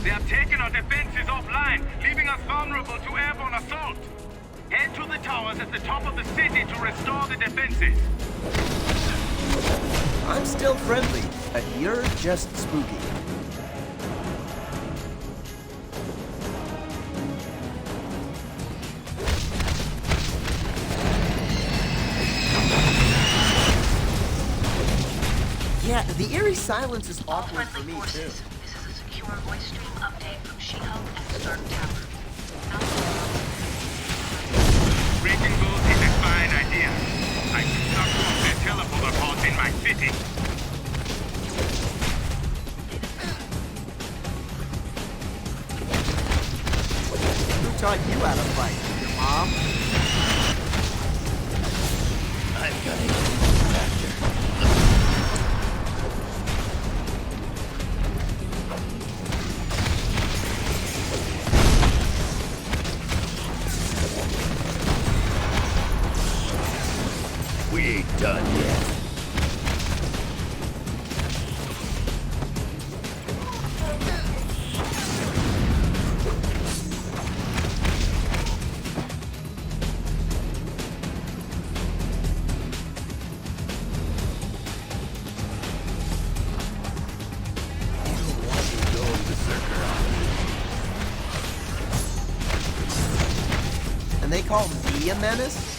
They have taken our defenses offline, leaving us vulnerable to airborne assault. Head to the towers at the top of the city to restore the defenses. I'm still friendly, but you're just spooky. Yeah, the eerie silence is awkward for me, too. This is a secure voice stream update from She-Hulk and Stark Tower. Breaking both is a fine idea. I should not want their teleporter pods in my city. Who taught you how to fight? Your mom? I've got a factor. We ain't done yet. And they call me a menace?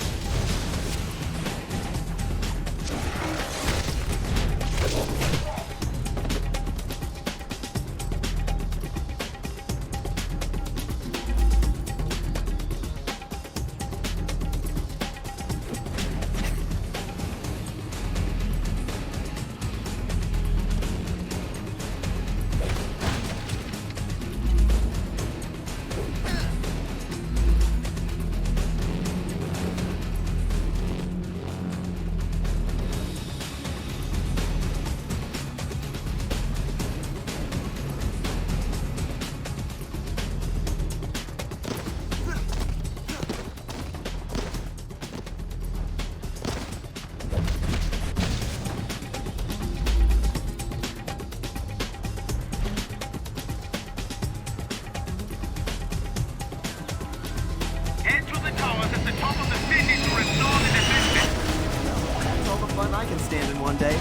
I can stand in one day.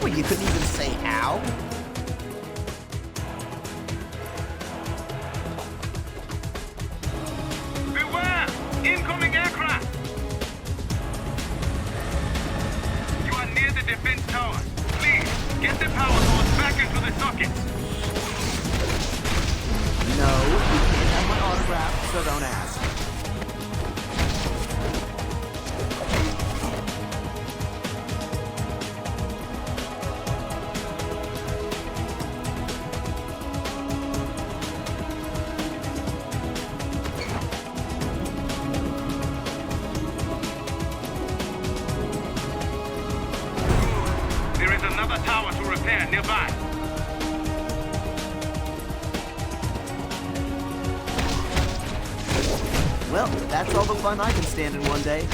Well, you couldn't even say ow? Incoming aircraft! You are near the defense tower. Please, get the power source back into the sockets. No, you can't have my autograph, so don't ask. Tower to repair nearby. Well, that's all the fun I can stand in one day.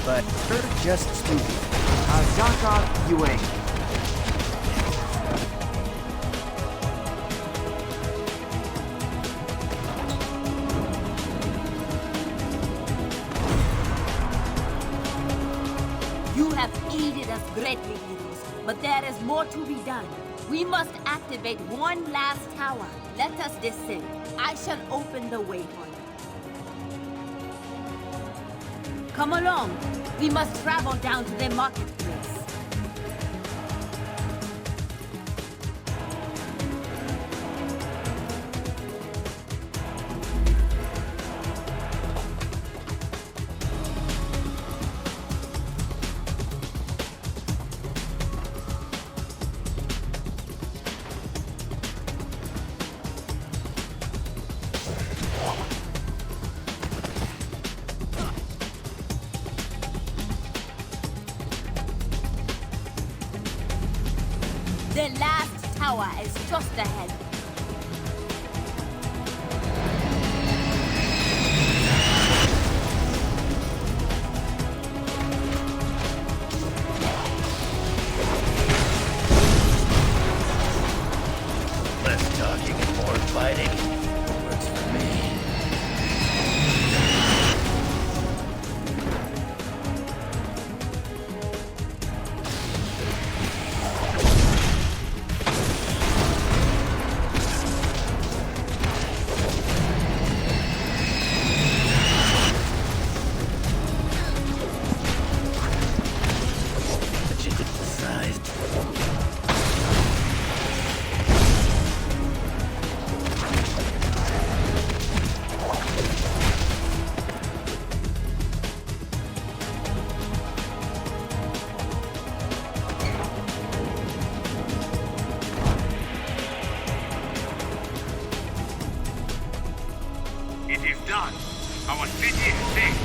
but you're just stupid. Knock off, you ain't. You have aided us greatly, heroes, but there is more to be done. We must activate one last tower. Let us descend. I shall open the way for you. Come along. We must travel down to the marketplace. The last tower is just ahead. Less talking and more fighting. Works for me. It is done. Our city is safe.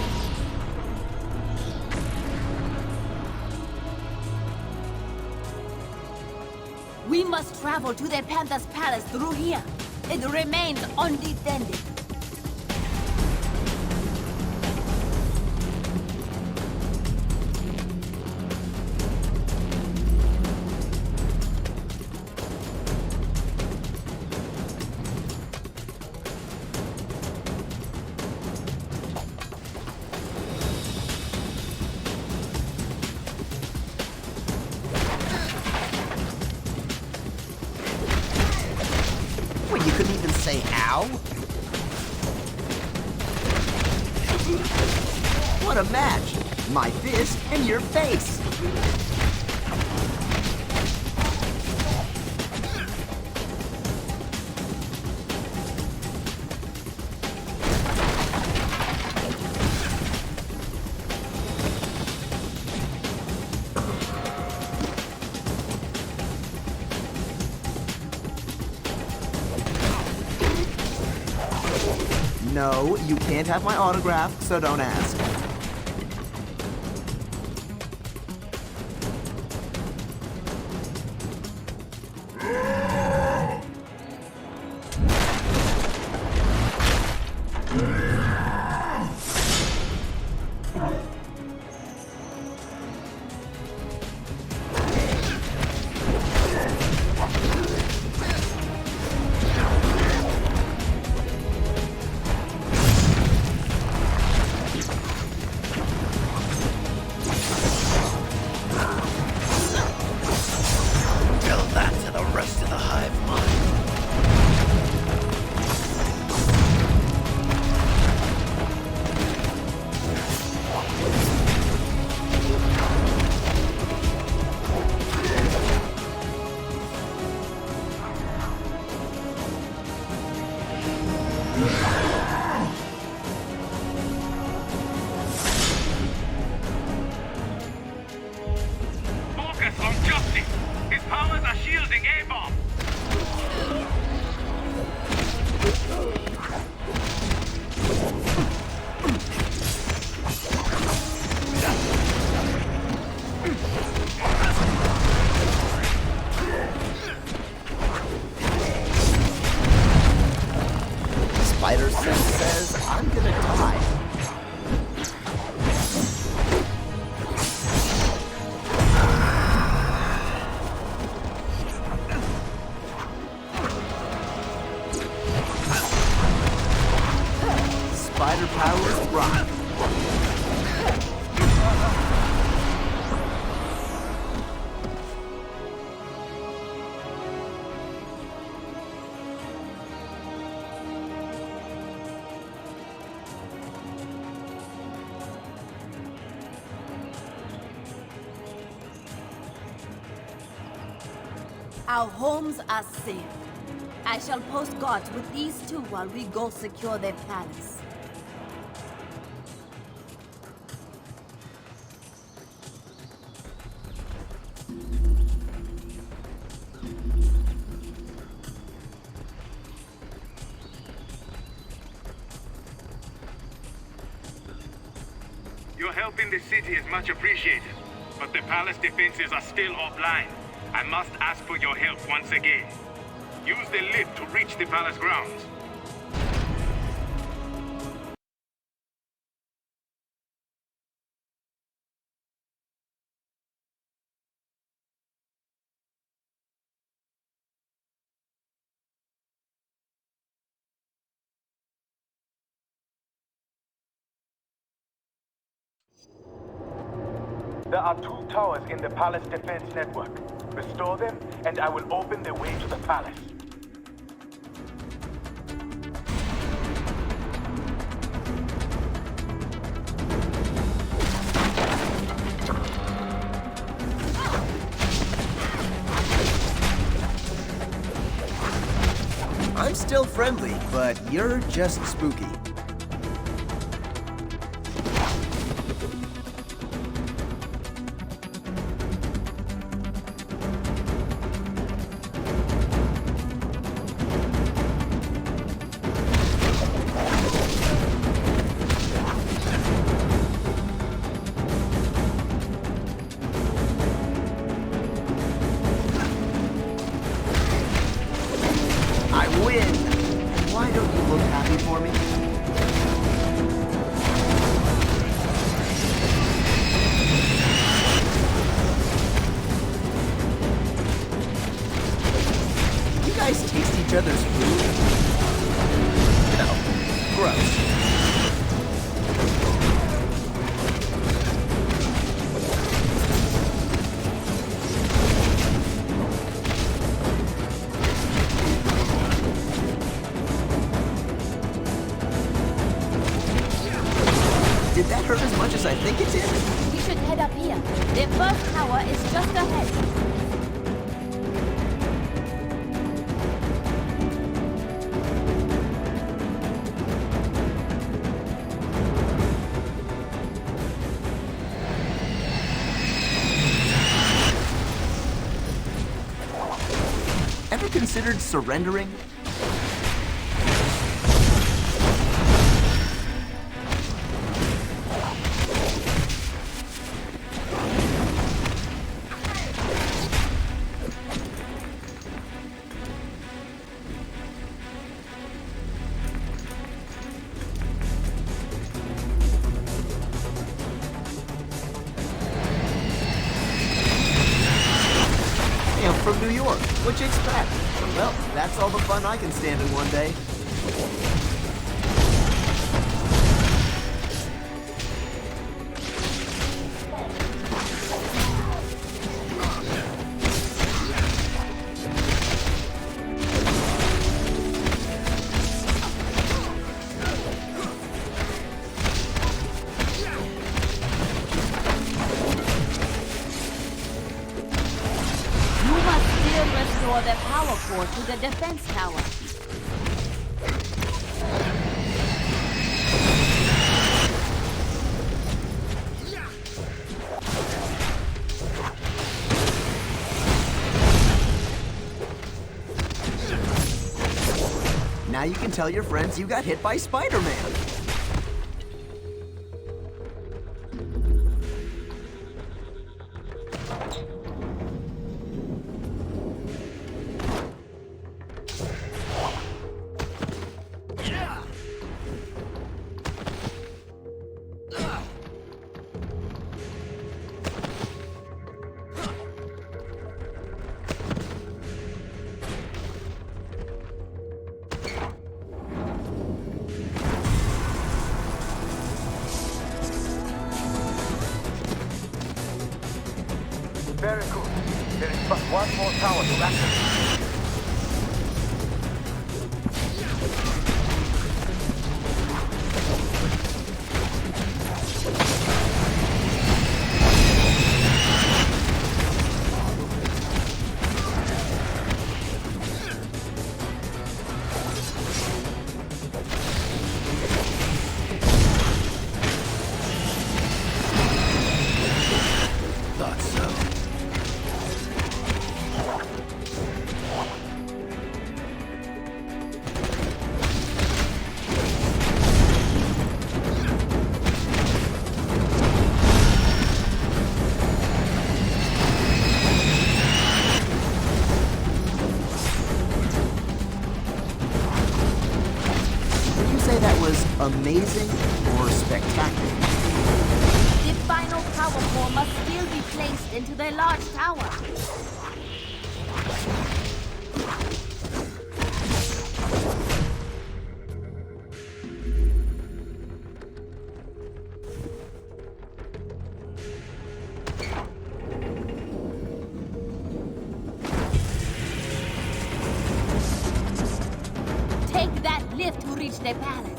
We must travel to the Panther's Palace through here. It remains undefended. Wait, you couldn't even say ow? What a match! My fist in your face! No, you can't have my autograph, so don't ask. Focus on justice. His powers are shielding A-bomb. Spider Sense says I'm gonna die. spider powers rock. Our homes are safe. I shall post guards with these two while we go secure their palace. Your help in the city is much appreciated, but the palace defenses are still offline. I must ask for your help once again. Use the lift to reach the palace grounds. There are 2 towers in the palace defense network. Restore them, and I will open the way to the palace. I'm still friendly, but you're just spooky. Each other's food? No. Gross. Did that hurt as much as I think it did? We should head up here. Their first tower is just ahead. Ever considered surrendering? I'm from New York. What'd you expect? Well, that's all the fun I can stand in one day. Restore the power core to the defense tower. Now you can tell your friends you got hit by Spider-Man. But one more tower to activate. Amazing or spectacular? The final power core must still be placed into their large tower. Take that lift to reach the palace.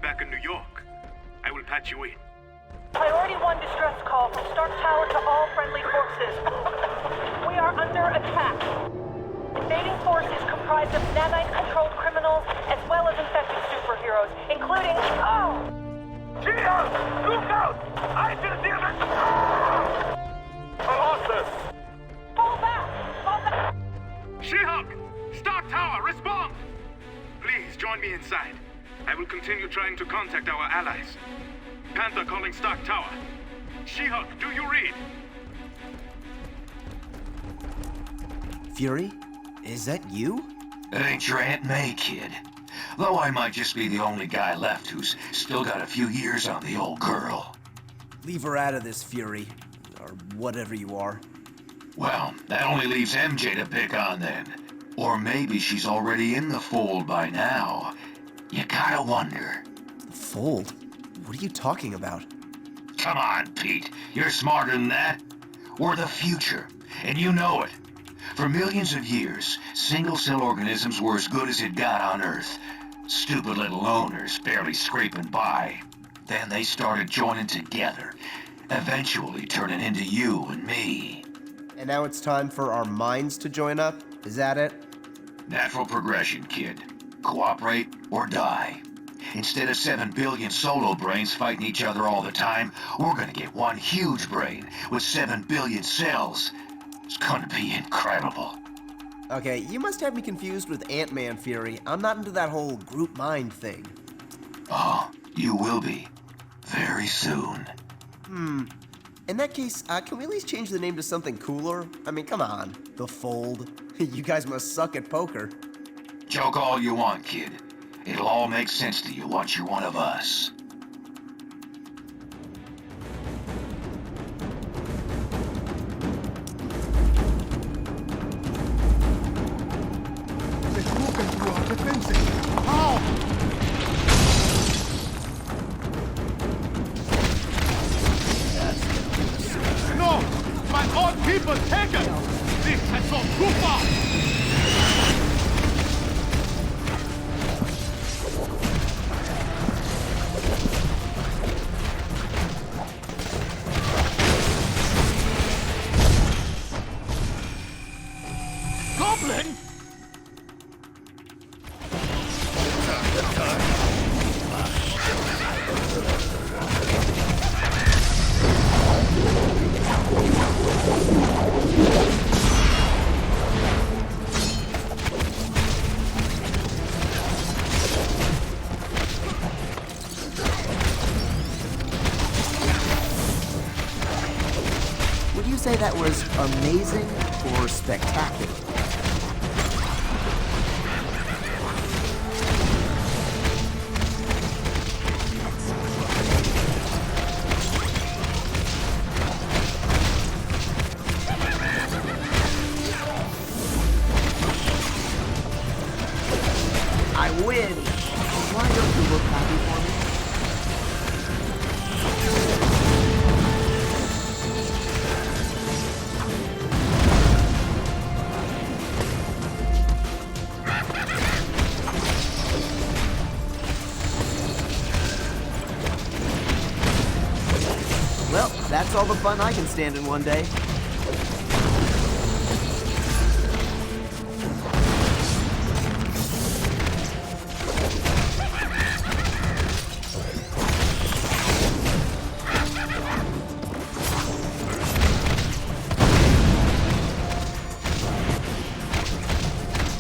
Back in New York. I will patch you in. Priority 1 distress call from Stark Tower to all friendly forces. We are under attack. Invading force is comprised of nanite-controlled criminals as well as infected superheroes, including... Oh! She-Hulk! Look out! I just hear the... Colossus! Fall back! Fall back! She-Hulk! Stark Tower, respond! Please join me inside. I will continue trying to contact our allies. Panther calling Stark Tower. She-Hulk, do you read? Fury? Is that you? It ain't your Aunt May, kid. Though I might just be the only guy left who's still got a few years on the old girl. Leave her out of this, Fury. Or whatever you are. Well, that only leaves MJ to pick on then. Or maybe she's already in the fold by now. You gotta wonder. The fold? What are you talking about? Come on, Pete. You're smarter than that. We're the future, and you know it. For millions of years, single-cell organisms were as good as it got on Earth. Stupid little loners barely scraping by. Then they started joining together, eventually turning into you and me. And now it's time for our minds to join up? Is that it? Natural progression, kid. Cooperate or die. Instead of 7 billion solo brains fighting each other all the time, we're gonna get one huge brain with 7 billion cells. It's gonna be incredible. Okay, you must have me confused with Ant-Man, Fury. I'm not into that whole group mind thing. Oh, you will be. Very soon. In that case, can we at least change the name to something cooler? I mean, come on. The Fold. You guys must suck at poker. Joke all you want, kid. It'll all make sense to you once you're one of us. They're broken through our defenses. How? No! My own people taken! This has gone too far! Would you say that was amazing or spectacular? I win! Why don't you look happy for me? Well, that's all the fun I can stand in one day.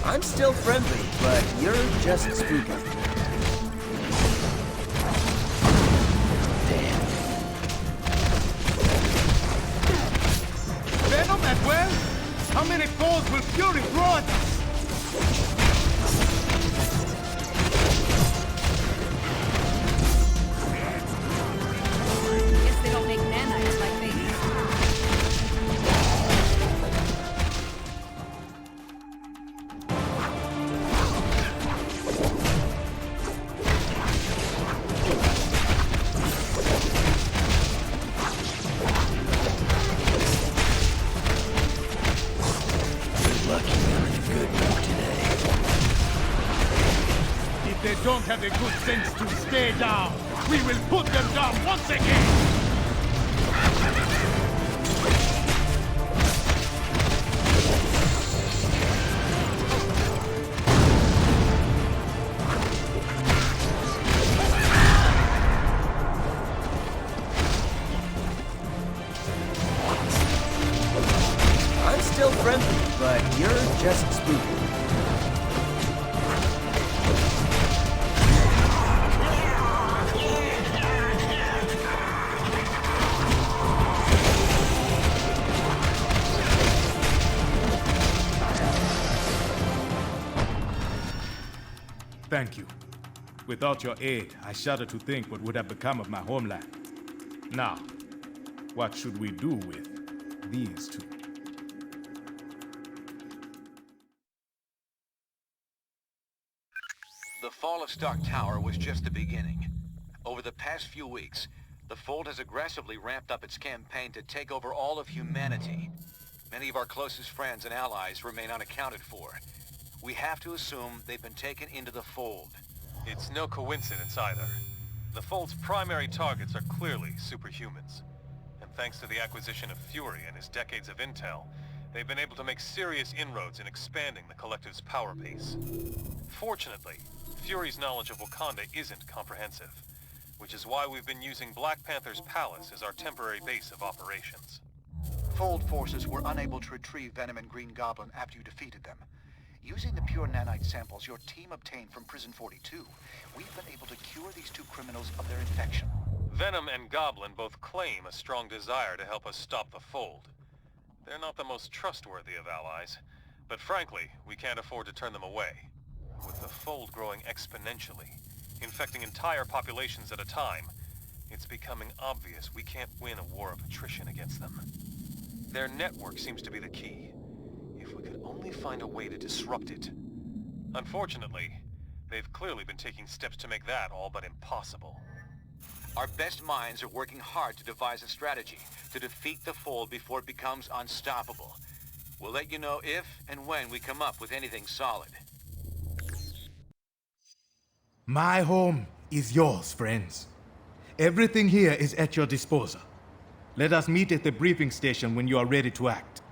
I'm still friendly, but you're just spooky. Venom as well? How many foes will Fury throw at us? Guess they don't make nanites like they used If they don't have the good sense to stay down, we will put them down once again! I'm still friendly, but you're just spooky. Thank you. Without your aid, I shudder to think what would have become of my homeland. Now, what should we do with these two? The fall of Stark Tower was just the beginning. Over the past few weeks, the Fold has aggressively ramped up its campaign to take over all of humanity. Many of our closest friends and allies remain unaccounted for. We have to assume they've been taken into the Fold. It's no coincidence either. The Fold's primary targets are clearly superhumans. And thanks to the acquisition of Fury and his decades of intel, they've been able to make serious inroads in expanding the Collective's power base. Fortunately, Fury's knowledge of Wakanda isn't comprehensive, which is why we've been using Black Panther's palace as our temporary base of operations. Fold forces were unable to retrieve Venom and Green Goblin after you defeated them. Using the pure nanite samples your team obtained from Prison 42, we've been able to cure these two criminals of their infection. Venom and Goblin both claim a strong desire to help us stop the Fold. They're not the most trustworthy of allies, but frankly, we can't afford to turn them away. With the Fold growing exponentially, infecting entire populations at a time, it's becoming obvious we can't win a war of attrition against them. Their network seems to be the key. If we could only find a way to disrupt it. Unfortunately, they've clearly been taking steps to make that all but impossible. Our best minds are working hard to devise a strategy to defeat the Fold before it becomes unstoppable. We'll let you know if and when we come up with anything solid. My home is yours, friends. Everything here is at your disposal. Let us meet at the briefing station when you are ready to act.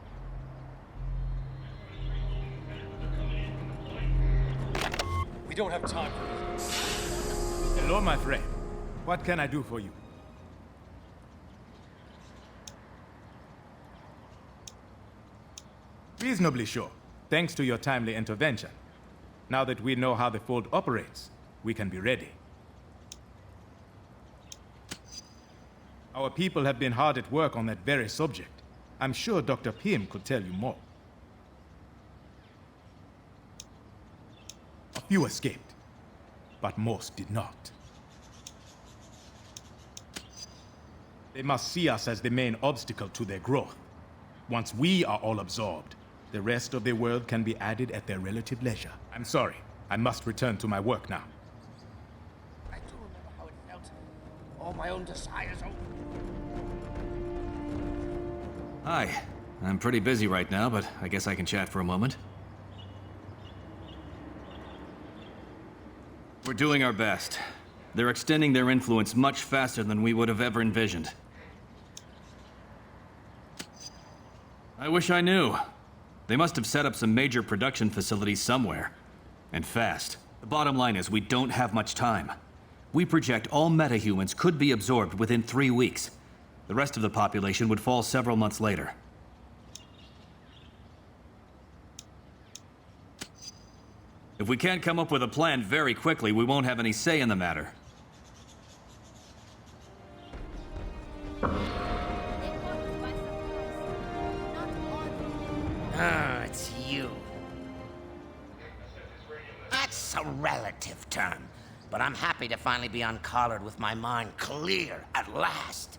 We don't have time for this. Hello, my friend. What can I do for you? Reasonably sure, thanks to your timely intervention. Now that we know how the Fold operates, we can be ready. Our people have been hard at work on that very subject. I'm sure Dr. Pym could tell you more. few escaped, but most did not. They must see us as the main obstacle to their growth. Once we are all absorbed, the rest of the world can be added at their relative leisure. I'm sorry, I must return to my work now. I do remember how it felt. All my own desires. Hi. I'm pretty busy right now, but I guess I can chat for a moment. We're doing our best. They're extending their influence much faster than we would have ever envisioned. I wish I knew. They must have set up some major production facilities somewhere. And fast. The bottom line is we don't have much time. We project all metahumans could be absorbed within 3 weeks. The rest of the population would fall several months later. If we can't come up with a plan very quickly, we won't have any say in the matter. Ah, it's you. That's a relative term, but I'm happy to finally be uncollared with my mind clear at last.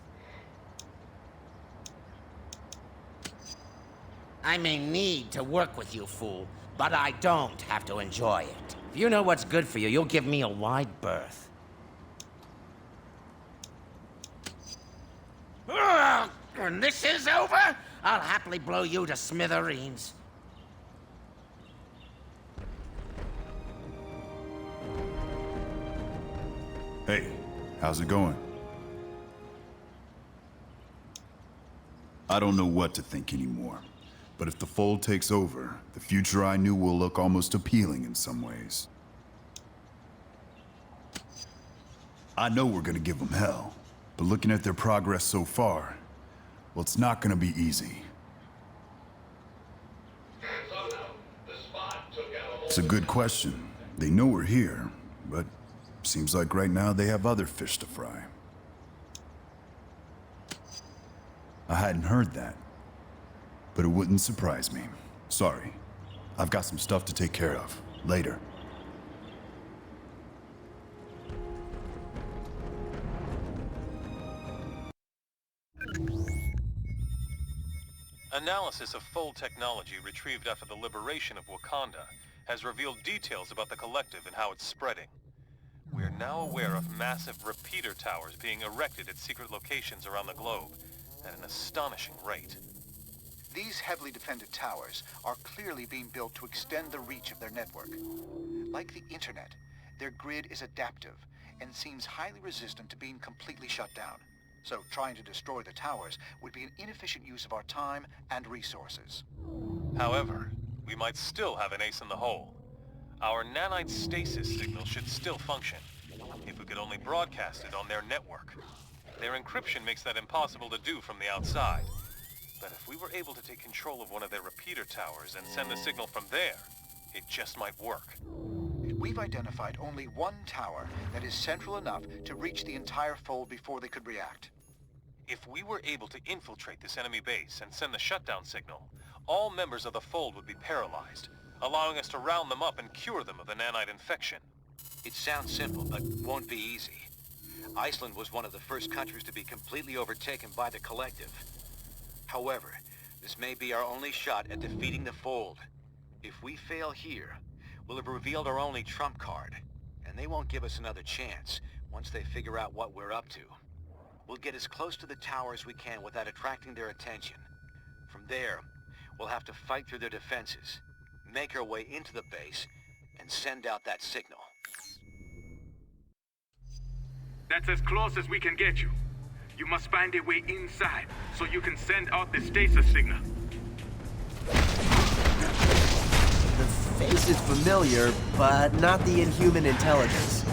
I may need to work with you, fool, but I don't have to enjoy it. If you know what's good for you, you'll give me a wide berth. When this is over, I'll happily blow you to smithereens. Hey, how's it going? I don't know what to think anymore. But if the Fold takes over, the future I knew will look almost appealing in some ways. I know we're gonna give them hell, but looking at their progress so far, well, it's not gonna be easy. It's a good question. They know we're here, but seems like right now they have other fish to fry. I hadn't heard that. But it wouldn't surprise me. Sorry. I've got some stuff to take care of. Later. Analysis of Fold technology retrieved after the liberation of Wakanda has revealed details about the Collective and how it's spreading. We are now aware of massive repeater towers being erected at secret locations around the globe at an astonishing rate. These heavily defended towers are clearly being built to extend the reach of their network. Like the internet, their grid is adaptive and seems highly resistant to being completely shut down. So trying to destroy the towers would be an inefficient use of our time and resources. However, we might still have an ace in the hole. Our nanite stasis signal should still function, if we could only broadcast it on their network. Their encryption makes that impossible to do from the outside. But if we were able to take control of one of their repeater towers and send the signal from there, it just might work. We've identified only one tower that is central enough to reach the entire Fold before they could react. If we were able to infiltrate this enemy base and send the shutdown signal, all members of the Fold would be paralyzed, allowing us to round them up and cure them of the nanite infection. It sounds simple, but won't be easy. Iceland was one of the first countries to be completely overtaken by the Collective. However, this may be our only shot at defeating the Fold. If we fail here, we'll have revealed our only trump card, and they won't give us another chance once they figure out what we're up to. We'll get as close to the tower as we can without attracting their attention. From there, we'll have to fight through their defenses, make our way into the base, and send out that signal. That's as close as we can get you. You must find a way inside, so you can send out the stasis signal. The face is familiar, but not the inhuman intelligence.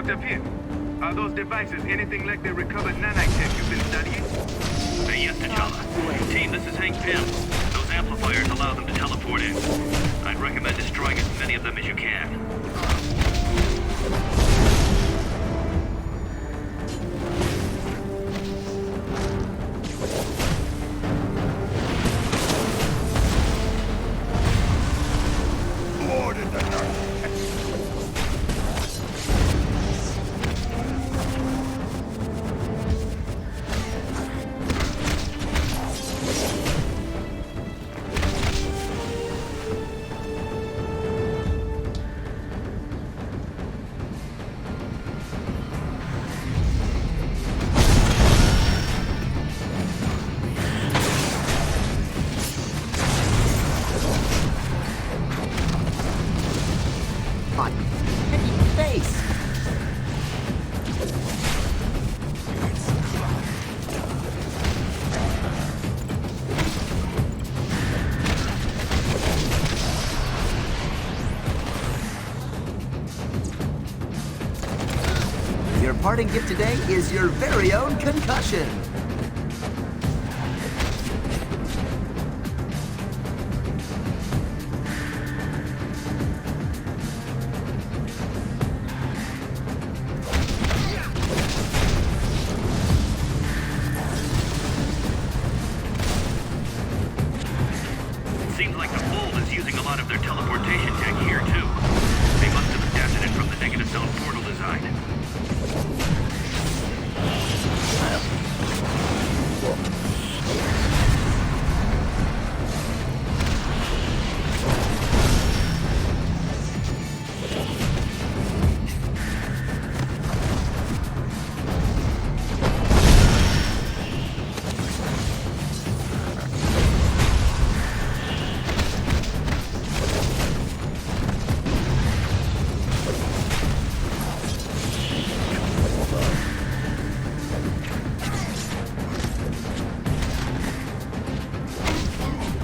Dr. Pierce, are those devices anything like the recovered nanite tech you've been studying? Yes, T'Challa. Team, this is Hank Pym. Those amplifiers allow them to teleport in. I'd recommend destroying as many of them as you can. Your parting gift today is your very own concussion. Seems like the Fold is using a lot of their teleportation tech here, too. They must have adapted it from the negative zone portal design.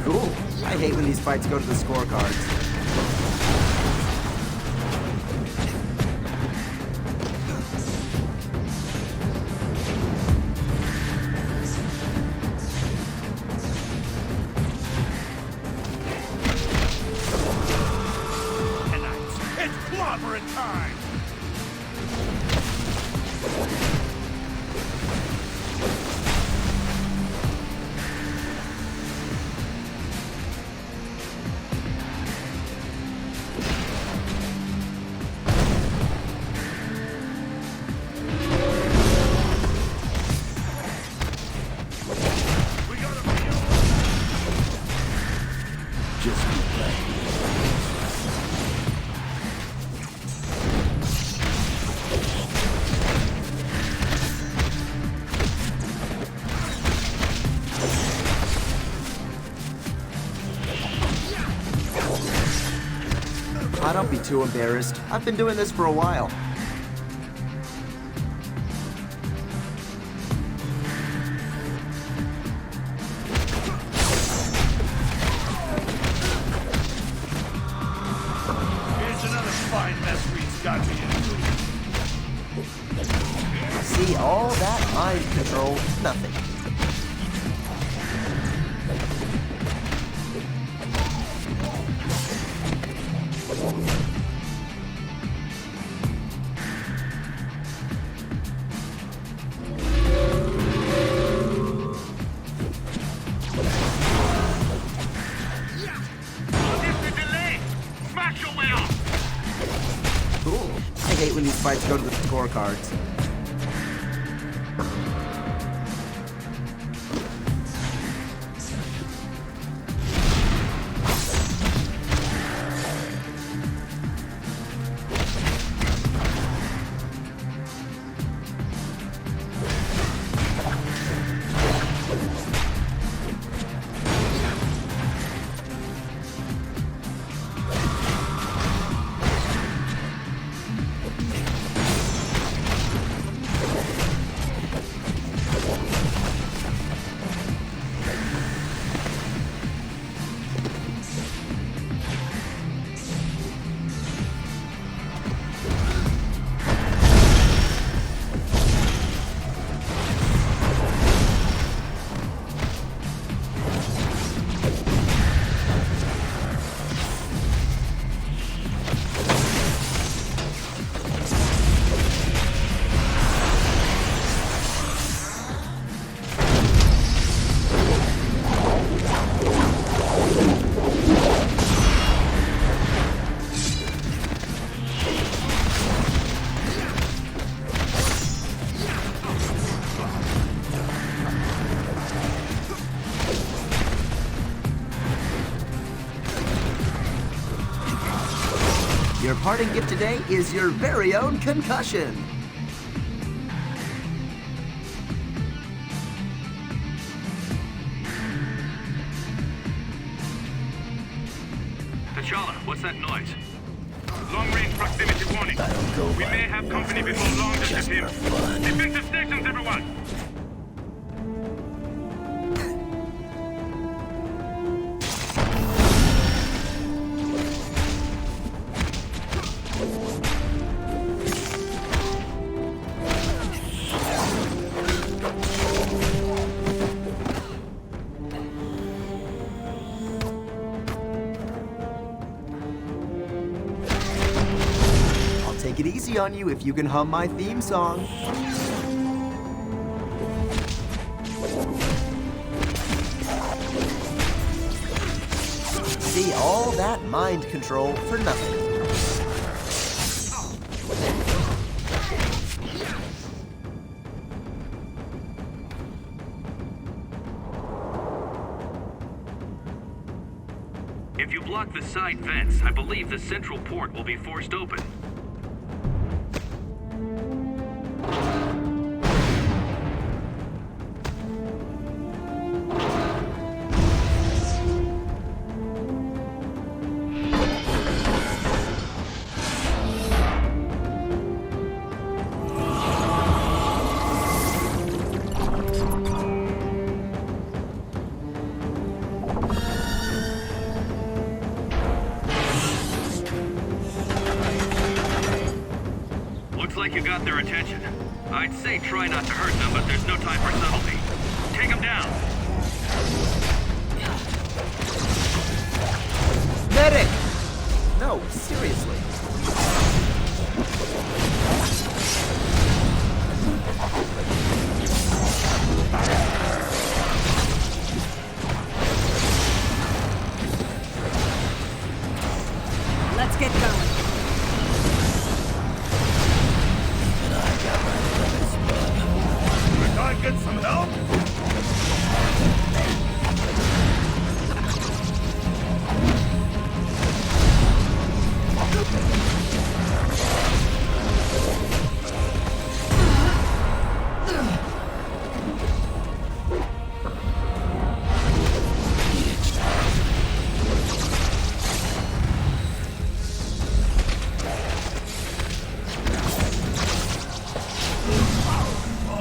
Cool. I hate when these fights go to the scorecards. It's clobbering time! Don't be too embarrassed. I've been doing this for a while. Here's another fine mess we've got to you. See, all that mind control, nothing. Cool. I hate when these fights go to the scorecards. Your parting gift today is your very own concussion. T'Challa, what's that noise? Long-range proximity warning. We may have company before long, Mr. Tim. Defensive stations, everyone! Take it easy on you if you can hum my theme song. See, all that mind control for nothing. If you block the side vents, I believe the central port will be forced open. Like you got their attention. I'd say try not to hurt them, but there's no time for subtlety. Take them down. Medic! No, seriously. Let's get going. Get some help?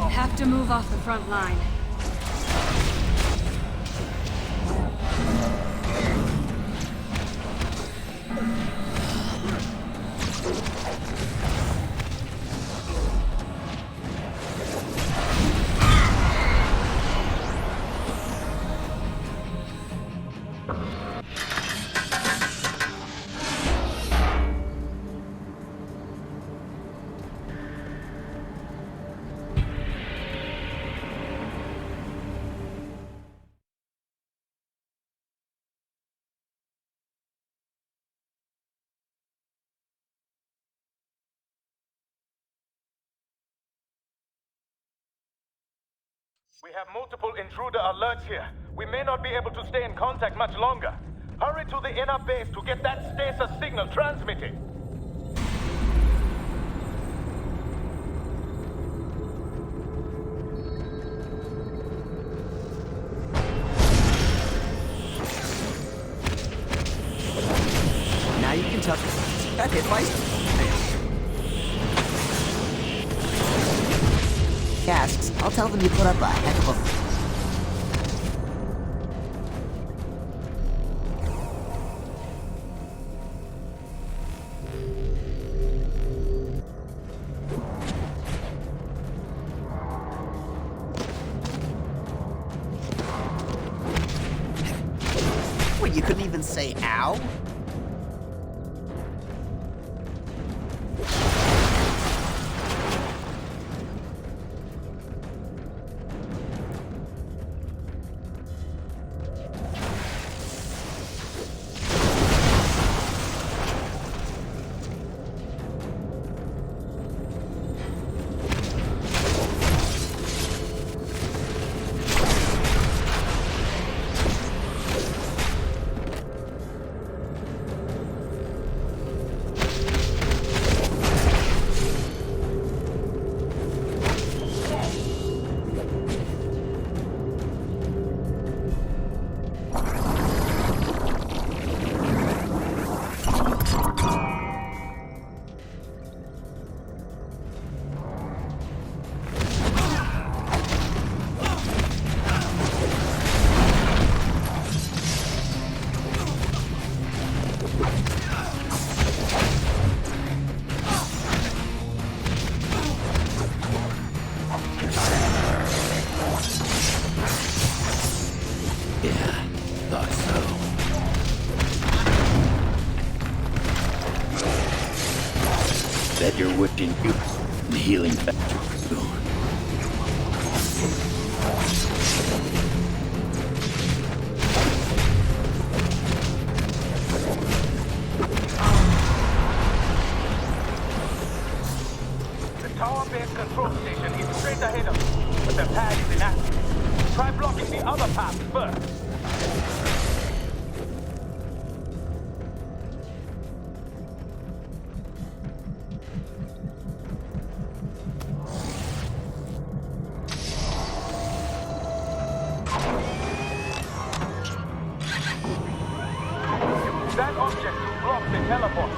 Have to move off the front line. We have multiple intruder alerts here. We may not be able to stay in contact much longer. Hurry to the inner base to get that stasis signal transmitted. Now you can touch it. Got hit by casks. I'll tell them you put up a heck of a... What, you couldn't even say ow? Bet you're wishing you the healing factor. The tower-based control station is straight ahead of you, but the pad is inactive. Try blocking the other path first. That object to block the teleport.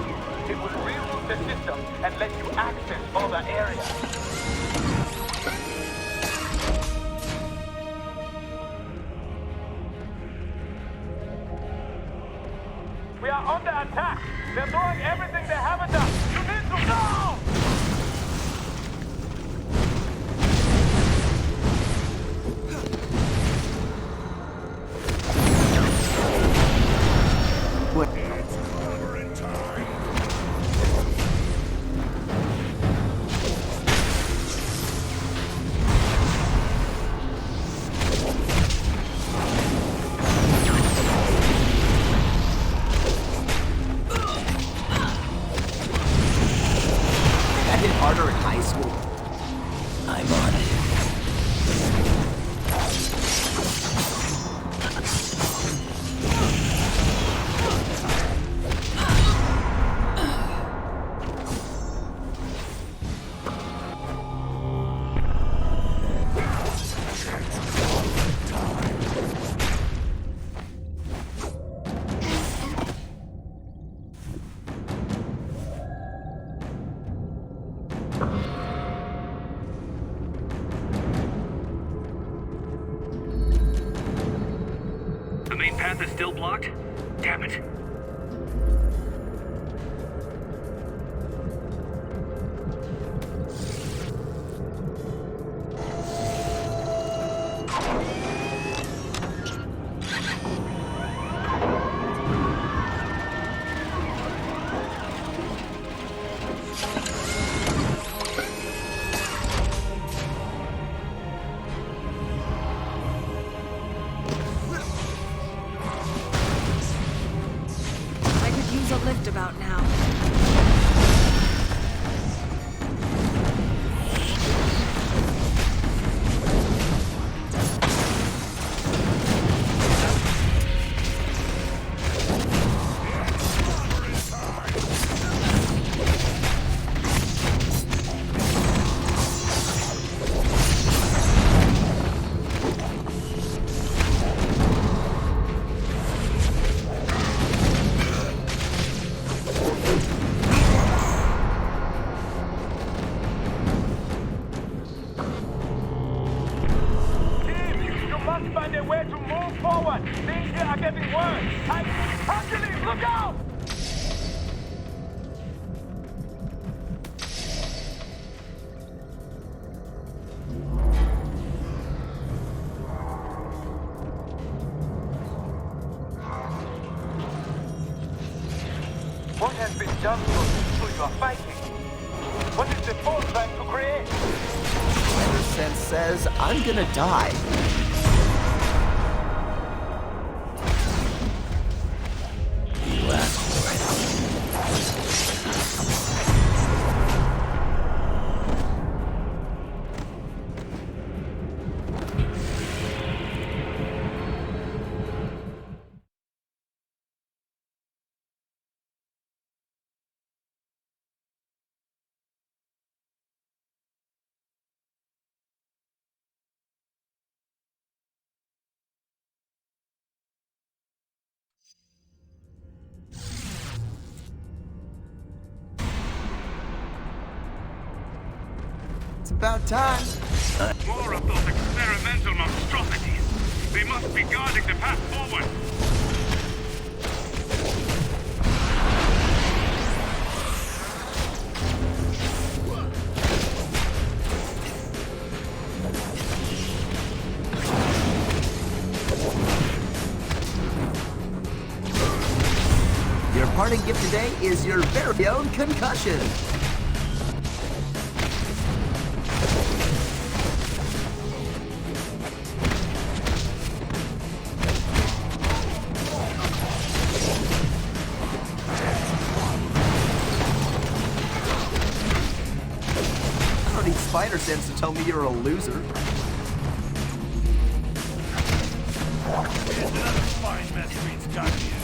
It will reroute the system and let you access other areas. We are under attack. They're throwing everything they have at us. You need to go! Harder in high school. I'm on it. The main path is still blocked? Damn it. A lift about now. Find a way to move forward. Things here are getting worse. Hercules, look out! What has been done to those people you are fighting? What is the foe trying to create? Spider Sense says I'm gonna die. It's about time. More of those experimental monstrosities. They must be guarding the path forward. Your parting gift today is your very own concussion. spider sense to tell me you're a loser. Here's another fine mess Reed's got here.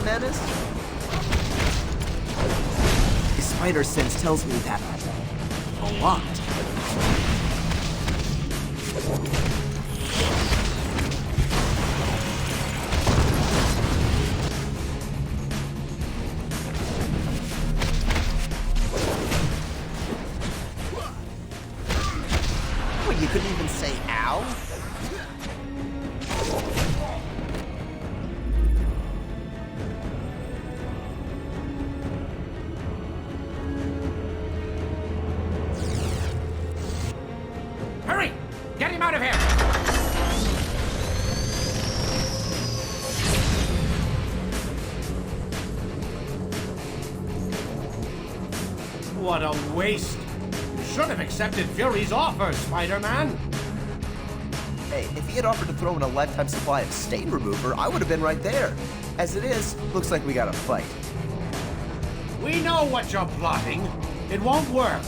Menace? The spider sense tells me that a lot. What, you couldn't even say ow? Out of here! What a waste! You should have accepted Fury's offer, Spider-Man! Hey, if he had offered to throw in a lifetime supply of stain remover, I would have been right there. As it is, looks like we got a fight. We know what you're plotting. It won't work.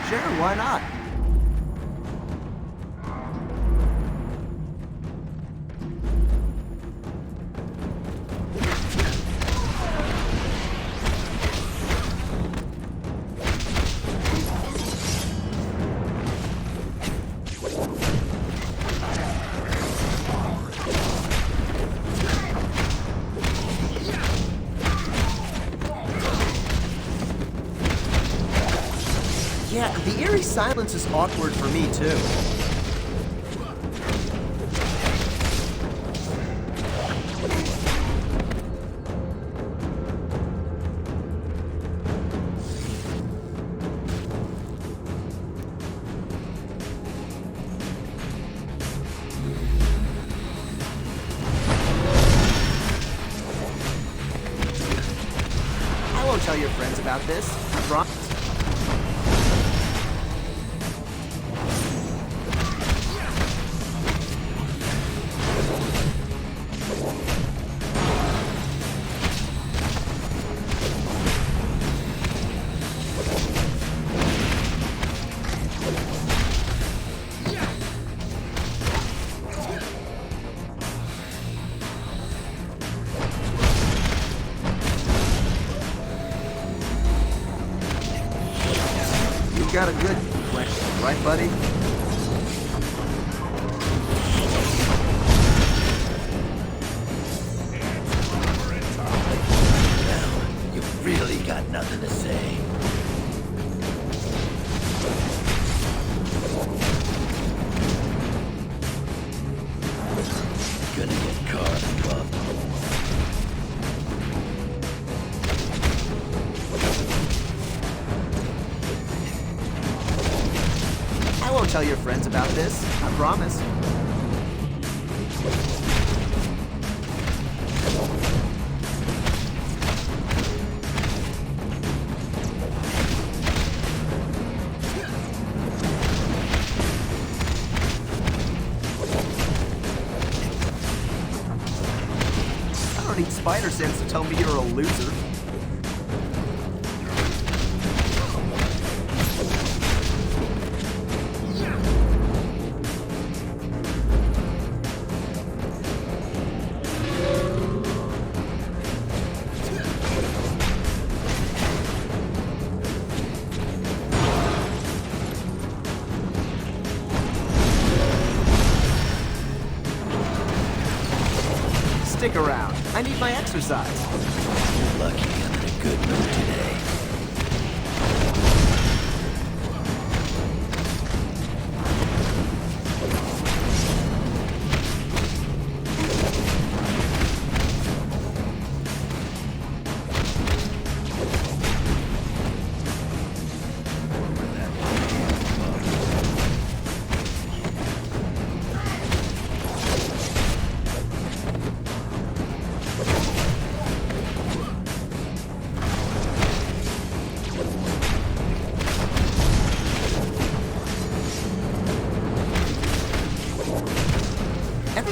Sure, why not? Yeah, the eerie silence is awkward for me, too. I won't tell your friends about this, I promise. Got a good question, right, buddy? Well, you've really got nothing to say. Gonna get caught and buffed. I won't tell your friends about this, I promise. don't need spider sense to tell me you're a loser. Stick around. I need my exercise. You're lucky I'm in a good mood today.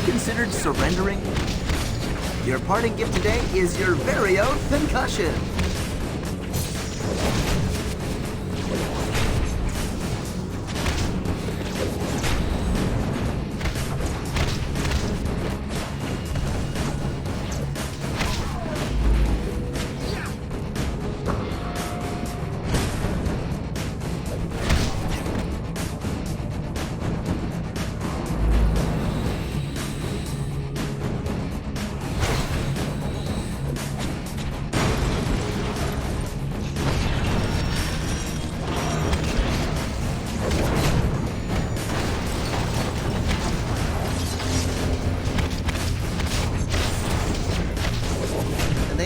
Considered surrendering? Your parting gift today is your very own concussion.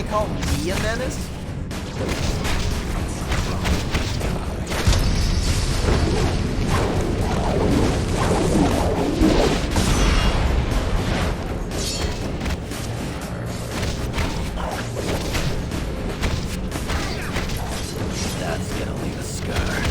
Call me a menace? That's gonna leave a scar.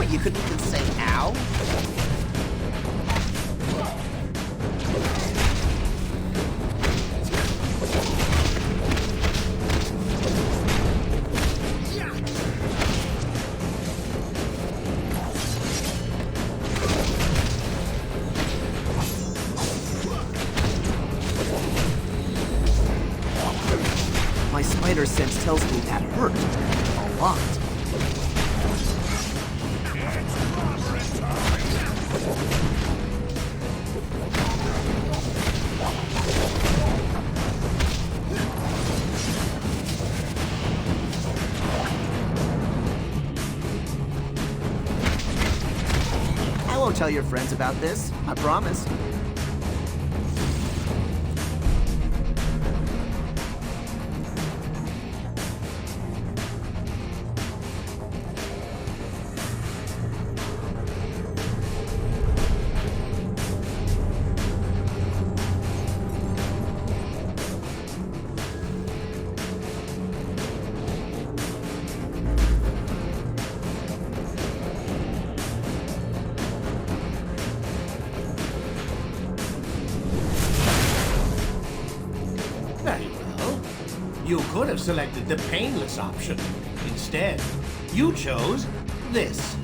You couldn't even say ow? My spider sense tells me that hurt a lot. I won't tell your friends about this, I promise. You could have selected the painless option. Instead, you chose this.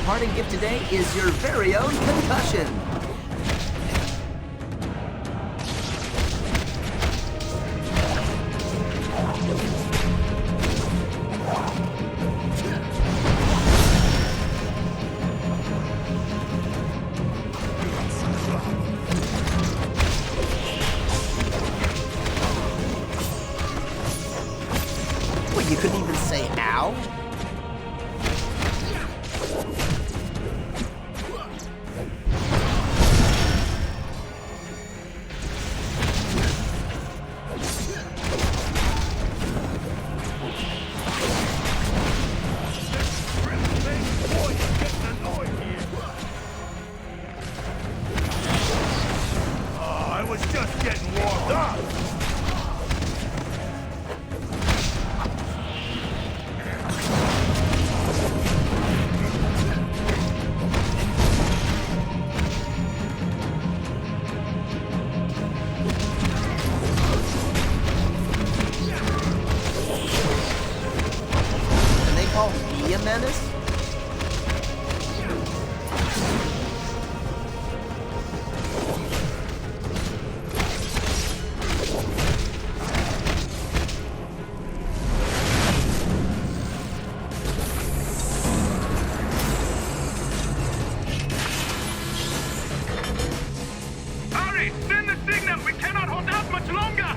Parting gift today is your very own concussion. Well, you couldn't even say ow? Menace? Hurry! Send the signal! We cannot hold out much longer!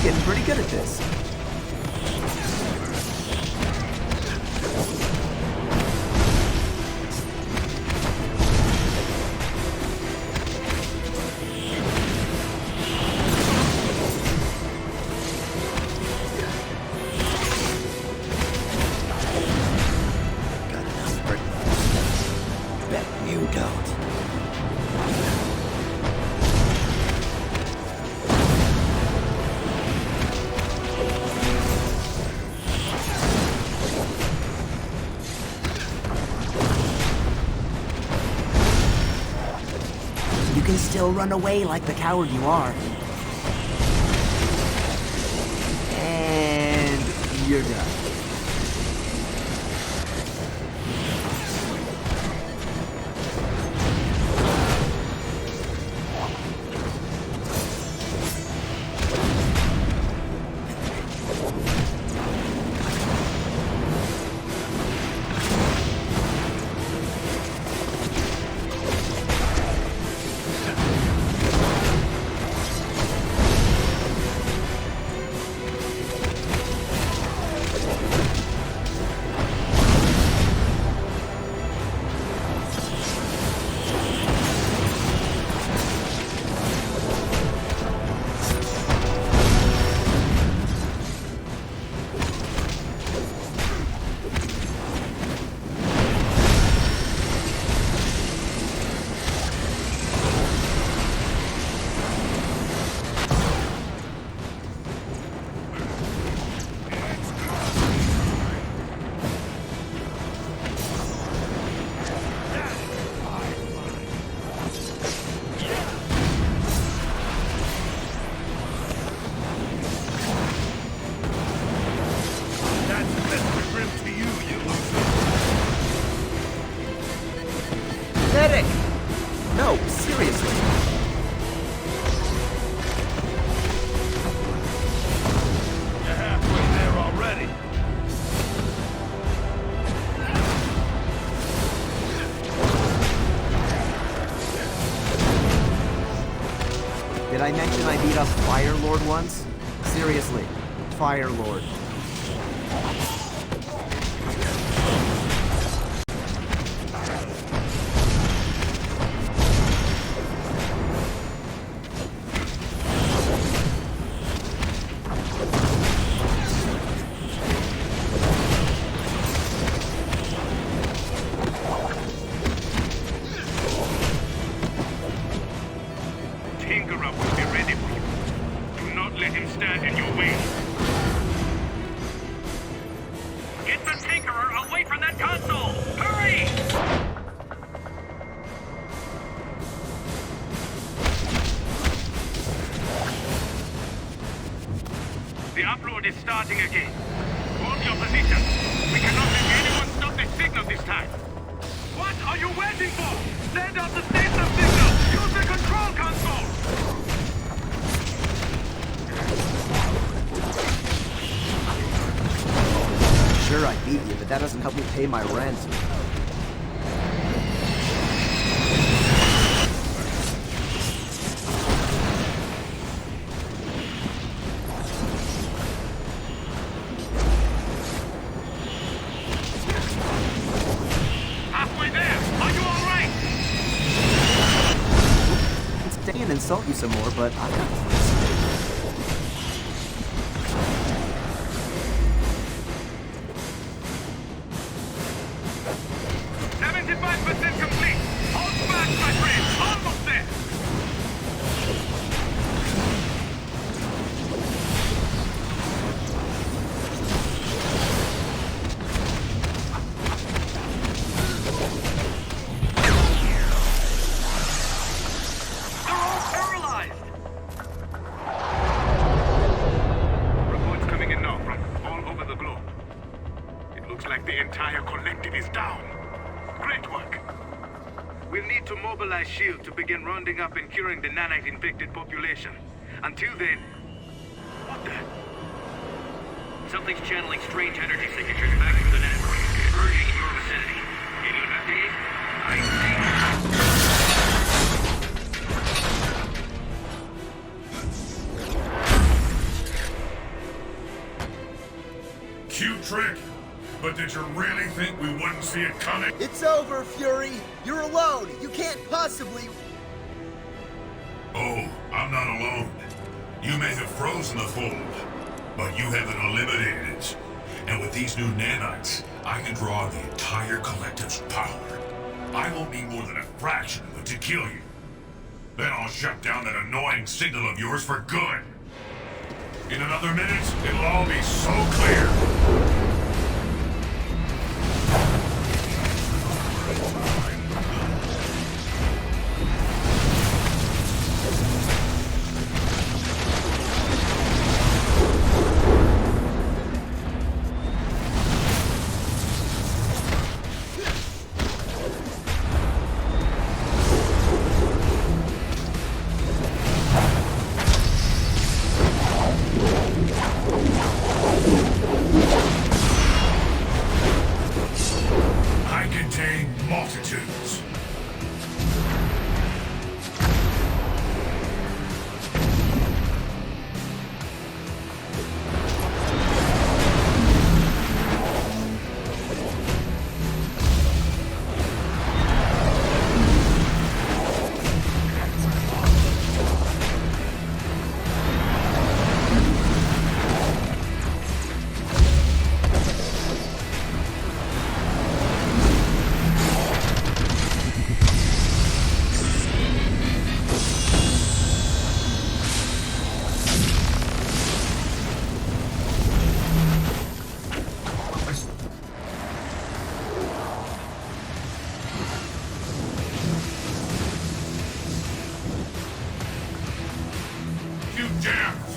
Getting pretty good at this. Got enough for... Bet you don't. You can still run away like the coward you are. And you're done. Did I mention I beat up Fire Lord once? Seriously, Fire Lord. The upload is starting again. Hold your position. We cannot let anyone stop the signal this time. What are you waiting for? Send out the station signal! Use the control console! Sure, I beat you, but that doesn't help me pay my rent. Insult you some more, but I got this. 75% complete. Hold back, my friend. Almost there. Shield to begin rounding up and curing the nanite-infected population. Until then... What the? Something's channeling strange energy signatures back through the network. Urging your vicinity. Any update? Cute trick. But did you really think we wouldn't see it coming? It's over, Fury! You're alone! You can't possibly... Oh, I'm not alone. You may have frozen the fold, but you haven't eliminated it. And with these new nanites, I can draw on the entire collective's power. I won't need more than a fraction of it to kill you. Then I'll shut down that annoying signal of yours for good. In another minute, it'll all be so clear.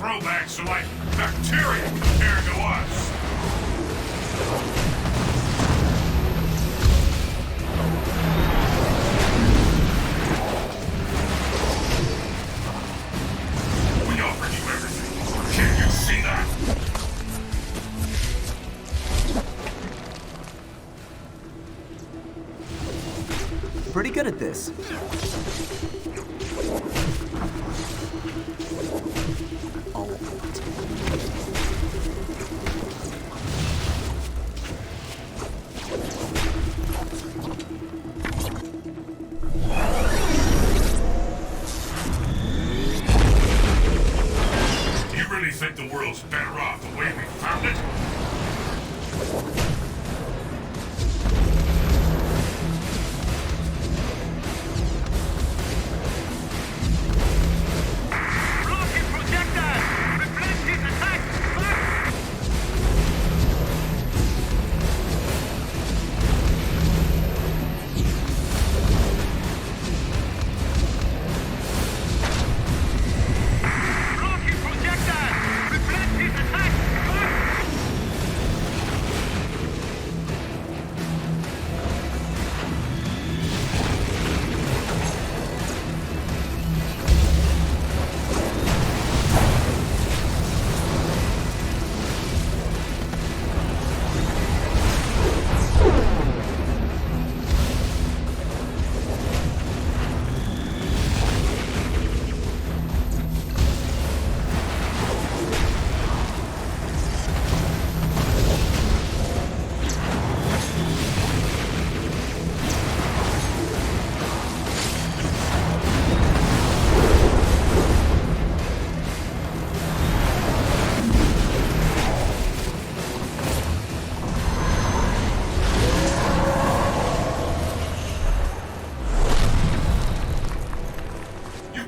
Throwbacks are like bacteria compared to us. We offered you everything. Can't you see that? Pretty good at this. think the world's better off the way we found it?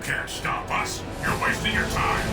Can't stop us. You're wasting your time.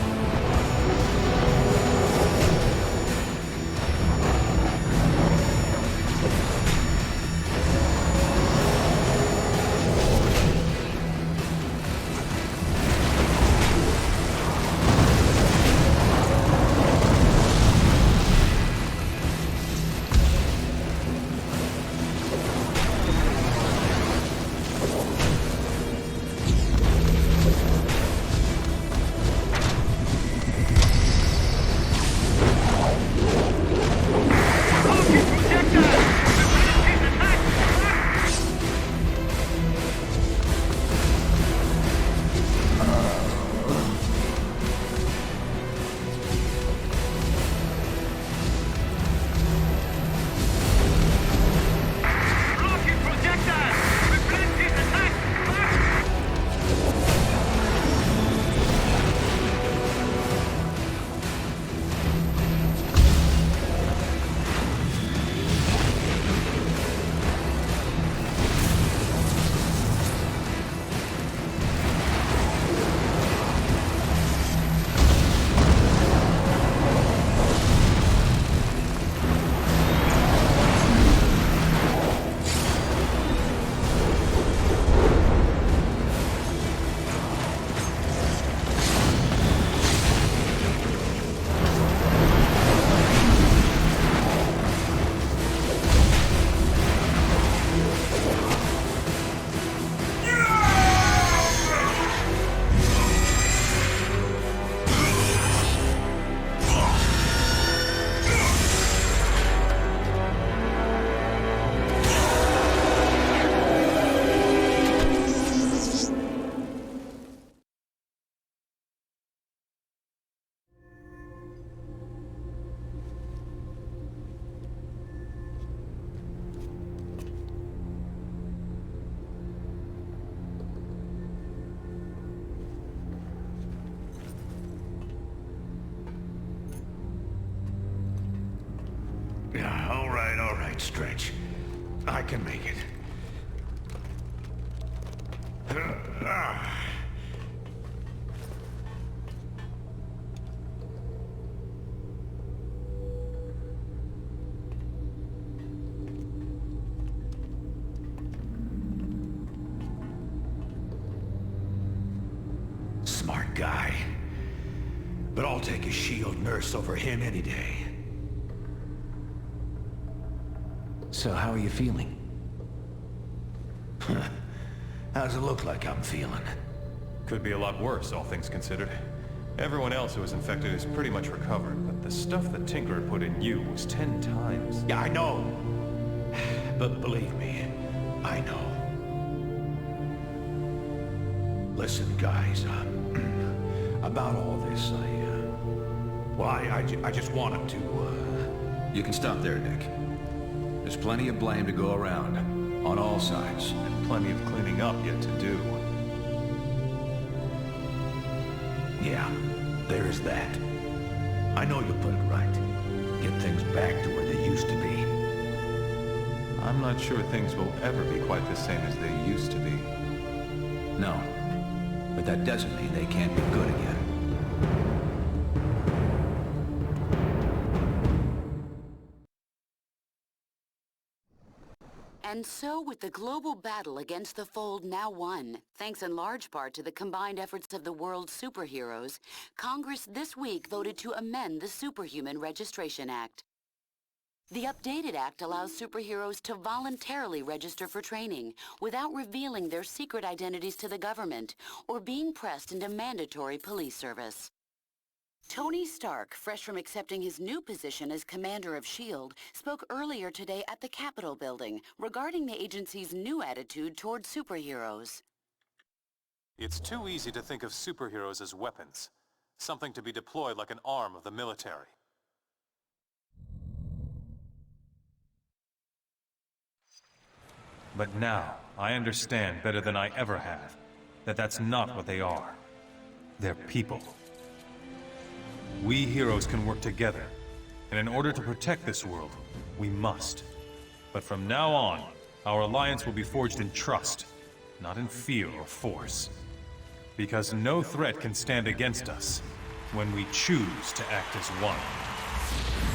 All right, Stretch. I can make it. Smart guy. But I'll take a shield nurse over him any day. So how are you feeling? How does it look like I'm feeling? Could be a lot worse, all things considered. Everyone else who was infected is pretty much recovered, but the stuff that Tinker put in you was 10 times. Yeah, I know. But believe me, I know. Listen, guys, about all this, I just wanted to, You can stop there, Nick. There's plenty of blame to go around, on all sides. And plenty of cleaning up yet to do. Yeah, there is that. I know you'll put it right. Get things back to where they used to be. I'm not sure things will ever be quite the same as they used to be. No. But that doesn't mean they can't be good again. And so, with the global battle against the Fold now won, thanks in large part to the combined efforts of the world's superheroes, Congress this week voted to amend the Superhuman Registration Act. The updated act allows superheroes to voluntarily register for training without revealing their secret identities to the government or being pressed into mandatory police service. Tony Stark, fresh from accepting his new position as commander of S.H.I.E.L.D., spoke earlier today at the Capitol building regarding the agency's new attitude toward superheroes. It's too easy to think of superheroes as weapons, something to be deployed like an arm of the military. But now, I understand better than I ever have, that that's not what they are. They're people. We heroes can work together, and in order to protect this world, we must. But from now on, our alliance will be forged in trust, not in fear or force. Because no threat can stand against us when we choose to act as one.